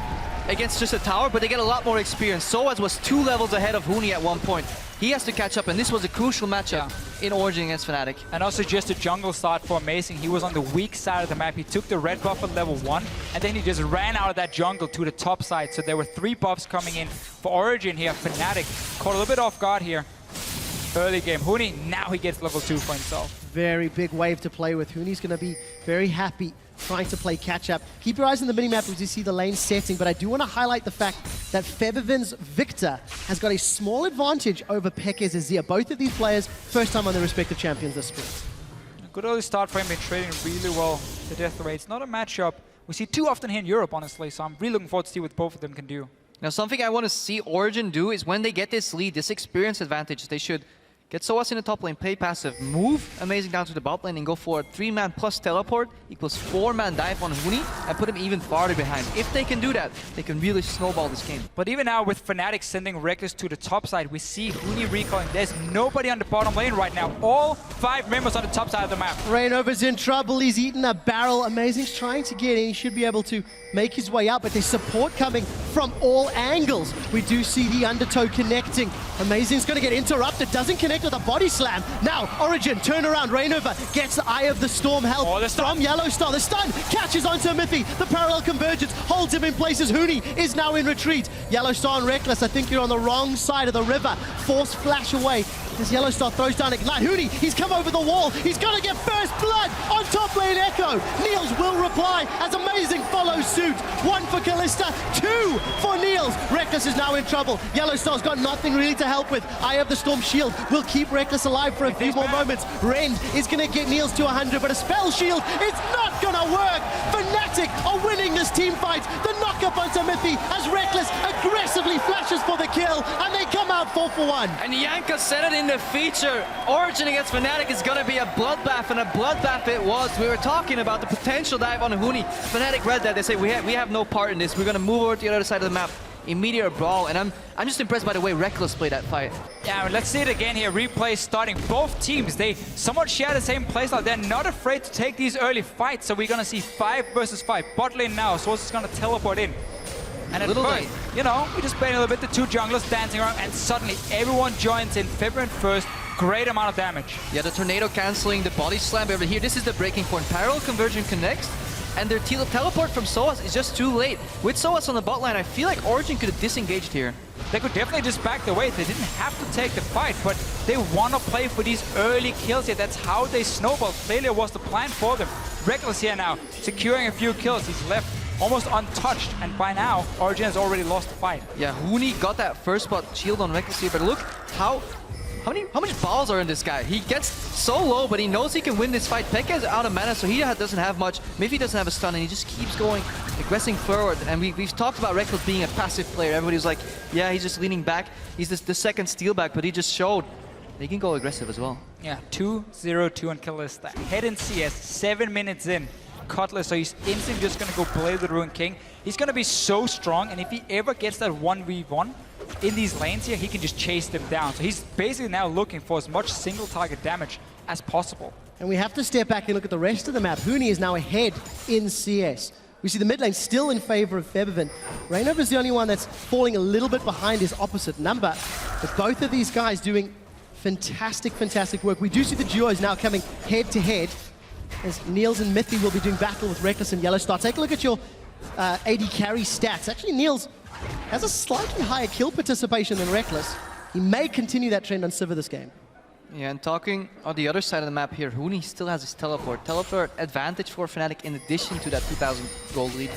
against just a tower, but they get a lot more experience. Soaz was 2 levels ahead of Huni at one point. He has to catch up, and this was a crucial matchup in Origin against Fnatic. And also just a jungle start for Amazing. He was on the weak side of the map. He took the red buff at level 1, and then he just ran out of that jungle to the top side. So there were 3 buffs coming in for Origin here. Fnatic caught a little bit off guard here. Early game. Huni, now he gets level 2 for himself. Very big wave to play with. Huni's going to be very happy trying to play catch-up. Keep your eyes on the minimap as you see the lane setting, but I do want to highlight the fact that Febiven's Victor has got a small advantage over Pekka's Azir. Both of these players, first time on their respective champions this split. A good early start for him, been trading really well the death rates. Not a matchup we see too often here in Europe, honestly, so I'm really looking forward to see what both of them can do. Now, something I want to see Origin do is when they get this lead, this experience advantage, they should get Soaz in the top lane, play passive, move Amazing down to the bot lane and go for a 3-man plus teleport equals 4-man dive on Huni and put him even farther behind. If they can do that, they can really snowball this game. But even now with Fnatic sending Reckless to the top side, we see Huni recalling. There's nobody on the bottom lane right now. All 5 members on the top side of the map. Rainover's in trouble. He's eaten a barrel. Amazing's trying to get in. He should be able to make his way out, but there's support coming from all angles. We do see the undertow connecting. Amazing's going to get interrupted. Doesn't connect connect with a body slam. Now, Origin, turn around. Rainover gets the Eye of the Storm help from Yellowstar. The stun catches onto Miffy. The parallel convergence holds him in places. Huni is now in retreat. Yellowstar and Reckless, I think you're on the wrong side of the river. Force flash away. As Yellowstar throws down Ignite. Huni, he's come over the wall. He's going to get first blood on top lane Echo. Niels will reply as Amazing follows suit. 1 for Kalista, 2 for Niels. Reckless is now in trouble. Yellowstar's got nothing really to help with. Eye of the Storm shield will keep Reckless alive for a few more moments. Rend is going to get Niels to 100, but a spell shield is not going to work. Fnatic are winning this team fight. The knockup onto Miffy as Reckless aggressively flashes for the kill, and they come out 4 for 1. And Yanka said it in the feature. Origin against Fnatic is going to be a bloodbath, and a bloodbath it was. We were talking about the potential dive on Huni. Fnatic read that. They say, we have no part in this. We're going to move over to the other side of the map. Immediate brawl, and I'm just impressed by the way Reckless played that fight. Yeah, let's see it again here. Replay starting. Both teams, they somewhat share the same playstyle. They're not afraid to take these early fights, so we're going to see 5 versus 5. Bot lane now, Source is going to teleport in. And at first, you know, we just played a little bit, the 2 junglers dancing around, and suddenly everyone joins in. Feverin first, great amount of damage. Yeah, the tornado canceling, the body slam over here. This is the breaking point. Parallel conversion connects, and their teleport from Soas is just too late. With Soas on the bot line, I feel like Origin could have disengaged here. They could definitely just back away. They didn't have to take the fight, but they want to play for these early kills here. That's how they snowball. Failure was the plan for them. Reckless here now, securing a few kills. He's left almost untouched, and by now, Origin has already lost the fight. Yeah, Huni got that first spot shield on Reckless here, but look how much balls are in this guy. He gets so low, but he knows he can win this fight. Pekka is out of mana, so he doesn't have much. Miffy doesn't have a stun, and he just keeps going, aggressing forward. And we've talked about Reckless being a passive player. Everybody was like, yeah, he's just leaning back. He's the second steal back, but he just showed he can go aggressive as well. Yeah, 2-0-2 on Kalista. Head in CS, 7 minutes in. Cutlass, so he's instantly just going to go play the Ruined King. He's going to be so strong, and if he ever gets that 1v1 in these lanes here, he can just chase them down. So he's basically now looking for as much single target damage as possible. And we have to step back and look at the rest of the map. Huni is now ahead in CS. We see the mid lane still in favor of Febiven. Rainover is the only one that's falling a little bit behind his opposite number. But both of these guys doing fantastic, fantastic work. We do see the duos now coming head to head, as Niels and Miffy will be doing battle with Reckless and Yellowstar. Take a look at your AD carry stats. Actually, Niels has a slightly higher kill participation than Reckless. He may continue that trend on Sivir this game. Yeah, and talking on the other side of the map here, Huni still has his teleport. Teleport advantage for Fnatic in addition to that 2,000 gold lead.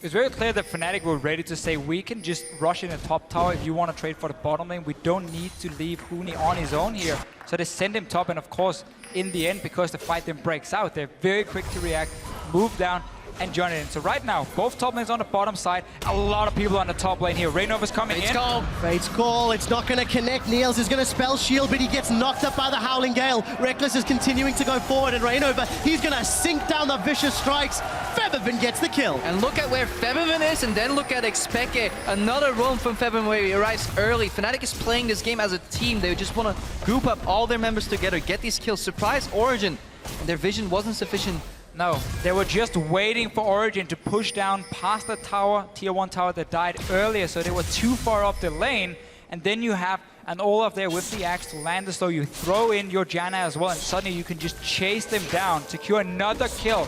It's very clear that Fnatic were ready to say, we can just rush in the top tower if you want to trade for the bottom lane. We don't need to leave Huni on his own here. So they send him top, and of course, in the end, because the fight then breaks out, they're very quick to react, move down, and join it in. So right now, both top lanes on the bottom side, a lot of people on the top lane here. Rainover's coming in. Fate's call, it's not going to connect. Niels is going to spell shield, but he gets knocked up by the Howling Gale. Reckless is continuing to go forward, and Rainover, he's going to sink down the vicious strikes. Febiven gets the kill. And look at where Febiven is, and then look at XPeke. Another roam from Febiven where he arrives early. Fnatic is playing this game as a team. They just want to group up all their members together, get these kills, surprise Origin. And their vision wasn't sufficient. No, they were just waiting for Origin to push down past the tower, tier 1 tower that died earlier, so they were too far up the lane. And then you have an Olaf there with the axe to land as though you throw in your Janna as well, and suddenly you can just chase them down, secure another kill.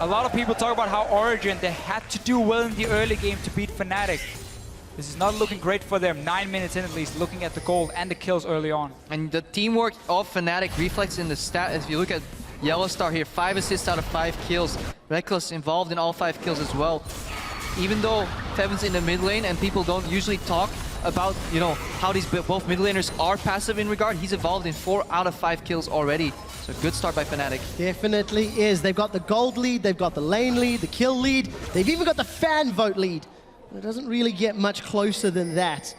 A lot of people talk about how Origin, they had to do well in the early game to beat Fnatic. This is not looking great for them. 9 minutes in at least, looking at the gold and the kills early on. And the teamwork of Fnatic reflects in the stat. If you look at Yellowstar here, 5 assists out of 5 kills. Reckless involved in all 5 kills as well. Even though Fevin's in the mid lane and people don't usually talk about, you know, how these both mid laners are passive in regard, he's involved in 4 out of 5 kills already. So good start by Fnatic. Definitely is. They've got the gold lead, they've got the lane lead, the kill lead, they've even got the fan vote lead. It doesn't really get much closer than that.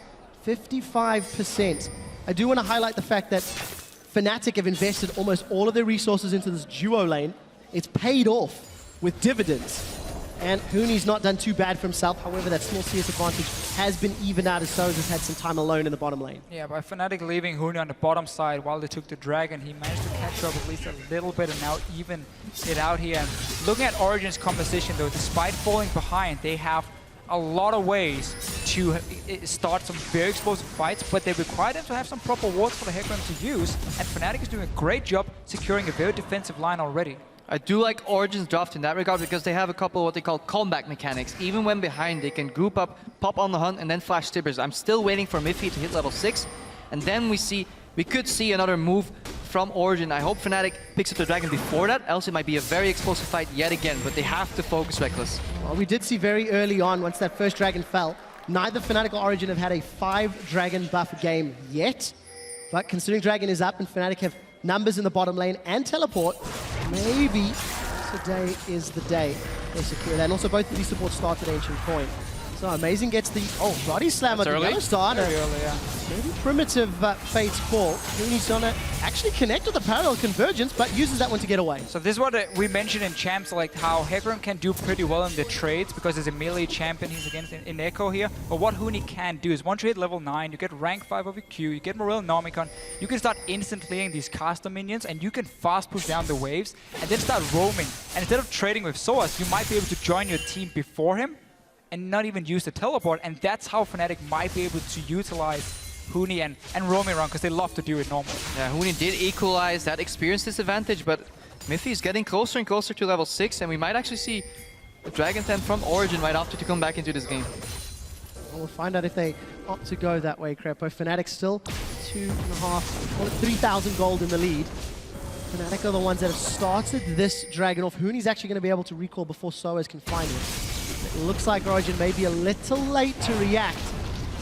55%. I do want to highlight the fact that Fnatic have invested almost all of their resources into this duo lane. It's paid off with dividends. And Huni's not done too bad for himself. However, that small CS advantage has been evened out as Soaz has had some time alone in the bottom lane. Yeah, by Fnatic leaving Huni on the bottom side while they took the Dragon, he managed to catch up at least a little bit and now even it out here. And looking at Origin's composition though, despite falling behind, they have a lot of ways to start some very explosive fights, but they require them to have some proper wards for the Hecarim to use, and Fnatic is doing a great job securing a very defensive line already. I do like Origin's draft in that regard because they have a couple of what they call comeback mechanics. Even when behind, they can group up, pop on the hunt, and then flash Tibbers. I'm still waiting for Miffy to hit level 6, and then we could see another move from Origin. I hope Fnatic picks up the Dragon before that, else it might be a very explosive fight yet again, but they have to focus Reckless. Well, we did see very early on, once that first Dragon fell, neither Fnatic or Origin have had a 5-Dragon buff game yet, but considering Dragon is up and Fnatic have numbers in the bottom lane and teleport, maybe today is the day they secure that. And also both of these supports start at Ancient Coin. So Amazing gets the body slam at the Yellow Star. Very early, yeah. Maybe primitive Fate's call. He's gonna actually connect with the parallel convergence, but uses that one to get away. So this is what we mentioned in champs, like how Hecarim can do pretty well in the trades because he's a melee champion he's against in Echo here. But what Huni can do is once you hit level 9, you get rank 5 of your Q, you get Morel Nomicon, you can start instant clearing these caster minions and you can fast push down the waves and then start roaming. And instead of trading with Soas, you might be able to join your team before him and not even use the teleport, and that's how Fnatic might be able to utilize Huni and roaming around, because they love to do it normally. Yeah, Huni did equalize that experience disadvantage, but Miffy is getting closer and closer to level 6, and we might actually see a Dragon 10 from Origin right after to come back into this game. Well, we'll find out if they opt to go that way, Crepo. Fnatic still 2.5, call it 3,000 gold in the lead. Fnatic are the ones that have started this Dragon off. Huni's actually going to be able to recall before Soas can find it. It looks like Origin may be a little late to react.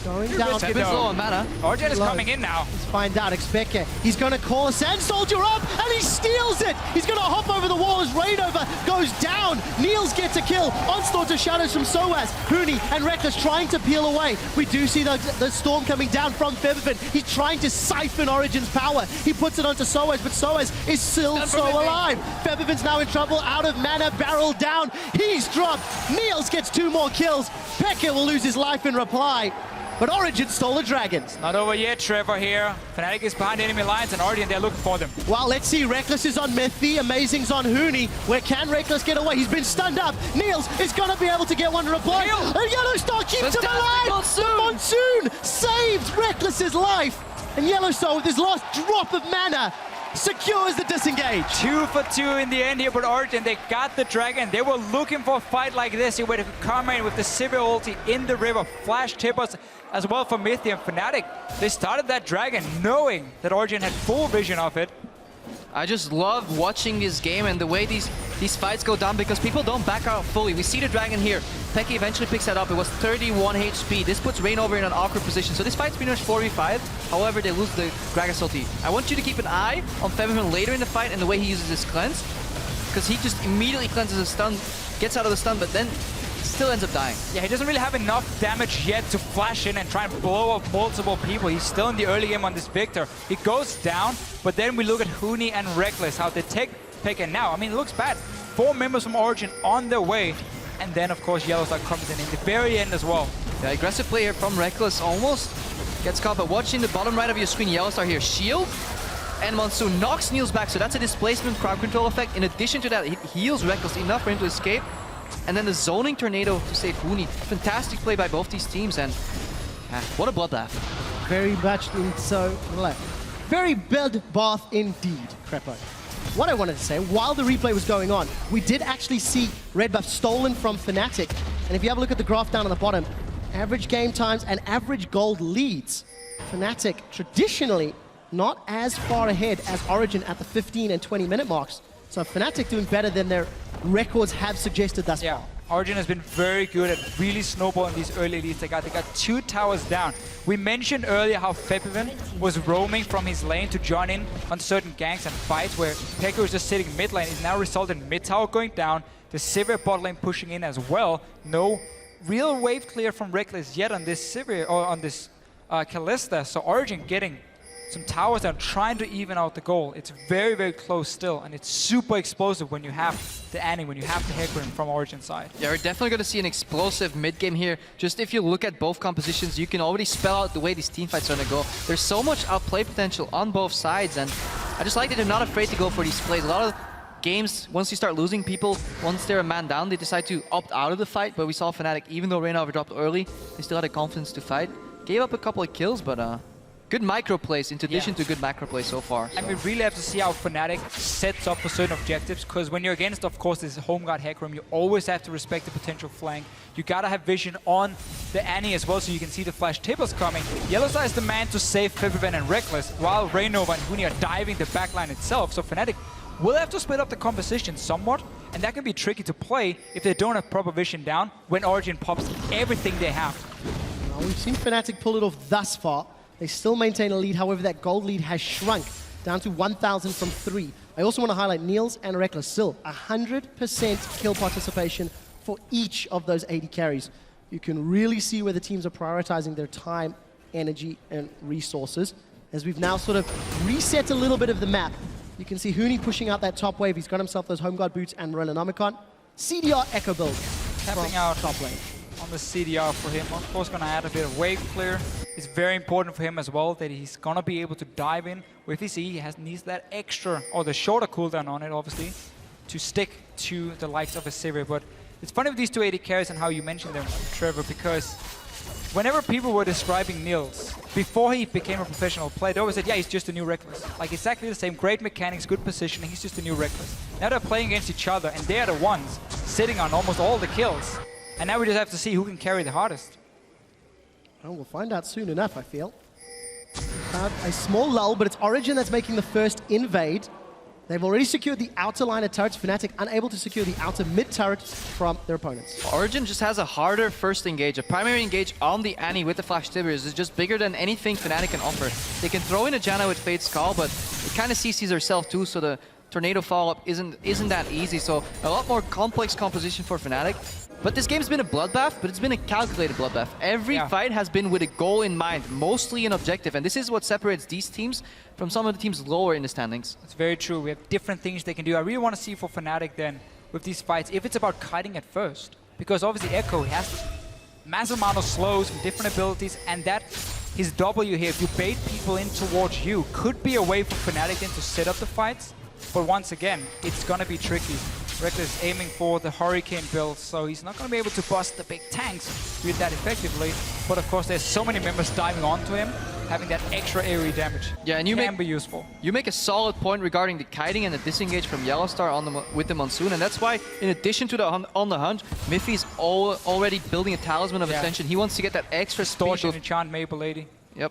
Going down. low on mana. Origin is coming in now. Let's find out. FLICKR. He's going to call a Sand Soldier up, and he steals it. He's going to hop over the wall as Rainover goes down. Niels gets a kill. Onslaught of shadows from Soaz. Huni and Reckless trying to peel away. We do see the storm coming down from Featherfin. He's trying to siphon Origin's power. He puts it onto Soaz, but Soaz is still so alive. Featherfin's now in trouble. Out of mana, barrel down. He's dropped. Niels gets 2 more kills. FLICKR will lose his life in reply. But Origin stole the Dragons. Not over yet, Trevor here. Fnatic is behind enemy lines and Origin, they're looking for them. Well, let's see. Reckless is on Miffy. Amazing's on Huni. Where can Reckless get away? He's been stunned up. Niels is going to be able to get one to reply. And Yellow Star keeps him alive. Monsoon saved Reckless's life. And Yellow Star, with his last drop of mana, secures the disengage. 2 for 2 in the end here, but Origin, they got the Dragon. They were looking for a fight like this. Where they could come in with the Sivir ulti in the river, flash Tippers as well for Miffy and Fnatic. They started that Dragon knowing that Origin had full vision of it. I just love watching this game and the way these fights go down because people don't back out fully. We see the Dragon here. Peki eventually picks that up. It was 31 HP. This puts Rainover in an awkward position. So this fight's pretty much 4v5. However, they lose the Gragas ulti. I want you to keep an eye on Featherfin later in the fight and the way he uses his cleanse. Because he just immediately cleanses his stun, gets out of the stun, but then still ends up dying. Yeah, he doesn't really have enough damage yet to flash in and try and blow up multiple people. He's still in the early game on this Victor. He goes down, but then we look at Huni and Reckless, how they take Peki now. I mean, it looks bad. 4 members from Origin on their way. And then, of course, Yellowstar comes in the very end as well. The aggressive play here from Reckless almost gets caught, but watching the bottom right of your screen, Yellowstar here, shield, and Monsoon knocks Niels back, so that's a displacement crowd control effect. In addition to that, it heals Reckless enough for him to escape. And then the zoning tornado to save Huni. Fantastic play by both these teams, and what a bloodbath. Very much so. Very bloodbath indeed, Crepo. What I wanted to say, while the replay was going on, we did actually see red buff stolen from Fnatic. And if you have a look at the graph down on the bottom, average game times and average gold leads. Fnatic traditionally not as far ahead as Origin at the 15 and 20 minute marks. So Fnatic doing better than their records have suggested thus far. Origin has been very good at really snowballing these early leads. They got 2 towers down. We mentioned earlier how Featherfin was roaming from his lane to join in on certain ganks and fights where Peki was just sitting mid lane. It's now resulted in mid tower going down, the Sivir bot lane pushing in as well. No real wave clear from Reckless yet on this Sivir or on this Kalista. So Origin getting some towers that are trying to even out the goal. It's very, very close still, and it's super explosive when you have the Annie, when you have the Hecarim from Origin side. Yeah, we're definitely going to see an explosive mid-game here. Just if you look at both compositions, you can already spell out the way these teamfights are going to go. There's so much outplay potential on both sides, and I just like that they're not afraid to go for these plays. A lot of games, once you start losing people, once they're a man down, they decide to opt out of the fight. But we saw Fnatic, even though Reynova dropped early, they still had the confidence to fight. Gave up a couple of kills, but good micro plays, in addition to good macro plays so far. And we really have to see how Fnatic sets up for certain objectives, because when you're against, of course, this home guard hack room, you always have to respect the potential flank. You gotta have vision on the Annie as well, so you can see the flash tables coming. Yellowstar is the man to save Febiven and Reckless, while Reynova and Huni are diving the backline itself. So Fnatic will have to split up the composition somewhat, and that can be tricky to play if they don't have proper vision down when Origin pops everything they have. Well, we've seen Fnatic pull it off thus far. They still maintain a lead, however that gold lead has shrunk down to 1,000 from 3. I also want to highlight Niels and Reckless, still 100% kill participation for each of those 80 carries. You can really see where the teams are prioritizing their time, energy, and resources. As we've now sort of reset a little bit of the map, you can see Huni pushing out that top wave. He's got himself those home guard boots and Ronanomicon. CDR Echo build Tapping out top lane on the CDR for him. Of course, gonna add a bit of wave clear. It's very important for him as well that he's gonna be able to dive in with his E. He needs that extra, or the shorter cooldown on it, obviously, to stick to the likes of a Sivir. But it's funny with these 280 carries and how you mentioned them, Trevor, because whenever people were describing Niels, before he became a professional player, they always said, yeah, he's just a new Reckless. Like, exactly the same, great mechanics, good positioning, he's just a new Reckless. Now they're playing against each other, and they're the ones sitting on almost all the kills. And now we just have to see who can carry the hardest. Well, we'll find out soon enough, I feel. A small lull, but it's Origin that's making the first invade. They've already secured the outer line of turrets. Fnatic unable to secure the outer mid turret from their opponents. Origin just has a harder first engage. A primary engage on the Annie with the Flash Tibers is just bigger than anything Fnatic can offer. They can throw in a Janna with Fate's Call, but it kind of CCs herself too, so the Tornado follow-up isn't that easy. So a lot more complex composition for Fnatic. But this game's been a bloodbath, but it's been a calculated bloodbath. Every fight has been with a goal in mind, mostly an objective. And this is what separates these teams from some of the teams lower in the standings. It's very true. We have different things they can do. I really want to see for Fnatic then, with these fights, if it's about kiting at first. Because obviously Echo has massive amount of slows and different abilities, and that his W here, if you bait people in towards you, could be a way for Fnatic then to set up the fights. But once again, it's going to be tricky. Reckless aiming for the Hurricane build, so he's not going to be able to bust the big tanks with that effectively. But of course, there's so many members diving onto him, having that extra AoE damage and can be useful. You make a solid point regarding the kiting and the disengage from Yellowstar with the Monsoon, and that's why, in addition to the on the hunt, Miffy's already building a Talisman of Ascension. He wants to get that extra Distortion enchant Maple Lady. Yep.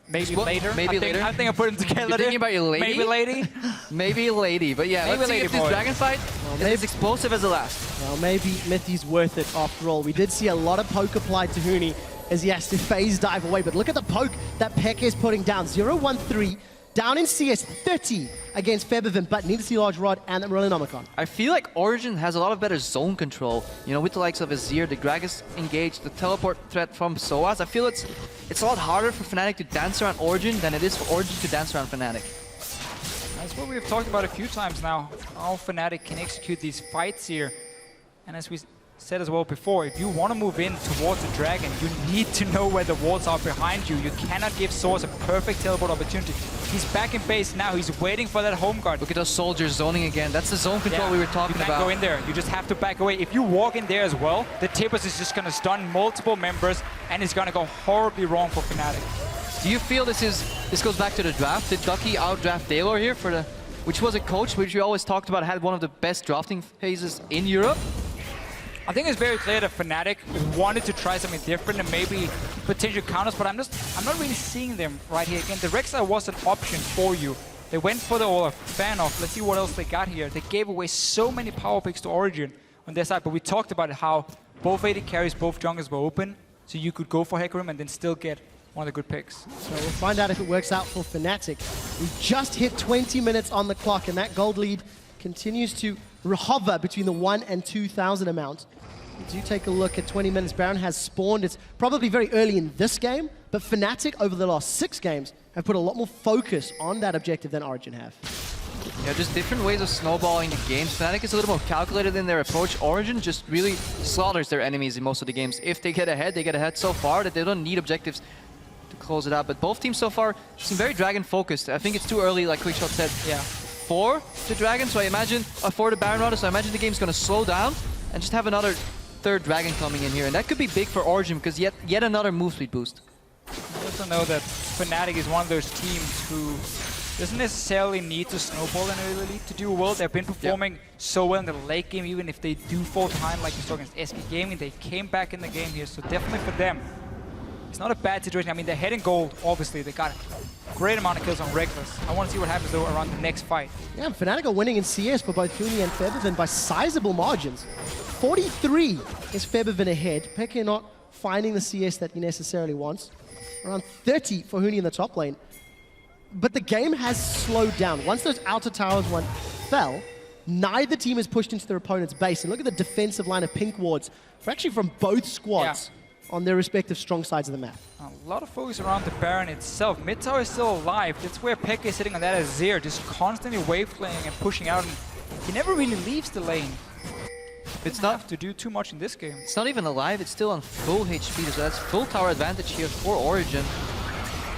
Maybe later. Maybe later. I think I put them together. You're thinking about your lady? Maybe lady. Maybe lady. But yeah, maybe let's see if this Dragon fight is as explosive as the last. Well, maybe Mithy's worth it after all. We did see a lot of poke applied to Huni as he has to phase dive away. But look at the poke that PEKKA is putting down. 0-1-3. Down in CS 30 against Febiven, but need to see Large Rod and Ronanomicon. I feel like Origin has a lot of better zone control. You know, with the likes of Azir, the Gragas engage, the teleport threat from Soaz. I feel it's a lot harder for Fnatic to dance around Origin than it is for Origin to dance around Fnatic. That's what we've talked about a few times now. How Fnatic can execute these fights here. And as we said as well before, if you want to move in towards the Dragon, you need to know where the wards are behind you. You cannot give Soaz a perfect teleport opportunity. He's back in base now. He's waiting for that home guard. Look at those soldiers zoning again. That's the zone control we were talking about. You can't go in there. You just have to back away. If you walk in there as well, the Tibbers is just going to stun multiple members, and it's going to go horribly wrong for Fnatic. Do you feel this goes back to the draft? Did Ducky outdraft Daylor here which was a coach which we always talked about had one of the best drafting phases in Europe? I think it's very clear that Fnatic wanted to try something different and maybe potential counters, but I'm not really seeing them right here. Again, the Rek'Sai was an option for you. They went for the fan off. Let's see what else they got here. They gave away so many power picks to Origin on their side, but we talked about how both AD carries, both junglers were open, so you could go for Hack Room and then still get one of the good picks. So we'll find out if it works out for Fnatic. We just hit 20 minutes on the clock, and that gold lead continues to hover between the 1,000 and 2,000 amount. Do take a look at 20 minutes. Baron has spawned. It's probably very early in this game, but Fnatic over the last 6 games have put a lot more focus on that objective than Origin have. Yeah, just different ways of snowballing the games. Fnatic is a little more calculated in their approach. Origin just really slaughters their enemies in most of the games. If they get ahead, they get ahead so far that they don't need objectives to close it out. But both teams so far seem very Dragon focused. I think it's too early, like Quickshot said, for the Dragon, so I imagine, for the Baron rather, so I imagine the game's gonna slow down and just have another third Dragon coming in here, and that could be big for Origin because yet another move speed boost. I also know that Fnatic is one of those teams who doesn't necessarily need to snowball in early league to do well. They've been performing so well in the late game, even if they do fall behind like we saw against SK Gaming. They came back in the game here, so definitely for them, it's not a bad situation. I mean, they're heading gold, obviously. They got a great amount of kills on Reckless. I want to see what happens, though, around the next fight. Yeah, Fnatic are winning in CS for both Huni and Feathervin by sizable margins. 43 is Feathervin ahead. Peke not finding the CS that he necessarily wants. Around 30 for Huni in the top lane. But the game has slowed down. Once those outer towers fell, neither team is pushed into their opponent's base. And look at the defensive line of pink wards, actually from both squads on their respective strong sides of the map. A lot of focus around the Baron itself. Mid tower is still alive. That's where Peke is sitting on that Azir, just constantly wave playing and pushing out. And he never really leaves the lane. It's not have to do too much in this game. It's not even alive, it's still on full HP, so that's full tower advantage here for Origin.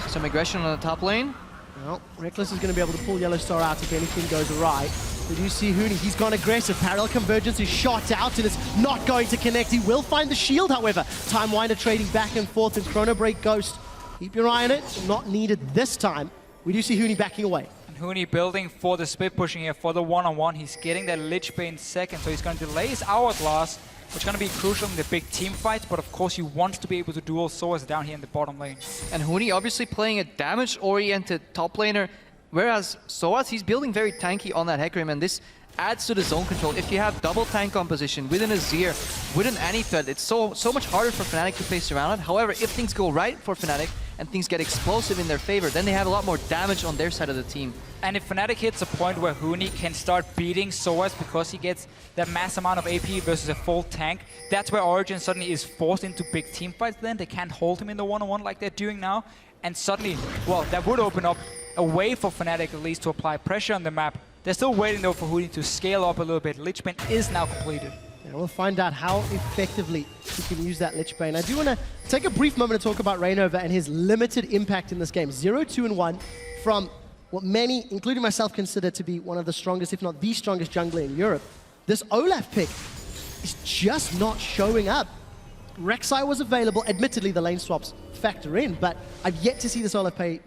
Some aggression on the top lane. Well, Reckless is going to be able to pull Yellow Star out if anything goes awry. We do see Huni, he's gone aggressive. Parallel Convergence is shot out and it's not going to connect. He will find the shield, however. Time Winder trading back and forth and Chrono Break Ghost. Keep your eye on it, not needed this time. We do see Huni backing away. Huni building for the split pushing here for the one-on-one. He's getting that Lich Bane second, so he's going to delay his Hourglass, which is going to be crucial in the big team fights, but of course he wants to be able to duel Soaz down here in the bottom lane. And Huni obviously playing a damage-oriented top laner, whereas Soaz, he's building very tanky on that Hecarim, and this adds to the zone control. If you have double tank composition with an Azir, with an Anifed, it's so much harder for Fnatic to play surrounded. However, if things go right for Fnatic, and things get explosive in their favor, then they have a lot more damage on their side of the team. And if Fnatic hits a point where Huni can start beating Soaz because he gets that mass amount of AP versus a full tank, that's where Origin suddenly is forced into big team fights then. They can't hold him in the one-on-one like they're doing now. And suddenly, well, that would open up a way for Fnatic at least to apply pressure on the map. They're still waiting though for Huni to scale up a little bit. Lich Bane is now completed. And we'll find out how effectively he can use that Lich Bane. I do want to take a brief moment to talk about Reignover and his limited impact in this game. 0-2-1 from what many, including myself, consider to be one of the strongest, if not the strongest jungler in Europe. This Olaf pick is just not showing up. Rek'Sai was available. Admittedly, the lane swaps factor in, but I've yet to see this Olaf pay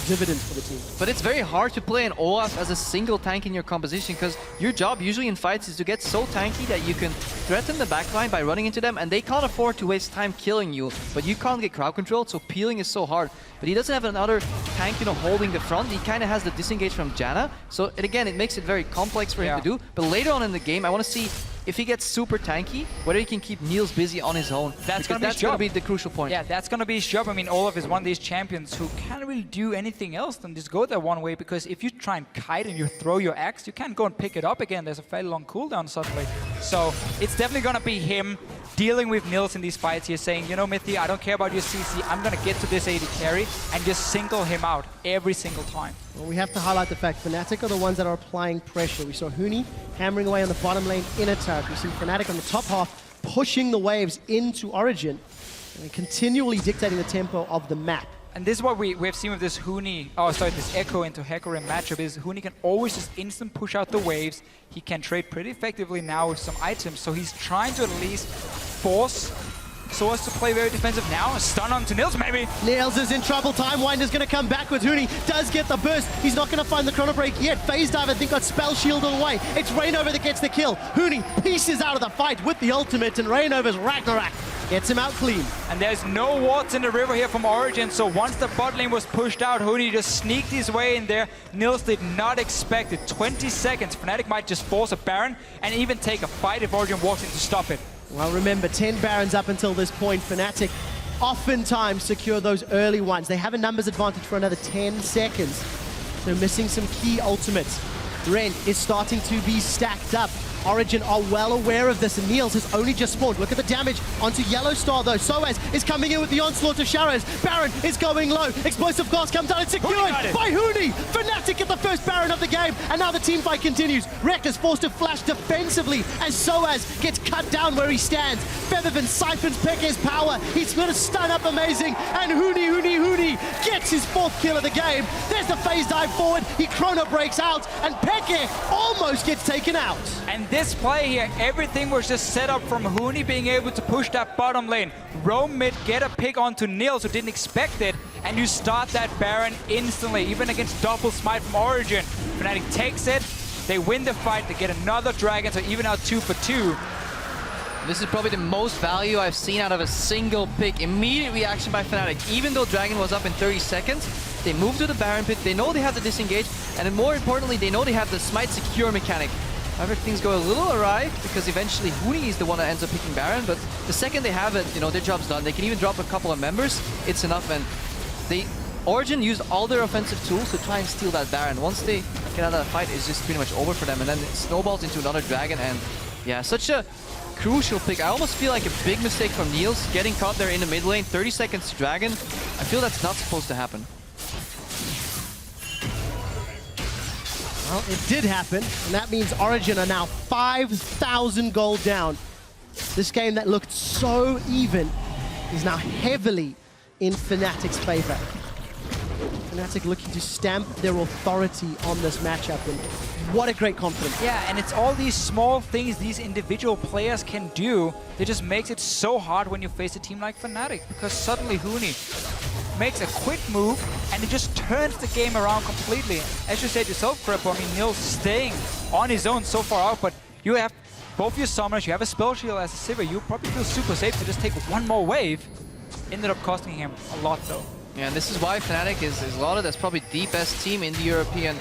dividends for the team. But it's very hard to play an Olaf as a single tank in your composition because your job usually in fights is to get so tanky that you can threaten the backline by running into them and they can't afford to waste time killing you, but you can't get crowd control, so peeling is so hard. But he doesn't have another tank, holding the front. He kind of has the disengage from Janna, so again, it makes it very complex for him to do. But later on in the game, I want to see if he gets super tanky, whether he can keep Niels busy on his own. That's going to be the crucial point. Yeah, that's going to be his job. I mean, Olaf is one of these champions who can't really do anything else than just go that one way, because if you try and kite and you throw your axe, you can't go and pick it up again. There's a fairly long cooldown suddenly. So it's definitely going to be him dealing with Niels in these fights here, saying, you know, Mithy, I don't care about your CC. I'm going to get to this AD carry and just single him out every single time. Well, we have to highlight the fact Fnatic are the ones that are applying pressure. We saw Huni hammering away on the bottom lane inner turret. We see Fnatic on the top half pushing the waves into Origin and continually dictating the tempo of the map. And this is what we have seen with this this Echo into Hecarim matchup, is Huni can always just instant push out the waves. He can trade pretty effectively now with some items, so he's trying to at least force Soaz to play very defensive now. A stun onto Niels, maybe. Niels is in trouble. Time Winder's going to come back with Huni. Does get the burst. He's not going to find the Chrono Break yet. Phase Dive, I think, got Spell Shield away. It's Reignover that gets the kill. Huni pieces out of the fight with the ultimate, and Reignover's Ragnarok gets him out clean. And there's no wards in the river here from Origin, so once the bot lane was pushed out, Huni just sneaked his way in there. Niels did not expect it. 20 seconds. Fnatic might just force a Baron and even take a fight if Origin walks in to stop it. Well, remember, 10 Barons up until this point. Fnatic oftentimes secure those early ones. They have a numbers advantage for another 10 seconds. They're missing some key ultimates. Ren is starting to be stacked up. Origin are well aware of this, and Niels has only just spawned. Look at the damage onto Yellow Star, though. Soaz is coming in with the onslaught of Shadows. Baron is going low. Explosive Glass comes down and secured by Huni. Fnatic get the first Baron of the game, and now the team fight continues. Rekt is forced to flash defensively as Soaz gets cut down where he stands. Feathervin siphons Peke's power. He's going to stun up amazing, and Huni gets gets his 4th kill of the game. There's the phase dive forward. He chrono breaks out, and FLICKR almost gets taken out. And this play here, everything was just set up from Huni being able to push that bottom lane, roam mid, get a pick onto Nils, who didn't expect it, and you start that Baron instantly, even against double smite from Origin. Fnatic takes it, they win the fight, they get another dragon, so even out 2 for 2. This is probably the most value I've seen out of a single pick. Immediate reaction by Fnatic. Even though Dragon was up in 30 seconds, they move to the Baron pit, they know they have the disengage, and then more importantly, they know they have the smite secure mechanic. However, things go a little awry, because eventually Huni is the one that ends up picking Baron, but the second they have it, you know, their job's done. They can even drop a couple of members, it's enough, and Origin used all their offensive tools to try and steal that Baron. Once they get out of that fight, it's just pretty much over for them, and then it snowballs into another Dragon, and yeah, such a crucial pick. I almost feel like a big mistake from Niels, getting caught there in the mid lane, 30 seconds to Dragon. I feel that's not supposed to happen. Well, it did happen, and that means Origin are now 5,000 gold down. This game that looked so even is now heavily in Fnatic's favor. Fnatic looking to stamp their authority on this matchup, and what a great confidence. Yeah, and it's all these small things these individual players can do that just makes it so hard when you face a team like Fnatic, because suddenly Huni makes a quick move and it just turns the game around completely. As you said yourself, Cripple, I mean, Nils staying on his own so far out, but you have both your summoners, you have a spell shield as a Sivir, you probably feel super safe to just take one more wave. Ended up costing him a lot though. Yeah, and this is why Fnatic is lauded as probably the best team in the European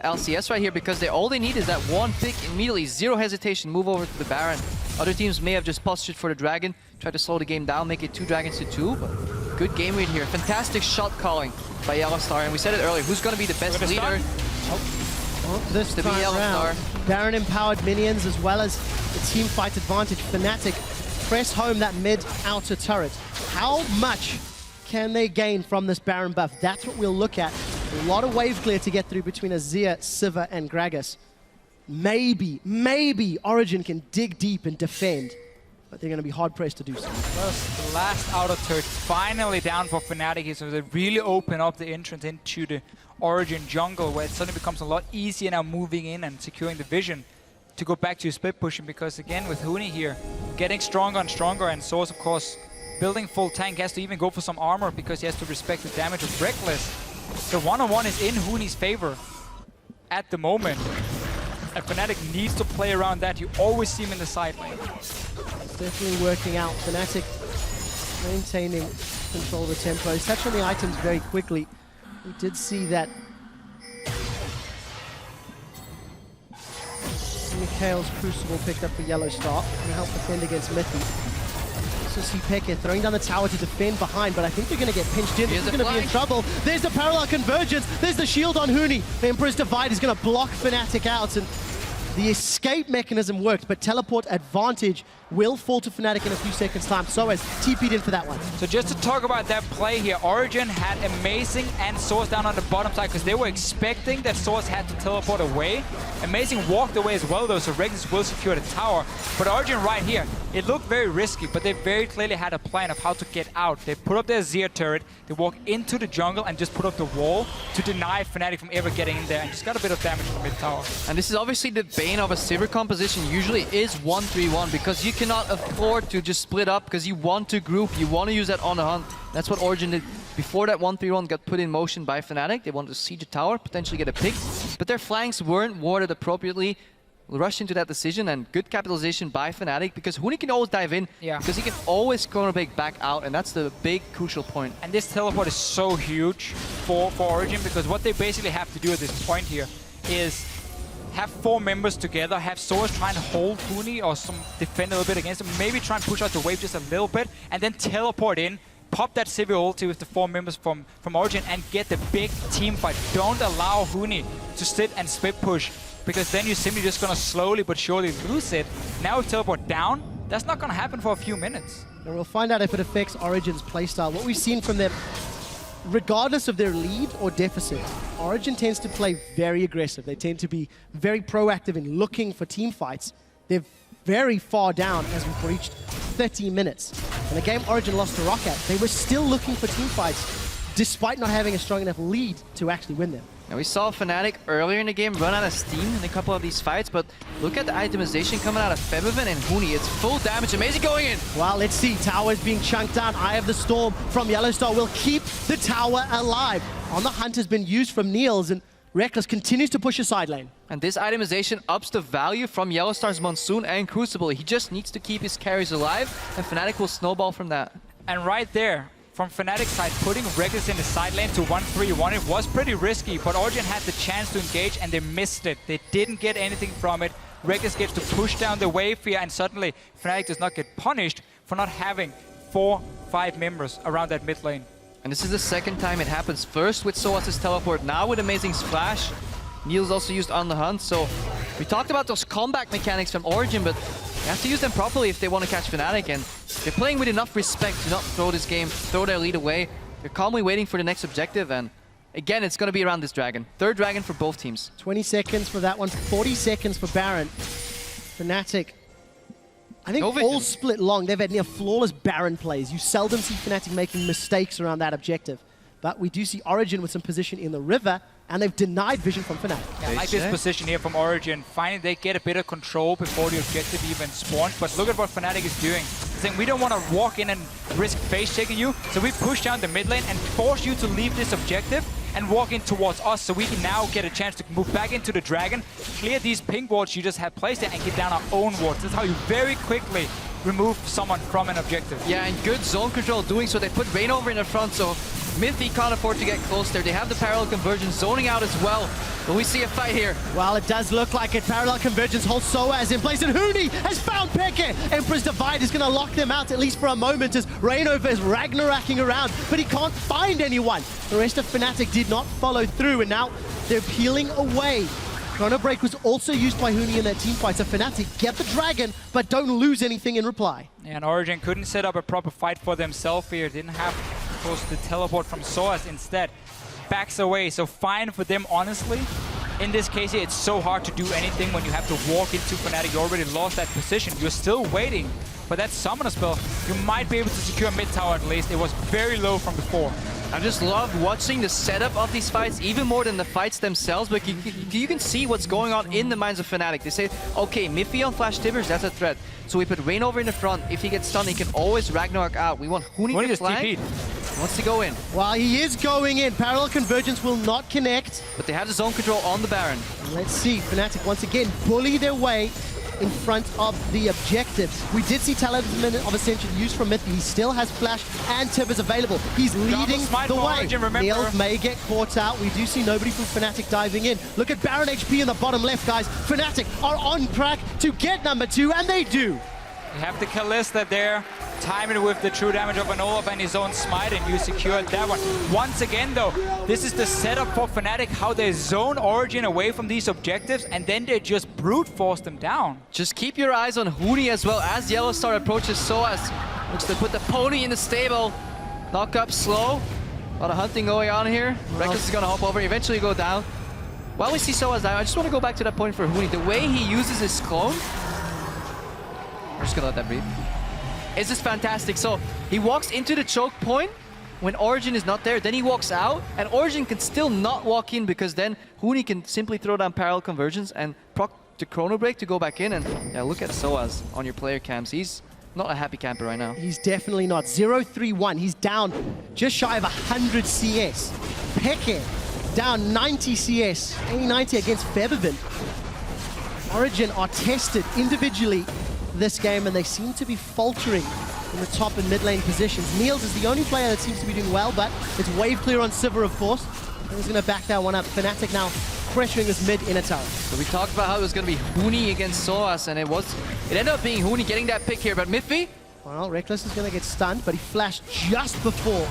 LCS right here, because all they need is that one pick, immediately, zero hesitation, move over to the Baron. Other teams may have just postured for the Dragon, try to slow the game down, make it 2 dragons to 2, but good game read here. Fantastic shot calling by Yellowstar, and we said it earlier, who's going to be the best leader? Well, this to be time Yellowstar. round, Baron empowered minions as well as the team fight advantage. Fnatic press home that mid-outer turret. How much can they gain from this Baron buff? That's what we'll look at. A lot of wave clear to get through between Azir, Sivir, and Gragas. Maybe Origin can dig deep and defend, but they're going to be hard-pressed to do so. First, the last outer turret finally down for Fnatic here, so they really open up the entrance into the Origin jungle, where it suddenly becomes a lot easier now moving in and securing the vision to go back to split pushing, because again, with Huni here, getting stronger and stronger, and Source, of course, building full tank, has to even go for some armor because he has to respect the damage of Reckless. The one-on-one is in Huni's favor at the moment. And Fnatic needs to play around that. You always see him in the side lane. It's definitely working out. Fnatic maintaining control of the tempo. He's touched on the items very quickly. We did see that Mikhail's Crucible picked up the yellow star and helped defend against Mithy. So see FLICKR throwing down the tower to defend behind, but I think they're going to get pinched in. This is going to be in trouble. There's the parallel convergence. There's the shield on Huni. The Emperor's Divide is going to block Fnatic out, and the escape mechanism worked, but teleport advantage will fall to Fnatic in a few seconds' time. So as TP'd in for that one. So just to talk about that play here, Origin had Amazing and Source down on the bottom side because they were expecting that Source had to teleport away. Amazing walked away as well though, so Regis will secure the tower. But Origin right here, it looked very risky, but they very clearly had a plan of how to get out. They put up their Azir turret, they walk into the jungle and just put up the wall to deny Fnatic from ever getting in there, and just got a bit of damage from mid tower. And this is obviously the bane of a Sivir composition. Usually is 1-3-1 because you cannot afford to just split up, because you want to group, you want to use that on the hunt. That's what Origin did. Before that 1-3-1 got put in motion by Fnatic, they wanted to siege the tower, potentially get a pick, but their flanks weren't warded appropriately. Rushed into that decision, and good capitalization by Fnatic, because Huni can always dive in, because he can always cornerbreak back out, and that's the big crucial point. And this teleport is so huge for Origin, because what they basically have to do at this point here is have 4 members together, have Source try and hold Huni or some defend a little bit against him, maybe try and push out the wave just a little bit, and then teleport in, pop that Sivir ulti with the 4 members from Origin, and get the big team fight. Don't allow Huni to sit and split push, because then you're simply just going to slowly but surely lose it. Now with teleport down, that's not going to happen for a few minutes. And we'll find out if it affects Origin's playstyle. What we've seen from them, regardless of their lead or deficit, Origin tends to play very aggressive. They tend to be very proactive in looking for team fights. They're very far down as we've reached 30 minutes. In the game Origin lost to Roccat, they were still looking for team fights despite not having a strong enough lead to actually win them. Now we saw Fnatic earlier in the game run out of steam in a couple of these fights, but look at the itemization coming out of Febiven and Huni. It's full damage, amazing going in. Well, let's see. Tower is being chunked down. Eye of the Storm from Yellowstar will keep the tower alive. On the hunt has been used from Niels, and Reckless continues to push a side lane. And this itemization ups the value from Yellowstar's Monsoon and Crucible. He just needs to keep his carries alive, and Fnatic will snowball from that. And right there, from Fnatic's side, putting Reckless in the side lane to 1-3-1, it was pretty risky, but Origin had the chance to engage and they missed it. They didn't get anything from it. Reckless gets to push down the wave here, and suddenly Fnatic does not get punished for not having 4-5 members around that mid lane. And this is the second time it happens. First with Soas's teleport, now with Amazing Splash. Niels also used on the hunt, so we talked about those comeback mechanics from Origin, but they have to use them properly if they want to catch Fnatic, and they're playing with enough respect to not throw this game, throw their lead away. They're calmly waiting for the next objective, and again, it's going to be around this dragon. Third dragon for both teams. 20 seconds for that one, 40 seconds for Baron. Fnatic, I think all split long. They've had near flawless Baron plays. You seldom see Fnatic making mistakes around that objective. But we do see Origin with some position in the river, and they've denied vision from Fnatic. Yeah, I like this position here from Origin. Finally, they get a bit of control before the objective even spawns. But look at what Fnatic is doing. Saying, we don't want to walk in and risk face-checking you, so we push down the mid lane and force you to leave this objective and walk in towards us, so we can now get a chance to move back into the dragon, clear these ping wards you just had placed there, and get down our own wards. That's how you very quickly remove someone from an objective. Yeah, and good zone control doing so. They put Rain over in the front, so Mythy can't afford to get close there. They have the parallel convergence zoning out as well. But we see a fight here. Well, it does look like it. Parallel convergence holds Soaz in place, and Huni has found FLICKR. Emperor's Divide is going to lock them out, at least for a moment, as Rainover is Ragnaracking around, but he can't find anyone. The rest of Fnatic did not follow through, and now they're peeling away. Chrono Break was also used by Huni in that team fight, so Fnatic get the dragon, but don't lose anything in reply. And Origin couldn't set up a proper fight for themselves here. Didn't have, of course, the teleport from Soaz. Instead, backs away. So fine for them, honestly. In this case here, it's so hard to do anything when you have to walk into Fnatic. You already lost that position. You're still waiting for that summoner spell. You might be able to secure mid tower at least. It was very low from before. I just love watching the setup of these fights, even more than the fights themselves, but you can see what's going on in the minds of Fnatic. They say, okay, Miffy on Flash Tibbers, that's a threat. So we put Rain over in the front. If he gets stunned, he can always Ragnarok out. We want Huni to flank. He wants to go in. Well, he is going in. Parallel convergence will not connect. But they have the zone control on the Baron. Let's see, Fnatic once again bully their way in front of the objectives. We did see Talisman of Ascension used from Mythy. He still has Flash and Tibbers available. He's leading the way. Niels may get caught out. We do see nobody from Fnatic diving in. Look at Baron HP in the bottom left, guys. Fnatic are on track to get number 2, and they do. You have the Kalista there, time it with the true damage of an Olaf and his own smite, and you secured that one. Once again, though, this is the setup for Fnatic, how they zone Origin away from these objectives, and then they just brute force them down. Just keep your eyes on Huni as well as Yellowstar approaches Soaz. Looks to put the pony in the stable. Knock up slow. A lot of hunting going on here. Reckless is going to hop over, eventually go down. While we see Soaz down, I just want to go back to that point for Huni. The way he uses his clone, I'm just gonna let that breathe. It's just fantastic. So he walks into the choke point when Origin is not there, then he walks out, and Origin can still not walk in because then Huni can simply throw down parallel convergence and proc the Chrono Break to go back in. And yeah, look at Soaz on your player cams. He's not a happy camper right now. He's definitely not. 0-3-1. He's down just shy of 100 CS. FLICKR down 90 CS. Only 90 against Febiven. Origin are tested individually this game, and they seem to be faltering in the top and mid lane positions. Niels is the only player that seems to be doing well, but it's wave clear on Sivir, of course. He's going to back that one up. Fnatic now pressuring this mid inner tower. So we talked about how it was going to be Huni against Soaz, and it ended up being Huni getting that pick here, but Miffy? Well, Reckless is going to get stunned, but he flashed just before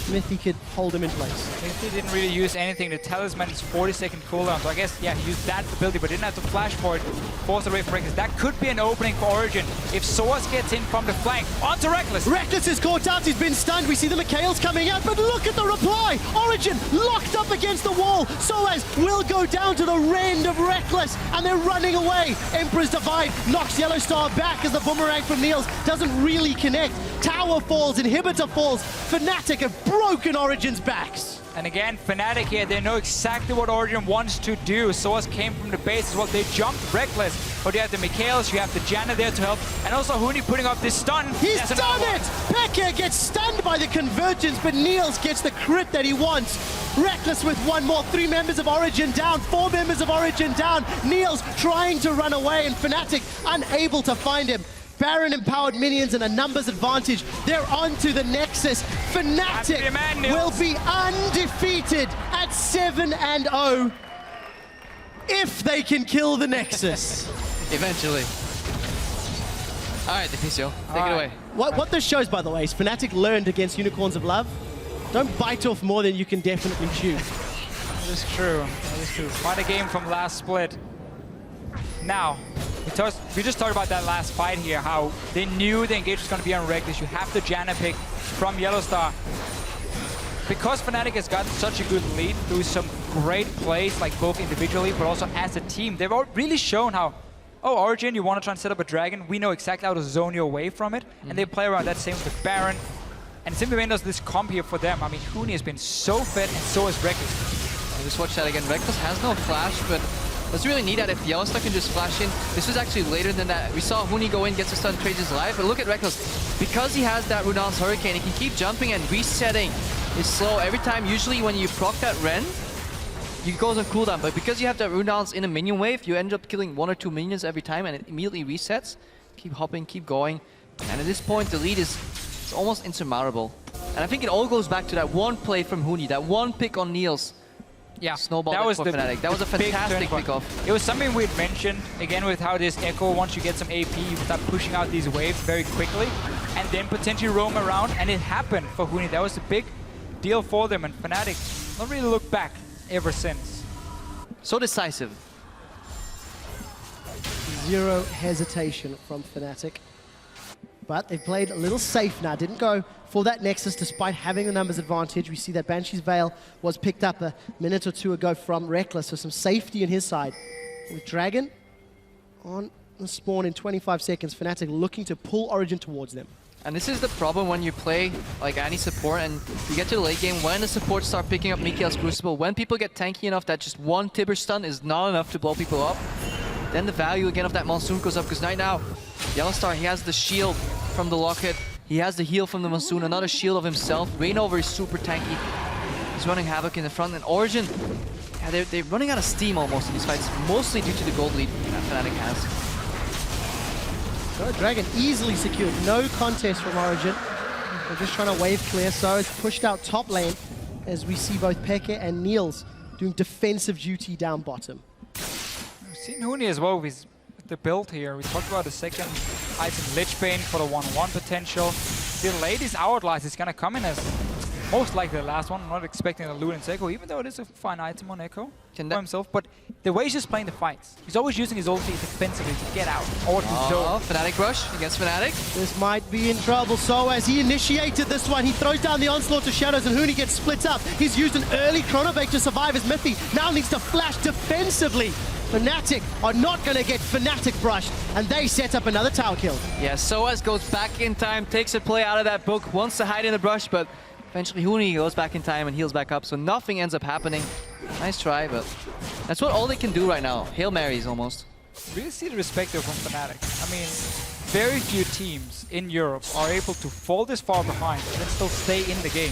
Mythy could hold him in place. Mythy didn't really use anything. The Talisman is 40-second cooldown, so I guess, yeah, he used that ability, but didn't have to flash for it. Force away from Reckless. That could be an opening for Origin if Soaz gets in from the flank. Onto Reckless. Reckless is caught out. He's been stunned. We see the Mikhails coming out, but look at the reply. Origin locked up against the wall. Soaz will go down to the rend of Reckless, and they're running away. Emperor's Divide knocks Yellowstar back as the boomerang from Niels doesn't really connect. Tower falls, inhibitor falls. Fnatic have broken Origin's backs. And again, Fnatic here, they know exactly what Origin wants to do. Soaz came from the base as well. They jumped reckless. But you have the Mikhails, you have the Janna there to help. And also Huni putting up this stun. He's done it! FLICKR gets stunned by the convergence, but Niels gets the crit that he wants. Reckless with one more. 3 members of Origin down, 4 members of Origin down. Niels trying to run away, and Fnatic unable to find him. Baron empowered minions and a numbers advantage. They're on to the Nexus. Fnatic will be undefeated at 7-0 if they can kill the Nexus. Eventually. All right, Deficio, take it away. What this shows, by the way, is Fnatic learned against Unicorns of Love. Don't bite off more than you can definitely chew. That is true. That is true. Quite a game from last split. Now, we just talked about that last fight here, how they knew the engage was going to be on Reckless. You have the Janna pick from Yellowstar. Because Fnatic has gotten such a good lead through some great plays, like both individually, but also as a team, they've really shown how, oh, Origin, you want to try and set up a Dragon, we know exactly how to zone you away from it, and they play around that. Same with Baron. And Simply Rain does this comp here for them. I mean, Huni has been so fed, and so has Reckless. Just watch that again. Reckless has no flash, but doesn't really need that if Yellowstar can just flash in. This was actually later than that. We saw Huni go in, gets a stun, trades his life, but look at Reckless. Because he has that Runaan's Hurricane, he can keep jumping and resetting his slow every time. Usually when you proc that Ren, you goes on cooldown, but because you have that Runaan's in a minion wave, you end up killing 1 or 2 minions every time and it immediately resets. Keep hopping, keep going. And at this point, the lead is almost insurmountable. And I think it all goes back to that one play from Huni, that one pick on Niels. Yeah, Snowball that was for Fnatic. That was a fantastic pickoff. It was something we'd mentioned, again, with how this Echo, once you get some AP, you start pushing out these waves very quickly, and then potentially roam around, and it happened for Huni. That was a big deal for them, and Fnatic not really looked back ever since. So decisive. Zero hesitation from Fnatic. But they've played a little safe now. Didn't go for that Nexus despite having the numbers advantage. We see that Banshee's Veil was picked up a minute or 2 ago from Reckless, so some safety on his side. With Dragon on the spawn in 25 seconds, Fnatic looking to pull Origin towards them. And this is the problem when you play like any support and you get to the late game, when the supports start picking up Mikhail's Crucible, when people get tanky enough that just one Tibber stun is not enough to blow people up, then the value again of that Monsoon goes up, because right now, Yellowstar, he has the shield from the Locket, he has the heal from the Monsoon, another shield of himself. Reignover is super tanky. He's running havoc in the front, and Origin, yeah, they're running out of steam almost in these fights, mostly due to the gold lead that Fnatic has. So Dragon easily secured, no contest from Origin. They're just trying to wave clear, so it's pushed out top lane as we see both FLICKR and Niels doing defensive duty down bottom. We've seen Huni as well with the build here. We talked about the second item, Lichbane, for the 1-1 potential. The latest Hourglass is going to come in as most likely the last one. I'm not expecting a Luden's Echo, even though it is a fine item on Echo for himself. But the way he's just playing the fights, he's always using his ulti defensively to get out. Or to Fnatic rush against Fnatic. This might be in trouble. So as he initiated this one, he throws down the onslaught to Shadows and Huni gets split up. He's used an early chronobake to survive as Miffy now needs to flash defensively. Fnatic are not going to get Fnatic brushed, and they set up another tower kill. Yeah, Soaz goes back in time, takes a play out of that book, wants to hide in the brush, but eventually Huni goes back in time and heals back up, so nothing ends up happening. Nice try, but that's what all they can do right now. Hail Marys almost. Really see the respect there from Fnatic. I mean, very few teams in Europe are able to fall this far behind and then still stay in the game.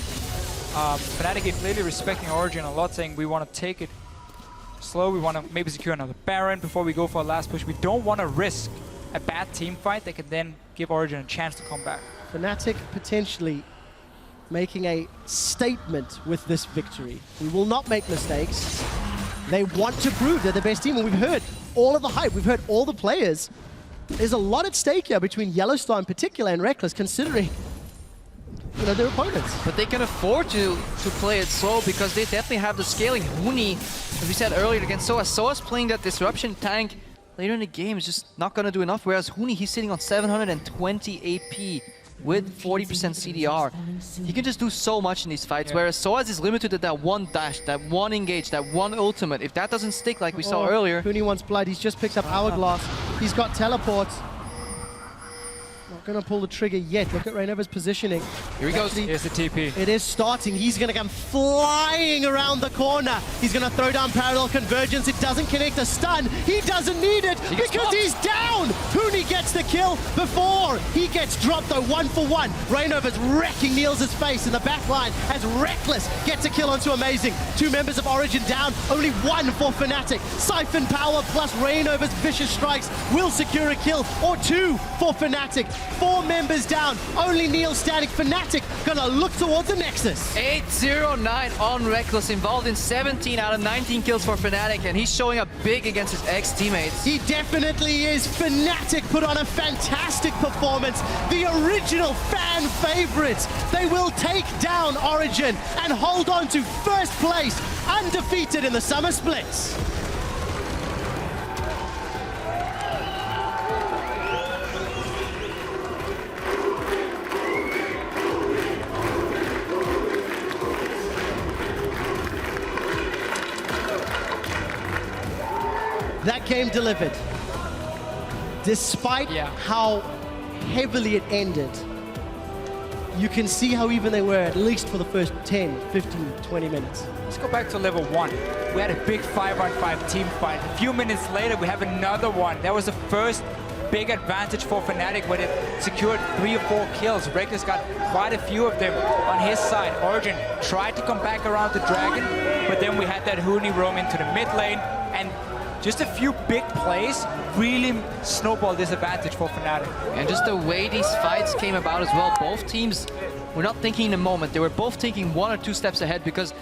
Fnatic is clearly respecting Origin a lot, saying we want to take it slow, we want to maybe secure another Baron before we go for a last push. We don't want to risk a bad team fight that could then give Origin a chance to come back. Fnatic potentially making a statement with this victory. We will not make mistakes. They want to prove they're the best team, and we've heard all of the hype, we've heard all the players. There's a lot at stake here between Yellowstar in particular and Reckless, considering their opponents. But they can afford to play it slow because they definitely have the scaling. Huni, as we said earlier, against Soaz. Soaz playing that disruption tank later in the game is just not going to do enough, whereas Huni, he's sitting on 720 AP with 40% CDR. He can just do so much in these fights, whereas Soaz is limited to that one dash, that one engage, that one ultimate. If that doesn't stick like we saw earlier... Huni wants blood, he's just picked up Hourglass. He's got teleports. Not Not going to pull the trigger yet. Look at Reinova's positioning. Here he goes. Here's the TP. It is starting. He's going to come flying around the corner. He's going to throw down parallel convergence. It doesn't connect a stun. He doesn't need it because he's down. Huni gets the kill before he gets dropped, though, 1-for-1. Reinova's wrecking Niels' face in the back line as Reckless gets a kill onto Amazing. 2 members of Origin down, only 1 for Fnatic. Siphon power plus Reinova's vicious strikes will secure a kill, or 2 for Fnatic. 4 members down, only Niels standing. Fnatic gonna look towards the Nexus. 8-0-9 on Reckless, involved in 17 out of 19 kills for Fnatic, and he's showing up big against his ex-teammates. He definitely is. Fnatic put on a fantastic performance. The original fan favorites. They will take down Origin and hold on to first place, undefeated in the Summer Splits. That game delivered. Despite how heavily it ended, you can see how even they were, at least for the first 10, 15, 20 minutes. Let's go back to level 1. We had a big 5-on-5 team fight. A few minutes later, we have another one. That was the first big advantage for Fnatic when it secured 3 or 4 kills. Reckless got quite a few of them on his side. Origin tried to come back around the Dragon, but then we had that Huni roam into the mid lane, and just a few big plays really snowballed this advantage for Fnatic. And just the way these fights came about as well, both teams were not thinking in the moment. They were both thinking 1 or 2 steps ahead, because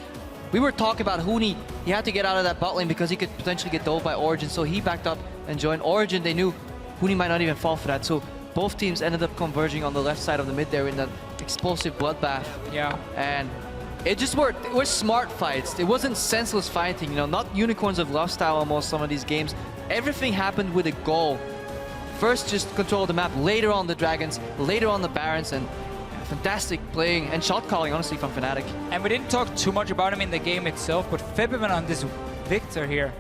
we were talking about Huni. He had to get out of that bot lane because he could potentially get dove by Origin, so he backed up and joined Origin. They knew Huni might not even fall for that, so both teams ended up converging on the left side of the mid there in that explosive bloodbath. Yeah. And it just worked. It was smart fights. It wasn't senseless fighting, you know, not Unicorns of Love style almost, some of these games. Everything happened with a goal. First, just control the map, later on the Dragons, later on the Barons, and fantastic playing and shot calling, honestly, from Fnatic. And we didn't talk too much about him in the game itself, but Febvin on this Victor here,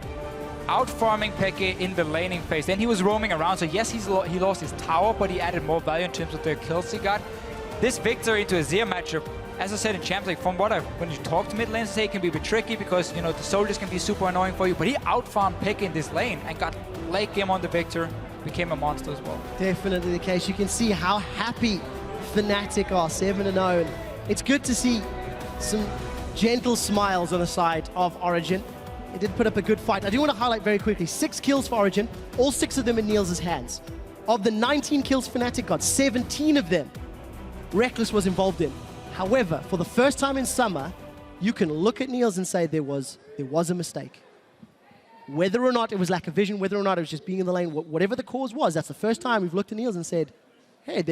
out-farming Peke in the laning phase. Then he was roaming around, so yes, he lost his tower, but he added more value in terms of the kills he got. This Victor into a Zia matchup, as I said in Champs, like when you talk to mid lanes, they say it can be a bit tricky because, you know, the soldiers can be super annoying for you, but he out-farmed Peke in this lane and got late game on the Victor, became a monster as well. Definitely the case. You can see how happy Fnatic are, 7-0. It's good to see some gentle smiles on the side of Origin. It did put up a good fight. I do want to highlight very quickly, 6 kills for Origin, all 6 of them in Niels' hands. Of the 19 kills Fnatic got, 17 of them Reckless was involved in. However, for the first time in Summer, you can look at Niels and say there was a mistake. Whether or not it was lack of vision, whether or not it was just being in the lane, whatever the cause was, that's the first time we've looked at Niels and said, hey,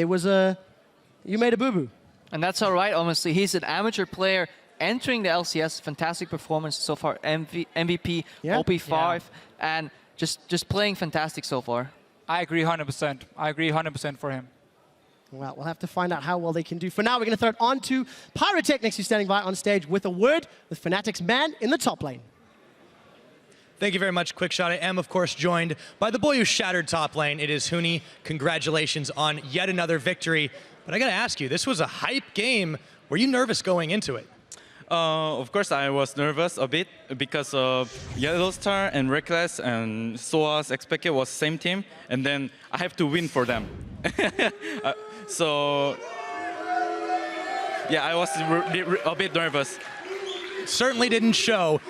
you made a boo-boo. And that's all right, honestly. He's an amateur player entering the LCS. Fantastic performance so far. MVP, OP5, and just playing fantastic so far. I agree 100%. I agree 100% for him. Well, we'll have to find out how well they can do. For now, we're going to throw it on to Pyrotechnics, who's standing by on stage with a word with Fnatic's man in the top lane. Thank you very much, Quickshot. I am, of course, joined by the boy who shattered top lane. It is Huni. Congratulations on yet another victory. But I got to ask you, this was a hype game. Were you nervous going into it? Of course, I was nervous a bit because Yellowstar and Reckless and SOAS expected was same team, and then I have to win for them. So, yeah, I was a bit nervous. Certainly didn't show.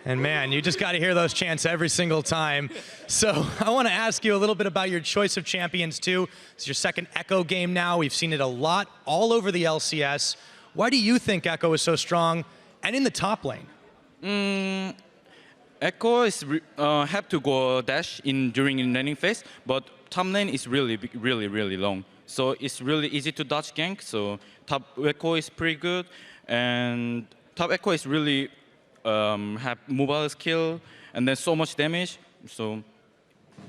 And man, you just got to hear those chants every single time. So I want to ask you a little bit about your choice of champions too. It's your second Echo game now. We've seen it a lot all over the LCS. Why do you think Echo is so strong and in the top lane? Echo is have to go dash during the laning phase, but top lane is really long. So it's really easy to dodge gank. So top Echo is pretty good, and top Echo is really have mobile skill and then so much damage. So,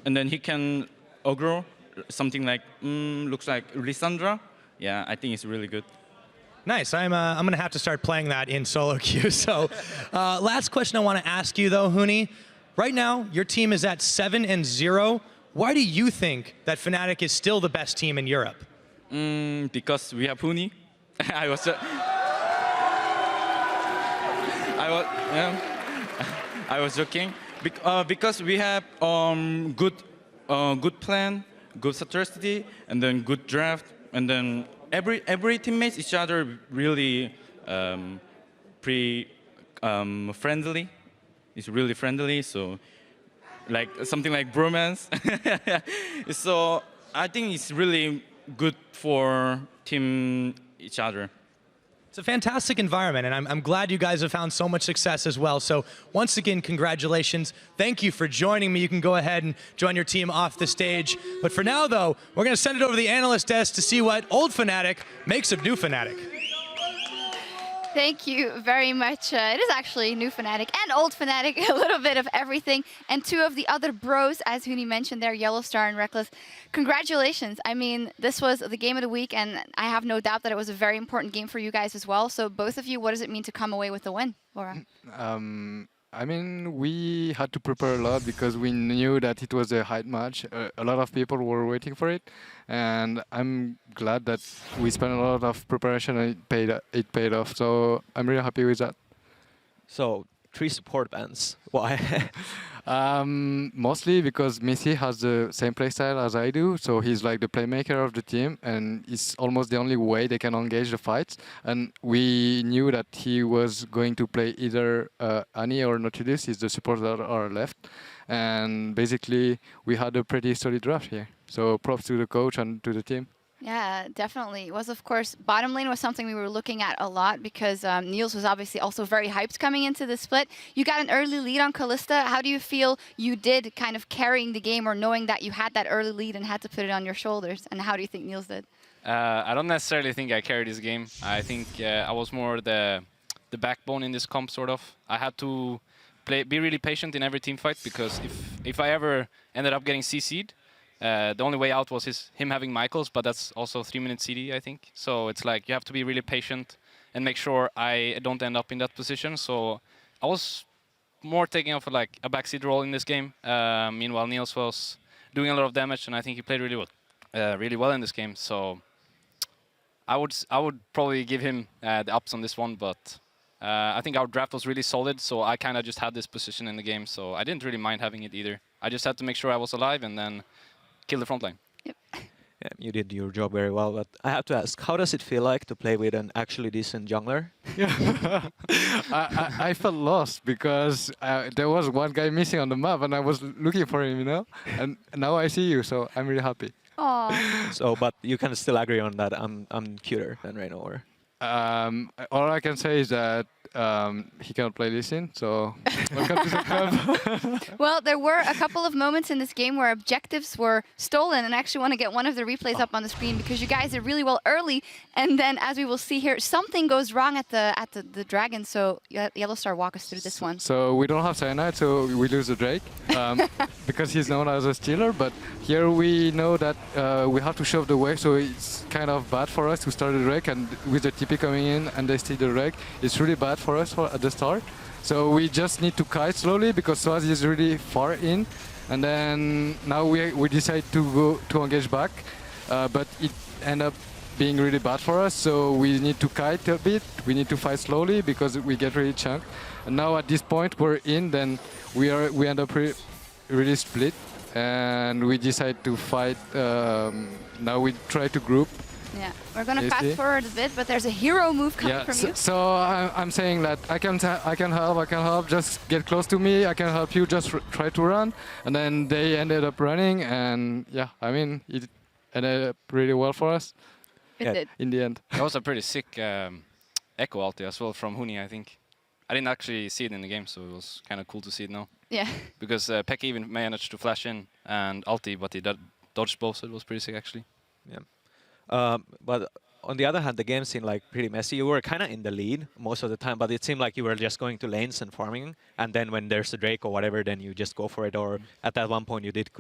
and then he can aggro something like looks like Lissandra. Yeah, I think it's really good. Nice. I'm going to have to start playing that in solo queue. So last question I want to ask you, though, Huni. Right now, your team is at 7-0. why do you think that Fnatic is still the best team in Europe? Because we have Huni. I was joking. Because we have good plan, good strategy, and then good draft, and then every teammates each other really friendly. It's really friendly, so like something like bromance. So I think it's really good for team each other. It's a fantastic environment, and I'm glad you guys have found so much success as well. So once again, congratulations. Thank you for joining me. You can go ahead and join your team off the stage. But for now, though, we're going to send it over to the analyst desk to see what old Fnatic makes of new Fnatic. Thank you very much. It is actually new Fnatic and old Fnatic, a little bit of everything. And two of the other bros, as Huni mentioned there, Yellowstar and Reckless. Congratulations. I mean, this was the game of the week, and I have no doubt that it was a very important game for you guys as well. So both of you, what does it mean to come away with the win, Laura? I mean, we had to prepare a lot because we knew that it was a hard match. A lot of people were waiting for it, and I'm glad that we spent a lot of preparation and it paid off. So I'm really happy with that. So 3 support bans. Why? Mostly because Missy has the same playstyle as I do, so he's like the playmaker of the team, and it's almost the only way they can engage the fights. And we knew that he was going to play either Annie or Nautilus. He's the support that are left, and basically we had a pretty solid draft here. So props to the coach and to the team. Yeah, definitely. It was, of course, bottom lane was something we were looking at a lot because Niels was obviously also very hyped coming into the split. You got an early lead on Kalista. How do you feel you did kind of carrying the game or knowing that you had that early lead and had to put it on your shoulders? And how do you think Niels did? I don't necessarily think I carried this game. I think I was more the backbone in this comp, sort of. I had to be really patient in every team fight because if I ever ended up getting CC'd, the only way out was him having Michaels, but that's also 3-minute CD, I think. So it's like you have to be really patient and make sure I don't end up in that position. So I was more taking off like a backseat role in this game. Meanwhile, Niels was doing a lot of damage, and I think he played really well in this game. So I would probably give him the ups on this one, but I think our draft was really solid. So I kind of just had this position in the game, so I didn't really mind having it either. I just had to make sure I was alive and then kill the front line. Yep. Yeah, you did your job very well, but I have to ask, how does it feel like to play with an actually decent jungler? I felt lost because there was one guy missing on the map, and I was looking for him, you know. And now I see you, so I'm really happy. Aww. So, but you can still agree on that I'm cuter than Reyna, or? All I can say is that he cannot play Lee Sin, so welcome to the club. Well, there were a couple of moments in this game where objectives were stolen, and I actually want to get one of the replays up on the screen because you guys did really well early, and then as we will see here, something goes wrong at the Dragon. So Yellowstar, walk us through this one. So we don't have Cyanide, so we lose the Drake because he's known as a stealer. But here we know that we have to shove the way, so it's kind of bad for us to start the Drake, and with the TP coming in and they steal the Drake, it's really bad for us at the start. So we just need to kite slowly because Swaz is really far in, and then now we decide to go to engage back, but it ended up being really bad for us. So we need to kite a bit. We need to fight slowly because we get really chunked. And now at this point we're in, then we end up really split, and we decide to fight. Now we try to group. Yeah, we're going to fast forward a bit, but there's a hero move coming from you. So I'm saying that I can help, just get close to me, I can help you, just try to run. And then they ended up running, and yeah, I mean, it ended up really well for us. It did. In the end. That was a pretty sick echo ulti as well from Huni, I think. I didn't actually see it in the game, so it was kind of cool to see it now. Yeah. Because Pekka even managed to flash in and ulti, but he dodged both, so it was pretty sick actually. Yeah. But on the other hand, the game seemed like pretty messy. You were kind of in the lead most of the time, but it seemed like you were just going to lanes and farming. And then when there's a Drake or whatever, then you just go for it. Or at that one point, you did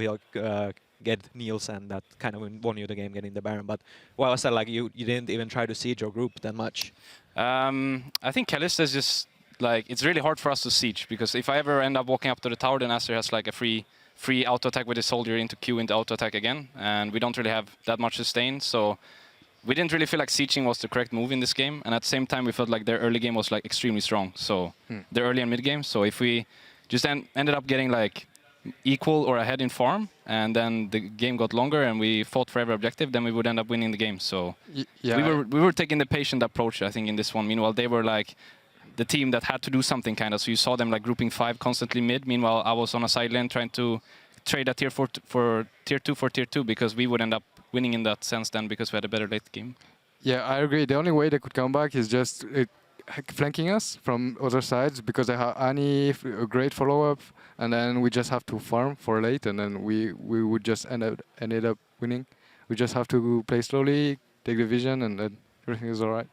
get Niels, and that kind of won you the game getting the Baron. But why was that? Like you didn't even try to siege your group that much? I think Kalista is just like, it's really hard for us to siege because if I ever end up walking up to the tower, then Aster has like a free free auto attack with a soldier into Q into auto attack again, and we don't really have that much sustain, so we didn't really feel like sieging was the correct move in this game, and at the same time we felt like their early game was like extremely strong, so their early and mid game. So if we just ended up getting like equal or ahead in farm, and then the game got longer and we fought for every objective, then we would end up winning the game. So we were taking the patient approach, I think, in this one. Meanwhile, they were like the team that had to do something kind of. So you saw them like grouping 5 constantly mid. Meanwhile, I was on a side lane trying to trade a tier 4 for tier 2 for tier 2, because we would end up winning in that sense then, because we had a better late game. Yeah, I agree. The only way they could come back is just flanking us from other sides, because they have Annie, a great follow-up, and then we just have to farm for late, and then we would just ended up winning. We just have to play slowly, take the vision, and then everything is all right.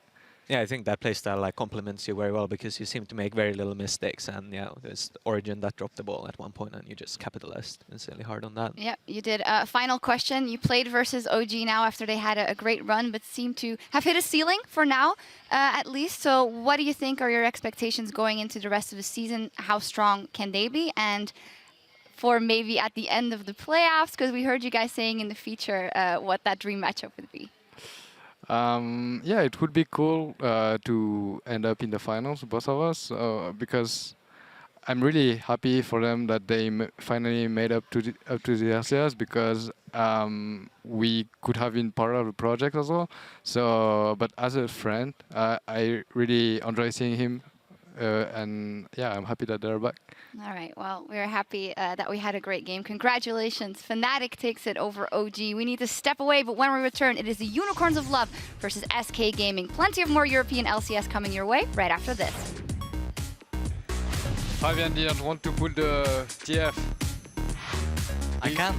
Yeah, I think that playstyle like complements you very well, because you seem to make very little mistakes, and yeah, there's Origin that dropped the ball at one point and you just capitalized insanely hard on that. Yeah, you did. Final question. You played versus OG now after they had a great run, but seem to have hit a ceiling for now, at least. So what do you think are your expectations going into the rest of the season? How strong can they be? And for maybe at the end of the playoffs, because we heard you guys saying in the feature what that dream matchup would be. Yeah, it would be cool to end up in the finals, both of us, because I'm really happy for them that they finally made up to the LCS, because we could have been part of the project as well. So, but as a friend, I really enjoy seeing him, and yeah, I'm happy that they're back. All right, well, we're happy that we had a great game. Congratulations. Fnatic takes it over OG. We need to step away, but when we return, it is the Unicorns of Love versus SK Gaming. Plenty of more European LCS coming your way right after this. Fabian didn't want to pull the TF. I can.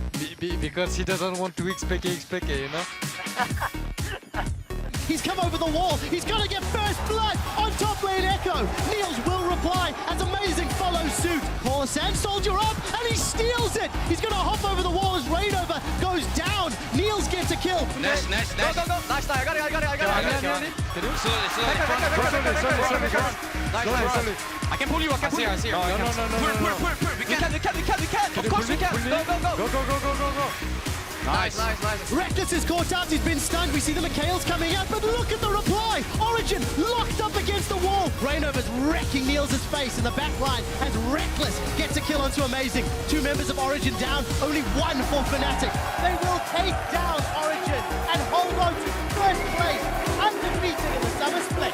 Because he doesn't want to XPK, you know? He's come over the wall. He's going to get first blood on top lane Echo. Niels will reply as Amazing follows suit. Calls and Soldier up, and he steals it. He's going to hop over the wall as Rainover goes down. Niels gets a kill. Nice. Go. Nice, I got it. Slowly. I can pull you, I see her. No. We can. Of course we can. Go. Nice. Reckless is caught out, he's been stunned. We see the Mikhail's coming out, but look at the reply. Origin locked up against the wall. Rainover's wrecking Niels' face in the back line as Reckless gets a kill onto Amazing. 2 members of Origin down, only 1 for Fnatic. They will take down Origin and hold on to first place, undefeated in the Summer Split.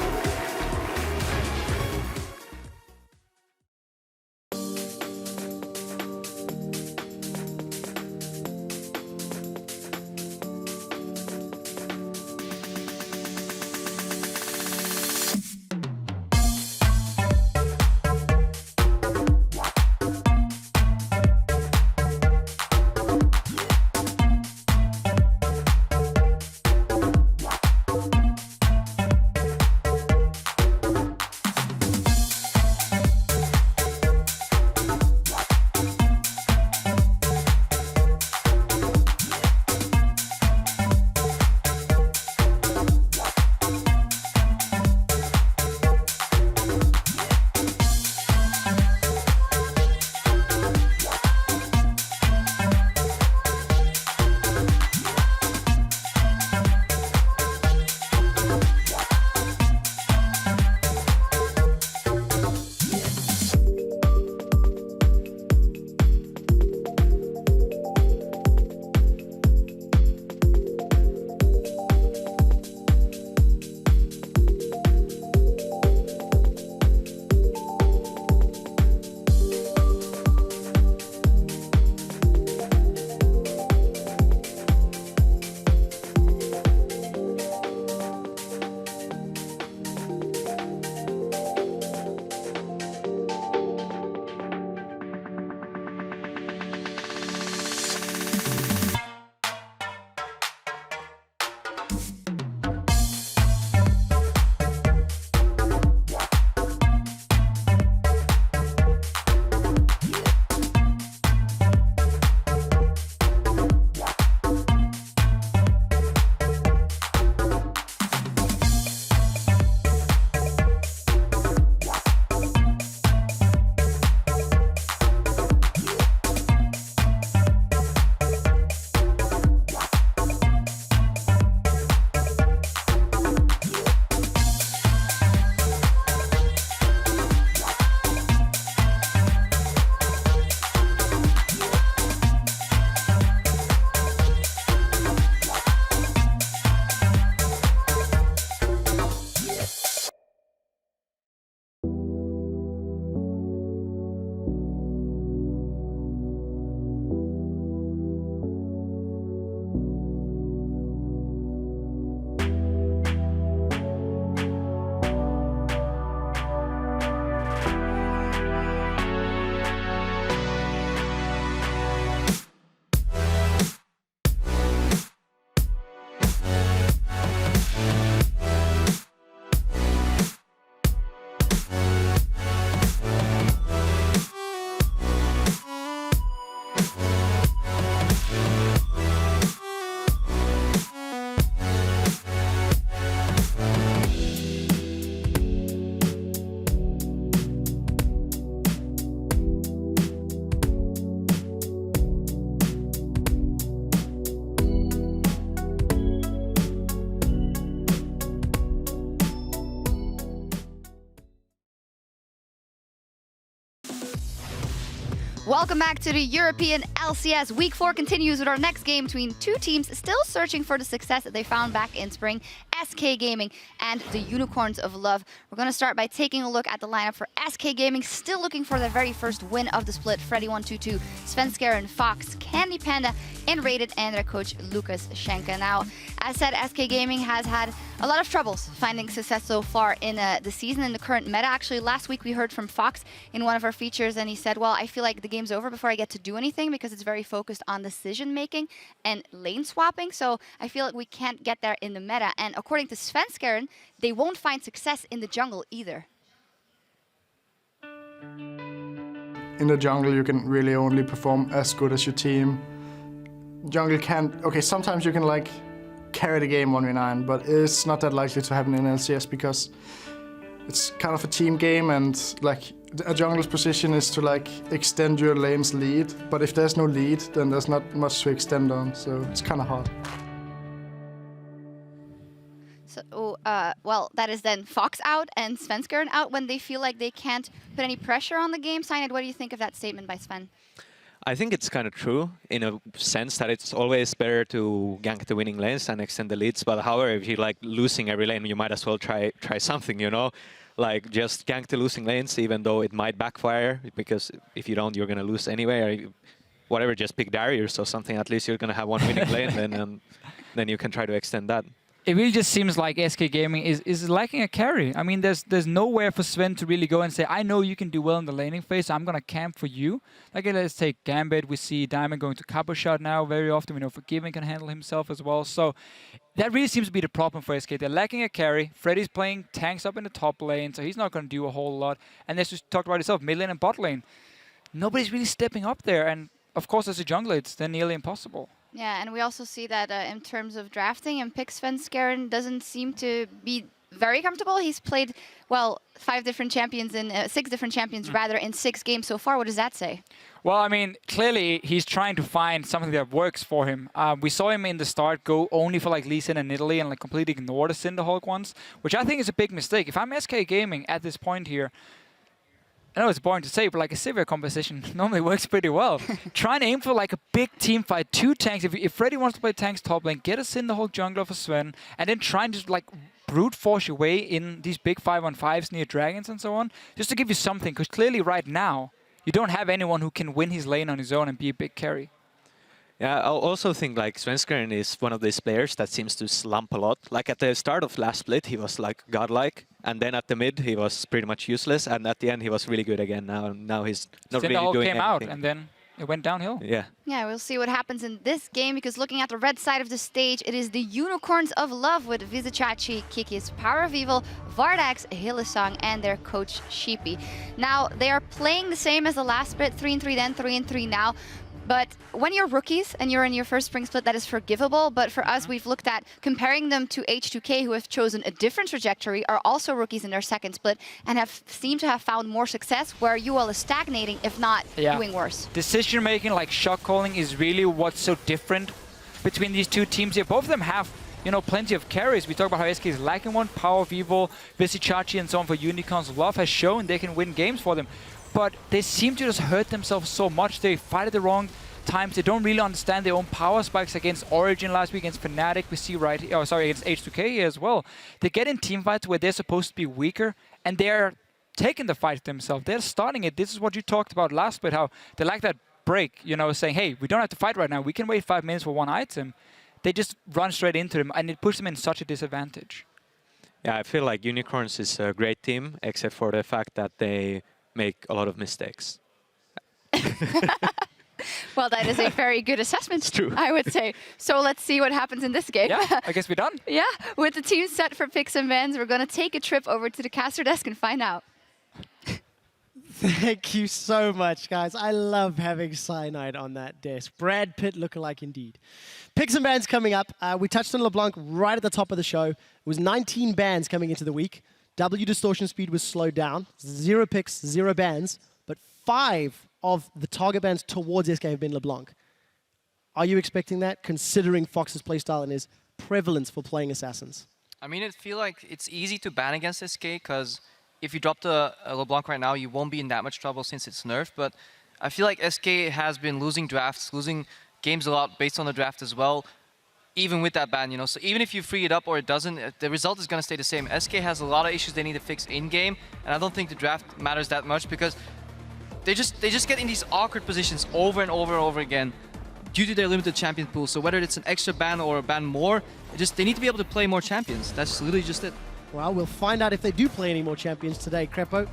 Welcome back to the European LCS. Week 4 continues with our next game between two teams still searching for the success that they found back in spring, SK Gaming and the Unicorns of Love. We're going to start by taking a look at the lineup for SK Gaming, still looking for their very first win of the split. Freddy122, Svenskeren, Fox, Candy Panda, and Rated, and their coach Lucas Schenke. Now, as said, SK Gaming has had a lot of troubles finding success so far in the season, in the current meta. Actually, last week we heard from Fox in one of our features, and he said, well, I feel like the game's over before I get to do anything because it's very focused on decision making and lane swapping. So I feel like we can't get there in the meta. And according to Svenskeren, they won't find success in the jungle either. In the jungle, you can really only perform as good as your team. Jungle can't... Okay, sometimes you can, like, carry the game 1v9, but it's not that likely to happen in LCS because it's kind of a team game, and, like, a jungle's position is to, like, extend your lane's lead, but if there's no lead, then there's not much to extend on, so it's kind of hard. So, well, that is then Fox out and Svenskeren out when they feel like they can't put any pressure on the game. Cyanide, what do you think of that statement by Sven? I think it's kind of true in a sense that it's always better to gank the winning lanes and extend the leads. But however, if you're like losing every lane, you might as well try something, you know? Like just gank the losing lanes, even though it might backfire, because if you don't, you're going to lose anyway. Or whatever, just pick Darius or something. At least you're going to have one winning lane, then you can try to extend that. It really just seems like SK Gaming is lacking a carry. I mean, there's nowhere for Sven to really go and say, I know you can do well in the laning phase, so I'm going to camp for you. Like, let's take Gambit. We see Diamond going to Copper Shot now very often. We know Forgiven can handle himself as well. So that really seems to be the problem for SK. They're lacking a carry. Freddy's playing tanks up in the top lane, so he's not going to do a whole lot. And as you talked about yourself, mid lane and bot lane, nobody's really stepping up there. And, of course, as a jungler, it's then nearly impossible. Yeah, and we also see that in terms of drafting, and pick Svenskeren doesn't seem to be very comfortable. He's played, well, 6 different champions rather in 6 games so far. What does that say? Well, I mean, clearly he's trying to find something that works for him. We saw him in the start go only for like Lee Sin and Italy and like completely ignore the Cinderhulk ones, which I think is a big mistake. If I'm SK Gaming at this point here, I know it's boring to say, but like a Sivir composition normally works pretty well. Try and aim for like a big team fight, 2 tanks. If Freddy wants to play tanks top lane, get a Cinderhulk jungler for Sven, and then try and just like brute force your way in these big 5-on-5s near dragons and so on, just to give you something. Because clearly right now, you don't have anyone who can win his lane on his own and be a big carry. Yeah, I also think like Svenskeren is one of these players that seems to slump a lot. Like at the start of last split, he was like godlike, and then at the mid, he was pretty much useless, and at the end, he was really good again. Now he's not really doing anything. Came out, and then it went downhill. Yeah. Yeah, we'll see what happens in this game, because looking at the red side of the stage, it is the Unicorns of Love with Vizichachi, Kikis, Power of Evil, Vardax, Hillesong, and their coach Sheepy. Now, they are playing the same as the last split, 3-3 then, 3-3 now. But when you're rookies and you're in your first spring split, that is forgivable. But for us, we've looked at comparing them to H2K, who have chosen a different trajectory, are also rookies in their second split, and have seemed to have found more success, where UL is stagnating, if not doing worse. Decision making, like shot calling, is really what's so different between these two teams here. Both of them have, you know, plenty of carries. We talk about how SK is lacking one. Power of Evil, Vizichachi, and so on for Unicorns of Love has shown they can win games for them. But they seem to just hurt themselves so much. They fight at the wrong times. They don't really understand their own power spikes against Origin last week, against Fnatic. We see against H2K here as well. They get in team fights where they're supposed to be weaker, and they're taking the fight themselves. They're starting it. This is what you talked about last bit, how they like that break, you know, saying, hey, we don't have to fight right now. We can wait 5 minutes for one item. They just run straight into them, and it puts them in such a disadvantage. Yeah, I feel like Unicorns is a great team, except for the fact that they make a lot of mistakes. Well, that is a very good assessment, it's true. I would say. So let's see what happens in this game. Yeah, I guess we're done. Yeah, with the team set for picks and bans, we're going to take a trip over to the caster desk and find out. Thank you so much, guys. I love having Cyanide on that desk. Brad Pitt lookalike indeed. Picks and bans coming up. We touched on LeBlanc right at the top of the show. It was 19 bans coming into the week. W distortion speed was slowed down. 0 picks, 0 bans, but 5 of the target bans towards SK have been LeBlanc. Are you expecting that, considering Fox's playstyle and his prevalence for playing assassins? I mean, I feel like it's easy to ban against SK, because if you drop the LeBlanc right now, you won't be in that much trouble since it's nerfed. But I feel like SK has been losing drafts, losing games a lot based on the draft as well, even with that ban, you know. So even if you free it up or it doesn't, the result is going to stay the same. SK has a lot of issues they need to fix in-game, and I don't think the draft matters that much because they just get in these awkward positions over and over and over again due to their limited champion pool. So whether it's an extra ban or a ban more, they need to be able to play more champions. That's literally just it. Well, we'll find out if they do play any more champions today, Crepo.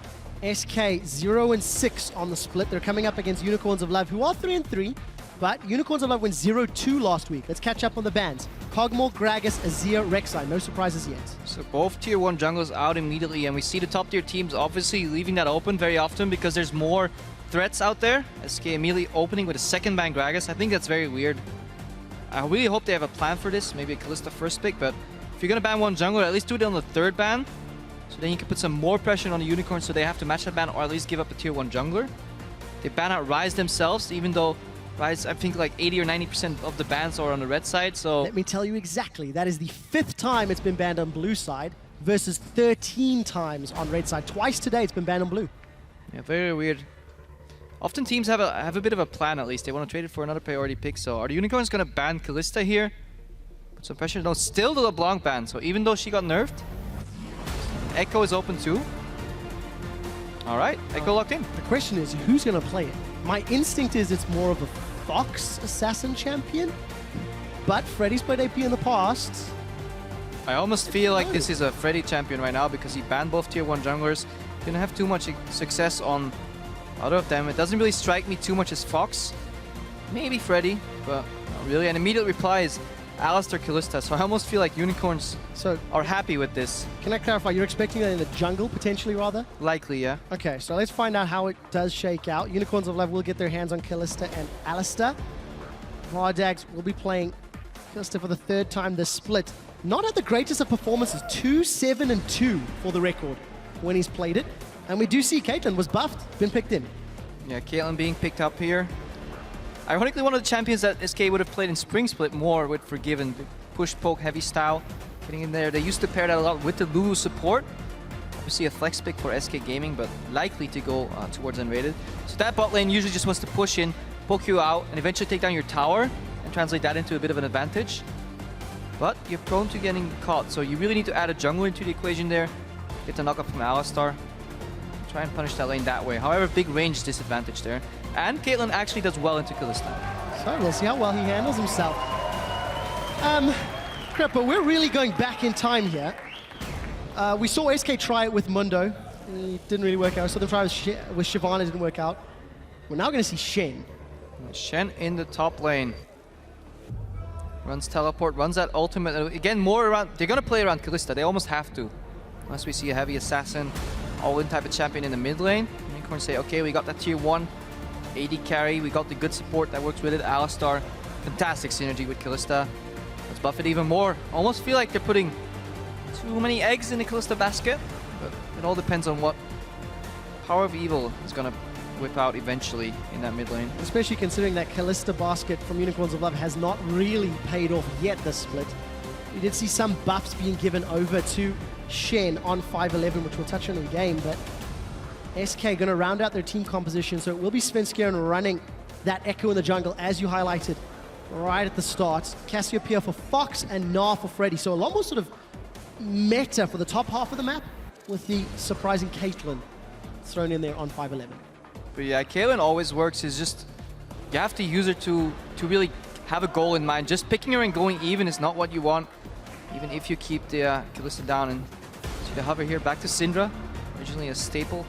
SK 0-6 on the split. They're coming up against Unicorns of Love, who are 3-3, but Unicorns of Love went 0-2 last week. Let's catch up on the bans. Kog'Maw, Gragas, Azir, Rek'Sai. No surprises yet. So both tier 1 junglers out immediately, and we see the top tier teams obviously leaving that open very often because there's more threats out there. SK immediately opening with a second ban Gragas. I think that's very weird. I really hope they have a plan for this, maybe a Kalista first pick, but if you're gonna ban one jungler, at least do it on the third ban. So then you can put some more pressure on the Unicorns so they have to match that ban or at least give up a tier 1 jungler. They ban out Ryze themselves, even though Ryze, I think like 80 or 90% of the bans are on the red side, so... Let me tell you exactly. That is the 5th time it's been banned on blue side versus 13 times on red side. Twice today it's been banned on blue. Yeah, very weird. Often teams have a bit of a plan at least. They want to trade it for another priority pick, so are the Unicorns going to ban Kalista here? Put some pressure. No, still the LeBlanc ban, so even though she got nerfed, Echo is open too. Alright, Echo locked in. The question is, who's going to play it? My instinct is it's more of a Fox assassin champion, but Freddy's played AP in the past. I almost feel like this is a Freddy champion right now because he banned both tier 1 junglers. Didn't have too much success on other of them. It doesn't really strike me too much as Fox. Maybe Freddy, but not really. An immediate reply is Alistar Kalista, so I almost feel like Unicorns are happy with this. Can I clarify, you're expecting that in the jungle, potentially, rather? Likely, yeah. Okay, so let's find out how it does shake out. Unicorns of Love will get their hands on Kalista and Alistar. Vardags will be playing Kalista for the 3rd time this split. Not at the greatest of performances, 2-7-2 for the record when he's played it. And we do see Caitlyn was buffed, been picked in. Yeah, Caitlyn being picked up here. Ironically, one of the champions that SK would have played in Spring Split more with Forgiven, the push poke heavy style, getting in there. They used to pair that a lot with the Lulu support. Obviously a flex pick for SK Gaming, but likely to go towards Unrated. So that bot lane usually just wants to push in, poke you out, and eventually take down your tower and translate that into a bit of an advantage. But you're prone to getting caught, so you really need to add a jungler into the equation there. Get the knockup from Alistar. Try and punish that lane that way. However, big range disadvantage there. And Caitlyn actually does well into Kalista. So we'll see how well he handles himself. Crepo, we're really going back in time here. We saw SK try it with Mundo. It didn't really work out. We saw them try with Shyvana, it didn't work out. We're now going to see Shen. Shen in the top lane. Runs teleport, runs that ultimate. Again, more around. They're going to play around Kalista. They almost have to. Unless we see a heavy assassin, all-in type of champion in the mid lane. Unicorns say, okay, we got that tier 1 AD carry. We got the good support that works with it. Alistar, fantastic synergy with Kalista. Let's buff it even more. Almost feel like they're putting too many eggs in the Kalista basket. But it all depends on what Power of Evil is going to whip out eventually in that mid lane. Especially considering that Kalista basket from Unicorns of Love has not really paid off yet this split. We did see some buffs being given over to Shen on 5-11, which we'll touch on in the game, but SK going to round out their team composition, so it will be Svenskeren running that Echo in the jungle, as you highlighted right at the start. Cassiopeia for Fox and Gnar for Freddy, so a lot more sort of meta for the top half of the map, with the surprising Caitlyn thrown in there on 5-11. But yeah, Caitlyn always works. Is just, you have to use her to really have a goal in mind. Just picking her and going even is not what you want, even if you keep the Kalista down. And see the hover here, back to Syndra, originally a staple.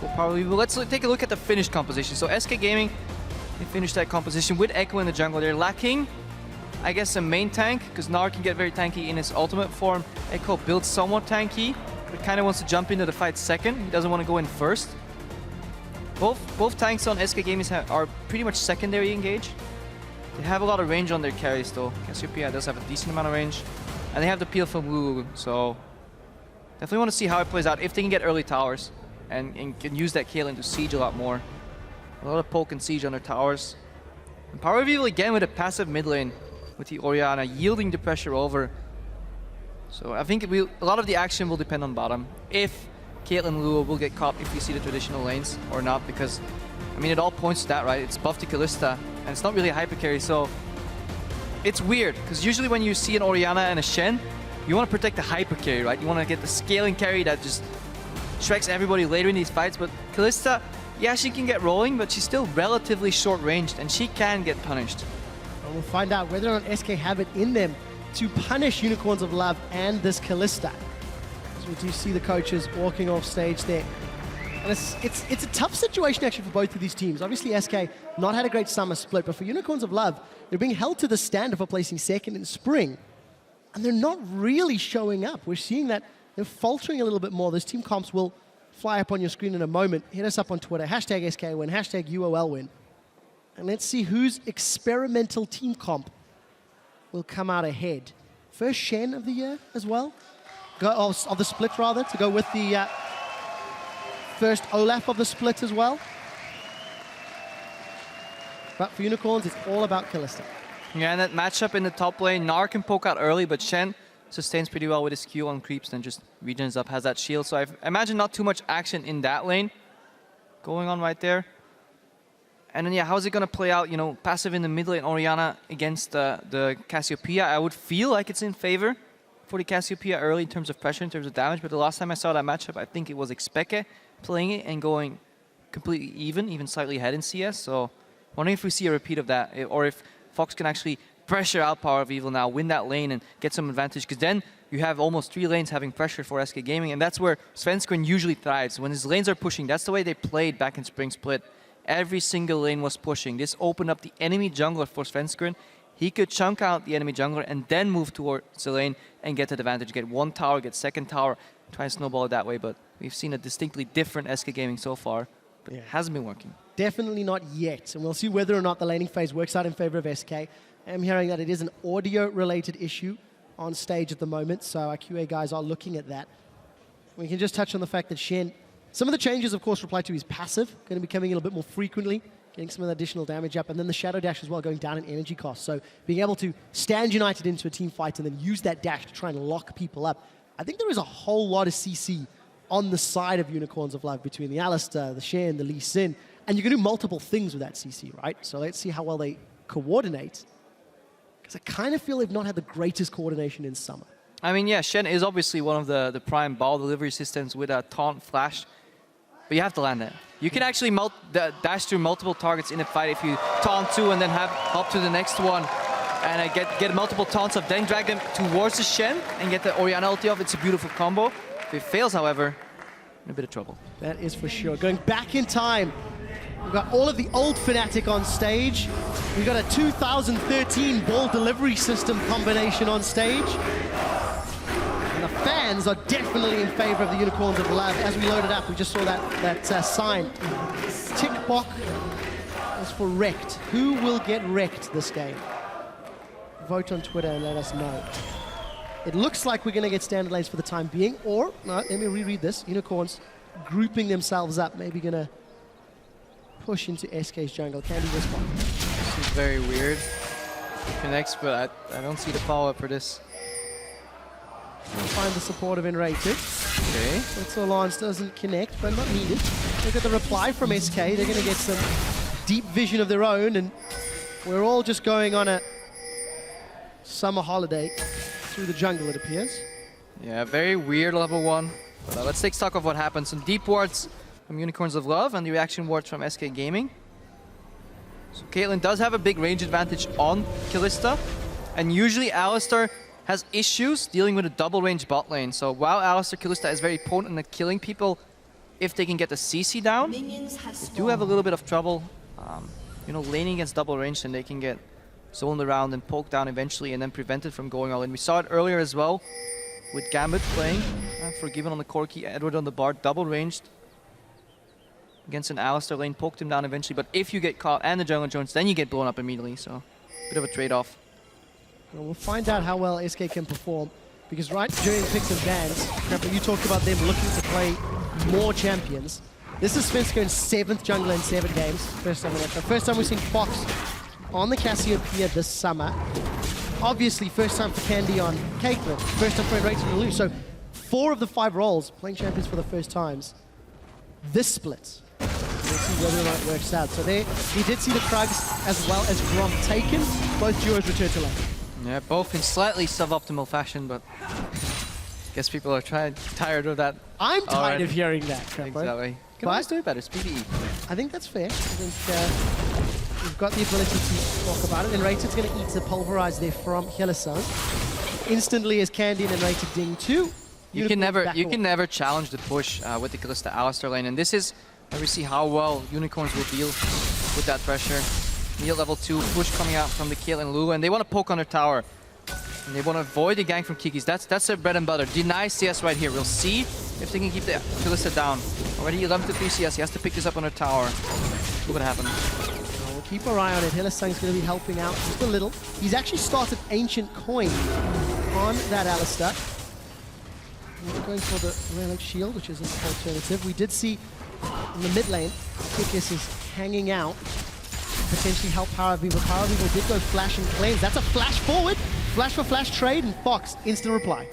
Well, probably, but let's take a look at the finished composition. So SK Gaming, they finished that composition with Echo in the jungle. They're lacking, I guess, a main tank, because Gnar can get very tanky in his ultimate form. Echo builds somewhat tanky, but kind of wants to jump into the fight second. He doesn't want to go in first. Both tanks on SK Gaming are pretty much secondary engage. They have a lot of range on their carries though. Cassiopeia does have a decent amount of range. And they have the peel from Lulu, so definitely want to see how it plays out if they can get early towers and can use that Caitlyn to siege a lot more. A lot of poke and siege on their towers. And Power of Evil again with a passive mid lane with the Orianna yielding the pressure over. So I think a lot of the action will depend on bottom. If Caitlyn Lulu will get caught if we see the traditional lanes or not, because I mean, it all points to that, right? It's buff to Kalista, and it's not really a hyper carry, so it's weird, because usually when you see an Orianna and a Shen, you want to protect the hyper carry, right? You want to get the scaling carry that just shreks everybody later in these fights, but Kalista, yeah, she can get rolling, but she's still relatively short-ranged, and she can get punished. And we'll find out whether or not SK have it in them to punish Unicorns of Love and this Kalista. As we do see the coaches walking off stage there. And it's a tough situation actually for both of these teams. Obviously SK not had a great summer split, but for Unicorns of Love, they're being held to the standard for placing second in spring. And they're not really showing up. We're seeing that they're faltering a little bit more. Those team comps will fly up on your screen in a moment. Hit us up on Twitter, hashtag SKWin, hashtag UOLWin. And let's see whose experimental team comp will come out ahead. First Shen of the year as well. Of the split rather, to go with the first Olaf of the split as well. But for Unicorns, it's all about Kalista. Yeah, and that matchup in the top lane, Gnar can poke out early, but Shen sustains pretty well with his Q on creeps, then just regens up, has that shield. So I imagine not too much action in that lane going on right there. And then, yeah, how's it going to play out? You know, passive in the mid lane, Orianna against the Cassiopeia. I would feel like it's in favor for the Cassiopeia early in terms of pressure, in terms of damage. But the last time I saw that matchup, I think it was FLICKR playing it and going completely even slightly ahead in CS. So wondering if we see a repeat of that, or if Fox can actually pressure out Power of Evil now, win that lane and get some advantage. Because then you have almost 3 lanes having pressure for SK Gaming. And that's where Svenskeren usually thrives. When his lanes are pushing, that's the way they played back in Spring Split. Every single lane was pushing. This opened up the enemy jungler for Svenskeren. He could chunk out the enemy jungler and then move towards the lane and get that advantage. Get 1 tower, get 2nd tower, try and snowball it that way. But we've seen a distinctly different SK Gaming so far. But it hasn't been working. Definitely not yet. And we'll see whether or not the laning phase works out in favor of SK. I'm hearing that it is an audio-related issue on stage at the moment. So our QA guys are looking at that. We can just touch on the fact that Shen, some of the changes, of course, reply to his passive, going to be coming in a bit more frequently, getting some of the additional damage up, and then the Shadow Dash as well, going down in energy cost. So being able to stand united into a team fight and then use that dash to try and lock people up. I think there is a whole lot of CC on the side of Unicorns of Love between the Alistar, the Shen, the Lee Sin, and you can do multiple things with that CC, right? So let's see how well they coordinate, because I kind of feel they've not had the greatest coordination in summer. I mean, yeah, Shen is obviously one of the prime ball delivery systems with a taunt flash. But you have to land it. You can actually dash through multiple targets in a fight if you taunt 2 and then have hop to the next one. And get multiple taunts up, then drag them towards the Shen and get the Orianna ulti off. It's a beautiful combo. If it fails, however, in a bit of trouble. That is for sure. Going back in time, we've got all of the old Fnatic on stage. We've got a 2013 ball delivery system combination on stage. And the fans are definitely in favor of the Unicorns of Love. As we load it up, we just saw that sign. Tickbox is for wrecked. Who will get wrecked this game? Vote on Twitter and let us know. It looks like we're going to get standard lanes for the time being, or, no, let me reread this. Unicorns grouping themselves up, maybe going to push into SK's jungle. Candy this one. This is very weird. Connects, but I don't see the follow-up for this. We'll find the support of Enrated. Okay. So Lance doesn't connect, but not needed. Look at the reply from SK. They're going to get some deep vision of their own, and we're all just going on a summer holiday through the jungle, it appears. Yeah, very weird level 1. But let's take stock of what happened. Some deep wards from Unicorns of Love and the reaction wards from SK Gaming. So Caitlyn does have a big range advantage on Kalista, and usually Alistar has issues dealing with a double range bot lane. So while Alistar Kalista is very potent at killing people, if they can get the CC down, they do have a little bit of trouble. You know, laning against double range, and they can get zoned around and poked down eventually and then prevented from going all in. We saw it earlier as well with Gambit playing. Forgiven on the Corki, Edward on the Bard, double ranged against an Alistar lane, poked him down eventually. But if you get caught and the Jungle Jones, then you get blown up immediately. So bit of a trade-off. Well, we'll find out how well SK can perform, because right during picks and bans, Grapple, you talked about them looking to play more champions. This is Svenskaren's 7th jungler in 7 games. First time we've seen Fox on the Cassiopeia this summer. Obviously, first time for Candy on Caitlyn. First time for Enrated to lose. So 4 of the 5 roles playing champions for the first times. This split. We'll see whether or not it works out. So there, he did see the Krugs as well as Grom taken. Both duos return to lane. Yeah, both in slightly suboptimal fashion, but I guess people are tired of that. I'm tired of hearing that, Crapo. Exactly. Can always do it better, it's PvE. I think that's fair. I think we've got the ability to talk about it. And Rated's going to eat the Pulverize there from Hillesong. Instantly as Candy and Rated ding too. You can never challenge the push with the Kalista Alistar lane, and this is where we see how well Unicorns will deal with that pressure. Neil level 2, push coming out from the Caitlyn Lulu, and they want to poke on her tower. And they want to avoid the gank from Kikis. That's their bread and butter. Deny CS right here. We'll see if they can keep the Kalista down. Already 11-3 CS. He has to pick this up on her tower. Look what happened. We'll keep our eye on it. Hillesong's going to be helping out just a little. He's actually started Ancient Coin on that Alistar. We're going for the Relic Shield, which is an alternative. We did see in the mid lane, Kikis is hanging out. Potentially help Power of Evil. Power of Evil did go flash and cleanse. That's a flash forward. Flash for flash trade, and Fox, instant reply.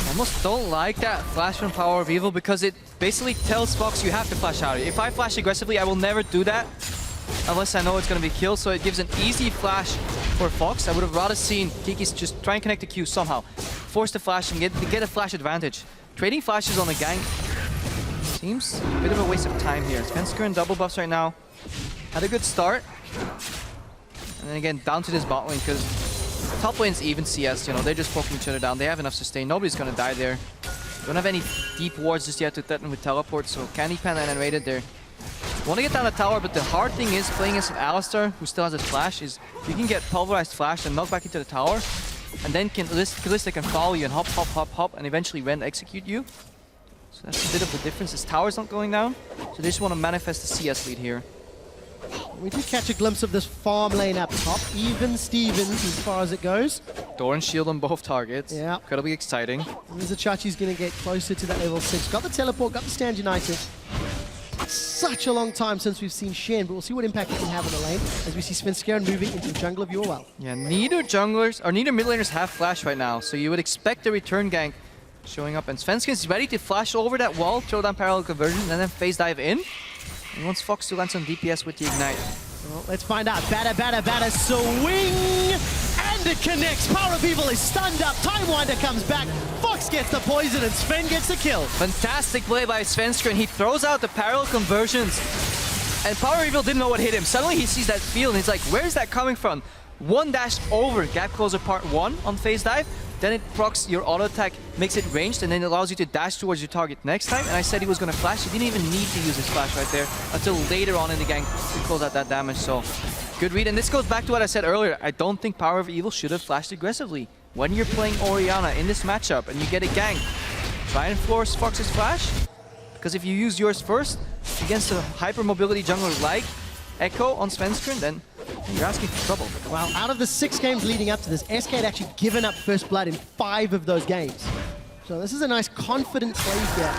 Almost don't like that flash from Power of Evil because it basically tells Fox you have to flash out. If I flash aggressively, I will never do that unless I know it's going to be killed. So it gives an easy flash for Fox. I would have rather seen Kikis just try and connect the Q somehow. Force the flash and get a flash advantage. Trading flashes on the gank seems a bit of a waste of time here. Svensker in double buffs right now. Had a good start. And then again, down to this bot lane because top lane's even CS, you know, they're just poking each other down. They have enough sustain. Nobody's gonna die there. Don't have any deep wards just yet to threaten with teleport, so Candy Pan and Rated there. Want to get down the tower, but the hard thing is playing against an Alistar who still has his flash is you can get pulverized flash and knock back into the tower, and then Kalista can follow you and hop, hop, hop, hop, and eventually Ren execute you. So that's a bit of the difference. His tower's not going down, so they just want to manifest the CS lead here. We did catch a glimpse of this farm lane up top. Even Stevens as far as it goes. Doran shield on both targets. Yeah. Incredibly exciting. Mizachachi's going to get closer to that level 6. Got the teleport, got the stand united. Such a long time since we've seen Shen, but we'll see what impact he can have on the lane as we see Svenskeren moving into the jungle of Yorwell. Yeah, neither junglers or neither mid laners have flash right now, so you would expect the return gank showing up, and Svenskeren's ready to flash over that wall, throw down parallel conversion, and then phase dive in. He wants Fox to land some DPS with the Ignite. Well, let's find out. Batter, swing! And it connects. Power of Evil is stunned up. Timewinder comes back. Fox gets the poison and Sven gets the kill. Fantastic play by Svenskeren. He throws out the parallel conversions. And Power of Evil didn't know what hit him. Suddenly he sees that field and he's like, where is that coming from? One dash over Gap Closer part 1 on phase dive. Then it procs your auto attack, makes it ranged, and then it allows you to dash towards your target next time. And I said he was going to flash. He didn't even need to use his flash right there until later on in the gang to close out that damage. So good read. And this goes back to what I said earlier. I don't think Power of Evil should have flashed aggressively. When you're playing Orianna in this matchup and you get a gank, try and force Fox's flash. Because if you use yours first against a hyper mobility jungler like Echo on Svenskeren, then you're asking for trouble. Well, out of the 6 games leading up to this, SK had actually given up first blood in 5 of those games. So this is a nice confident play here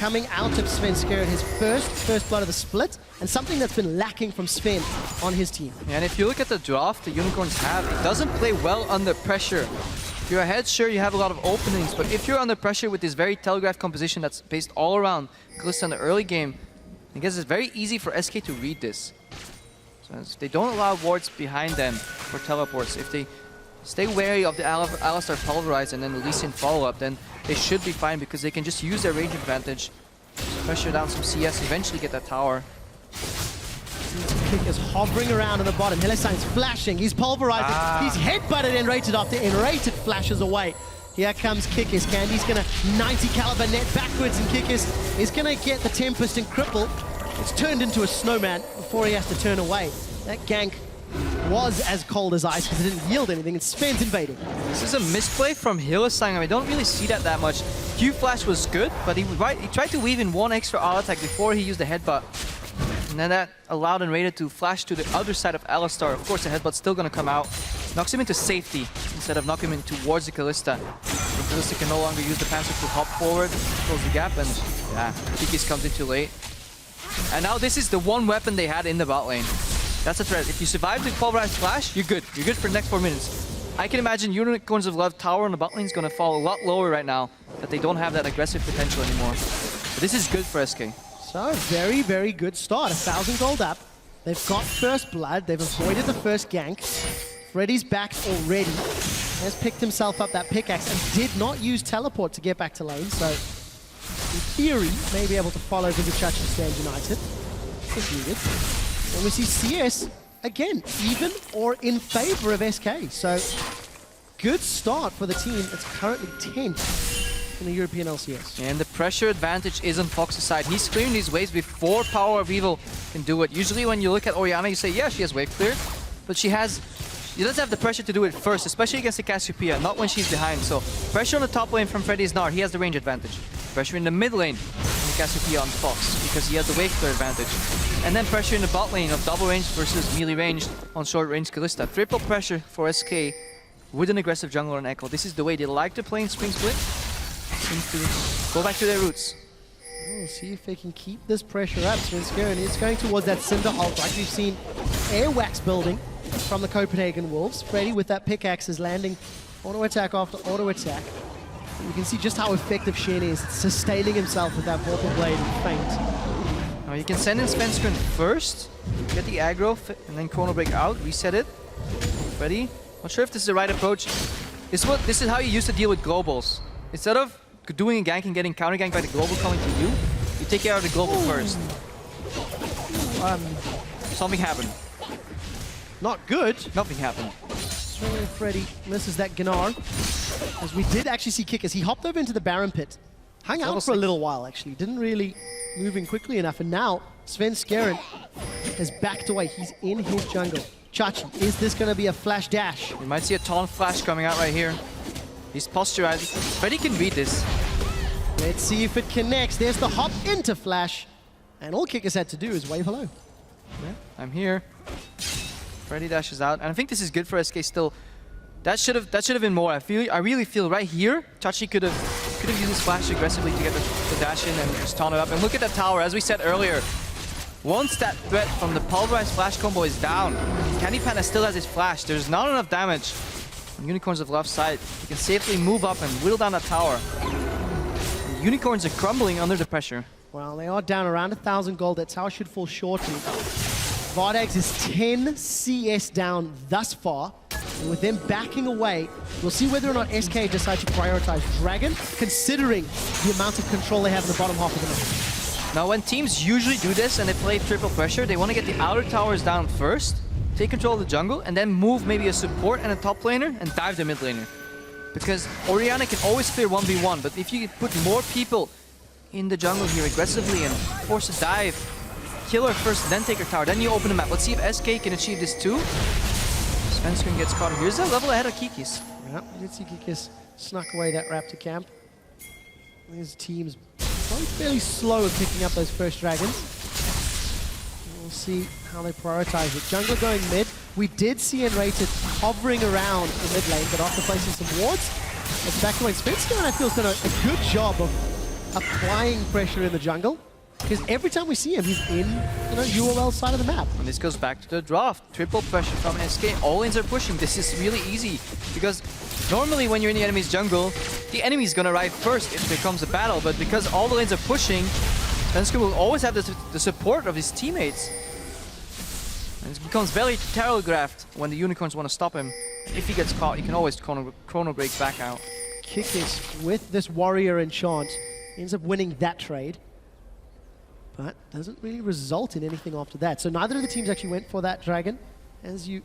coming out of Svenskeren, his first blood of the split, and something that's been lacking from Sven on his team. Yeah, and if you look at the draft the Unicorns have, it doesn't play well under pressure. If you're ahead, sure, you have a lot of openings, but if you're under pressure with this very telegraphed composition that's based all around Kalista in the early game, I guess it's very easy for SK to read this. So if they don't allow wards behind them for teleports, if they stay wary of the Alistar Pulverize and then the Lee Sin follow-up, then they should be fine because they can just use their range advantage, pressure down some CS, eventually get that tower. Kick is hovering around in the bottom. Hillesong's flashing, he's pulverizing, he's headbutted Enrated after Enrated flashes away. Here comes Kikis. Candy's gonna 90 caliber net backwards, and Kikis is gonna get the Tempest and cripple. It's turned into a snowman before he has to turn away. That gank was as cold as ice because it didn't yield anything, and Sven's invading. This is a misplay from Hillesong. I mean, I don't really see that much. Q flash was good, but he tried to weave in one extra auto attack before he used the headbutt. And then that allowed Enrated to flash to the other side of Alistar. Of course, the headbutt's still gonna come out. Knocks him into safety instead of knocking him towards the Kalista. The Kalista can no longer use the Panzer to hop forward, close the gap, and yeah, Kikis comes in too late. And now this is the one weapon they had in the bot lane. That's a threat. If you survive the pulverized flash, you're good. You're good for the next 4 minutes. I can imagine Unicorns of Love tower on the bot lane is going to fall a lot lower right now, that they don't have that aggressive potential anymore. But this is good for SK. So, very, very good start. 1,000 gold up. They've got first blood. They've avoided the first gank. Freddy's back already. Has picked himself up that pickaxe and did not use teleport to get back to lane. So, in theory, may be able to follow Vigachachi Stand United if needed. And we see CS, again, even or in favor of SK. So, good start for the team. It's currently 10th in the European LCS. And the pressure advantage is on Fox's side. He's clearing these waves before Power of Evil can do it. Usually when you look at Orianna, you say, yeah, she has wave clear, but she doesn't have the pressure to do it first, especially against the Cassiopeia, not when she's behind. So pressure on the top lane from Freddy is Nard, he has the range advantage. Pressure in the mid lane from the Cassiopeia on Fox, because he has the wave clear advantage. And then pressure in the bot lane of double range versus melee range on short range Kalista. Triple pressure for SK with an aggressive jungler and Echo. This is the way they like to play in Spring Split. Seems to go back to their roots. We'll see if they can keep this pressure up. Svenskeren is going towards that Cinder ult, like we've seen Airwax building from the Copenhagen Wolves. Freddy with that pickaxe is landing auto attack after auto attack. And you can see just how effective Shen is sustaining himself with that Vorpal Blade and feint. Now you can send in Svenskeren first, get the aggro, and then Chrono Break out, reset it. Freddy, not sure if this is the right approach. This is how you used to deal with globals. Instead of doing a gank and getting counter ganked by the global coming to you, you take care of the global first. Something happened. Not good. Nothing happened. Freddy misses that Gnar. As we did actually see Kick as he hopped over into the Baron pit. Hung out for a little while actually. Didn't really move in quickly enough. And now Svenskeren has backed away. He's in his jungle. Chachi, is this going to be a flash dash? You might see a taunt flash coming out right here. He's posturizing. Freddy can read this. Let's see if it connects. There's the hop into flash. And all Kick has had to do is wave hello. Yeah, I'm here. Freddy dashes out. And I think this is good for SK still. That should have been more. I really feel right here, Chachi could have used his flash aggressively to get the dash in and just taunt it up. And look at that tower, as we said earlier. Once that threat from the pulverized flash combo is down, Candypanda still has his flash. There's not enough damage. Unicorns of left side, he can safely move up and whittle down that tower. The Unicorns are crumbling under the pressure. Well, they are down around 1,000 gold. That tower should fall shortly. Vardags is 10 CS down thus far. And with them backing away, we'll see whether or not SK decide to prioritize Dragon, considering the amount of control they have in the bottom half of the map. Now, when teams usually do this and they play triple pressure, they want to get the outer towers down first, take control of the jungle, and then move maybe a support and a top laner and dive the mid laner. Because Orianna can always clear 1v1, but if you put more people in the jungle here aggressively and force a dive, kill her first, then take her tower, then you open the map. Let's see if SK can achieve this too. Svenskeren gets caught. Here's a level ahead of Kikis. Yeah, you did see Kikis snuck away that Raptor camp. His team's probably fairly slow at picking up those first dragons. We'll see how they prioritize it. Jungler going mid. We did see Enrated hovering around the mid lane, but after placing some wards, it's back away. Svenskeren, I feel, has done a good job of applying pressure in the jungle. Because every time we see him, he's in, UOL side of the map. And this goes back to the draft. Triple pressure from SK. All lanes are pushing. This is really easy. Because normally when you're in the enemy's jungle, the enemy's gonna arrive first if it becomes a battle. But because all the lanes are pushing, Svenskeren will always have the support of his teammates. And it becomes very telegraphed when the Unicorns want to stop him. If he gets caught, you can always chrono break back out. Kikis with this warrior enchant ends up winning that trade. But doesn't really result in anything after that. So neither of the teams actually went for that dragon. As you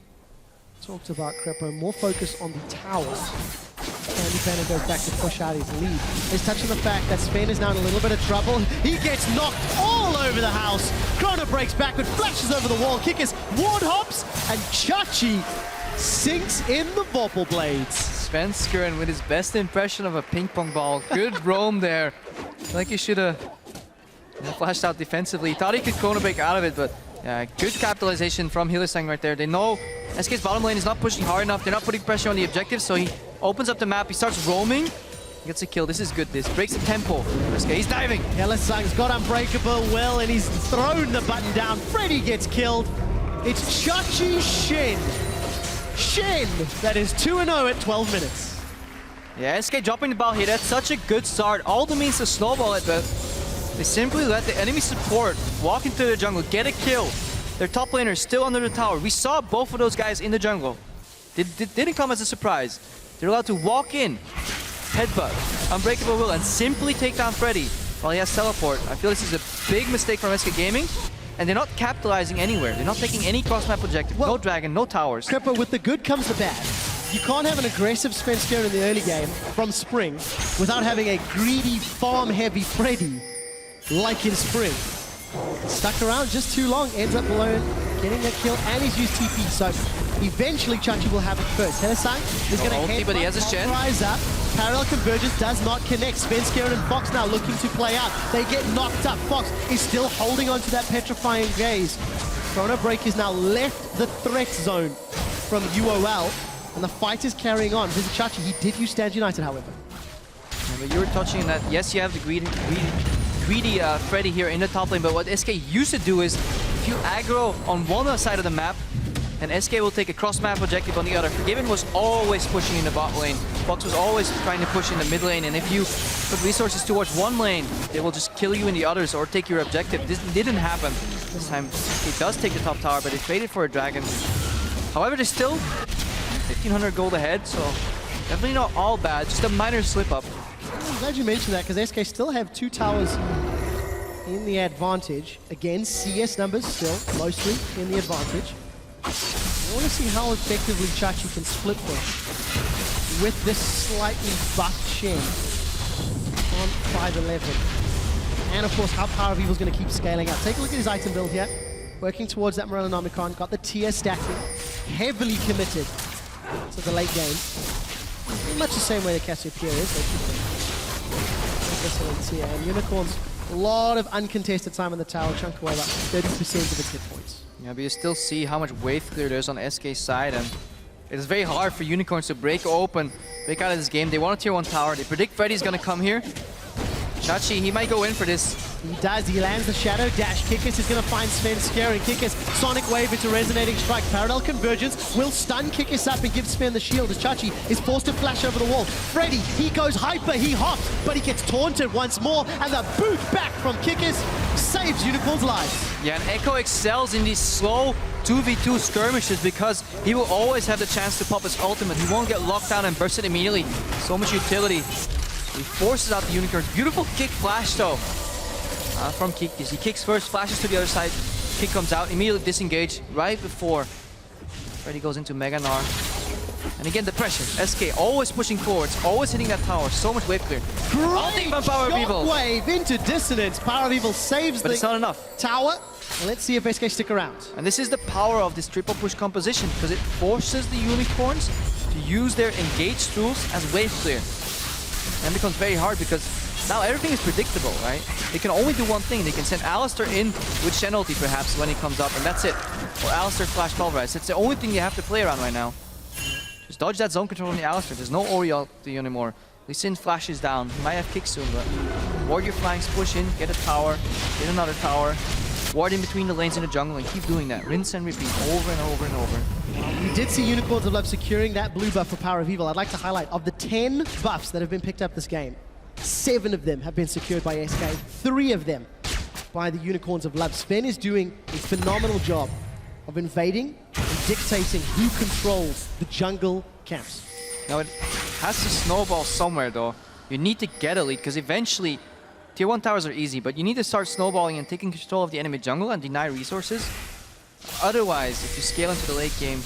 talked about, Crepo, more focus on the tower. Candypanda goes back to push out his lead. He's touching the fact that Sven is now in a little bit of trouble. He gets knocked all over the house. Chrono breaks backward, flashes over the wall. Kikis ward hops, and Chachi sinks in the Vorpal Blades. Svenskeren with his best impression of a ping pong ball. Good roam there. Like he should have flashed out defensively. Thought he could chrono break out of it, but yeah, good capitalization from Hylissang right there. They know SK's bottom lane is not pushing hard enough. They're not putting pressure on the objective, so he opens up the map. He starts roaming. He gets a kill. This is good. This breaks the tempo. SK, he's diving. Hylissang's got Unbreakable Will, and he's thrown the button down. Freddy gets killed. It's Chachi Shen. Shen, that is 2-0 at 12 minutes. Yeah, SK dropping the ball here. That's such a good start. All the means to snowball it, but They simply let the enemy support walk into the jungle, get a kill. Their top laner is still under the tower. We saw both of those guys in the jungle. It didn't come as a surprise. They're allowed to walk in, headbutt, Unbreakable Will, and simply take down Freddy while he has teleport. I feel this is a big mistake from SK Gaming, and they're not capitalizing anywhere. They're not taking any cross-map objective. No dragon, no towers. Cripper, with the good comes the bad. You can't have an aggressive Svenskeren in the early game from Spring without having a greedy, farm-heavy Freddy like in Spring. Stuck around just too long, ends up alone, getting that kill, and he's used TP, so eventually Chachi will have it first. Hellesang is going to head but he has his gen. Rise up. Parallel convergence does not connect. Svenskeren and Fox now looking to play out. They get knocked up. Fox is still holding on to that petrifying gaze. Chrono Break has now left the threat zone from UOL, and the fight is carrying on. Visit Chachi, he did use Stand United, however. Yeah, but you were touching that. Yes, you have the greedy Freddy here in the top lane, but what SK used to do is, if you aggro on one side of the map, and SK will take a cross-map objective on the other. Forgiven was always pushing in the bot lane. Fox was always trying to push in the mid lane, and if you put resources towards one lane, they will just kill you in the others or take your objective. This didn't happen. This time, he does take the top tower, but he traded for a dragon. However, there's still 1,500 gold ahead, so definitely not all bad, just a minor slip-up. I'm glad you mentioned that, because SK still have 2 towers in the advantage. Again, CS numbers still mostly in the advantage. I want to see how effectively Chachi can split push with this slightly buffed Shen on 511. And of course, how Power of Evil is going to keep scaling up. Take a look at his item build here. Working towards that Morellonomicon. Got the tier stacking. Heavily committed to the late game. Pretty much the same way that Cassiopeia is. Tier. And Unicorns, a lot of uncontested time on the tower. Chunk away about 30% of its hit points. Yeah, but you still see how much wave clear there is on SK's side, and it's very hard for Unicorns to break out of this game. They want a tier 1 tower. They predict Freddy's gonna come here. Chachi, he might go in for this. He does. He lands the Shadow Dash. Kikis is going to find Svenskeren. Kikis, Sonic Wave into Resonating Strike. Parallel Convergence will stun Kikis up and give Sven the shield as Chachi is forced to flash over the wall. Freddy, he goes hyper, he hops, but he gets taunted once more, and the boot back from Kikis saves Unicorn's life. Yeah, and Echo excels in these slow 2v2 skirmishes because he will always have the chance to pop his ultimate. He won't get locked down and burst it immediately. So much utility. He forces out the Unicorns. Beautiful kick flash though from Kikis. He kicks first, flashes to the other side. Kick comes out, immediately disengage right before Freddy goes into Mega Gnar. And again, the pressure. SK always pushing forwards, always hitting that tower. So much wave clear. Great Power of Evil. Wave into Dissonance. Power of Evil saves but it's not enough. Tower. Let's see if SK stick around. And this is the power of this triple push composition because it forces the Unicorns to use their engaged tools as wave clear. And it becomes very hard because now everything is predictable, right? They can only do one thing. They can send Alistar in with Shen ulti perhaps when he comes up, and that's it. Or Alistar flash pulverize. It's the only thing you have to play around right now. Just dodge that zone control on the Alistar. There's no Ori ulti anymore. Lee Sin flashes down. He might have kick soon, but Warrior flanks, push in, get a tower, get another tower. Ward in between the lanes in the jungle and keep doing that. Rinse and repeat over and over and over. We did see Unicorns of Love securing that blue buff for Power of Evil. I'd like to highlight, of the 10 buffs that have been picked up this game, 7 of them have been secured by SK, 3 of them by the Unicorns of Love. Sven is doing a phenomenal job of invading and dictating who controls the jungle camps. Now it has to snowball somewhere though. You need to get a lead because eventually tier 1 towers are easy, but you need to start snowballing and taking control of the enemy jungle and deny resources. Otherwise, if you scale into the late game,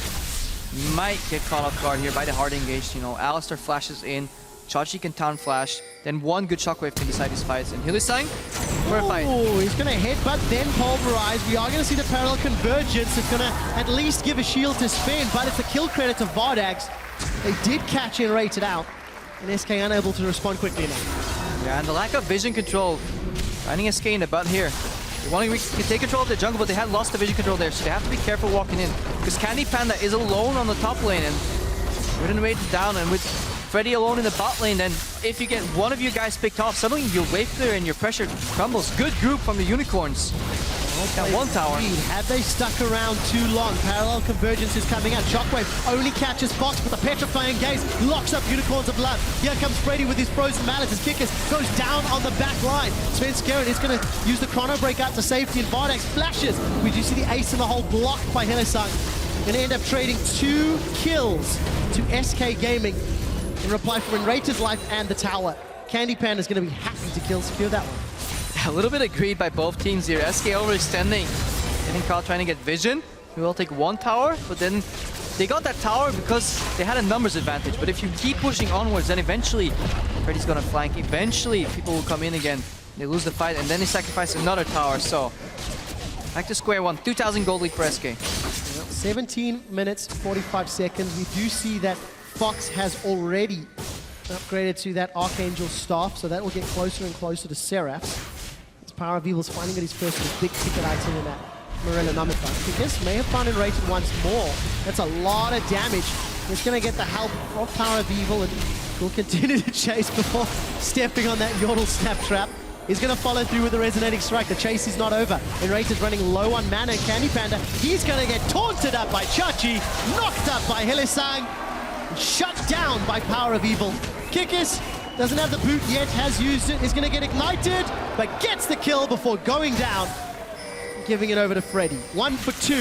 you might get caught off guard here by the hard engaged. You know, Alistar flashes in, Chachi can town flash, then one good shockwave can decide his fights. And Hylissang for a fight. Oh, he's going to headbutt, then pulverize. We are going to see the parallel convergence. It's going to at least give a shield to Sven, but it's a kill credit to Vardags. They did catch and rate it out, and SK unable to respond quickly enough. Yeah, and the lack of vision control. Finding SK in the butt here. They want to take control of the jungle, but they had lost the vision control there, so they have to be careful walking in. Because Candy Panda is alone on the top lane, and wouldn't wait down, and with Freddy alone in the bot lane, then if you get one of you guys picked off, suddenly your wave clear and your pressure crumbles. Good group from the Unicorns. Got one tower. Had they stuck around too long, parallel convergence is coming out. Shockwave only catches Fox, but the petrifying gaze locks up Unicorns of Love. Here comes Freddy with his frozen mallet. His kickers goes down on the back line. Sven Skeren is going to use the chrono break out to safety, and Vardax flashes. We do see the ace in the hole blocked by Hillesang. Going to end up trading 2 kills to SK Gaming in reply for Enrater's life and the tower. Candy Panda's going to be happy to secure that one. A little bit agreed by both teams here. SK overextending. Getting caught trying to get vision. We will take 1 tower, but then they got that tower because they had a numbers advantage. But if you keep pushing onwards, then eventually Freddy's going to flank. Eventually people will come in again. They lose the fight, and then they sacrifice another tower. So back to square one. 2,000 gold lead for SK. 17 minutes, 45 seconds. We do see that Fox has already upgraded to that Archangel Staff, so that will get closer and closer to Seraph. As Power of Evil's finally got his first big ticket item in that Morellonomicon. Because may have found it rated once more. That's a lot of damage. He's going to get the help of Power of Evil and will continue to chase before stepping on that Yordle Snap Trap. He's going to follow through with the Resonating Strike. The chase is not over. Enrater's running low on mana. Candy Panda, he's going to get taunted up by Chachi, knocked up by Hillesang, shut down by Power of Evil. Kikis doesn't have the boot yet, has used it, is going to get ignited, but gets the kill before going down, giving it over to Freddy. 1 for 2,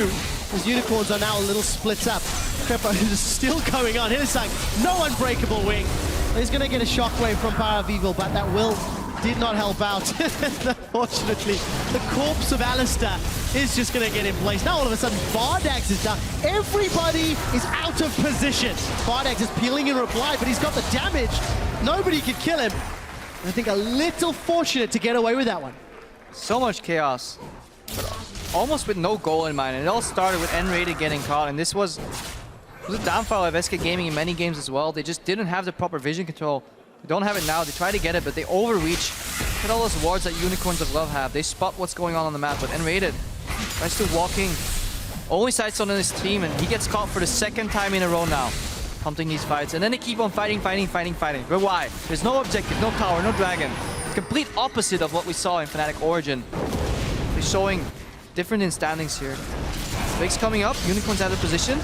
as Unicorns are now a little split up. Crepo is still going on. Hillesang, no unbreakable wing. He's going to get a shockwave from Power of Evil, but that will did not help out. Unfortunately, the corpse of Alistair is just going to get in place. Now all of a sudden, Vardax is down. Everybody is out of position. Vardax is peeling in reply, but he's got the damage. Nobody could kill him. I think a little fortunate to get away with that one. So much chaos, but almost with no goal in mind. And it all started with Enrated getting caught, and this was a downfall of SK Gaming in many games as well. They just didn't have the proper vision control. They don't have it now. They try to get it, but they overreach. Look at all those wards that Unicorns of Love have. They spot what's going on the map, but Enrated tries to walk in. Only sights on his team, and he gets caught for the 2nd time in a row now, hunting these fights. And then they keep on fighting. But why? There's no objective, no tower, no dragon. Complete opposite of what we saw in Fnatic Origin. They're showing different in standings here. Drake's coming up. Unicorns have the position,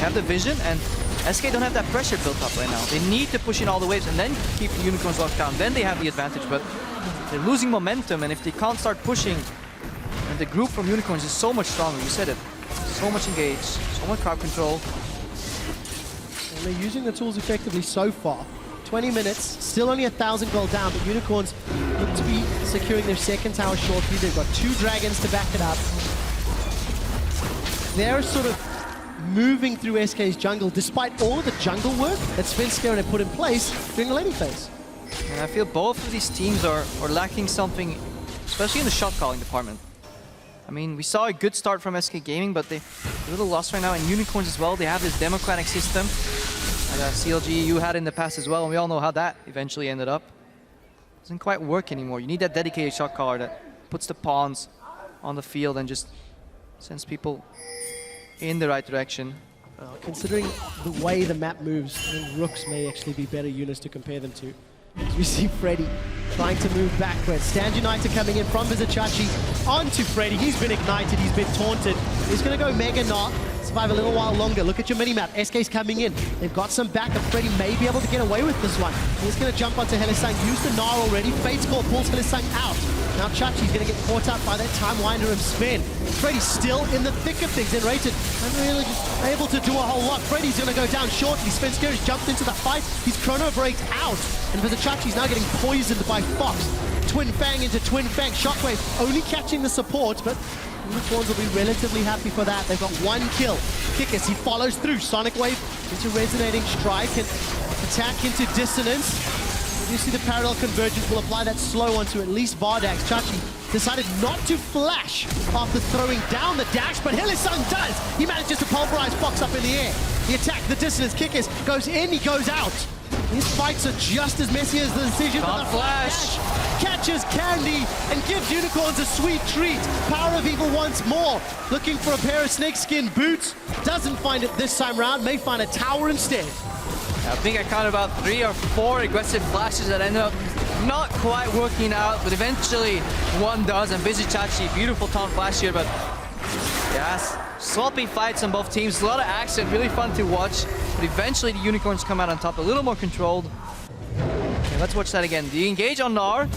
have the vision, and SK don't have that pressure built up right now. They need to push in all the waves and then keep the Unicorns locked down. Then they have the advantage, but they're losing momentum, and if they can't start pushing, and the group from Unicorns is so much stronger, you said it. So much engaged, so much crowd control. And they're using the tools effectively so far. 20 minutes, still only 1,000 gold down, but Unicorns look to be securing their 2nd tower shortly. They've got 2 dragons to back it up. They're sort of moving through SK's jungle, despite all of the jungle work that Sven Skeren had put in place during the laning phase. And I feel both of these teams are lacking something, especially in the shot calling department. I mean, we saw a good start from SK Gaming, but they're a little lost right now. And Unicorns as well, they have this democratic system that CLG had in the past as well, and we all know how that eventually ended up. It doesn't quite work anymore. You need that dedicated shot caller that puts the pawns on the field and just sends people in the right direction. Considering the way the map moves, I think Rooks may actually be better units to compare them to. As we see Freddy trying to move backwards. Stand United coming in from Vizichachi onto Freddy. He's been ignited, he's been taunted. He's going to go Mega Knot, survive a little while longer. Look at your minimap. SK's coming in. They've got some backup. Freddy may be able to get away with this one. He's going to jump onto Hillesang. Use the Gnar already. Fate's Call pulls Hillesang out. Now Chachi's going to get caught up by that Time Winder of Sven. Freddy's still in the thick of things. Enrated, unreally able to do a whole lot. Freddy's going to go down shortly. Sven Skeri's jumped into the fight. He's chrono breaked out. And Vizichachi's now getting poisoned by Fox. Twin Fang into Twin Fang. Shockwave only catching the support, but Unicorns will be relatively happy for that. They've got 1 kill. Kikis, he follows through. Sonic Wave into Resonating Strike and attack into Dissonance. You see the parallel convergence will apply that slow onto at least Vardax. Chachi decided not to flash after throwing down the dash, but Hillesang does. He manages to pulverize Fox up in the air. The attack, the dissonance, Kikis goes in, he goes out. These fights are just as messy as the decision. Can't flash. Catches Candy and gives Unicorns a sweet treat. Power of Evil once more. Looking for a pair of snakeskin boots. Doesn't find it this time round. May find a tower instead. I think I counted about 3 or 4 aggressive flashes that ended up not quite working out, but eventually one does, and Vizichachi, beautiful taunt flash here, but yes, sloppy fights on both teams, a lot of action, really fun to watch, but eventually the Unicorns come out on top, a little more controlled. Okay, let's watch that again. The engage on Gnar,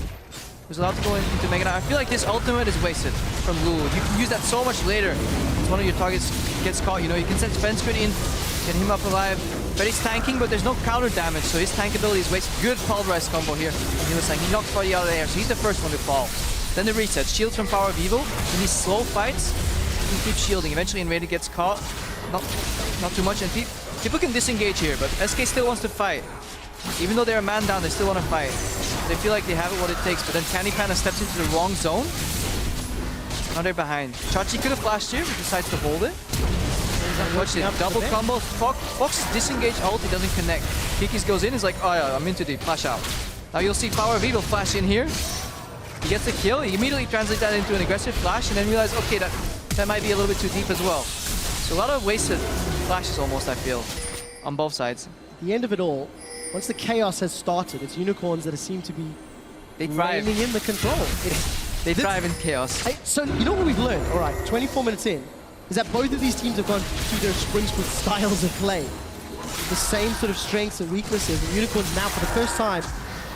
who's allowed to go into Mega Knight. I feel like this ultimate is wasted from Lulu. You can use that so much later. If one of your targets gets caught, you know, you can send Sven Screen in, get him up alive. Freddy's tanking, but there's no counter damage, so his tank ability is wasted. Good pulverize combo here. And he was saying he knocks Freddy out of the air, so he's the first one to fall. Then the reset, shields from Power of Evil. In these slow fights, he can keep shielding. Eventually Invader gets caught. Not too much, and people can disengage here, but SK still wants to fight. Even though they're a man down, they still want to fight. They feel like they have it what it takes, but then Candy kind of steps into the wrong zone. Now they're behind. Chachi could have flashed here, but decides to hold it. Watch it, double combos. Fox disengaged ult, he doesn't connect. Kikis goes in, he's like, oh yeah, I'm into the flash out. Now you'll see Power of Evil flash in here. He gets the kill, he immediately translates that into an aggressive flash, and then realizes, okay, that might be a little bit too deep as well. So a lot of wasted flashes almost, I feel, on both sides. At the end of it all, once the chaos has started, it's Unicorns that seem to be reigning in the control. They thrive in chaos. So you know what we've learned, all right, 24 minutes in, is that both of these teams have gone through their sprints with styles of play. The same sort of strengths and weaknesses. And Unicorns now, for the first time,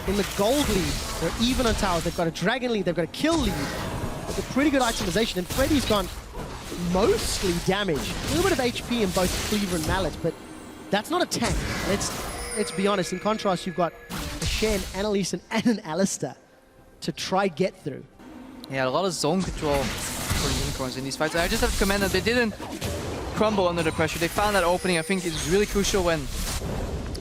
in the gold lead, they're even on towers. They've got a dragon lead, they've got a kill lead. With a pretty good itemization, and Freddy's gone mostly damaged. A little bit of HP in both Cleaver and Mallet, but that's not a tank. Let's be honest. In contrast, you've got a Shen, Annalise, and an Alistair to try get through. Yeah, a lot of zone control for the Unicorns in these fights. I just have to commend that they didn't crumble under the pressure. They found that opening. I think it's really crucial when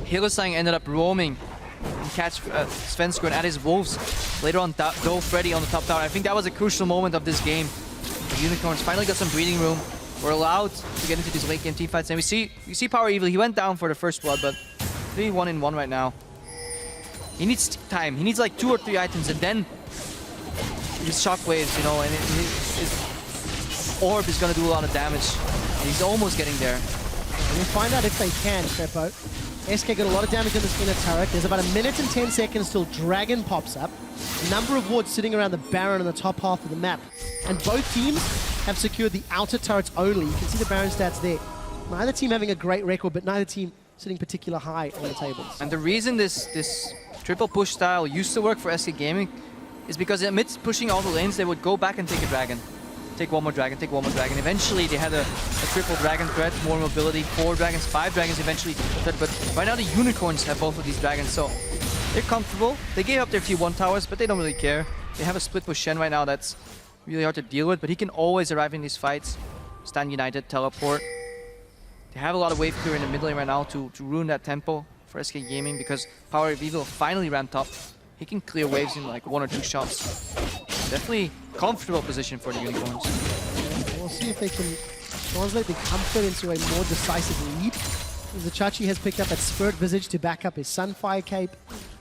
Hillesang ended up roaming and catch Svenskron at his wolves. Later on, dove Freddy on the top tower. I think that was a crucial moment of this game. The Unicorns finally got some breathing room. We're allowed to get into these late game team fights. And we see Power Evil. He went down for the first blood, but 3-1-1 right now. He needs time. He needs like 2 or 3 items, and then his shockwaves, you know, and his orb is going to do a lot of damage. And he's almost getting there. And we'll find out if they can, Peppo. SK got a lot of damage on this inner turret. There's about 1 minute and 10 seconds till Dragon pops up. A number of wards sitting around the Baron on the top half of the map. And both teams have secured the outer turrets only. You can see the Baron stats there. Neither team having a great record, but neither team sitting particular high on the tables. And the reason this triple push style used to work for SK Gaming is because amidst pushing all the lanes, they would go back and take a dragon. Take one more dragon, take one more dragon. Eventually, they had a triple dragon threat, more mobility, 4 dragons, 5 dragons eventually. But right now, the Unicorns have both of these dragons, so they're comfortable. They gave up their T1 towers, but they don't really care. They have a split push Shen right now that's really hard to deal with, but he can always arrive in these fights. Stand United, teleport. They have a lot of wave clear in the mid lane right now to ruin that tempo for SK Gaming because Power of Evil finally ramped up. He can clear waves in like 1 or 2 shots. Definitely comfortable position for the Unicorns. We'll see if they can translate the comfort into a more decisive lead. Zachachi has picked up that Spirit Visage to back up his Sunfire Cape.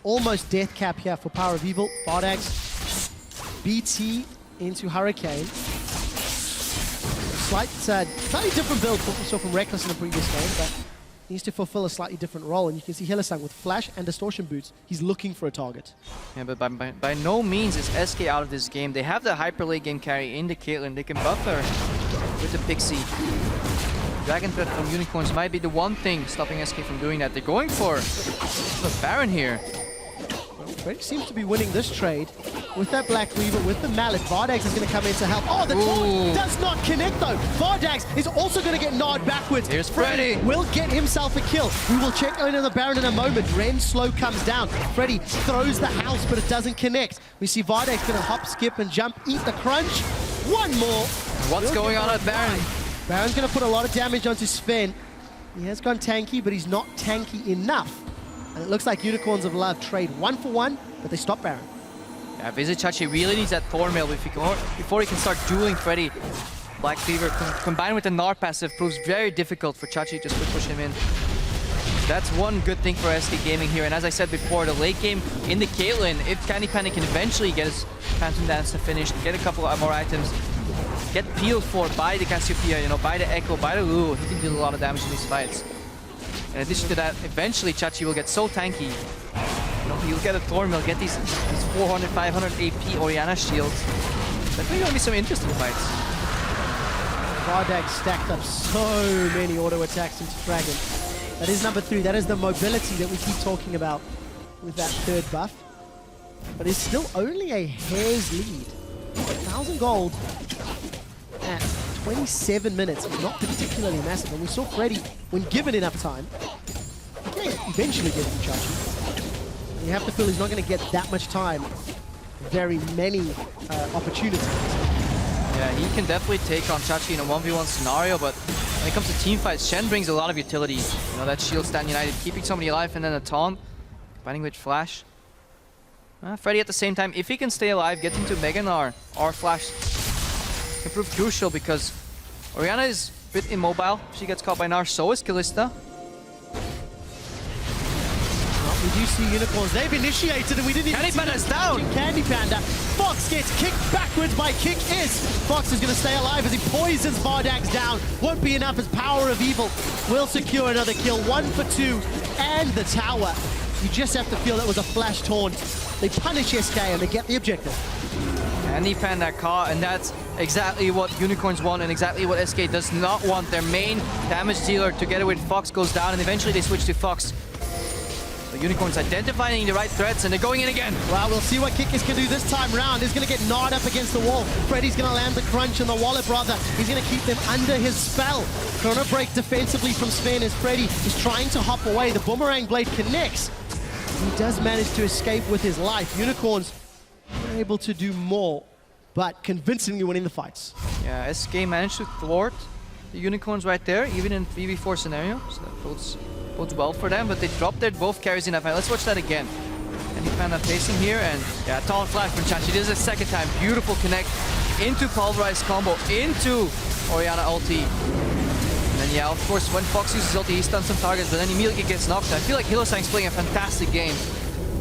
Almost Death Cap here for Power of Evil. Bardax, BT into Hurricane. Slightly different build from what we saw from Reckless in the previous game, but needs to fulfill a slightly different role. And you can see Hillesang with Flash and Distortion Boots. He's looking for a target. Yeah, but by no means is SK out of this game. They have the hyper late game carry in the Caitlyn. They can buff her with the Pixie. Dragon threat from Unicorns might be the one thing stopping SK from doing that. They're going for the Baron here. Freddy seems to be winning this trade with that Black Weaver, with the Mallet. Vardags is going to come in to help. Oh, the taunt does not connect though. Vardags is also going to get gnawed backwards. Here's Freddy. Will get himself a kill. We will check in on the Baron in a moment. Ren slow comes down. Freddy throws the house, but it doesn't connect. We see Vardags going to hop, skip, and jump, eat the crunch. One more. What's going on at Baron? Baron's going to put a lot of damage onto Sven. He has gone tanky, but he's not tanky enough. And it looks like Unicorns of Love trade 1 for 1, but they stop Baron. Yeah, Vizichachi really needs that Thornmail before he can start dueling Freddy. Black Fever combined with the Gnar passive proves very difficult for Chachi to split push him in. That's one good thing for SK Gaming here. And as I said before, the late game in the Caitlyn, if Candy Panic can eventually get his Phantom Dance to finish, get a couple of more items, get peeled for by the Cassiopeia, you know, by the Echo, by the Lulu, he can deal a lot of damage in these fights. In addition to that, eventually Chachi will get so tanky You know, you'll get a Thornmill, get these 400, 500 AP Orianna shields. Definitely gonna be some interesting fights. Vardag stacked up so many auto attacks into Dragon. That is number 3. That is the mobility that we keep talking about with that third buff. But it's still only a hair's lead. 1,000 gold at 27 minutes is not particularly massive. And we saw Freddy, when given enough time, he can eventually get into Chachi. You have to feel he's not going to get that much time. Very many opportunities. Yeah, he can definitely take on Chachi in a 1v1 scenario, but when it comes to team fights, Shen brings a lot of utility. You know, that shield stand United, keeping somebody alive, and then a taunt, combining with Flash. Freddy at the same time, if he can stay alive, get into Mega Gnar or Flash, can prove crucial because Orianna is a bit immobile. She gets caught by Gnar, so is Kalista. We do see Unicorns. They've initiated and we didn't even Candy see Panda's down! Candy Panda. Fox gets kicked backwards by Kick Is. Fox is going to stay alive as he poisons Vardag's down. Won't be enough as Power of Evil will secure another kill. 1 for 2 and the tower. You just have to feel that was a flash taunt. They punish SK and they get the objective. Candy Panda caught, and that's exactly what Unicorns want and exactly what SK does not want. Their main damage dealer together with Fox goes down, and eventually they switch to Fox. The Unicorns identifying the right threats, and they're going in again. Well, we'll see what Kickis can do this time round. He's going to get gnawed up against the wall. Freddy's going to land the crunch on the Wallet brother. He's going to keep them under his spell. Chrono break defensively from Sven as Freddy is trying to hop away. The Boomerang Blade connects. He does manage to escape with his life. Unicorns are able to do more, but convincingly winning the fights. Yeah, SK managed to thwart the Unicorns right there, even in 3v4 scenario. So that bodes well for them, but they dropped their both carries in that fight. Let's watch that again. Candy Panda facing here, and yeah, taunt flash from Chachi. This is the second time. Beautiful connect into Pulverized combo, into Orianna ulti. And then yeah, of course, when Fox uses ulti, he stuns some targets, but then immediately gets knocked. I feel like Hillosang's playing a fantastic game.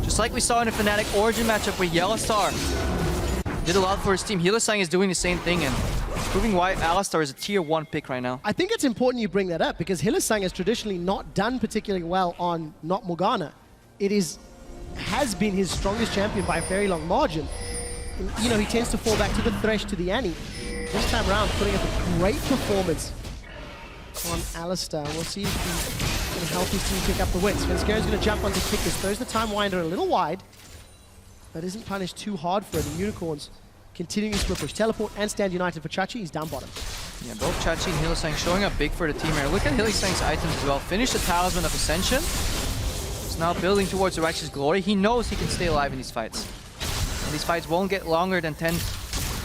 Just like we saw in the Fnatic Origin matchup where Yellowstar did a lot for his team. Hillosang is doing the same thing, and proving why Alistar is a tier 1 pick right now. I think it's important you bring that up because Hillosang has traditionally not done particularly well on Not Morgana. It has been his strongest champion by a very long margin. And, you know, he tends to fall back to the Thresh, to the Annie. This time around, putting up a great performance on Alistar. We'll see if he can help his team pick up the wins. Svenskera's going to jump onto Kickers, throws the Time Winder a little wide, but isn't punished too hard for it. The Unicorns continuing to push. Teleport and stand United for Chachi. He's down bottom. Yeah, both Chachi and Hillosang showing up big for the team here. Look at Hillosang's items as well. Finish the Talisman of Ascension. He's now building towards the Righteous Glory. He knows he can stay alive in these fights. And these fights won't get longer than 10,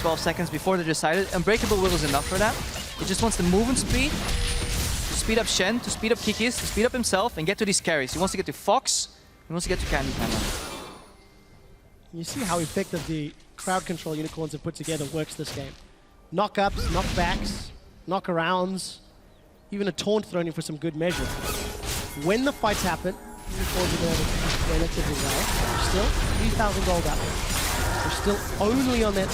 12 seconds before they're decided. Unbreakable Will is enough for that. He just wants the movement speed to speed up Shen, to speed up Kikis, to speed up himself, and get to these carries. He wants to get to Fox. He wants to get to Candy Panda. You see how effective the crowd control Unicorns have put together works this game. Knock-ups, knockbacks, knock-arounds, even a taunt thrown in for some good measure. When the fights happen, Unicorns are going to do relatively well. Still, 3,000 gold up. We're still only on that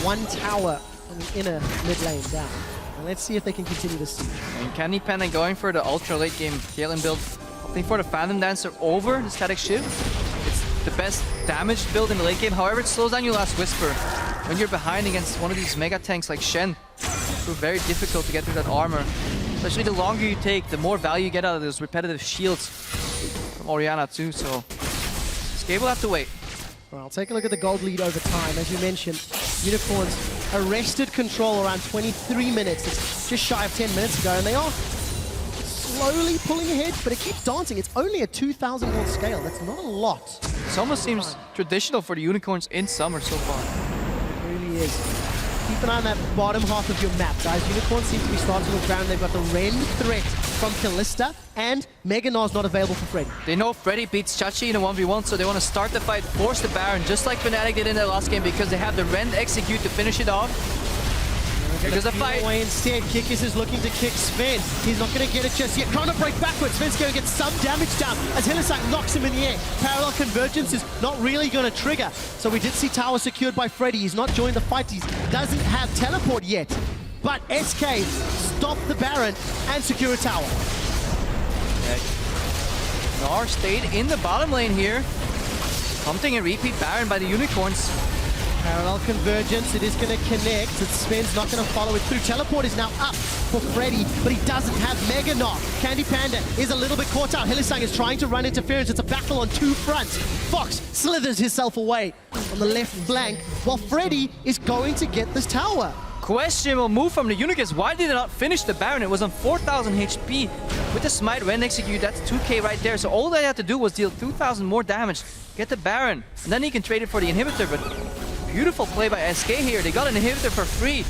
one tower on the inner mid lane down. And let's see if they can continue this siege. And Candy Panda going for the ultra late game Kaelin build. Opting for the Phantom Dancer over the Static Shiv. The best damage build in the late game. However, it slows down your last Whisper. When you're behind against one of these mega tanks like Shen, it's very difficult to get through that armor. Especially the longer you take, the more value you get out of those repetitive shields from Orianna too, so SK will have to wait. Well, take a look at the gold lead over time. As you mentioned, Unicorns arrested control around 23 minutes. It's just shy of 10 minutes ago, and they are slowly pulling ahead, but it keeps dancing. It's only a 2,000 gold scale. That's not a lot. This almost seems traditional for the Unicorns in Summer so far. It really is. Keep an eye on that bottom half of your map, guys. Unicorns seem to be starting with ground. They've got the Rend threat from Kalista, and Mega Gnar's not available for Freddy. They know Freddy beats Chachi in a 1v1, so they want to start the fight, force the Baron, just like Fnatic did in their last game, because they have the Rend execute to finish it off. Because the fight away instead. Kikis is looking to kick Sven. He's not going to get it just yet. Trying to break backwards. Sven's going to get some damage down as Hillosang knocks him in the air. Parallel convergence is not really going to trigger. So we did see tower secured by Freddy. He's not joined the fight. He doesn't have teleport yet. But SK stop the Baron and secure a tower. Gnar stayed in the bottom lane here. Prompting a repeat Baron by the Unicorns. Parallel convergence, it is going to connect. Sven's not going to follow it through. Teleport is now up for Freddy, but he doesn't have Mega Knock. Candy Panda is a little bit caught out. Hylissang is trying to run interference. It's a battle on two fronts. Fox slithers himself away on the left flank, while Freddy is going to get this tower. Questionable move from the Unicorns. Why did they not finish the Baron? It was on 4,000 HP. With the Smite when execute, that's 2k right there. So all they had to do was deal 2,000 more damage, get the Baron, and then he can trade it for the inhibitor. But beautiful play by SK here. They got an inhibitor for free.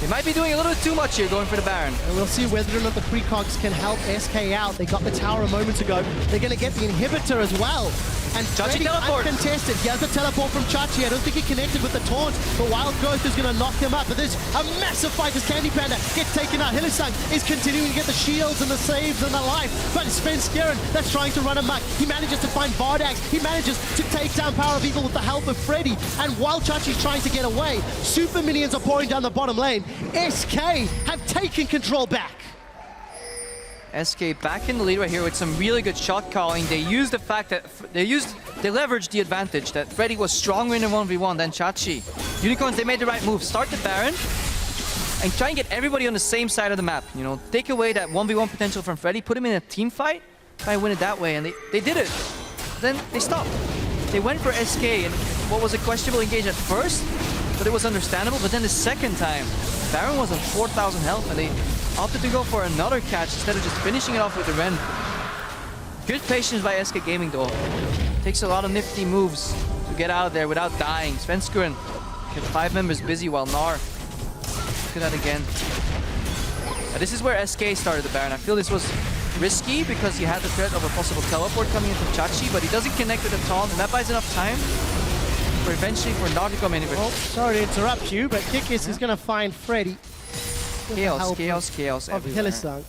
They might be doing a little bit too much here, going for the Baron. And we'll see whether or not the precogs can help SK out. They got the tower a moment ago. They're going to get the inhibitor as well. And Chachi teleport. Uncontested. He has the teleport from Chachi. I don't think he connected with the taunt, but Wild Growth is going to knock them up. But there's a massive fight as Candy Panda gets taken out. Hylissang is continuing to get the shields and the saves and the life, but it's Sven that's trying to run amok. He manages to find Vardags. He manages to take down Power of Evil with the help of Freddy. And while Chachi's trying to get away, super minions are pouring down the bottom lane. SK have taken control back. SK back in the lead right here with some really good shot calling. They used the fact that they leveraged the advantage that Freddy was stronger in the 1v1 than Chachi. Unicorns, they made the right move. Start the Baron and try and get everybody on the same side of the map. You know, take away that 1v1 potential from Freddy, put him in a team fight, try and win it that way. And they did it. Then they stopped. They went for SK, and what was a questionable engage at first, but it was understandable. But then the second time, Baron was on 4,000 health, and they opted to go for another catch instead of just finishing it off with the Ren. Good patience by SK Gaming though. Takes a lot of nifty moves to get out of there without dying. Svenskuren kept 5 members busy while Gnar look at that again. This is where SK started the Baron. I feel this was risky because he had the threat of a possible teleport coming in from Chachi, but he doesn't connect with the taunt, and that buys enough time for eventually for Gnar to come in. Oh, sorry to interrupt you, but Kikis is going to find Freddy. Chaos of everywhere. Hylissang.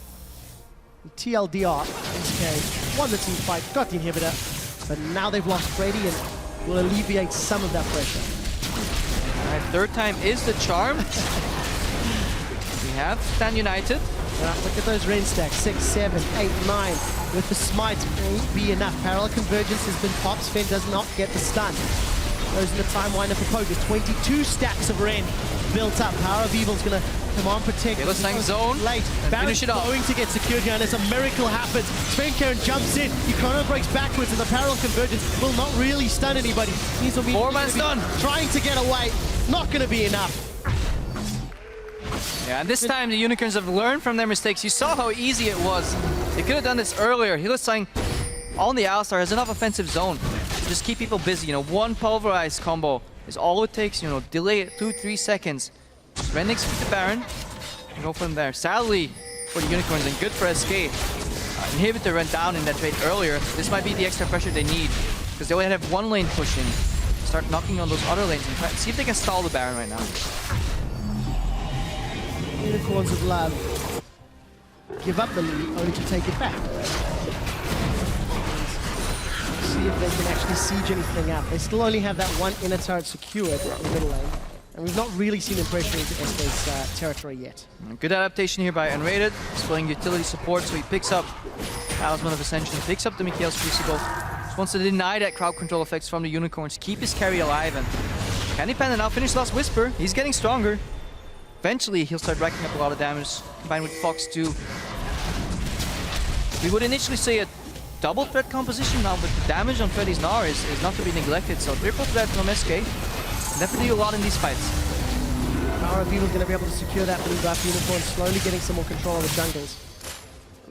TLDR, SK won the team fight, got the inhibitor, but now they've lost Freddy and will alleviate some of that pressure. Alright, third time is the charm. We have Stand United. Look at those Ren stacks, 6, 7, 8, 9. With the smite, won't be enough. Parallel convergence has been popped. Sven does not get the stun. Goes in the time winder for Poker. 22 stacks of Ren built up. Power of Evil's going to come on, protect. Hylissang zone. Late. Baron's going to get secured here, and as a miracle happens, Sven jumps in. He chrono breaks backwards, and the parallel convergence will not really stun anybody. He's 4-man stun. Trying to get away. Not going to be enough. Yeah, and this time the Unicorns have learned from their mistakes. You saw how easy it was. They could have done this earlier. Hylissang on the Alistar has enough offensive zone. Just keep people busy. You know, one pulverized combo is all it takes. You know, delay it 2-3 seconds. Ren execute the Baron and go from there. Sadly for the Unicorns and good for SK. Inhibitor went down in that trade earlier. This might be the extra pressure they need because they only have one lane pushing. Start knocking on those other lanes and try, see if they can stall the Baron right now. Unicorns of Love give up the lead only to take it back. See if they can actually siege anything up. They still only have that one inner turret secured in the middle lane. And we've not really seen him pressure into SK's territory yet. Good adaptation here by Unrated, displaying utility support, so he picks up Talisman of Ascension, picks up the Mikhail's Crucible, just wants to deny that crowd control effects from the Unicorns, keep his carry alive, and Candy Panda now finish Last Whisper. He's getting stronger. Eventually, he'll start racking up a lot of damage, combined with Fox too. We would initially say a double threat composition now, but the damage on Freddy's Gnar is not to be neglected, so triple threat from SK. Definitely a lot in these fights. Power of Evil's going to be able to secure that blue buff. Unicorn slowly getting some more control of the jungles.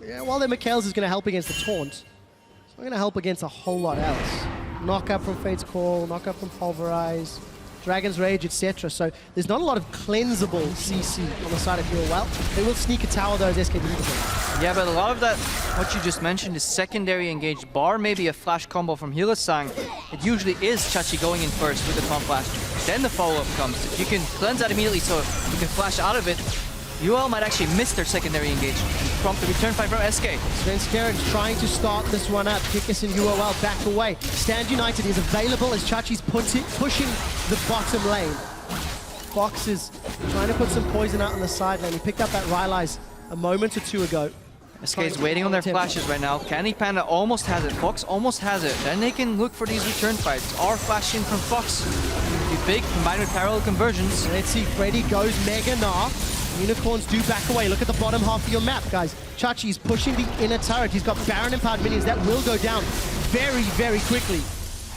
Yeah, while their Mikhail's is going to help against the taunt, it's not going to help against a whole lot else. Knock up from Fate's Call, knock up from Pulverize, Dragon's Rage, etc. So there's not a lot of cleansable CC on the side of Heal Well. They will sneak a tower though as SK defense. Yeah, but a lot of that, what you just mentioned, is secondary engaged bar, maybe a flash combo from Hylissang. It usually is Chachi going in first with the taunt flash. Then the follow-up comes. If you can cleanse that immediately so you can flash out of it, UL might actually miss their secondary engage and prompt the return fight from SK. Sven trying to start this one up. Kikis and UOL back away. Stand United is available as Chachi's pushing the bottom lane. Fox is trying to put some poison out on the side lane. He picked up that Rylai's a moment or two ago. SK is waiting on their flashes right now. Candy Panda almost has it. Fox almost has it. Then they can look for these return fights. Or flash in from Fox. Be big, combined with parallel conversions. Let's see, Freddy goes Mega Gnar. Unicorns do back away. Look at the bottom half of your map, guys. Chachi's pushing the inner turret. He's got Baron empowered minions that will go down very, very quickly.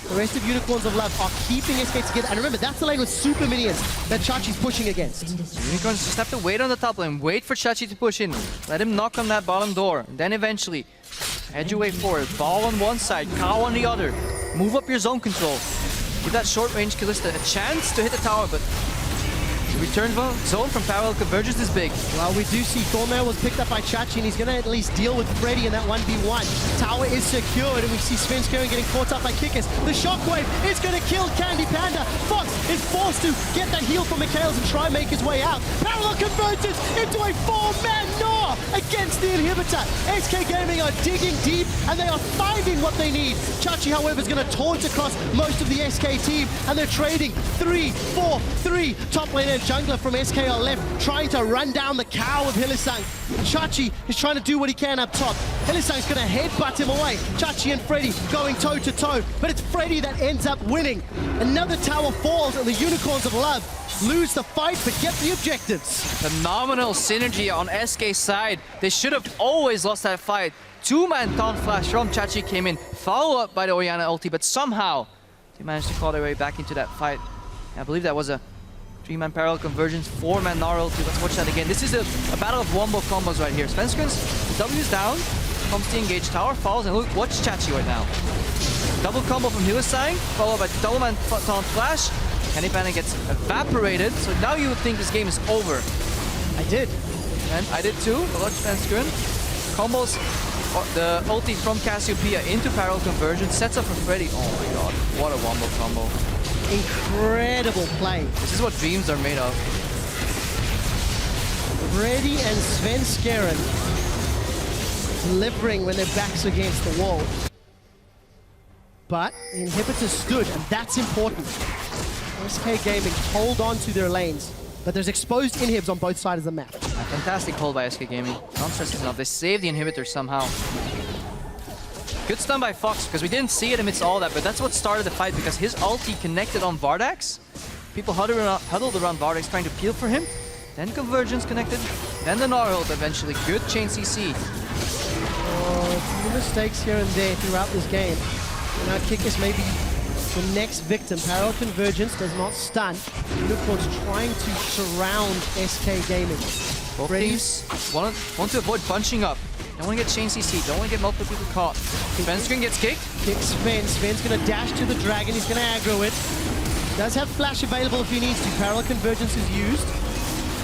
The rest of Unicorns of Love are keeping SK together. And remember, that's the lane with super minions that Chachi's pushing against. Unicorns just have to wait on the top lane. Wait for Chachi to push in. Let him knock on that bottom door. And then eventually, edge away forward. Ball on one side, cow on the other. Move up your zone control. Give that short range Kalista a chance to hit the tower, but the return zone from parallel convergence is big. Well, we do see Thornmail was picked up by Chachi, and he's going to at least deal with Freddy in that 1v1. Tower is secured, and we see Svenskeren getting caught up by Kickers. The shockwave is going to kill Candy Panda. Fox is forced to get that heal from Mikhails and try and make his way out. Parallel convergence into a 4-man Gnar against the inhibitor. SK Gaming are digging deep, and they are finding what they need. Chachi, however, is going to taunt across most of the SK team, and they're trading 3-4-3. Top lane and jungler from SK are left, trying to run down the cow of Hylissang. Chachi is trying to do what he can up top. Hylissang's going to headbutt him away. Chachi and Freddy going toe-to-toe, but it's Freddy that ends up winning. Another tower falls, and the Unicorns of Love lose the fight, but get the objectives. Phenomenal synergy on SK's side. They should have always lost that fight. Two-man taunt flash from Chachi came in, followed up by the Orianna ulti, but somehow they managed to claw their way back into that fight. I believe that was a 3-man parallel convergence, 4-man Gnar ulti. Let's watch that again. This is a battle of wombo combos right here. Svenskeren's W's down, comes the engage tower, falls, and look, watch Chachi right now. Double combo from Hylissang, followed by double-man taunt flash. Candy Panda gets evaporated, so now you would think this game is over. I did. And I did too, but watch Svenskeren. Combos the ulti from Cassiopeia into parallel conversion, sets up for Freddy. Oh my god, what a wombo combo. Incredible play. This is what dreams are made of. Freddy and Svenskeren delivering when their backs against the wall. But the inhibitor stood, and that's important. SK Gaming hold on to their lanes, but there's exposed inhibs on both sides of the map. A fantastic hold by SK Gaming. Not stressing enough. They saved the inhibitor somehow. Good stun by Fox, because we didn't see it amidst all that, but that's what started the fight, because his ulti connected on Vardax. People huddled around Vardax trying to peel for him. Then convergence connected, then the Gnar ult eventually. Good chain CC. Oh, a few mistakes here and there throughout this game. Now Kickers may be the next victim. Parallel convergence does not stun. Unicorns trying to surround SK Gaming. Both teams want to avoid bunching up. Don't want to get chain CC, don't want to get multiple people caught. Svenskeren gets kicked. Kicks Sven. Sven's going to dash to the dragon. He's going to aggro it. Does have flash available if he needs to. Parallel convergence is used.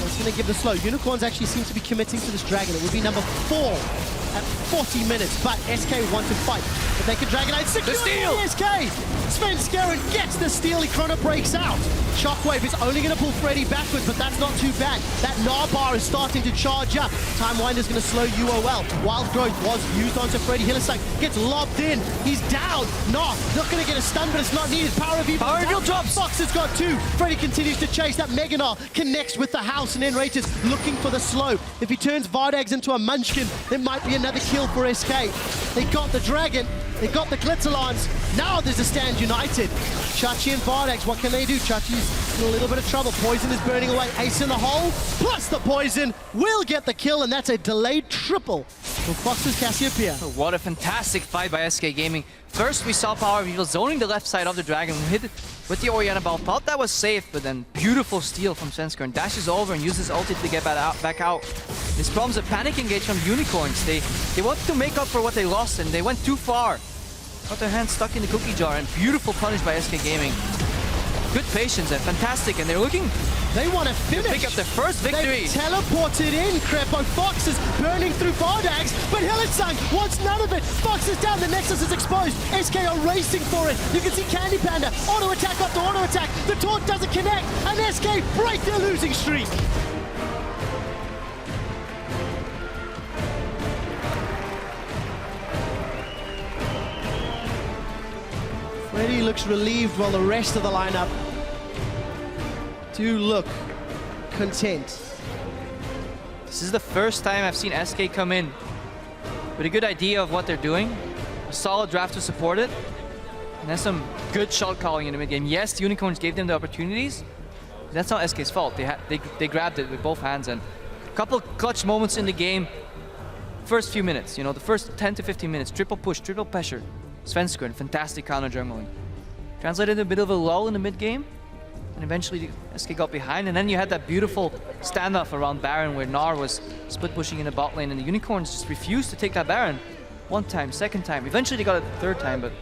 It's going to give the slow. Unicorns actually seem to be committing to this dragon. It would be number 4 at 40 minutes, but SK want to fight. But they can drag it out. Secure the steal! SK! Svenskeren gets the steal. He chrono breaks out. Shockwave is only going to pull Freddy backwards, but that's not too bad. That Gnar bar is starting to charge up. Time Winder's going to slow UOL. Wild Growth was used onto Freddy. Hylissang gets lobbed in. He's down. Gnar not going to get a stun, but it's not needed. Power Reveal drops. Fox has got 2. Freddy continues to chase. That Mega Gnar connects with the house, and then Raiters looking for the slow. If he turns Vardags into a munchkin, there might be another kill for SK. They got the dragon. They got the Glitzerlons. Now there's a stand united. Chachi and Vardax, what can they do? Chachi's in a little bit of trouble. Poison is burning away. Ace in the hole, plus the poison will get the kill, and that's a delayed triple for Fox's Cassiopeia. What a fantastic fight by SK Gaming. First, we saw Power Reveal zoning the left side of the dragon, hit it with the Orianna ball. Thought that was safe, but then beautiful steal from Svenskeren. Dashes over and uses ulti to get back out. This problem's a panic engage from Unicorns. They wanted to make up for what they lost, and they went too far. Got their hands stuck in the cookie jar, and beautiful punish by SK Gaming. Good patience and fantastic, and they're looking... They want to finish. Pick up their first victory. They teleported in. Crepo Fox is burning through Vardags, but Hylissang wants none of it. Fox is down. The Nexus is exposed. SK are racing for it. You can see Candy Panda auto attack after auto attack. The taunt doesn't connect, and SK break their losing streak. Freddy looks relieved while the rest of the lineup do look content. This is the first time I've seen SK come in with a good idea of what they're doing, a solid draft to support it, and then some good shot calling in the mid game. Yes, the Unicorns gave them the opportunities. That's not SK's fault. They grabbed it with both hands, and a couple clutch moments in the game. First few minutes, you know, the first 10 to 15 minutes, triple push, triple pressure. Svenskeren, fantastic counter jungling. Translated a bit of a lull in the mid game, and eventually SK got behind, and then you had that beautiful standoff around Baron where Gnar was split pushing in the bot lane, and the Unicorns just refused to take that Baron. One time, second time, eventually they got it the third time, but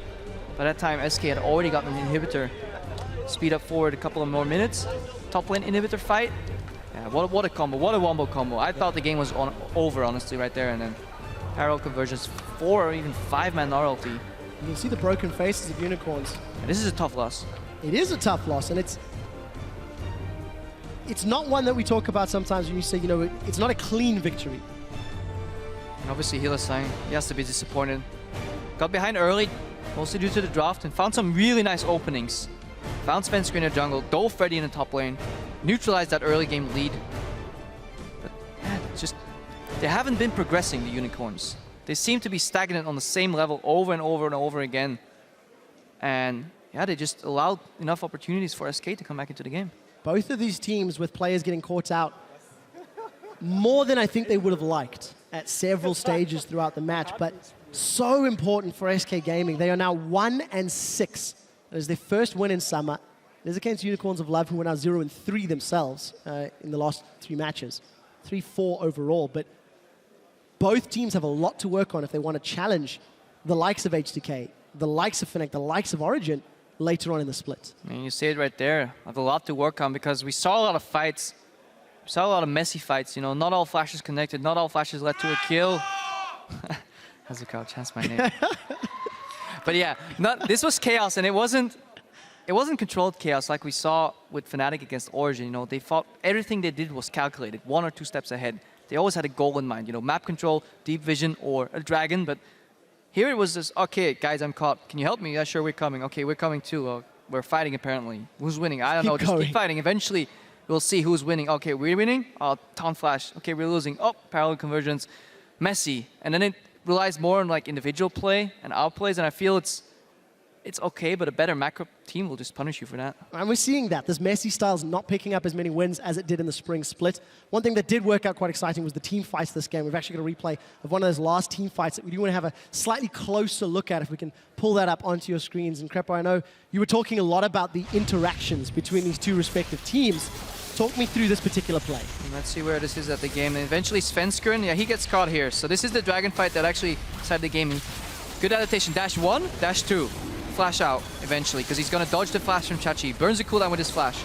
by that time SK had already gotten an inhibitor. Speed up forward a couple of more minutes. Top lane inhibitor fight. Yeah, what a combo, what a wombo combo. I thought the game was over, honestly, right there, and then parallel conversions, 4 or even 5-man Gnar ulti. You can see the broken faces of Unicorns. And this is a tough loss. It is a tough loss, and it's not one that we talk about sometimes when you say, you know, it's not a clean victory. And obviously Hylissang, he has to be disappointed. Got behind early, mostly due to the draft, and found some really nice openings. Found Svenskeren in the jungle, dove Freddy in the top lane, neutralized that early game lead. But man, it's just, they haven't been progressing, the Unicorns. They seem to be stagnant on the same level over and over and over again. And yeah, they just allowed enough opportunities for SK to come back into the game. Both of these teams with players getting caught out more than I think they would have liked at several stages throughout the match, but so important for SK Gaming. They are now 1-6. That is their first win in Summer. It is against Unicorns of Love, who are now 0-3 themselves in the last 3 matches. 3-4 overall, but both teams have a lot to work on if they want to challenge the likes of HDK, the likes of Fnatic, the likes of Origin later on in the split. I mean, you see it right there. I have a lot to work on because we saw a lot of fights. We saw a lot of messy fights, you know, not all flashes connected, not all flashes led to a kill. Has a couch, that's my name. But yeah, this was chaos, and it wasn't controlled chaos like we saw with Fnatic against Origin. You know, they fought, everything they did was calculated, 1 or 2 steps ahead. They always had a goal in mind, you know, map control, deep vision, or a dragon. But here it was just, okay, guys, I'm caught. Can you help me? Yeah, sure, we're coming. Okay, we're coming too. We're fighting apparently. Who's winning? I don't know. Just keep fighting. Eventually, we'll see who's winning. Okay, we're winning. Oh, Taunt Flash. Okay, we're losing. Oh, parallel convergence. Messy. And then it relies more on like individual play and outplays, and I feel it's okay, but a better macro team will just punish you for that. And we're seeing that. This Messi style's not picking up as many wins as it did in the spring split. One thing that did work out quite exciting was the team fights this game. We've actually got a replay of one of those last team fights that we do want to have a slightly closer look at if we can pull that up onto your screens. And Crepo, I know you were talking a lot about the interactions between these two respective teams. Talk me through this particular play. And let's see where this is at the game. And eventually Svenskeren, yeah, he gets caught here. So this is the dragon fight that actually decided the game. Good adaptation. Dash 1, dash 2. Flash out eventually, because he's going to dodge the flash from Chachi. Burns the cooldown with his flash.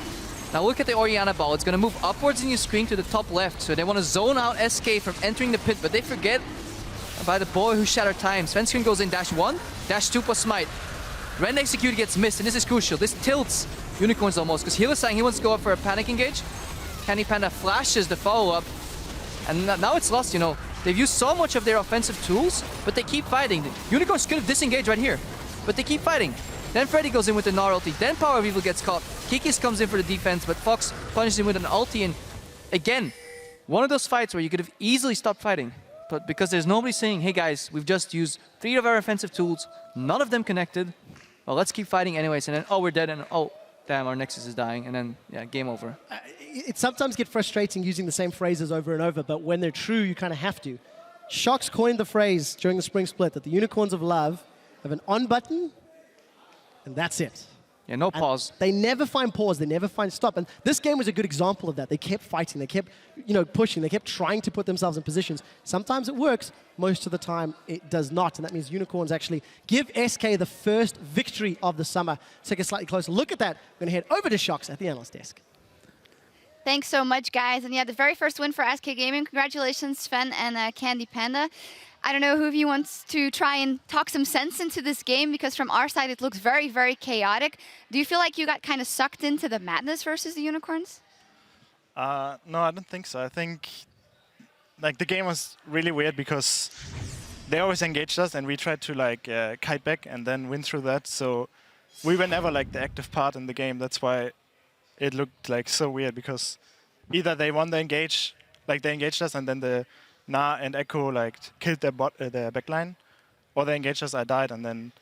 Now look at the Orianna ball. It's going to move upwards in your screen to the top left. So they want to zone out SK from entering the pit, but they forget about the boy who shattered time. Svenskeren goes in dash 1, dash 2 plus smite. Rend execute gets missed, and this is crucial. This tilts Unicorns almost, because Hylissang, he wants to go up for a panic engage. Candy Panda flashes the follow-up, and now it's lost, you know. They've used so much of their offensive tools, but they keep fighting. The Unicorns could have disengaged right here, but they keep fighting. Then Freddy goes in with the Gnar ulti, then Power of Evil gets caught. Kikis comes in for the defense, but Fox punishes him with an ulti, and again, one of those fights where you could have easily stopped fighting, but because there's nobody saying, hey guys, we've just used 3 of our offensive tools, none of them connected, well, let's keep fighting anyways, and then, oh, we're dead, and oh, damn, our Nexus is dying, and then, yeah, game over. It sometimes gets frustrating using the same phrases over and over, but when they're true, you kind of have to. Shox coined the phrase during the spring split that the Unicorns of Love have an on button, and that's it. Yeah, no pause. And they never find pause, they never find stop, and this game was a good example of that. They kept fighting, they kept, you know, pushing, they kept trying to put themselves in positions. Sometimes it works, most of the time it does not, and that means Unicorns actually give SK the first victory of the summer. Take a slightly closer look at that. We're going to head over to Shox at the analyst desk. Thanks so much, guys. And yeah, the very first win for SK Gaming. Congratulations, Sven and Candy Panda. I don't know who of you wants to try and talk some sense into this game, because from our side it looks very, very chaotic. Do you feel like you got kind of sucked into the madness versus the Unicorns? No, I don't think so. I think like the game was really weird because they always engaged us and we tried to like kite back and then win through that. So we were never like the active part in the game. That's why it looked like so weird, because either they won the engage, like they engaged us, and then the Na and Echo like killed their their backline, or they engaged us, I died, and then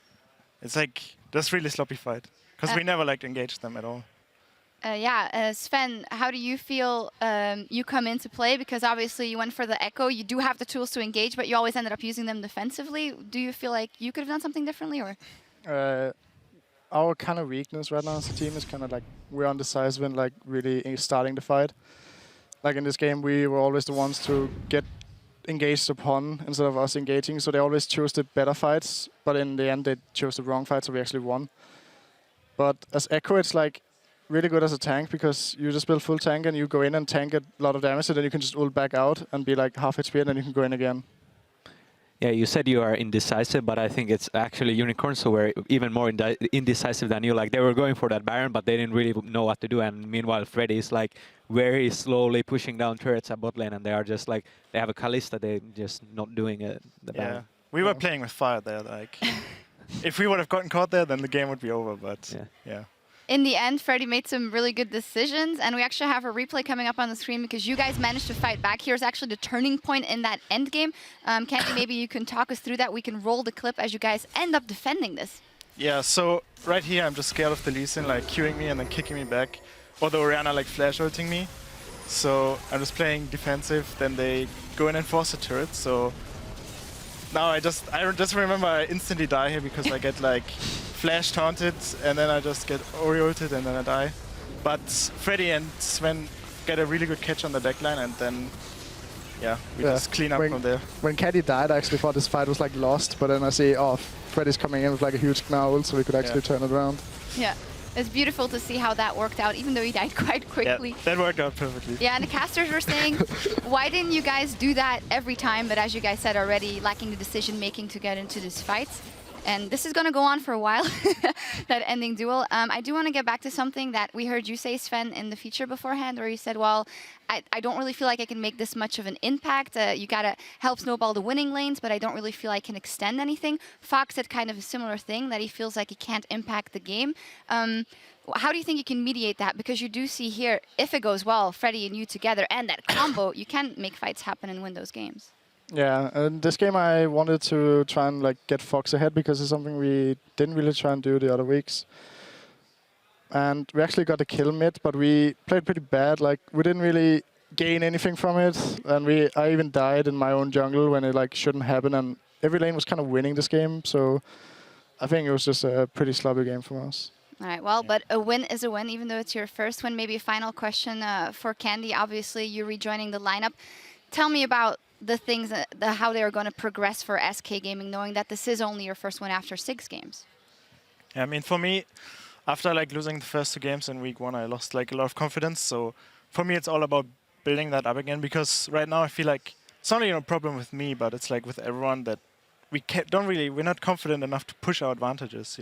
it's like this really sloppy fight because we never like engaged them at all. Sven, how do you feel you come into play? Because obviously you went for the Echo. You do have the tools to engage, but you always ended up using them defensively. Do you feel like you could have done something differently, or? Our kind of weakness right now as a team is kind of like we're undecisive and like really starting the fight. Like in this game, we were always the ones to get engaged upon instead of us engaging. So they always chose the better fights, but in the end they chose the wrong fight, so we actually won. But as Echo, it's like really good as a tank because you just build full tank and you go in and tank a lot of damage, and then you can just ult back out and be like half HP, and then you can go in again. Yeah, you said you are indecisive, but I think it's actually Unicorns who were even more indecisive than you. Like, they were going for that Baron, but they didn't really know what to do. And meanwhile, Freddy is like very slowly pushing down turrets at bot lane, and they are just like, they have a Kalista, they're just not doing the Baron. We were playing with fire there. Like, if we would have gotten caught there, then the game would be over. But yeah. In the end, Freddy made some really good decisions, and we actually have a replay coming up on the screen because you guys managed to fight back. Here's actually the turning point in that end game. Candy, maybe you can talk us through that. We can roll the clip as you guys end up defending this. Yeah, so right here, I'm just scared of the Lee Sin, like queuing me and then kicking me back, or the Orianna like flash ulting me. So I'm just playing defensive, then they go in and force the turret. So now I just remember I instantly die here because I get like flash taunted, and then I just get Ori ulted, and then I die. But Freddy and Sven get a really good catch on the backline, and then we just clean up from there. When Caddy died, I actually thought this fight was like lost, but then I see, oh, Freddy's coming in with like a huge Gnar ult, so we could actually turn it around. Yeah, it's beautiful to see how that worked out, even though he died quite quickly. Yeah, that worked out perfectly. Yeah, and the casters were saying, why didn't you guys do that every time? But as you guys said already, lacking the decision making to get into this fight. And this is going to go on for a while, that ending duel. I do want to get back to something that we heard you say, Sven, in the feature beforehand, where you said, well, I don't really feel like I can make this much of an impact. You got to help snowball the winning lanes, but I don't really feel I can extend anything. Fox said kind of a similar thing, that he feels like he can't impact the game. How do you think you can mediate that? Because you do see here, if it goes well, Freddy and you together, and that combo, you can make fights happen and win those games. Yeah, and this game I wanted to try and like get Fox ahead because it's something we didn't really try and do the other weeks. And we actually got a kill mid, but we played pretty bad. Like, we didn't really gain anything from it, and I even died in my own jungle when it like shouldn't happen. And every lane was kind of winning this game, so I think it was just a pretty sloppy game from us. All right, well, but a win is a win, even though it's your first win. Maybe a final question for Candy. Obviously, you're rejoining the lineup. Tell me about the things, how they are going to progress for SK Gaming, knowing that this is only your first one after 6 games. Yeah, I mean, for me, after like losing the first 2 games in week 1, I lost like a lot of confidence. So for me, it's all about building that up again, because right now I feel like it's not a problem with me, but it's like with everyone that we're not confident enough to push our advantages,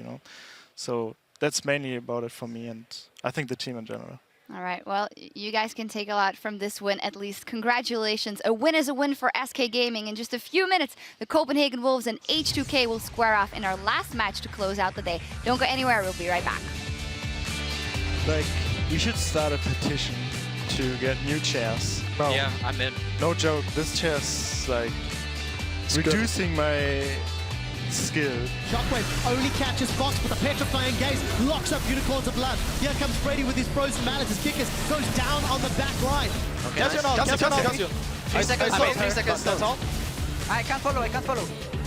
So that's mainly about it for me, and I think the team in general. All right, well, you guys can take a lot from this win, at least. Congratulations. A win is a win for SK Gaming. In just a few minutes, the Copenhagen Wolves and H2K will square off in our last match to close out the day. Don't go anywhere, we'll be right back. Like, we should start a petition to get new chairs. No, yeah, I'm in. No joke, this chair's like reducing my skill. Shockwave only catches Fox, but the petrifying gaze locks up Unicorns of Blood. Here comes Freddy with his frozen mallet. His kickers goes down on the back line. Okay, nice. 3 seconds, 3 seconds. That's all. I can't follow.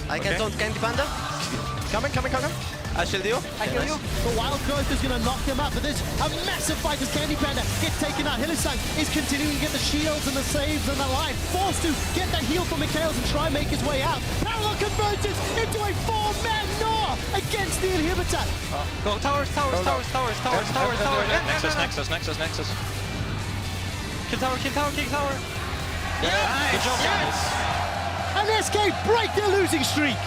I can taunt Candy Panda. Coming. I shield you. I kill you. The Wild Growth is going to knock him up, but there's a massive fight as Candy Panda gets taken out. Hylissang is continuing to get the shields and the saves and the line. Forced to get that heal from Mikhails and try and make his way out. Parallel converges into a 4-man Gnar against the inhibitor. Go towers. Nexus. Kill tower. Yeah, good job, guys. And SK break their losing streak.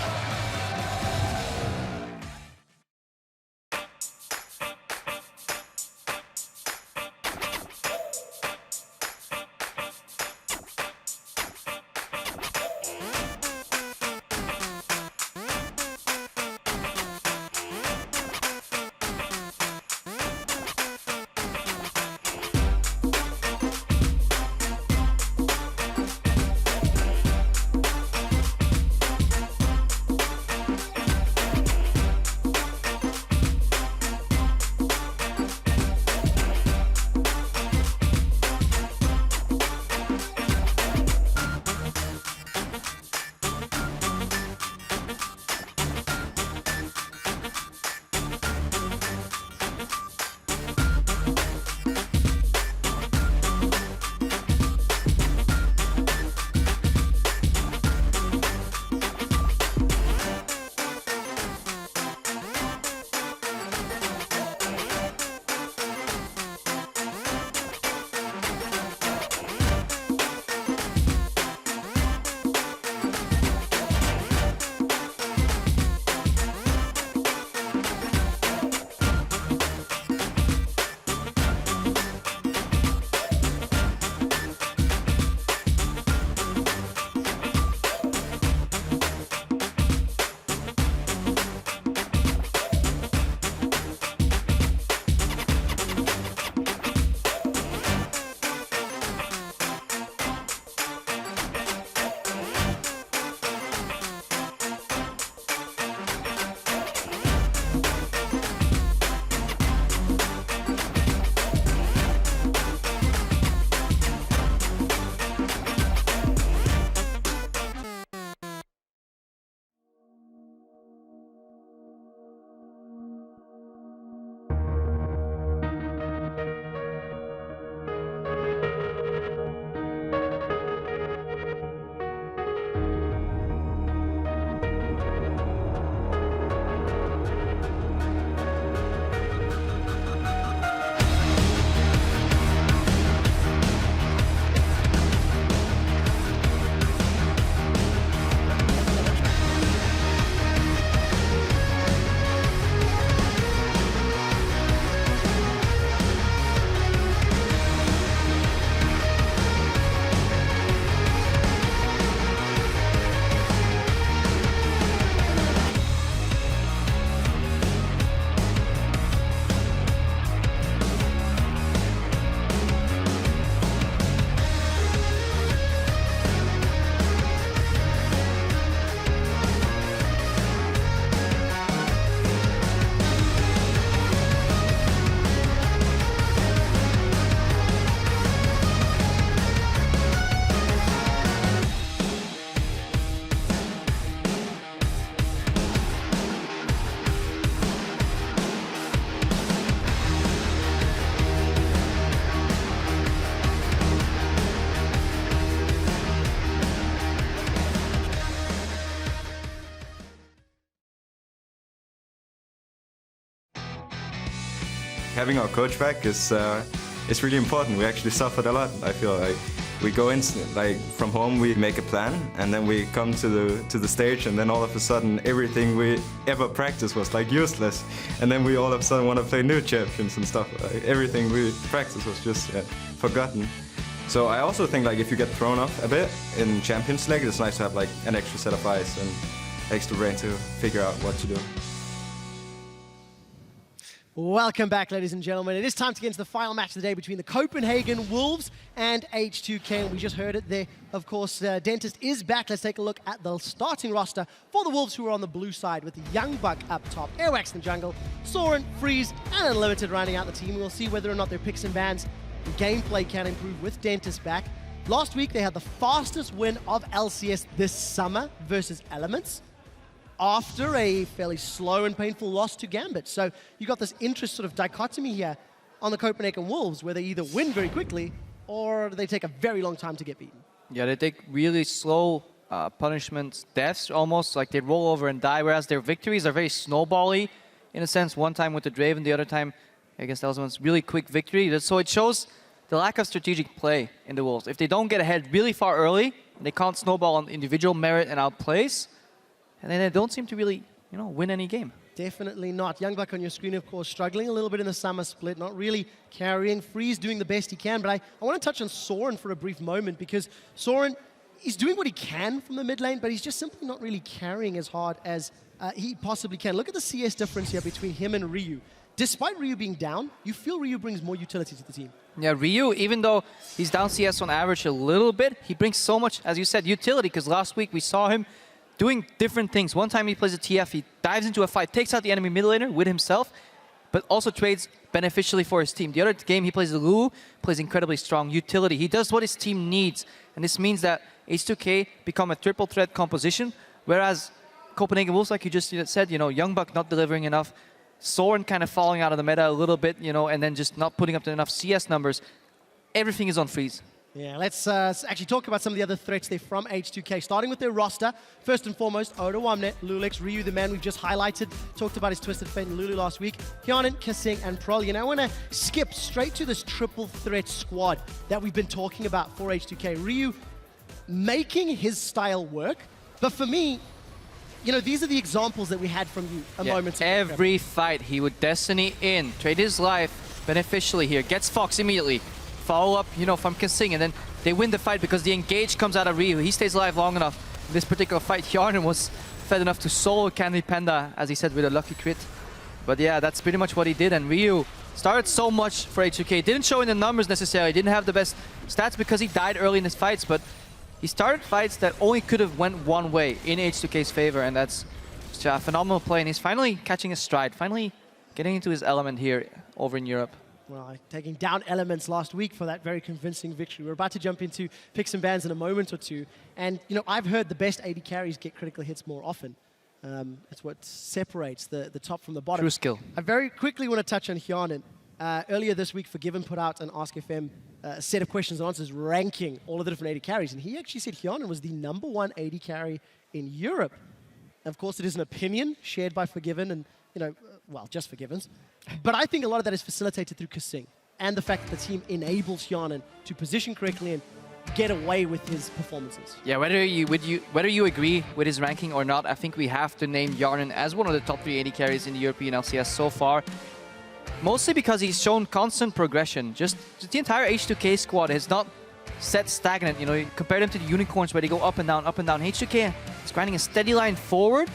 having our coach back is really important. We actually suffered a lot. I feel like we go in like from home, we make a plan, and then we come to the stage, and then all of a sudden everything we ever practiced was like useless, and then we all of a sudden want to play new champions and stuff. Like, everything we practiced was just forgotten. So I also think like if you get thrown off a bit in Champions League, it's nice to have like an extra set of eyes and extra brain to figure out what to do. Welcome back, ladies and gentlemen. It is time to get into the final match of the day between the Copenhagen Wolves and H2K. And we just heard it there. Of course, Dentist is back. Let's take a look at the starting roster for the Wolves, who are on the blue side with the Young Buck up top, Airwax in the jungle, Soren, Freeze, and Unlimited rounding out the team. We'll see whether or not their picks and bans and gameplay can improve with Dentist back. Last week, they had the fastest win of LCS this summer versus Elements, after a fairly slow and painful loss to Gambit. So you got this interest sort of dichotomy here on the Copenhagen Wolves, where they either win very quickly or they take a very long time to get beaten. Yeah, they take really slow punishments, deaths almost, like they roll over and die, whereas their victories are very snowbally in a sense. One time with the Draven, the other time against Elsement's really quick victory. So it shows the lack of strategic play in the Wolves. If they don't get ahead really far early, they can't snowball on individual merit and outplays, and then they don't seem to really, win any game. Definitely not. Young Buck on your screen, of course, struggling a little bit in the summer split, not really carrying. Freeze doing the best he can, but I want to touch on Soren for a brief moment, because Soren, he's doing what he can from the mid lane, but he's just simply not really carrying as hard as he possibly can. Look at the CS difference here between him and Ryu. Despite Ryu being down, you feel Ryu brings more utility to the team. Yeah, Ryu, even though he's down CS on average a little bit, he brings so much, as you said, utility, because last week we saw him doing different things. One time he plays a TF, he dives into a fight, takes out the enemy mid laner with himself, but also trades beneficially for his team. The other game he plays the Lulu, plays incredibly strong utility. He does what his team needs, and this means that H2K become a triple threat composition, whereas Copenhagen Wolves, like you just said, Young Buck not delivering enough, Soren kind of falling out of the meta a little bit, and then just not putting up enough CS numbers. Everything is on Freeze. Yeah, let's actually talk about some of the other threats there from H2K, starting with their roster. First and foremost, Oda Wamnet, Lulix, Ryu, the man we've just highlighted, talked about his Twisted Fate and Lulu last week, Hyanin, Kissing, and Prolly. And I want to skip straight to this triple threat squad that we've been talking about for H2K. Ryu making his style work, but for me, these are the examples that we had from you a moment ago. Every fight, he would Destiny in, trade his life beneficially here, gets Fox immediately, follow up, from Kissing, and then they win the fight because the engage comes out of Ryu. He stays alive long enough. In this particular fight, Hjarnan was fed enough to solo Candy Panda, as he said, with a lucky crit. But yeah, that's pretty much what he did, and Ryu started so much for H2K. Didn't show in the numbers necessarily, didn't have the best stats because he died early in his fights, but he started fights that only could have went one way in H2K's favor, and that's just a phenomenal play, and he's finally catching his stride, finally getting into his element here over in Europe. Well, taking down Elements last week for that very convincing victory. We're about to jump into picks and bans in a moment or two. And, I've heard the best AD carries get critical hits more often. It's what separates the top from the bottom. True skill. I very quickly want to touch on Hjarnan. Earlier this week, Forgiven put out an Ask FM set of questions and answers ranking all of the different AD carries. And he actually said Hjarnan was the #1 AD carry in Europe. Of course, it is an opinion shared by Forgiven and, well, just Forgivens. But I think a lot of that is facilitated through Kissing and the fact that the team enables Hjarnan to position correctly and get away with his performances. Yeah, whether you agree with his ranking or not, I think we have to name Hjarnan as one of the top 3 AD carries in the European LCS so far. Mostly because he's shown constant progression. Just the entire H2K squad has not set stagnant. You compare them to the Unicorns where they go up and down, up and down. H2K is grinding a steady line forward.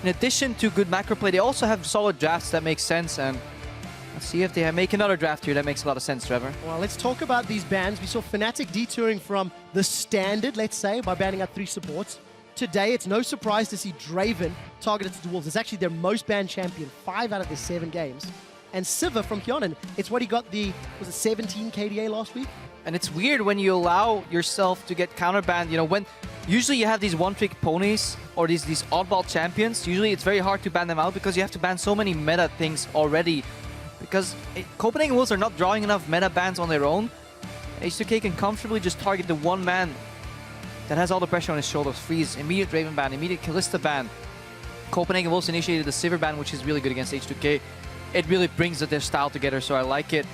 In addition to good macro play, they also have solid drafts that make sense, and let's see if they make another draft here that makes a lot of sense, Trevor. Well, let's talk about these bans. We saw Fnatic detouring from the standard, let's say, by banning out 3 supports. Today, it's no surprise to see Draven targeted to the Wolves. It's actually their most banned champion, 5 out of their 7 games. And Siva from Hjarnan, it's what he got was it 17 KDA last week? And it's weird when you allow yourself to get counterbanned, when usually you have these one-trick ponies or these oddball champions. Usually it's very hard to ban them out because you have to ban so many meta things already. Because Copenhagen Wolves are not drawing enough meta bans on their own. H2K can comfortably just target the one man that has all the pressure on his shoulders. Freeze, immediate Draven ban, immediate Kalista ban. Copenhagen Wolves initiated the Sivir ban, which is really good against H2K. it really brings their style together, so I like it.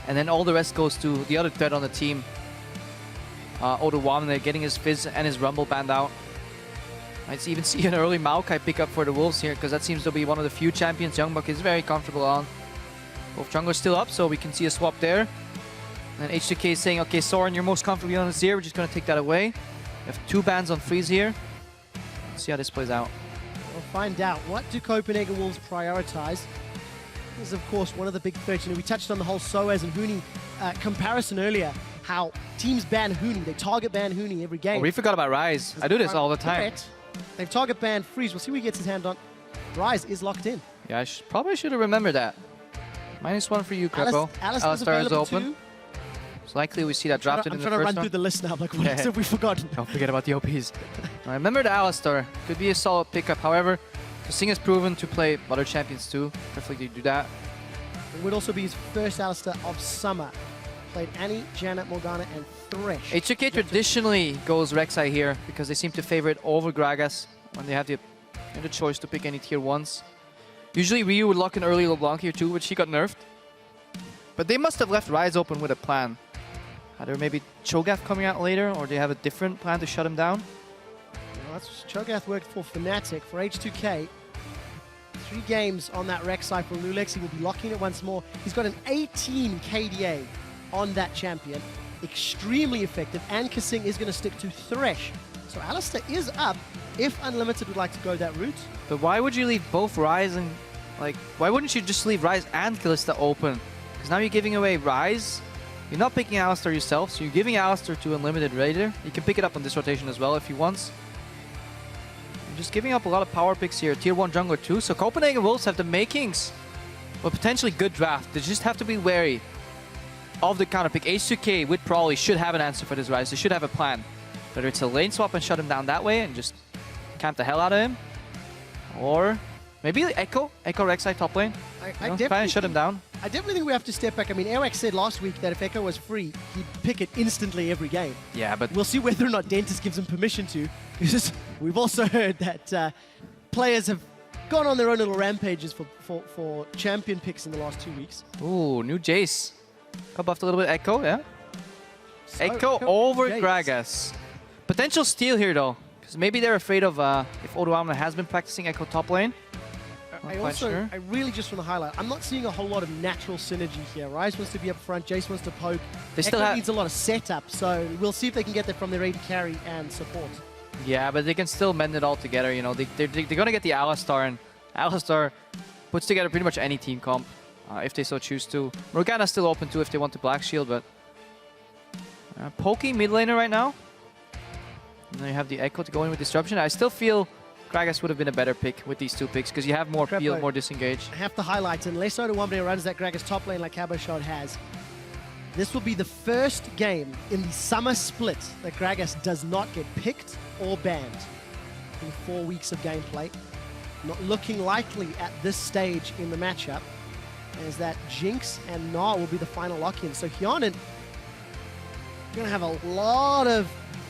And then all the rest goes to the other threat on the team. Oduwamne getting his Fizz and his Rumble banned out. Let's even see an early Maokai pick up for the Wolves here, because that seems to be one of the few champions Youngbuck is very comfortable on. Wolf Jungle is still up, so we can see a swap there. And H2K is saying, okay, Soren, you're most comfortable on Azir, we're just going to take that away. We have 2 bans on Freeze here. Let's see how this plays out. We'll find out. What do Copenhagen Wolves prioritize? This is, of course, one of the big threats. You know, we touched on the whole Soaz and Huni comparison earlier, how teams ban Huni. They target ban Huni every game. Oh, we forgot about Rise. I do this all the time. They've target banned Freeze. We'll see who he gets his hand on. Rise is locked in. Yeah, I probably should have remembered that. -1 for you, Crepo. Alistar is open. Too. It's likely we see that drafted in the first I'm trying to run one. through the list now. I'm like, what else have we forgotten? Don't forget about the OPs. I remember the Alistar. Could be a solid pickup. However, Kasing has proven to play other champions too. Perfectly do that. It would also be his first Alistar of Summer. Played Annie, Janet, Morgana, and Thresh. H2K traditionally goes Rek'Sai here because they seem to favor it over Gragas when they have the choice to pick any tier 1s. Usually Ryu would lock in early LeBlanc here too, but she got nerfed. But they must have left Rise open with a plan. Either maybe Cho'Gath coming out later, or they have a different plan to shut him down. Well, that's Cho'Gath worked for Fnatic. For H2K, 3 games on that Rek'Sai for Lulex. He will be locking it once more. He's got an 18 KDA on that champion. Extremely effective, and Kasing is going to stick to Thresh. So Alistar is up if Unlimited would like to go that route. But why would you leave both Rise and, like, why wouldn't you just leave Rise and Kalista open? Because now you're giving away Rise. You're not picking Alistar yourself, so you're giving Alistar to Unlimited Raider. You can pick it up on this rotation as well if he wants. You're just giving up a lot of power picks here. Tier 1 jungler too. So Copenhagen Wolves have the makings of a potentially good draft. They just have to be wary of the counter pick. H2K with Prawley should have an answer for this Rise. They should have a plan. Whether it's a lane swap and shut him down that way and just camp the hell out of him. Or maybe Echo Rek'Sai top lane. I try and shut him down. I definitely think we have to step back. I mean, Airwax said last week that if Echo was free, he'd pick it instantly every game. Yeah, but we'll see whether or not Dentist gives him permission to. Because we've also heard that players have gone on their own little rampages for champion picks in the last 2 weeks. Ooh, new Jace. Got buffed a little bit. Echo, yeah. So, Echo over Jace. Gragas. Potential steal here though, because maybe they're afraid of if Oduwamne has been practicing Echo top lane. I really just want to highlight, I'm not seeing a whole lot of natural synergy here. Rise wants to be up front, Jace wants to poke. They still Echo needs a lot of setup, so we'll see if they can get that from their AD carry and support. Yeah, but they can still mend it all together. You know, they're going to get the Alistar, and Alistar puts together pretty much any team comp if they so choose to. Morgana's still open too if they want to Black Shield, but poking mid laner right now. And then you have the Echo to go in with Disruption. I still feel Gragas would have been a better pick with these 2 picks because you have more peel, more disengage. I have to highlight, unless Oduwamne runs that Gragas top lane like Cabochon has, this will be the first game in the summer split that Gragas does not get picked or banned in 4 weeks of gameplay. Not looking likely at this stage in the matchup, as that Jinx and Gnar will be the final lock-in. So Hyanin going to have a lot of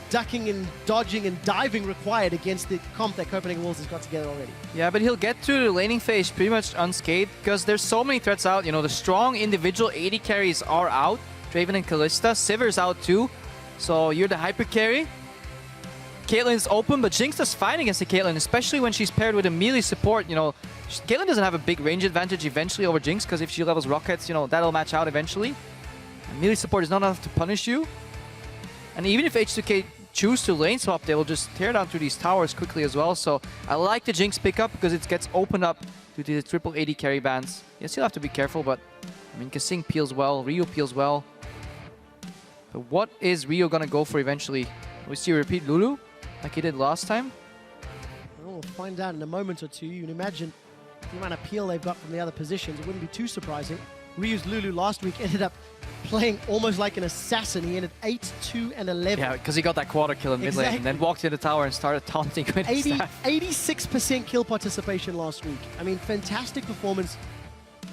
ducking and dodging and diving required against the comp that Copenhagen Wolves has got together already. Yeah, but he'll get to the laning phase pretty much unscathed because there's so many threats out. You know, the strong individual AD carries are out. Draven and Kalista. Sivir's out too. So you're the hyper carry. Caitlyn's open, but Jinx does fine against the Caitlyn, especially when she's paired with a melee support. You know, Caitlyn doesn't have a big range advantage eventually over Jinx because if she levels rockets, you know, that'll match out eventually. And melee support is not enough to punish you. And even if H2K choose to lane swap, they will just tear down through these towers quickly as well. So I like the Jinx pickup because it gets opened up due to the triple AD carry bans. Yes, you'll have to be careful, but I mean, Kasing peels well, Ryu peels well. But what is Ryu gonna go for eventually? We see a repeat Lulu like he did last time. Well, we'll find out in a moment or two. You can imagine the amount of peel they've got from the other positions. It wouldn't be too surprising. Ryu's Lulu last week ended up playing almost like an assassin. He ended 8, 2, and 11. Yeah, because he got that quarter kill in mid lane and then walked in the tower and started taunting with his staff. 86% kill participation last week. I mean, fantastic performance.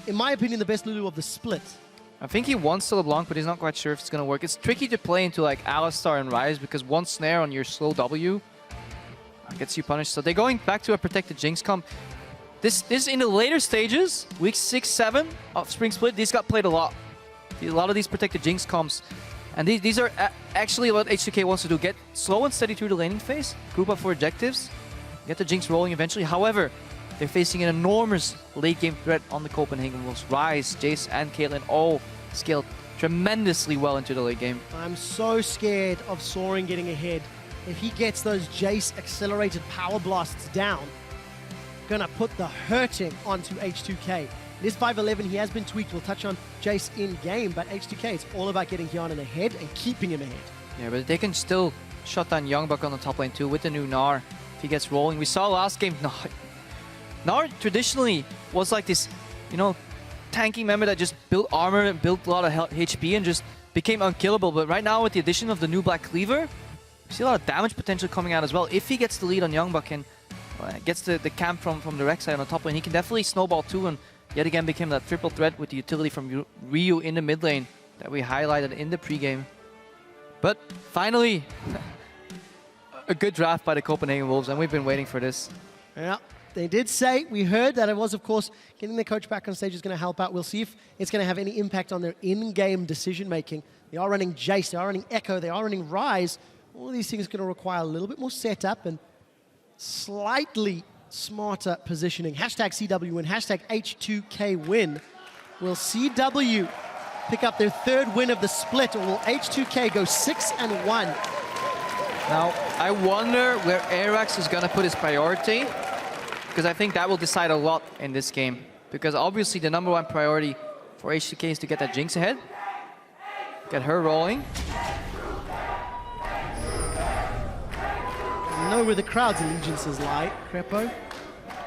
In my opinion, the best Lulu of the split. I think he wants to LeBlanc, but he's not quite sure if it's going to work. It's tricky to play into like Alistar and Ryze because one snare on your slow W gets you punished. So they're going back to a protected Jinx comp. this in the later stages, week 6, 7 of Spring Split, these got played a lot. A lot of these protected Jinx comps. And these are actually what H2K wants to do. Get slow and steady through the laning phase, group up for objectives, get the Jinx rolling eventually. However, they're facing an enormous late game threat on the Copenhagen Wolves. Ryze, Jace, and Caitlyn all scaled tremendously well into the late game. I'm so scared of Soaring getting ahead. If he gets those Jace accelerated power blasts down, gonna put the hurting onto H2K. This 5-11, he has been tweaked. We'll touch on Jace in game, but H2K, it's all about getting Hjarnan ahead and keeping him ahead. Yeah, but they can still shut down Youngbuck on the top lane too with the new Gnar. If he gets rolling, we saw last game, Gnar traditionally was like this, you know, tanky member that just built armor and built a lot of HP and just became unkillable. But right now with the addition of the new Black Cleaver, we see a lot of damage potential coming out as well. If he gets the lead on Youngbuck and gets the camp from the Rex side on the top lane, he can definitely snowball too and yet again became that triple threat with the utility from Ryu in the mid lane that we highlighted in the pregame. But finally, a good draft by the Copenhagen Wolves, and we've been waiting for this. Yeah, they did say, we heard that it was, of course, getting their coach back on stage is going to help out. We'll see if it's going to have any impact on their in-game decision-making. They are running Jace, they are running Echo, they are running Ryze. All of these things are going to require a little bit more setup and slightly smarter positioning. Hashtag CW win, hashtag H2K win. Will CW pick up their third win of the split, or will H2K go 6-1? Now, I wonder where Arax is going to put his priority, because I think that will decide a lot in this game. Because obviously the number one priority for H2K is to get that Jinx ahead, get her rolling. We know where the crowd's allegiances lie, Crepo.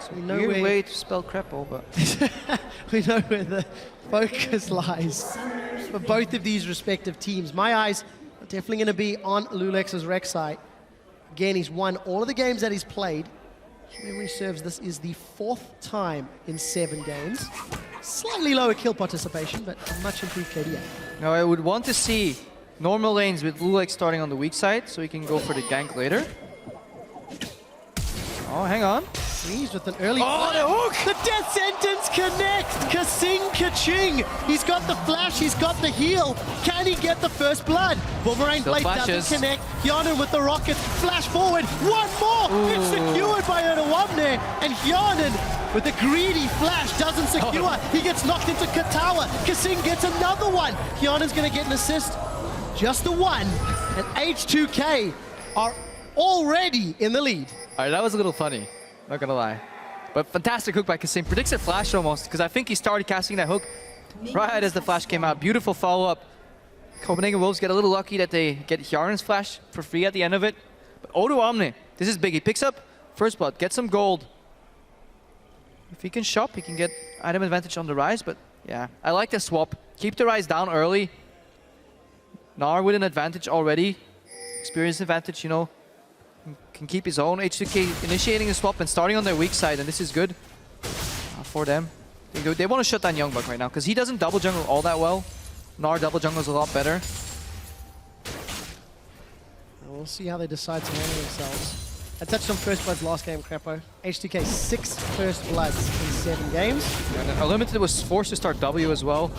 So we know Weird way to spell Crepo, but we know where the focus lies for both of these respective teams. My eyes are definitely going to be on Lulex's Rex side. Again, he's won all of the games that he's played. If memory serves, this is the 4th time in 7 games. Slightly lower kill participation, but a much improved KDA. Now I would want to see normal lanes with Lulex starting on the weak side, so he can go for the gank later. Oh, hang on. Freeze with an early... Oh, the hook! The death sentence connects! Kasing Kaching! He's got the flash, he's got the heal. Can he get the first blood? Boomerang Blade doesn't connect. Hjarnan with the rocket, flash forward. One more! Ooh. It's secured by Erdoamne. And Hjarnan with a greedy flash doesn't secure. Oh. He gets knocked into Katawa. Kasing gets another one. Hjarnan's gonna get an assist. Just the one. And H2K are already in the lead. All right, that was a little funny. Not gonna lie. But fantastic hook by Kasing. Predicts a flash almost, because I think he started casting that hook right as the flash came out. Beautiful follow-up. Copenhagen Wolves get a little lucky that they get Hjarnan's flash for free at the end of it. But Erdoamne, this is big. He picks up first blood, gets some gold. If he can shop, he can get item advantage on the Ryze, but yeah, I like the swap. Keep the Ryze down early. Gnar with an advantage already. Experience advantage, you know. Can keep his own. H2K initiating a swap and starting on their weak side, and this is good for them. They want to shut down Youngbuck right now, because he doesn't double jungle all that well. Gnar double jungles a lot better. We'll see how they decide to handle themselves. I touched on first bloods last game, Crepo. H2K 6 first bloods in 7 games. And Unlimited was forced to start W as well.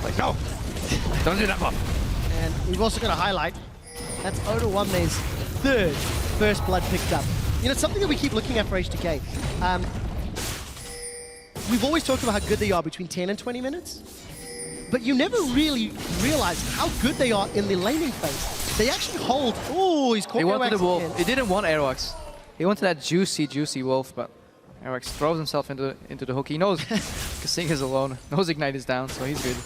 Like, no! Don't do that, Bob! And we've also got a highlight. That's Erdoamne's 3rd first blood picked up. You know, something that we keep looking at for H2K. We've always talked about how good they are between 10 and 20 minutes. But you never really realize how good they are in the laning phase. They actually hold... Oh, he's caught. He wanted the wolf. He didn't want Aerox. He wanted that juicy wolf, but Aerox throws himself into the hook. He knows Kasing is alone. Knows Ignite is down, so he's good.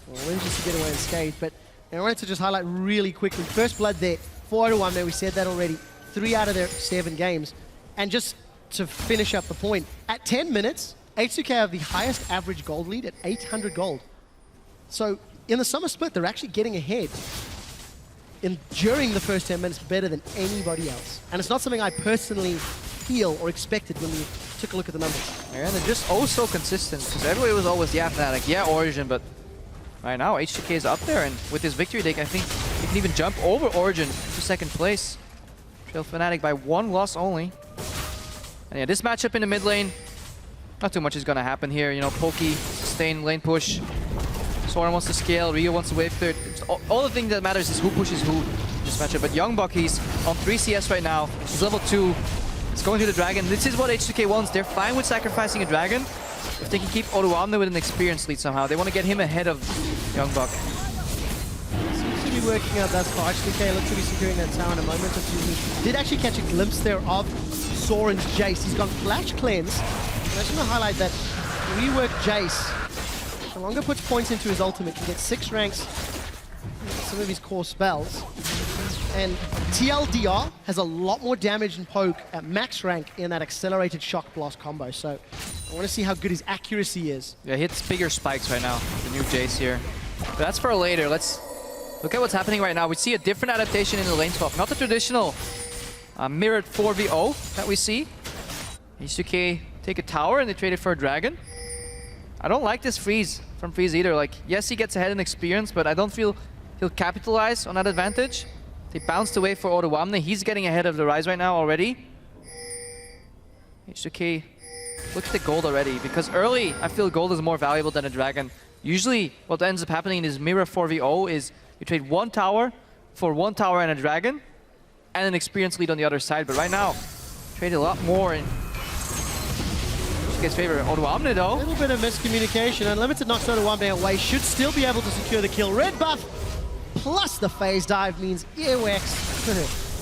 Well, just to get away unscathed, but I wanted to just highlight really quickly. First blood there for Erdoamne, we said that already. 3 out of their 7 games. And just to finish up the point, at 10 minutes, H2K have the highest average gold lead at 800 gold. So in the summer split, they're actually getting ahead during the first 10 minutes better than anybody else. And it's not something I personally feel or expected when we took a look at the numbers. Yeah, and they're just oh so consistent, because everybody was always, yeah, Fnatic, yeah, Origin, but right now H2K is up there, and with this victory deck, I think he can even jump over Origin to 2nd place. Trail Fnatic by 1 loss only. And yeah, this matchup in the mid lane, not too much is gonna happen here. You know, Pokey, sustain, lane push. Soren wants to scale, Ryu wants to wave third. All the thing that matters is who pushes who in this matchup. But Youngbuk, he's on 3 CS right now. He's level 2. He's going to the dragon. This is what H2K wants. They're fine with sacrificing a dragon if they can keep Odoamne with an experience lead somehow. They want to get him ahead of Youngbuk. Seems to be working out thus far. H2K looks to be securing that tower in a moment or two. We did actually catch a glimpse there of Soren's Jace. He's gone Flash Cleanse. I just want to highlight that rework Jace. The longer puts points into his ultimate, can get 6 ranks some of his core spells. And TLDR has a lot more damage and poke at max rank in that accelerated shock blast combo. So I want to see how good his accuracy is. Yeah, he hits bigger spikes right now, the new Jace here. But that's for later. Let's look at what's happening right now. We see a different adaptation in the lane swap. Not the traditional mirrored 4v0 that we see. H2K take a tower and they trade it for a dragon. I don't like this freeze from Freeze either. Like, yes, he gets ahead in experience, but I don't feel he'll capitalize on that advantage. They bounced away for Odoamne. He's getting ahead of the Rise right now already. H2K, look at the gold already, because early I feel gold is more valuable than a dragon. Usually what ends up happening in this mirror 4v0 is you trade 1 tower for 1 tower and a dragon and an experience lead on the other side. But right now, trade a lot more in H2K's favor. Odoamne though. A little bit of miscommunication. Unlimited knocks Odoamne away. Should still be able to secure the kill. Red buff plus the phase dive means Earwax.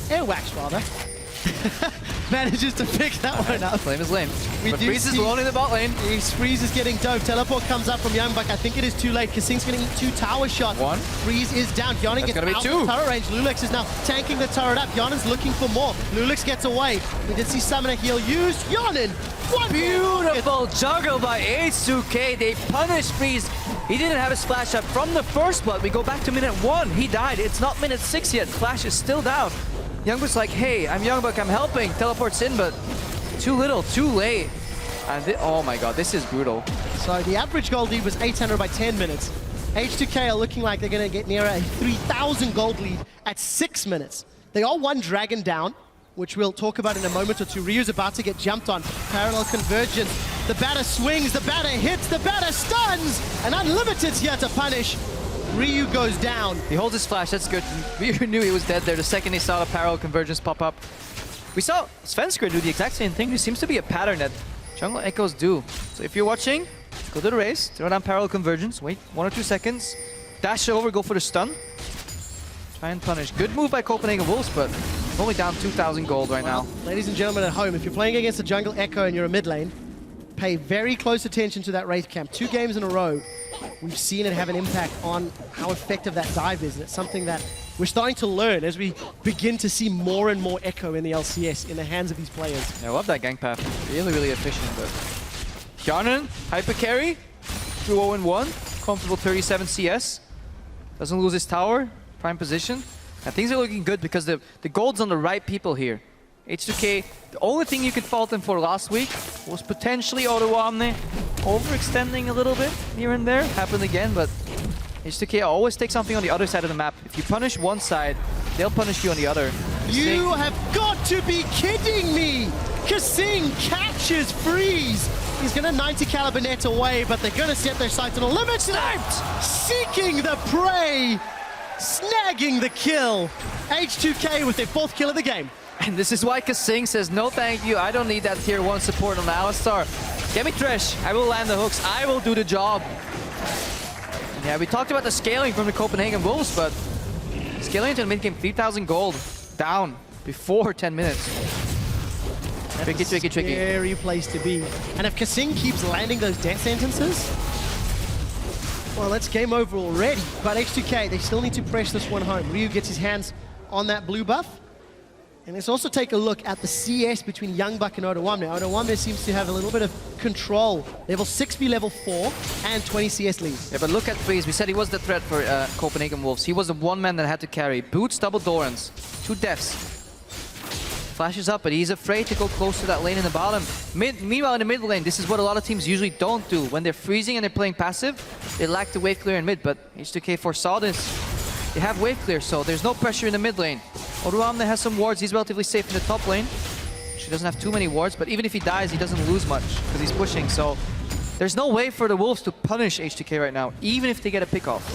Airwax rather. Manages to pick that one up. Flame is lame. But Freeze is alone in the bot lane. Freeze is getting dope. Teleport comes up from Youngbuk. I think it is too late. Kasing's going to eat 2 tower shots. 1. Freeze is down. Yonin gets out of turret range. Lulix is now tanking the turret up. Yonin's looking for more. Lulix gets away. We did see Summoner Heal used. Yonin! One beautiful juggle by H2K. They punish Freeze. He didn't have his flash up from the first blood. We go back to minute 1. He died. It's not minute 6 yet. Flash is still down. Youngbuk's like, hey, I'm Youngbuk, I'm helping. Teleports in, but too little, too late. And oh my god, this is brutal. So the average gold lead was 800 by 10 minutes. H2K are looking like they're going to get near a 3,000 gold lead at 6 minutes. They are 1 dragon down, which we'll talk about in a moment or two. Ryu's about to get jumped on. Parallel convergence. The batter swings, the batter hits, the batter stuns, and Unlimited's here to punish. Ryu goes down. He holds his flash, that's good. Ryu knew he was dead there the second he saw the parallel convergence pop up. We saw Svenskr do the exact same thing. There seems to be a pattern that jungle echoes do. So if you're watching, go to the race, throw down parallel convergence, wait 1 or 2 seconds, dash over, go for the stun. Try and punish. Good move by Copenhagen Wolves, but only down 2,000 gold right now. Ladies and gentlemen at home, if you're playing against a jungle echo and you're a mid lane, pay very close attention to that Wraith camp. 2 games in a row, we've seen it have an impact on how effective that dive is. And it's something that we're starting to learn as we begin to see more and more echo in the LCS in the hands of these players. Yeah, I love that gank path. Really, really efficient. But Hjarnan, hyper carry, through 0-1, comfortable 37 CS. Doesn't lose his tower, prime position. And things are looking good because the gold's on the right people here. H2K, the only thing you could fault them for last week was potentially Odoamne overextending a little bit here and there. Happened again, but H2K always take something on the other side of the map. If you punish one side, they'll punish you on the other. You have got to be kidding me! Kasing catches Freeze! He's gonna 90 caliber net away, but they're gonna set their sights on a limit. Sniped! Seeking the prey! Snagging the kill! H2K with their 4th kill of the game. And this is why Kasing says, no thank you, I don't need that tier 1 support on Alistar. Get me Thresh, I will land the hooks, I will do the job. And yeah, we talked about the scaling from the Copenhagen Wolves, but scaling into the mid game, 3,000 gold, down before 10 minutes. Tricky. Scary place to be. And if Kasing keeps landing those death sentences, well, that's game over already. But H2K, they still need to press this one home. Ryu gets his hands on that blue buff. And let's also take a look at the CS between Youngbuk and Odoamne. Odoamne seems to have a little bit of control. Level 6v level 4 and 20 CS leads. Yeah, but look at Freeze. We said he was the threat for Copenhagen Wolves. He was the one man that had to carry. Boots, double Dorans, 2 deaths. Flashes up, but he's afraid to go close to that lane in the bottom. Meanwhile, in the mid lane, this is what a lot of teams usually don't do. When they're freezing and they're playing passive, they lack the wave clear in mid, but H2K foresaw this. They have wave clear, so there's no pressure in the mid lane. Odoamne has some wards, he's relatively safe in the top lane. Actually doesn't have too many wards, but even if he dies, he doesn't lose much because he's pushing. So there's no way for the Wolves to punish H2K right now, even if they get a pick off.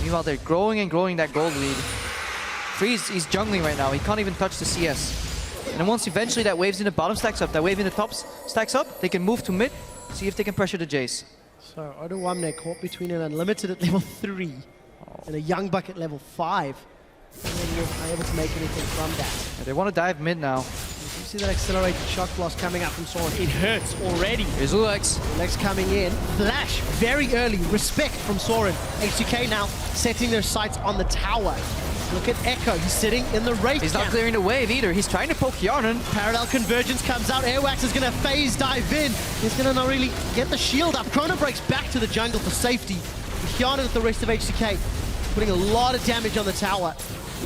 Meanwhile, they're growing and growing that gold lead. Freeze, he's jungling right now. He can't even touch the CS. And then once eventually that waves in the bottom stacks up, that wave in the top stacks up, they can move to mid, see if they can pressure the Jace. So Odoamne caught between an Unlimited at level 3 and a Young Buck at level 5. And then you're able to make anything from that. Yeah, they want to dive mid now. You see that accelerated shock blast coming up from Soren. It hurts already. Here's Lulex. Lulex coming in. Flash very early. Respect from Soren. H2K now setting their sights on the tower. Look at Echo. He's sitting in the Wraith. He's not clearing the wave either. He's trying to poke Yarnan. Parallel convergence comes out. Airwax is going to phase dive in. He's going to not really get the shield up. Chrono breaks back to the jungle for safety. Yarnan with the rest of H2K putting a lot of damage on the tower.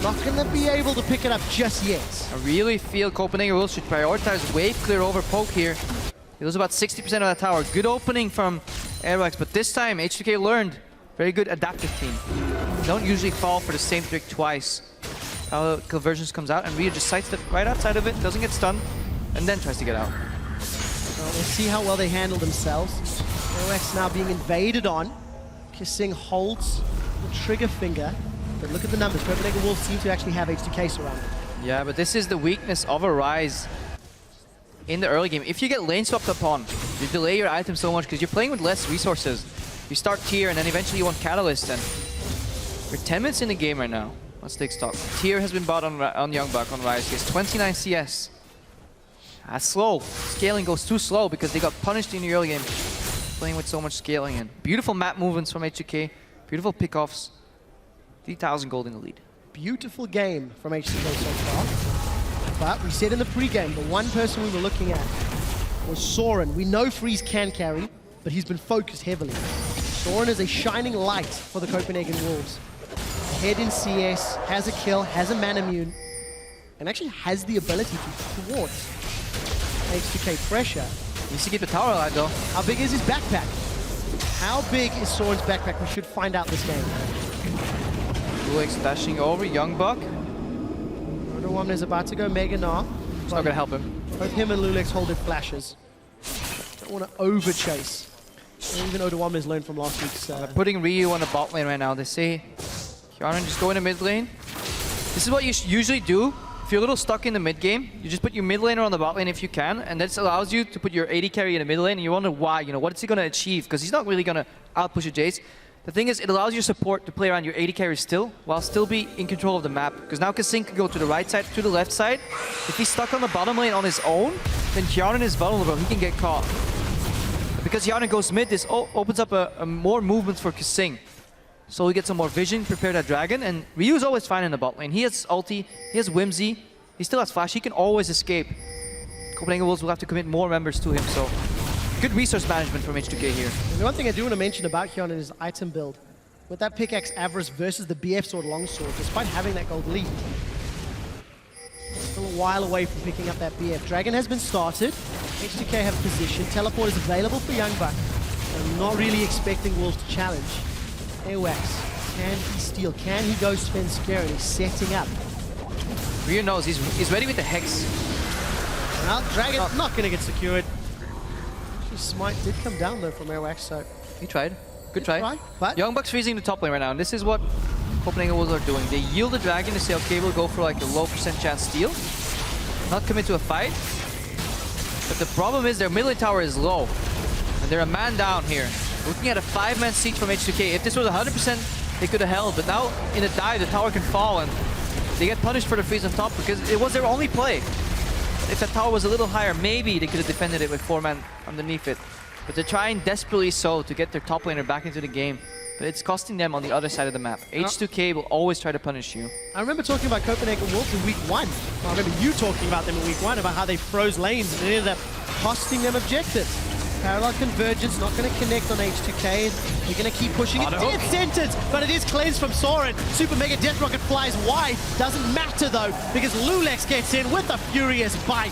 Not going to be able to pick it up just yet. I really feel Copenhagen Wolves should prioritize wave clear over poke here. He was about 60% of that tower. Good opening from Airwax, but this time H2K learned. Very good adaptive team. Don't usually fall for the same trick twice. Conversions comes out and Ryu just sights it right outside of it, doesn't get stunned, and then tries to get out. Well, we'll see how well they handle themselves. Airwax now being invaded on. Kissing holds the trigger finger. But look at the numbers. Copenhagen Wolves seem to actually have H2K surrounded. Yeah, but this is the weakness of a Ryze in the early game. If you get lane swapped upon, you delay your item so much because you're playing with less resources. You start tier and then eventually you want Catalyst, and we're 10 minutes in the game right now. Let's take stock. Tier has been bought on Youngbuck on Ryze. He has 29 CS. That's slow. Scaling goes too slow because they got punished in the early game playing with so much scaling. And beautiful map movements from H2K. Beautiful pickoffs. 3,000 gold in the lead. Beautiful game from H2K so far. But we said in the pre-game, the one person we were looking at was Soren. We know Freeze can carry, but he's been focused heavily. Soren is a shining light for the Copenhagen Wolves. Head in CS, has a kill, has a man immune, and actually has the ability to thwart H2K pressure. Needs to keep the tower alive though. How big is his backpack? How big is Soren's backpack? We should find out this game. Lulex dashing over, Youngbuck. Odoamne is about to go Mega Gnar. It's not gonna help him. Both him and Lulex hold their flashes. Don't want to over chase. Even Odoamne has learned from last week's. They're putting Ryu on the bot lane right now. They say, Yarnan, just go in the mid lane. This is what you usually do. If you're a little stuck in the mid game, you just put your mid laner on the bot lane if you can, and this allows you to put your AD carry in the mid lane, and you wonder why, what is he going to achieve? Because he's not really going to outpush a Jace. The thing is, it allows your support to play around your AD carry still, while still be in control of the map. Because now Kasing can go to the right side, to the left side. If he's stuck on the bottom lane on his own, then Yarnan is vulnerable, he can get caught. But because Yarnan goes mid, this opens up a more movements for Kasing. So he gets some more vision, prepare that dragon, and Ryu is always fine in the bot lane. He has ulti, he has Whimsy, he still has flash, he can always escape. Copenhagen Wolves will have to commit more members to him, so good resource management from H2K here. The one thing I do want to mention about Yarnan is item build. With that pickaxe Avarice versus the BF sword longsword, despite having that gold lead, still a while away from picking up that BF. Dragon has been started, H2K have position, teleport is available for Youngbuck. I'm not really expecting Wolves to challenge. Airwax, can he steal? Can he go spend scare? And he's setting up. Ryu knows, he's ready with the Hex. Well, Dragon's not going to get secured. Actually, Smite did come down though from Airwax, so... He tried. Good try. But Youngbuck's freezing the top lane right now, and this is what Copenhagen Wolves are doing. They yield the dragon to say, okay, we'll go for like a low % chance steal. Not commit to a fight. But the problem is their mid lane tower is low. And they're a man down here. Looking at a 5-man siege from H2K. If this was 100%, they could have held. But now, in a dive, the tower can fall, and they get punished for the freeze on top because it was their only play. If that tower was a little higher, maybe they could have defended it with 4-man underneath it. But they're trying desperately so to get their top laner back into the game. But it's costing them on the other side of the map. H2K will always try to punish you. I remember talking about Copenhagen Wolves in week 1. I remember you talking about them in week 1, about how they froze lanes and it ended up costing them objectives. Parallel convergence, not going to connect on H2K. They're going to keep pushing it. It's centered, but it is cleansed from Soren. Super Mega Death Rocket flies wide. Doesn't matter though, because Lulex gets in with a furious bite.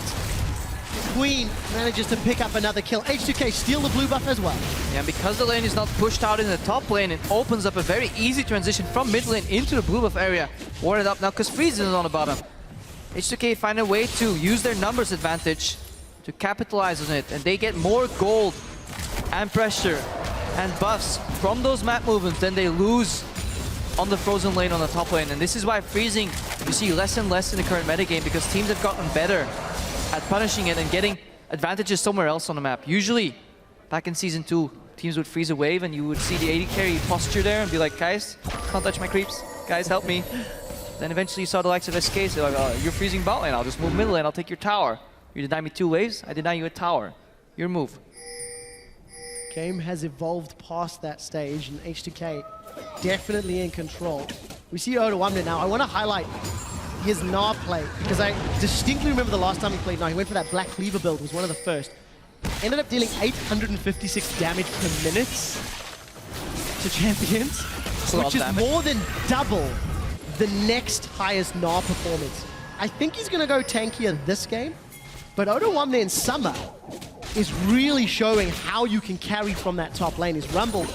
Queen manages to pick up another kill. H2K steal the blue buff as well. Yeah, and because the lane is not pushed out in the top lane, it opens up a very easy transition from mid lane into the blue buff area. Warded up now because Freeze is on the bottom. H2K find a way to use their numbers advantage to capitalize on it, and they get more gold and pressure and buffs from those map movements than they lose on the frozen lane on the top lane. And this is why freezing you see less and less in the current metagame, because teams have gotten better at punishing it and getting advantages somewhere else on the map. Usually, back in Season 2, teams would freeze a wave and you would see the AD carry posture there and be like, guys, can't touch my creeps. Guys, help me. Then eventually you saw the likes of SK say, like, oh, you're freezing bot lane, I'll just move mid lane, I'll take your tower. You deny me 2 waves, I deny you a tower. Your move. Game has evolved past that stage, and H2K definitely in control. We see Oda now. I want to highlight his Gnar play, because I distinctly remember the last time he played Gnar. He went for that Black Cleaver build, was one of the first. Ended up dealing 856 damage per minute to champions, which is more than double the next highest Gnar performance. I think he's going to go tankier this game, but Oda in Summer is really showing how you can carry from that top lane. His Rumble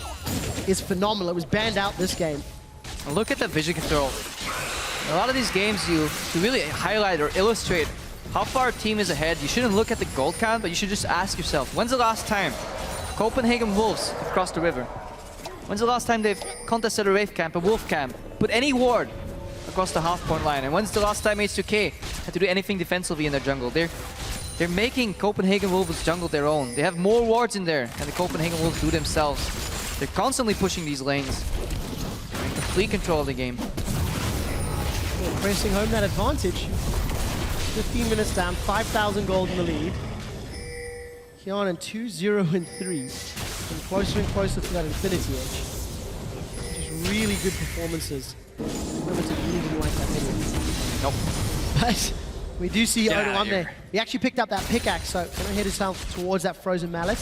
is phenomenal. It was banned out this game. And look at the vision control. In a lot of these games, to really highlight or illustrate how far a team is ahead, you shouldn't look at the gold count, but you should just ask yourself, when's the last time Copenhagen Wolves have crossed the river? When's the last time they've contested a Wraith camp, a Wolf camp, put any ward across the half-point line? And when's the last time H2K had to do anything defensively in their jungle? They're making Copenhagen Wolves' jungle their own. They have more wards in there than the Copenhagen Wolves do themselves. They're constantly pushing these lanes. They're in complete control of the game. Well, pressing home that advantage. 15 minutes down, 5,000 gold in the lead. Hyeon 2-0-3. And closer and closer to that Infinity Edge. Just really good performances. Limited didn't like that many. Nope. But we do see Oda there. He actually picked up that pickaxe, so gonna head himself towards that frozen mallet.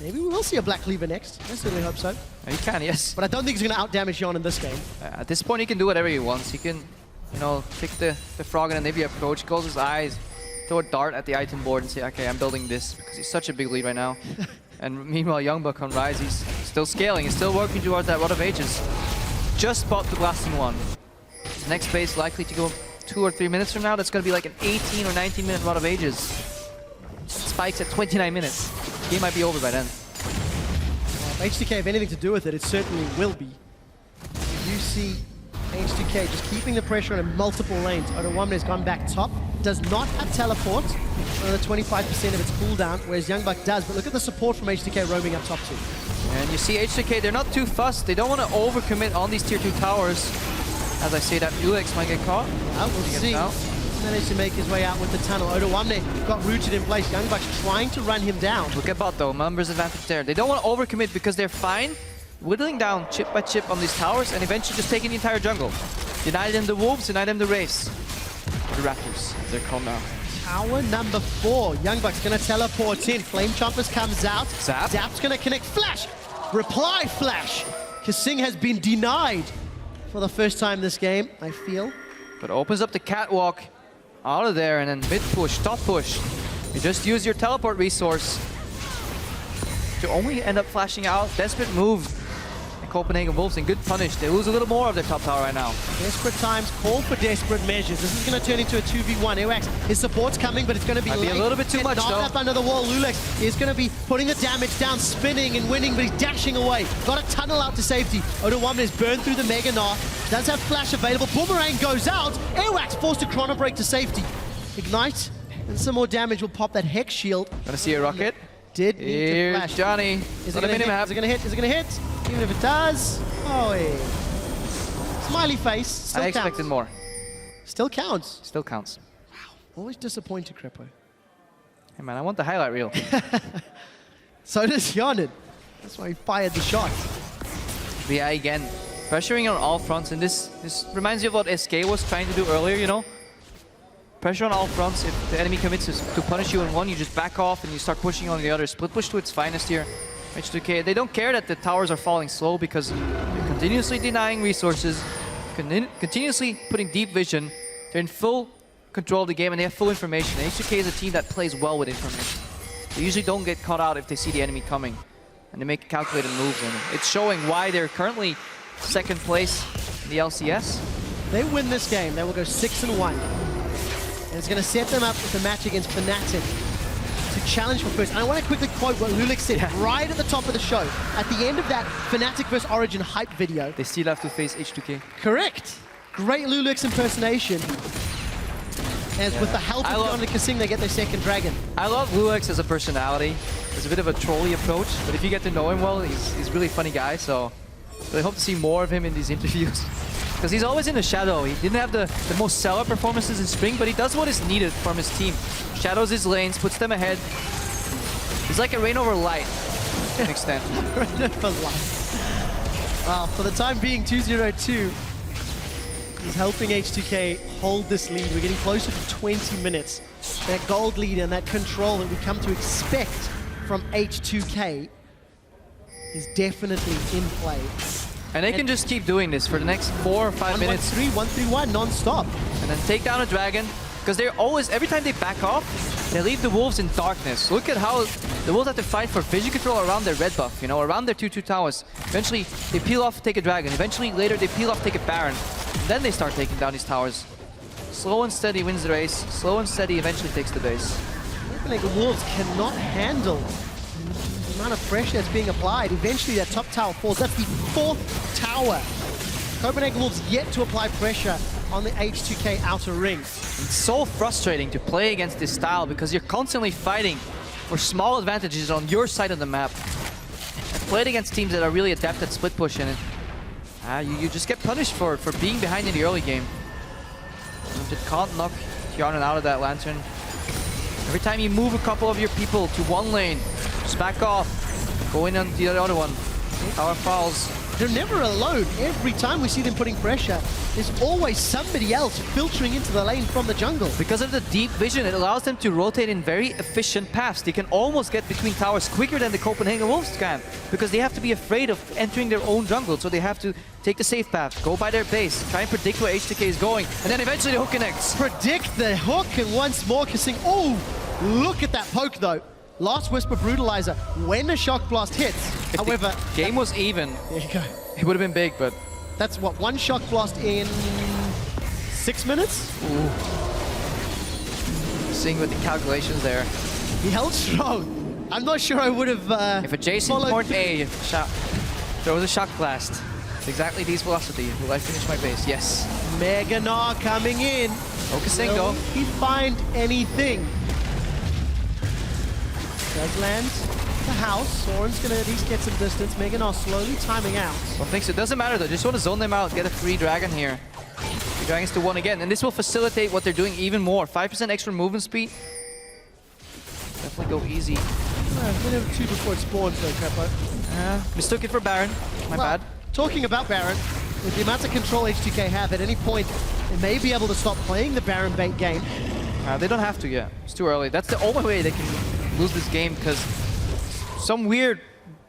Maybe we will see a Black Cleaver next. I certainly hope so. He can, yes. But I don't think he's gonna out-damage Hyeon in this game. At this point, he can do whatever he wants. He can, you know, pick the frog and maybe approach, close his eyes, throw a dart at the item board and say, okay, I'm building this, because he's such a big lead right now. And meanwhile, Youngbuck on Rise, he's still scaling, he's still working towards that Rod of Ages. Just bought the blasting one. His next phase likely to go 2 or 3 minutes from now. That's going to be like an 18 or 19 minute Rod of Ages. Spikes at 29 minutes. Game might be over by then. Well, if H2K have anything to do with it, it certainly will be. You see H2K just keeping the pressure on multiple lanes. Oda has gone back top. Does not have teleport. Another 25% of its cooldown, whereas Youngbuck does. But look at the support from H2K roaming up top too. And you see H2K, they're not too fussed. They don't want to overcommit on these tier 2 towers. As I say that, Ulex might get caught. Well, we'll see. Managed to make his way out with the tunnel. Oda got rooted in place. Youngbuck's trying to run him down. Look at bot though, numbers advantage there. They don't want to overcommit because they're fine whittling down chip by chip on these towers and eventually just taking the entire jungle. Deny them the wolves, deny them the wraiths. The raptors, they're called now. Tower number 4. Youngbuck's gonna teleport in. Flame Chompers comes out. Zap's gonna connect. Flash! Reply flash! Kasing has been denied for the first time this game, I feel. But opens up the catwalk out of there and then mid push, top push. You just use your teleport resource to only end up flashing out. Desperate move. Copenhagen Wolves in good punish. They lose a little more of their top tower right now. Desperate times call for desperate measures. This is going to turn into a 2v1. Ewax, his support's coming, but it's going to be Might be a little bit too much, though. Up under the wall. Lulex is going to be putting the damage down, spinning and winning, but he's dashing away. Got a tunnel out to safety. Oda is burned through the Mega Gnar. Does have flash available. Boomerang goes out. Ewax forced to chrono break to safety. Ignite, and some more damage will pop that Hex Shield. Gonna see a rocket. Did need to flash. Johnny. Is it going to hit? Is it going to hit? Is it going to hit? Even if it does, oh, yeah. Smiley face. Still I expected more. Still counts. Still counts. Wow. Always disappointed, Crepo. Hey man, I want the highlight reel. So does Hyeon. That's why he fired the shot. But yeah, again, pressuring on all fronts, and this reminds you of what SK was trying to do earlier, you know? Pressure on all fronts. If the enemy commits to punish you in one, you just back off and you start pushing on the other. Split push to its finest here. H2K, they don't care that the towers are falling slow because they're continuously denying resources, continuously putting deep vision. They're in full control of the game and they have full information. And H2K is a team that plays well with information. They usually don't get caught out if they see the enemy coming. And they make calculated moves. And it's showing why they're currently second place in the LCS. They win this game, they will go 6-1. And it's going to set them up with a match against Fnatic to challenge for first. And I want to quickly quote what Lulik said right at the top of the show. At the end of that Fnatic vs Origin hype video. They still have to face H2K. Correct. Great Lulik's impersonation. As with the help of Jonathan Kasing, they get their second dragon. I love Lulix as a personality. He's a bit of a trolly approach, but if you get to know him well, he's a really funny guy, so I hope to see more of him in these interviews. Because he's always in the shadow. He didn't have the most stellar performances in Spring, but he does what is needed from his team. Shadows his lanes, puts them ahead. He's like a rain over light, to an extent. Rain over light. Well, for the time being, 2-0-2. He's helping H2K hold this lead. We're getting closer to 20 minutes. That gold lead and that control that we come to expect from H2K is definitely in play. And they can just keep doing this for the next 4 or 5 minutes. 1-3-1 non-stop. And then take down a dragon. Because they're always, every time they back off, they leave the wolves in darkness. Look at how the wolves have to fight for vision control around their red buff, you know, around their 2-2 towers. Eventually, they peel off, take a dragon. Eventually, later, they peel off, take a baron. And then they start taking down these towers. Slow and steady wins the race. Slow and steady eventually takes the base. The wolves cannot handle the amount of pressure that's being applied. Eventually, that top tower falls. That's the 4th tower. Copenhagen Wolves yet to apply pressure on the H2K outer ring. It's so frustrating to play against this style because you're constantly fighting for small advantages on your side of the map. I've played against teams that are really adept at split push, and you just get punished for being behind in the early game. You can't knock Kjarnan out of that lantern. Every time you move a couple of your people to one lane, just back off, go in on the other one. Tower falls. They're never alone. Every time we see them putting pressure, there's always somebody else filtering into the lane from the jungle. Because of the deep vision, it allows them to rotate in very efficient paths. They can almost get between towers quicker than the Copenhagen Wolves can, because they have to be afraid of entering their own jungle, so they have to take the safe path, go by their base, try and predict where H2K is going, and then eventually the hook connects. Predict the hook, and once more Kasing. Oh, look at that poke though. Last Whisper Brutalizer when the Shock Blast hits. If however, the game was even, there you go. It would have been big, but that's what, 1 Shock Blast in 6 minutes? Ooh. Seeing with the calculations there. He held strong. I'm not sure I would have if a Jason port A throws a Shock Blast, exactly these velocity. Will I finish my base? Yes. Mega Gnar coming in. Focusing though. Will he find anything? Does land the house. Soren's gonna at least get some distance. Mega Gnar slowly timing out. Don't think so. It doesn't matter though. Just want to zone them out. Get a free dragon here. 3 dragons to 1 again. And this will facilitate what they're doing even more. 5% extra movement speed. Definitely go easy. Minute 2 before it spawns though, Crepo. Mistook it for Baron. My bad. Talking about Baron, with the amount of control H2K have, at any point, they may be able to stop playing the Baron bait game. They don't have to yet. It's too early. That's the only way they can lose this game, because some weird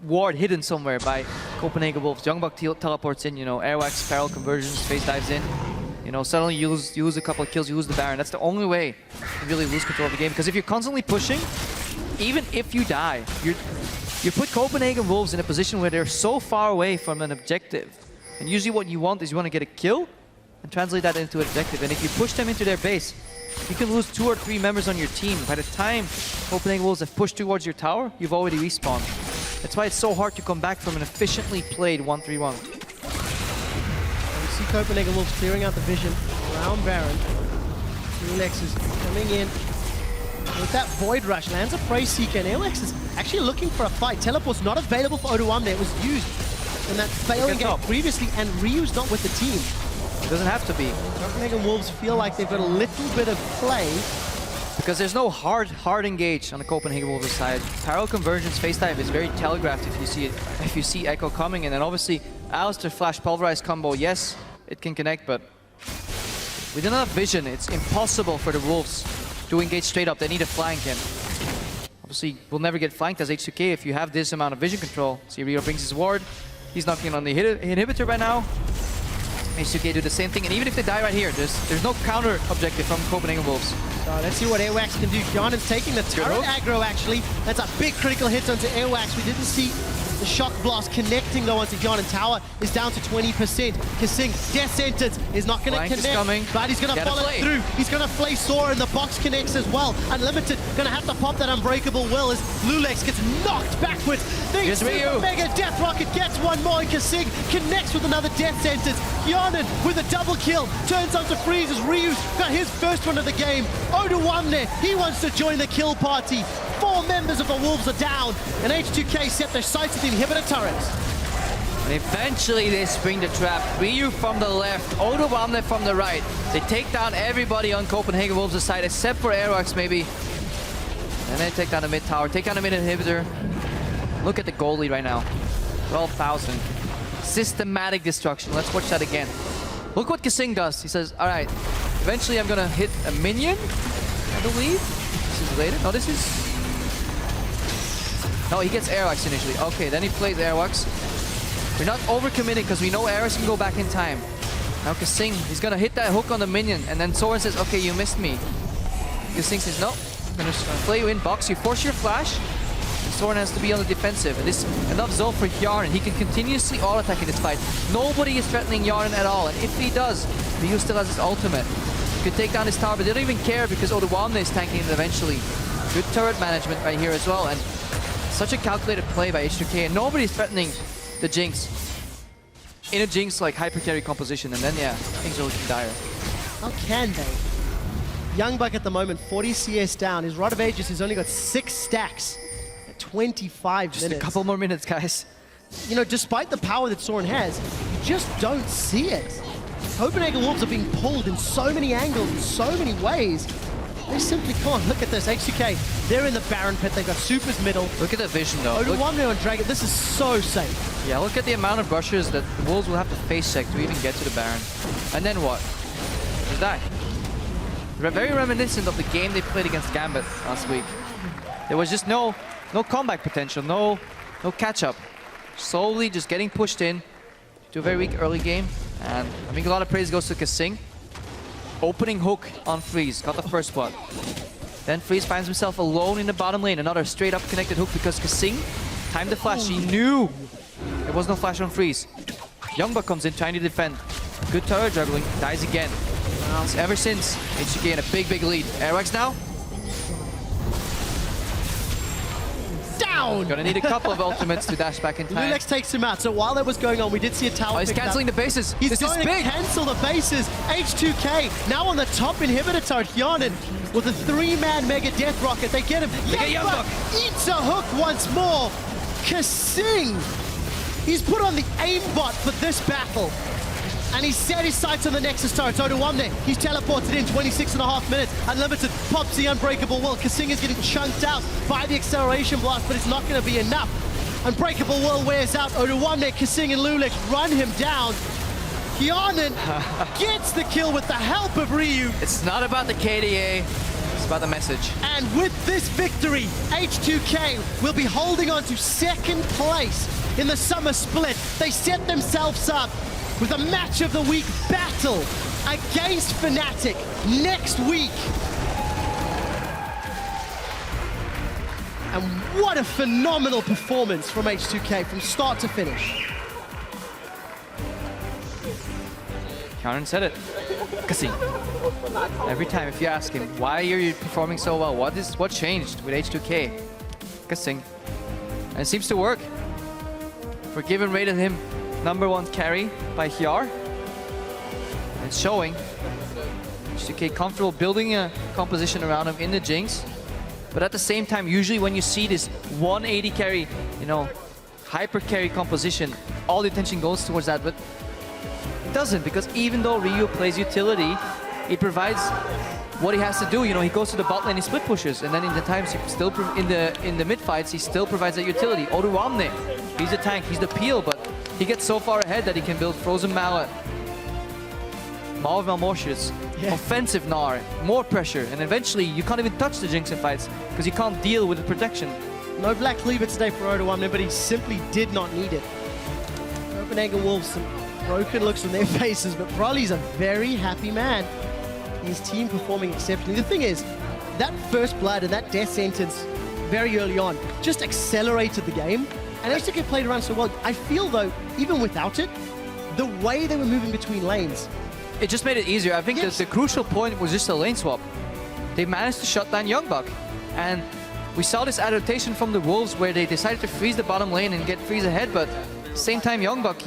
ward hidden somewhere by Copenhagen Wolves. Youngbuck teleports in, you know, Airwax, Feral Conversions, face dives in. You know, suddenly you lose a couple of kills, you lose the Baron. That's the only way to really lose control of the game, because if you're constantly pushing, even if you die, you put Copenhagen Wolves in a position where they're so far away from an objective. And usually what you want is you want to get a kill and translate that into an objective. And if you push them into their base, you can lose 2 or 3 members on your team. By the time Copenhagen Wolves have pushed towards your tower, you've already respawned. That's why it's so hard to come back from an efficiently played 1-3-1. We see Copenhagen Wolves clearing out the vision around Baron. Alex is coming in with that Void Rush. Lands a Prey Seeker, and Alex is actually looking for a fight. Teleport's not available for Oduamne. It was used in that failing game previously, and Ryu's not with the team. It doesn't have to be. Copenhagen Wolves feel like they've got a little bit of play. Because there's no hard engage on the Copenhagen Wolves side. Parallel Convergence face dive is very telegraphed if you see it. If you see Echo coming, and then obviously Alistair Flash Pulverize combo, yes, it can connect, but with enough vision, it's impossible for the Wolves to engage straight up. They need a flank, and obviously we'll never get flanked as H2K if you have this amount of vision control. See, Rio brings his ward. He's knocking on the inhibitor right now. H2K do the same thing, and even if they die right here, there's no counter objective from Copenhagen Wolves. So let's see what Airwax can do. Kjarnan's taking the turret aggro, actually. That's a big critical hit onto Airwax. We didn't see The shock blast connecting though onto Hyon, and tower is down to 20%. Kasing, death sentence is not going to connect, but he's going to follow through. He's going to flay Sora, and the box connects as well. Unlimited going to have to pop that unbreakable will as Lulex gets knocked backwards. The super mega death rocket gets one more, and Kasing connects with another death sentence. Hyonin with a double kill turns onto Freeze as Ryu's got his first one of the game. Oduwamne, he wants to join the kill party. 4 members of the Wolves are down, and H2K set their sights at the inhibitor turrets. And eventually they spring the trap. Ryu from the left, Oduwamne from the right. They take down everybody on Copenhagen Wolves' side except for Aerox maybe. And they take down the mid tower, take down the mid inhibitor. Look at the goal lead right now. 12,000. Systematic destruction. Let's watch that again. Look what Kasing does. He says, all right, eventually I'm gonna hit a minion, I believe. This is later. No, this is... No, he gets Aerox initially. Okay, then he plays Aerox. We're not overcommitting because we know Aerox can go back in time. Now Kasing, he's gonna hit that hook on the minion, and then Soren says, okay, you missed me. Kasing says, no, I'm gonna play you in, box you, force your flash. Soren has to be on the defensive, and this is enough zone for Yarn. He can continuously auto-attack in this fight. Nobody is threatening Yarn at all, and if he does, Ryu still has his ultimate. He could take down his tower, but they don't even care because Oduwamne is tanking it eventually. Good turret management right here as well, and such a calculated play by H2K, and nobody's threatening the Jinx. In a Jinx like hyper carry composition, and then yeah, things are looking dire. How can they? Youngbuck at the moment, 40 CS down. His Rod of Ages has only got 6 stacks. 25 just minutes. A couple more minutes, guys. You know, despite the power that Soren has, you just don't see it. Copenhagen Wolves are being pulled in so many angles, in so many ways. They simply can't. Look at this, H2K, they're in the Baron pit, they've got Supers middle. Look at the vision though. Oduwamne on Dragon, this is so safe. Yeah, look at the amount of brushes that the Wolves will have to face check to even get to the Baron. And then what? Just die. Very reminiscent of the game they played against Gambit last week. There was just no comeback potential, no catch-up. Slowly just getting pushed in to a very weak early game. And I think a lot of praise goes to Kasing. Opening hook on Freeze, got the first one. Then Freeze finds himself alone in the bottom lane. Another straight up connected hook because Kasing timed the flash. He knew there was no flash on Freeze. Youngbuck comes in trying to defend. Good turret juggling, dies again. Ever since, H2K in a big lead. Aerox now. Down! Gonna need a couple of ultimates to dash back in time. Lulex takes him out. So while that was going on, we did see a tower. Oh, he's cancelling the bases. He's going to cancel the bases. H2K now on the top inhibitor turret. Hyonin with a 3-man mega death rocket. They get him. Youngbuck eats a hook once more. Kasing. He's put on the aimbot for this battle. And he's set his sights on the Nexus turret. Oduwamne, he's teleported in 26.5 minutes. Unlimited pops the unbreakable will. Kasing is getting chunked out by the acceleration blast, but it's not going to be enough. Unbreakable will wears out. Oduwamne, Kasing, and Lulex run him down. Hyonin gets the kill with the help of Ryu. It's not about the KDA, it's about the message. And with this victory, H2K will be holding on to 2nd place in the summer split. They set themselves up with a match of the week battle against Fnatic next week. And what a phenomenal performance from H2K from start to finish. Karen said it. Kasing. Every time if you ask him, why are you performing so well? What changed with H2K? Kasing. And it seems to work. Forgiven rated him #1 carry by Hyar. It's showing. H2K comfortable building a composition around him in the Jinx. But at the same time, usually when you see this 180 carry, you know, hyper carry composition, all the attention goes towards that, but it doesn't, because even though Ryu plays utility, he provides what he has to do. You know, he goes to the bot lane, he split pushes, and then in the times he still in the mid fights, he still provides that utility. Oduwamne, he's a tank, he's the peel, but he gets so far ahead that he can build Frozen Mallet, Maw of Malmortius, offensive Gnar, more pressure, and eventually you can't even touch the Jinx in fights because you can't deal with the protection. No Black Cleaver today for Oduwamne, but he simply did not need it. Copenhagen Wolves, some broken looks on their faces, but Broly's a very happy man. His team performing exceptionally. The thing is, that first blood and that death sentence very early on just accelerated the game. And H2K played around so well. I feel, though, even without it, the way they were moving between lanes, it just made it easier. I think the crucial point was just a lane swap. They managed to shut down Youngbuck. And we saw this adaptation from the Wolves where they decided to freeze the bottom lane and get freeze ahead, but at the same time Youngbuck,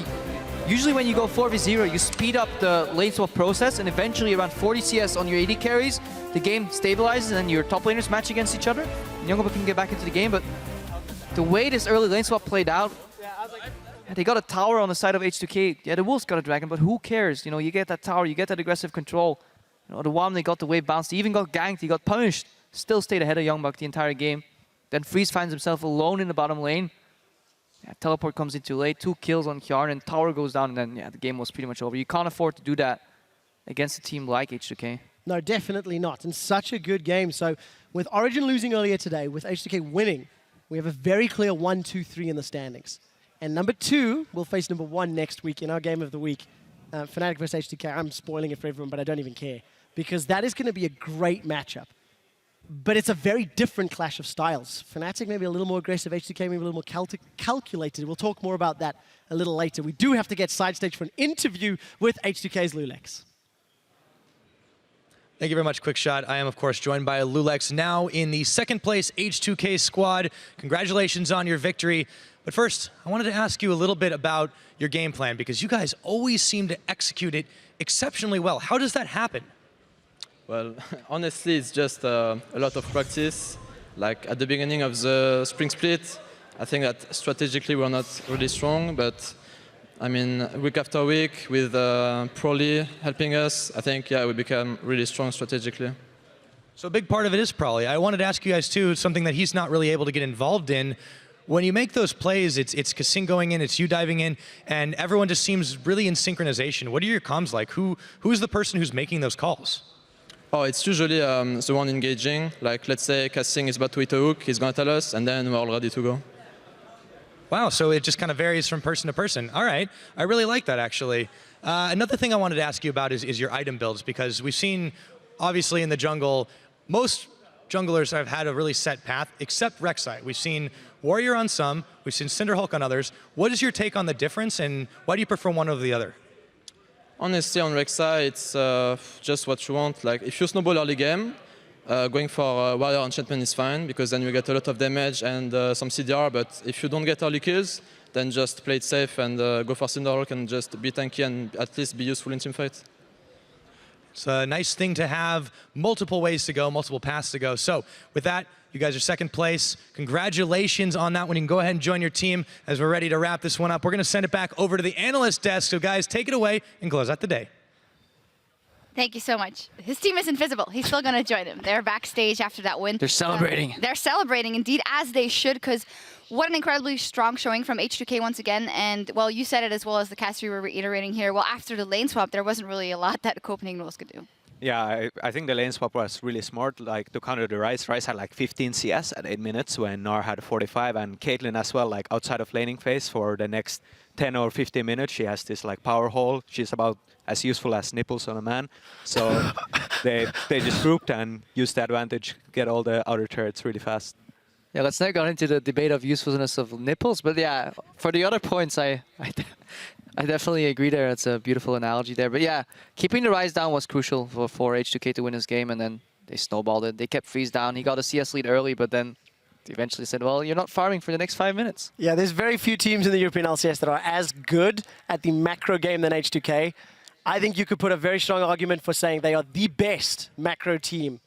usually when you go 4v0, you speed up the lane swap process, and eventually around 40 CS on your AD carries, the game stabilizes and your top laners match against each other. And Youngbuck can get back into the game, but the way this early lane swap played out, they got a tower on the side of H2K. Yeah, the Wolves got a dragon, but who cares? You know, you get that tower, you get that aggressive control. You know, the Wom, they got the wave bounced, he even got ganked, he got punished. Still stayed ahead of Youngbuck the entire game. Then Freeze finds himself alone in the bottom lane. Yeah, teleport comes in too late, 2 kills on Kjarn, and tower goes down, and then yeah, the game was pretty much over. You can't afford to do that against a team like H2K. No, definitely not. And such a good game. So with Origin losing earlier today, with H2K winning, we have a very clear 1, 2, 3 in the standings. And number 2 will face number 1 next week in our game of the week. Fnatic versus H2K. I'm spoiling it for everyone, but I don't even care. Because that is going to be a great matchup. But it's a very different clash of styles. Fnatic maybe a little more aggressive, H2K maybe a little more calculated. We'll talk more about that a little later. We do have to get side stage for an interview with H2K's Lulex. Thank you very much, Quick Shot. I am, of course, joined by Lulex now in the second place H2K squad. Congratulations on your victory. But first, I wanted to ask you a little bit about your game plan, because you guys always seem to execute it exceptionally well. How does that happen? Well, honestly, it's just a lot of practice. Like at the beginning of the spring split, I think that strategically we're not really strong, but I mean, week after week with Proli helping us, I think, yeah, we become really strong strategically. So a big part of it is Proli. I wanted to ask you guys too, something that he's not really able to get involved in. When you make those plays, it's Kassin going in, it's you diving in, and everyone just seems really in synchronization. What are your comms like? Who's the person who's making those calls? Oh, it's usually the one engaging. Like, let's say Kassin is about to hit a hook, he's going to tell us, and then we're all ready to go. Wow, so it just kind of varies from person to person. All right, I really like that, actually. Another thing I wanted to ask you about is your item builds, because we've seen, obviously, in the jungle, most junglers have had a really set path, except Rek'Sai. We've seen Warrior on some, we've seen Cinderhulk on others. What is your take on the difference, and why do you prefer one over the other? Honestly, on Rek'Sai, it's just what you want. Like, if you snowball early game, going for Warrior Enchantment is fine, because then you get a lot of damage and some CDR, but if you don't get early kills, then just play it safe and go for Cinderhulk and just be tanky and at least be useful in teamfight. It's a nice thing to have multiple ways to go, multiple paths to go. So with that, you guys are second place. Congratulations on that one. You can go ahead and join your team as we're ready to wrap this one up. We're going to send it back over to the analyst desk. So guys, take it away and close out the day. Thank you so much. His team is invisible. He's still going to join him. They're backstage after that win. They're celebrating. They're celebrating, indeed, as they should, because what an incredibly strong showing from H2K once again. And, well, you said it as well as the cast we were reiterating here. Well, after the lane swap, there wasn't really a lot that Copenhagen Wolves could do. Yeah, I think the lane swap was really smart, like to counter the Ryze. Ryze had like 15 CS at 8 minutes when Nar had 45, and Caitlyn as well, like outside of laning phase for the next 10 or 15 minutes. She has this like power hole. She's about as useful as nipples on a man. So they just grouped and used the advantage, get all the outer turrets really fast. Yeah, let's not go into the debate of usefulness of nipples, but yeah, for the other points, I definitely agree there. It's a beautiful analogy there. But yeah, keeping the Ryze down was crucial for H2K to win this game, and then they snowballed it. They kept Freeze down. He got a CS lead early, but then they eventually said, well, you're not farming for the next 5 minutes. Yeah, there's very few teams in the European LCS that are as good at the macro game than H2K. I think you could put a very strong argument for saying they are the best macro team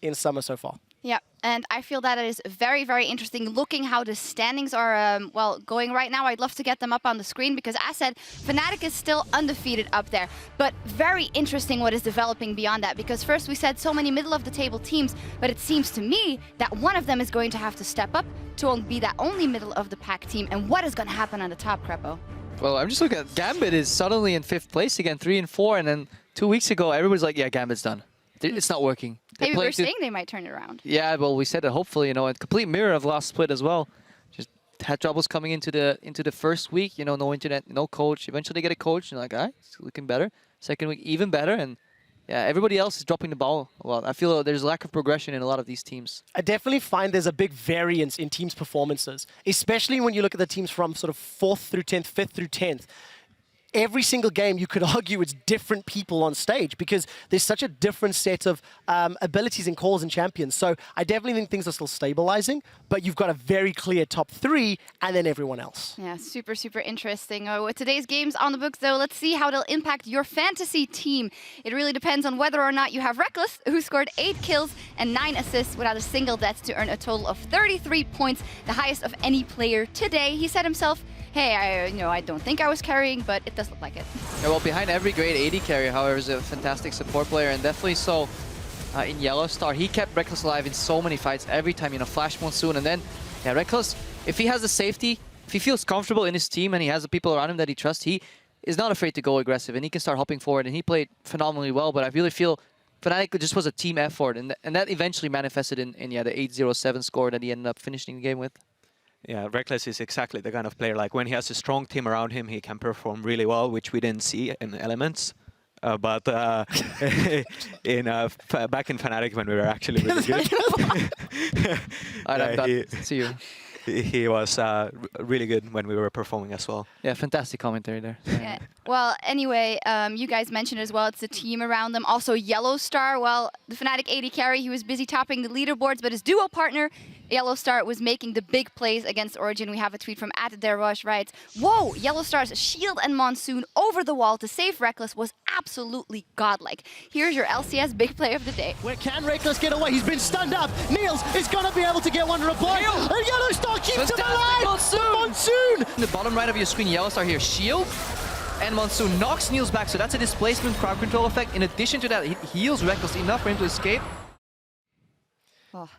in Summer so far. Yeah, and I feel that it is very, very interesting looking how the standings are, well, going right now. I'd love to get them up on the screen because, as said, Fnatic is still undefeated up there. But very interesting what is developing beyond that, because first we said so many middle-of-the-table teams, but it seems to me that one of them is going to have to step up to be that only middle-of-the-pack team. And what is going to happen on the top, Crepo? Well, I'm just looking at Gambit is suddenly in 5th place again, 3 and 4, and then 2 weeks ago, everybody's like, yeah, Gambit's done. It's not working. Maybe we're saying they might turn it around. Yeah, well, we said that hopefully, you know, a complete mirror of last split as well. Just had troubles coming into the first week, you know, no internet, no coach. Eventually they get a coach, and like, all right, it's looking better. Second week, even better, and yeah, everybody else is dropping the ball a lot. I feel there's a lack of progression in a lot of these teams. I definitely find there's a big variance in teams' performances, especially when you look at the teams from sort of 4th through 10th, 5th through 10th. Every single game, you could argue it's different people on stage because there's such a different set of abilities and calls and champions. So I definitely think things are still stabilizing, but you've got a very clear top 3 and then everyone else. Yeah, super, super interesting. With today's games on the books, though, let's see how it'll impact your fantasy team. It really depends on whether or not you have Reckless, who scored 8 kills and 9 assists without a single death to earn a total of 33 points, the highest of any player today. He said himself, hey, I don't think I was carrying, but it does look like it. Yeah, well, behind every great AD carrier, however, is a fantastic support player, and definitely so in Yellow Star. He kept Reckless alive in so many fights every time, Flash Monsoon, and then, yeah, Reckless, if he has the safety, if he feels comfortable in his team and he has the people around him that he trusts, he is not afraid to go aggressive, and he can start hopping forward, and he played phenomenally well, but I really feel Fnatic just was a team effort, and that eventually manifested in the 8-0-7 score that he ended up finishing the game with. Yeah, Reckless is exactly the kind of player, like when he has a strong team around him, he can perform really well, which we didn't see in Elements. But back in Fnatic when we were actually really good. See you. He was really good when we were performing as well. Yeah, fantastic commentary there. Yeah. Well, anyway, you guys mentioned as well, it's the team around them. Also, Yellow Star, well, the Fnatic AD carry, he was busy topping the leaderboards, but his duo partner, Yellow Star, was making the big plays against Origin. We have a tweet from @TheRush writes, whoa, Yellow Star's shield and Monsoon over the wall to save Reckless was absolutely godlike. Here's your LCS big play of the day. Where can Reckless get away? He's been stunned up. Niels is going to be able to get one to reply. And Yellow Star keeps him alive. Monsoon! In the bottom right of your screen, Yellow Star here, shield. And Monsoon knocks Niels back, so that's a displacement crowd control effect. In addition to that, it heals Reckless enough for him to escape. Oh.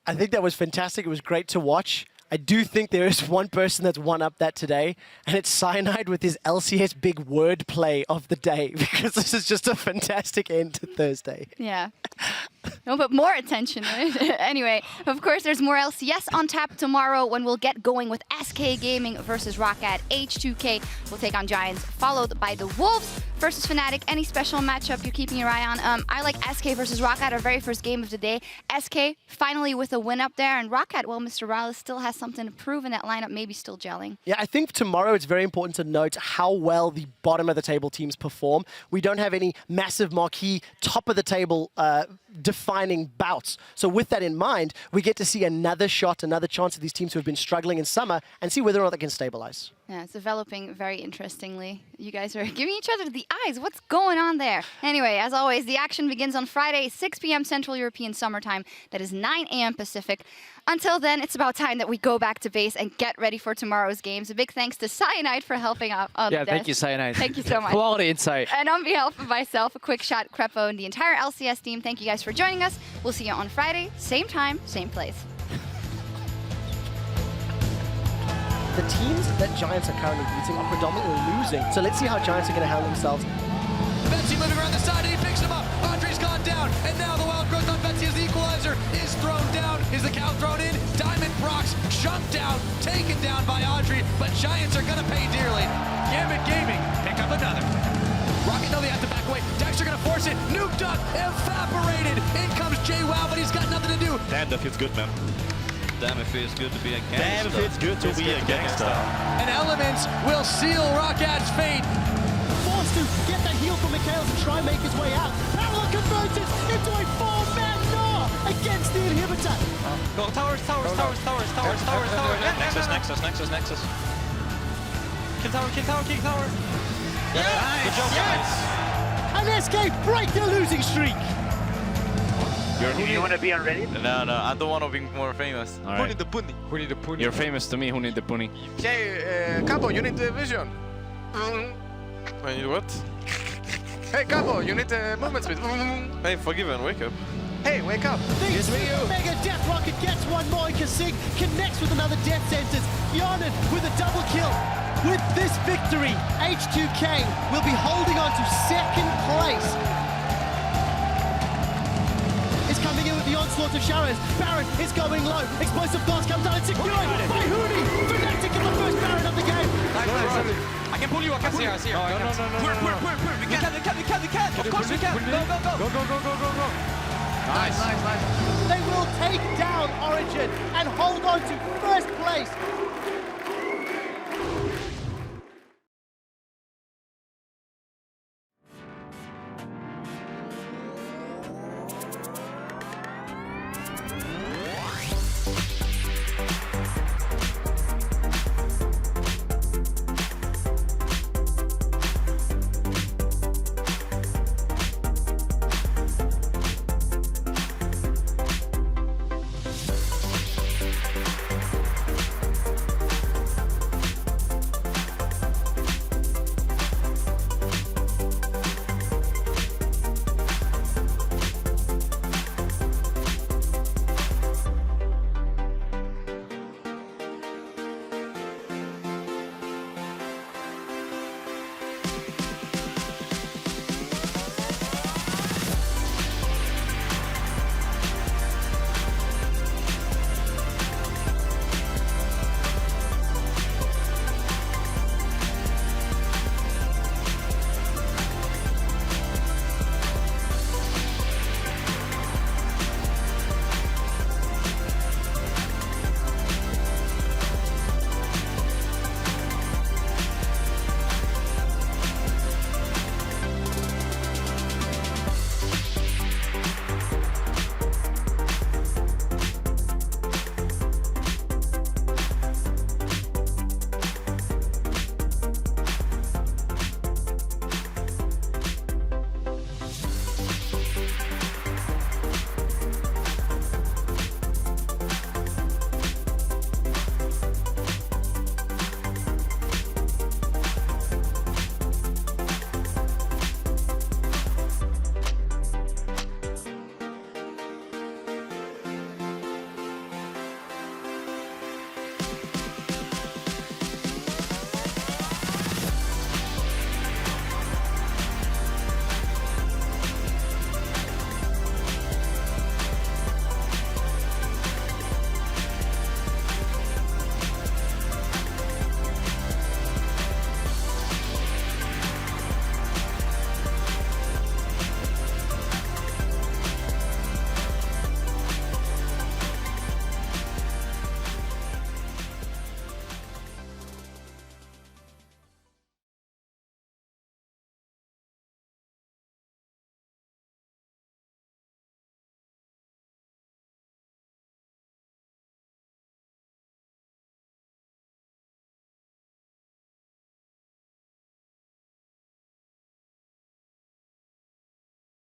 I think that was fantastic. It was great to watch. I do think there is one person that's one-up that today, and it's Cyanide with his LCS big word play of the day, because this is just a fantastic end to Thursday. Yeah. No, but more attention, right? Anyway, of course, there's more LCS on tap tomorrow when we'll get going with SK Gaming versus Roccat. H2K will take on Giants, followed by the Wolves versus Fnatic. Any special matchup you're keeping your eye on? I like SK versus Roccat, our very first game of the day. SK finally with a win up there, and Roccat, well, Mr. Rallis still has something to prove in that lineup, maybe still gelling. Yeah, I think tomorrow it's very important to note how well the bottom of the table teams perform. We don't have any massive marquee top of the table defining bouts. So with that in mind, we get to see another shot, another chance of these teams who have been struggling in summer and see whether or not they can stabilize. Yeah, it's developing very interestingly. You guys are giving each other the eyes. What's going on there? Anyway, as always, the action begins on Friday, 6 p.m. Central European Summer Time. That is 9 a.m. Pacific. Until then, it's about time that we go back to base and get ready for tomorrow's games. A big thanks to Cyanide for helping out on Yeah, the thank desk. you, Cyanide. Thank you so much. Quality insight. And on behalf of myself, a quick shot, Crepo, and the entire LCS team, thank you guys for joining us. We'll see you on Friday, same time, same place. The teams that Giants are currently beating are predominantly losing. So let's see how Giants are going to handle themselves. Betsy moving around the side and he picks him up. Andre's gone down. And now the wild growth on Betsy as the equalizer is thrown down. Is the count thrown in? Diamond Prox jumped down, taken down by Audrey. But Giants are going to pay dearly. Gambit Gaming pick up another. Rocket, no, they have to back away. Dexter going to force it. Nuked up, evaporated. In comes JWoww, but he's got nothing to do. Damn, that feels good, man. Damn, it feels good to be a gangster. Damn, it feels good to be a gangster. And Elements will seal Rockat's fate. Forced to get that heal from Mikhails and try and make his way out. Parallel converts it into a 4-man Gnaw against the inhibitor. Go, towers. Nexus. Kill tower. Yeah. Good job, guys. And SK break their losing streak. You want to be on Reddit? No, I don't want to be more famous. All right. Who need the puni? You're famous to me, who need the puni? Hey, Capo, you need the vision. I need what? Hey, Capo, you need the movement speed. Hey, Forgiven, wake up. Hey, wake up. Yes, Mega Death Rocket gets one more, and Kasig connects with another death sentence. Yawnen with a double kill. With this victory, H2K will be holding on to second place. Is coming in with the onslaught of Sharon. Baron is going low. Explosive blast comes down and secured by Huni. Fnatic in the first Baron of the game. I can pull you. I can I see her. No. Pull. We can. Of course we can. Go. Nice. They will take down Origin and hold on to first place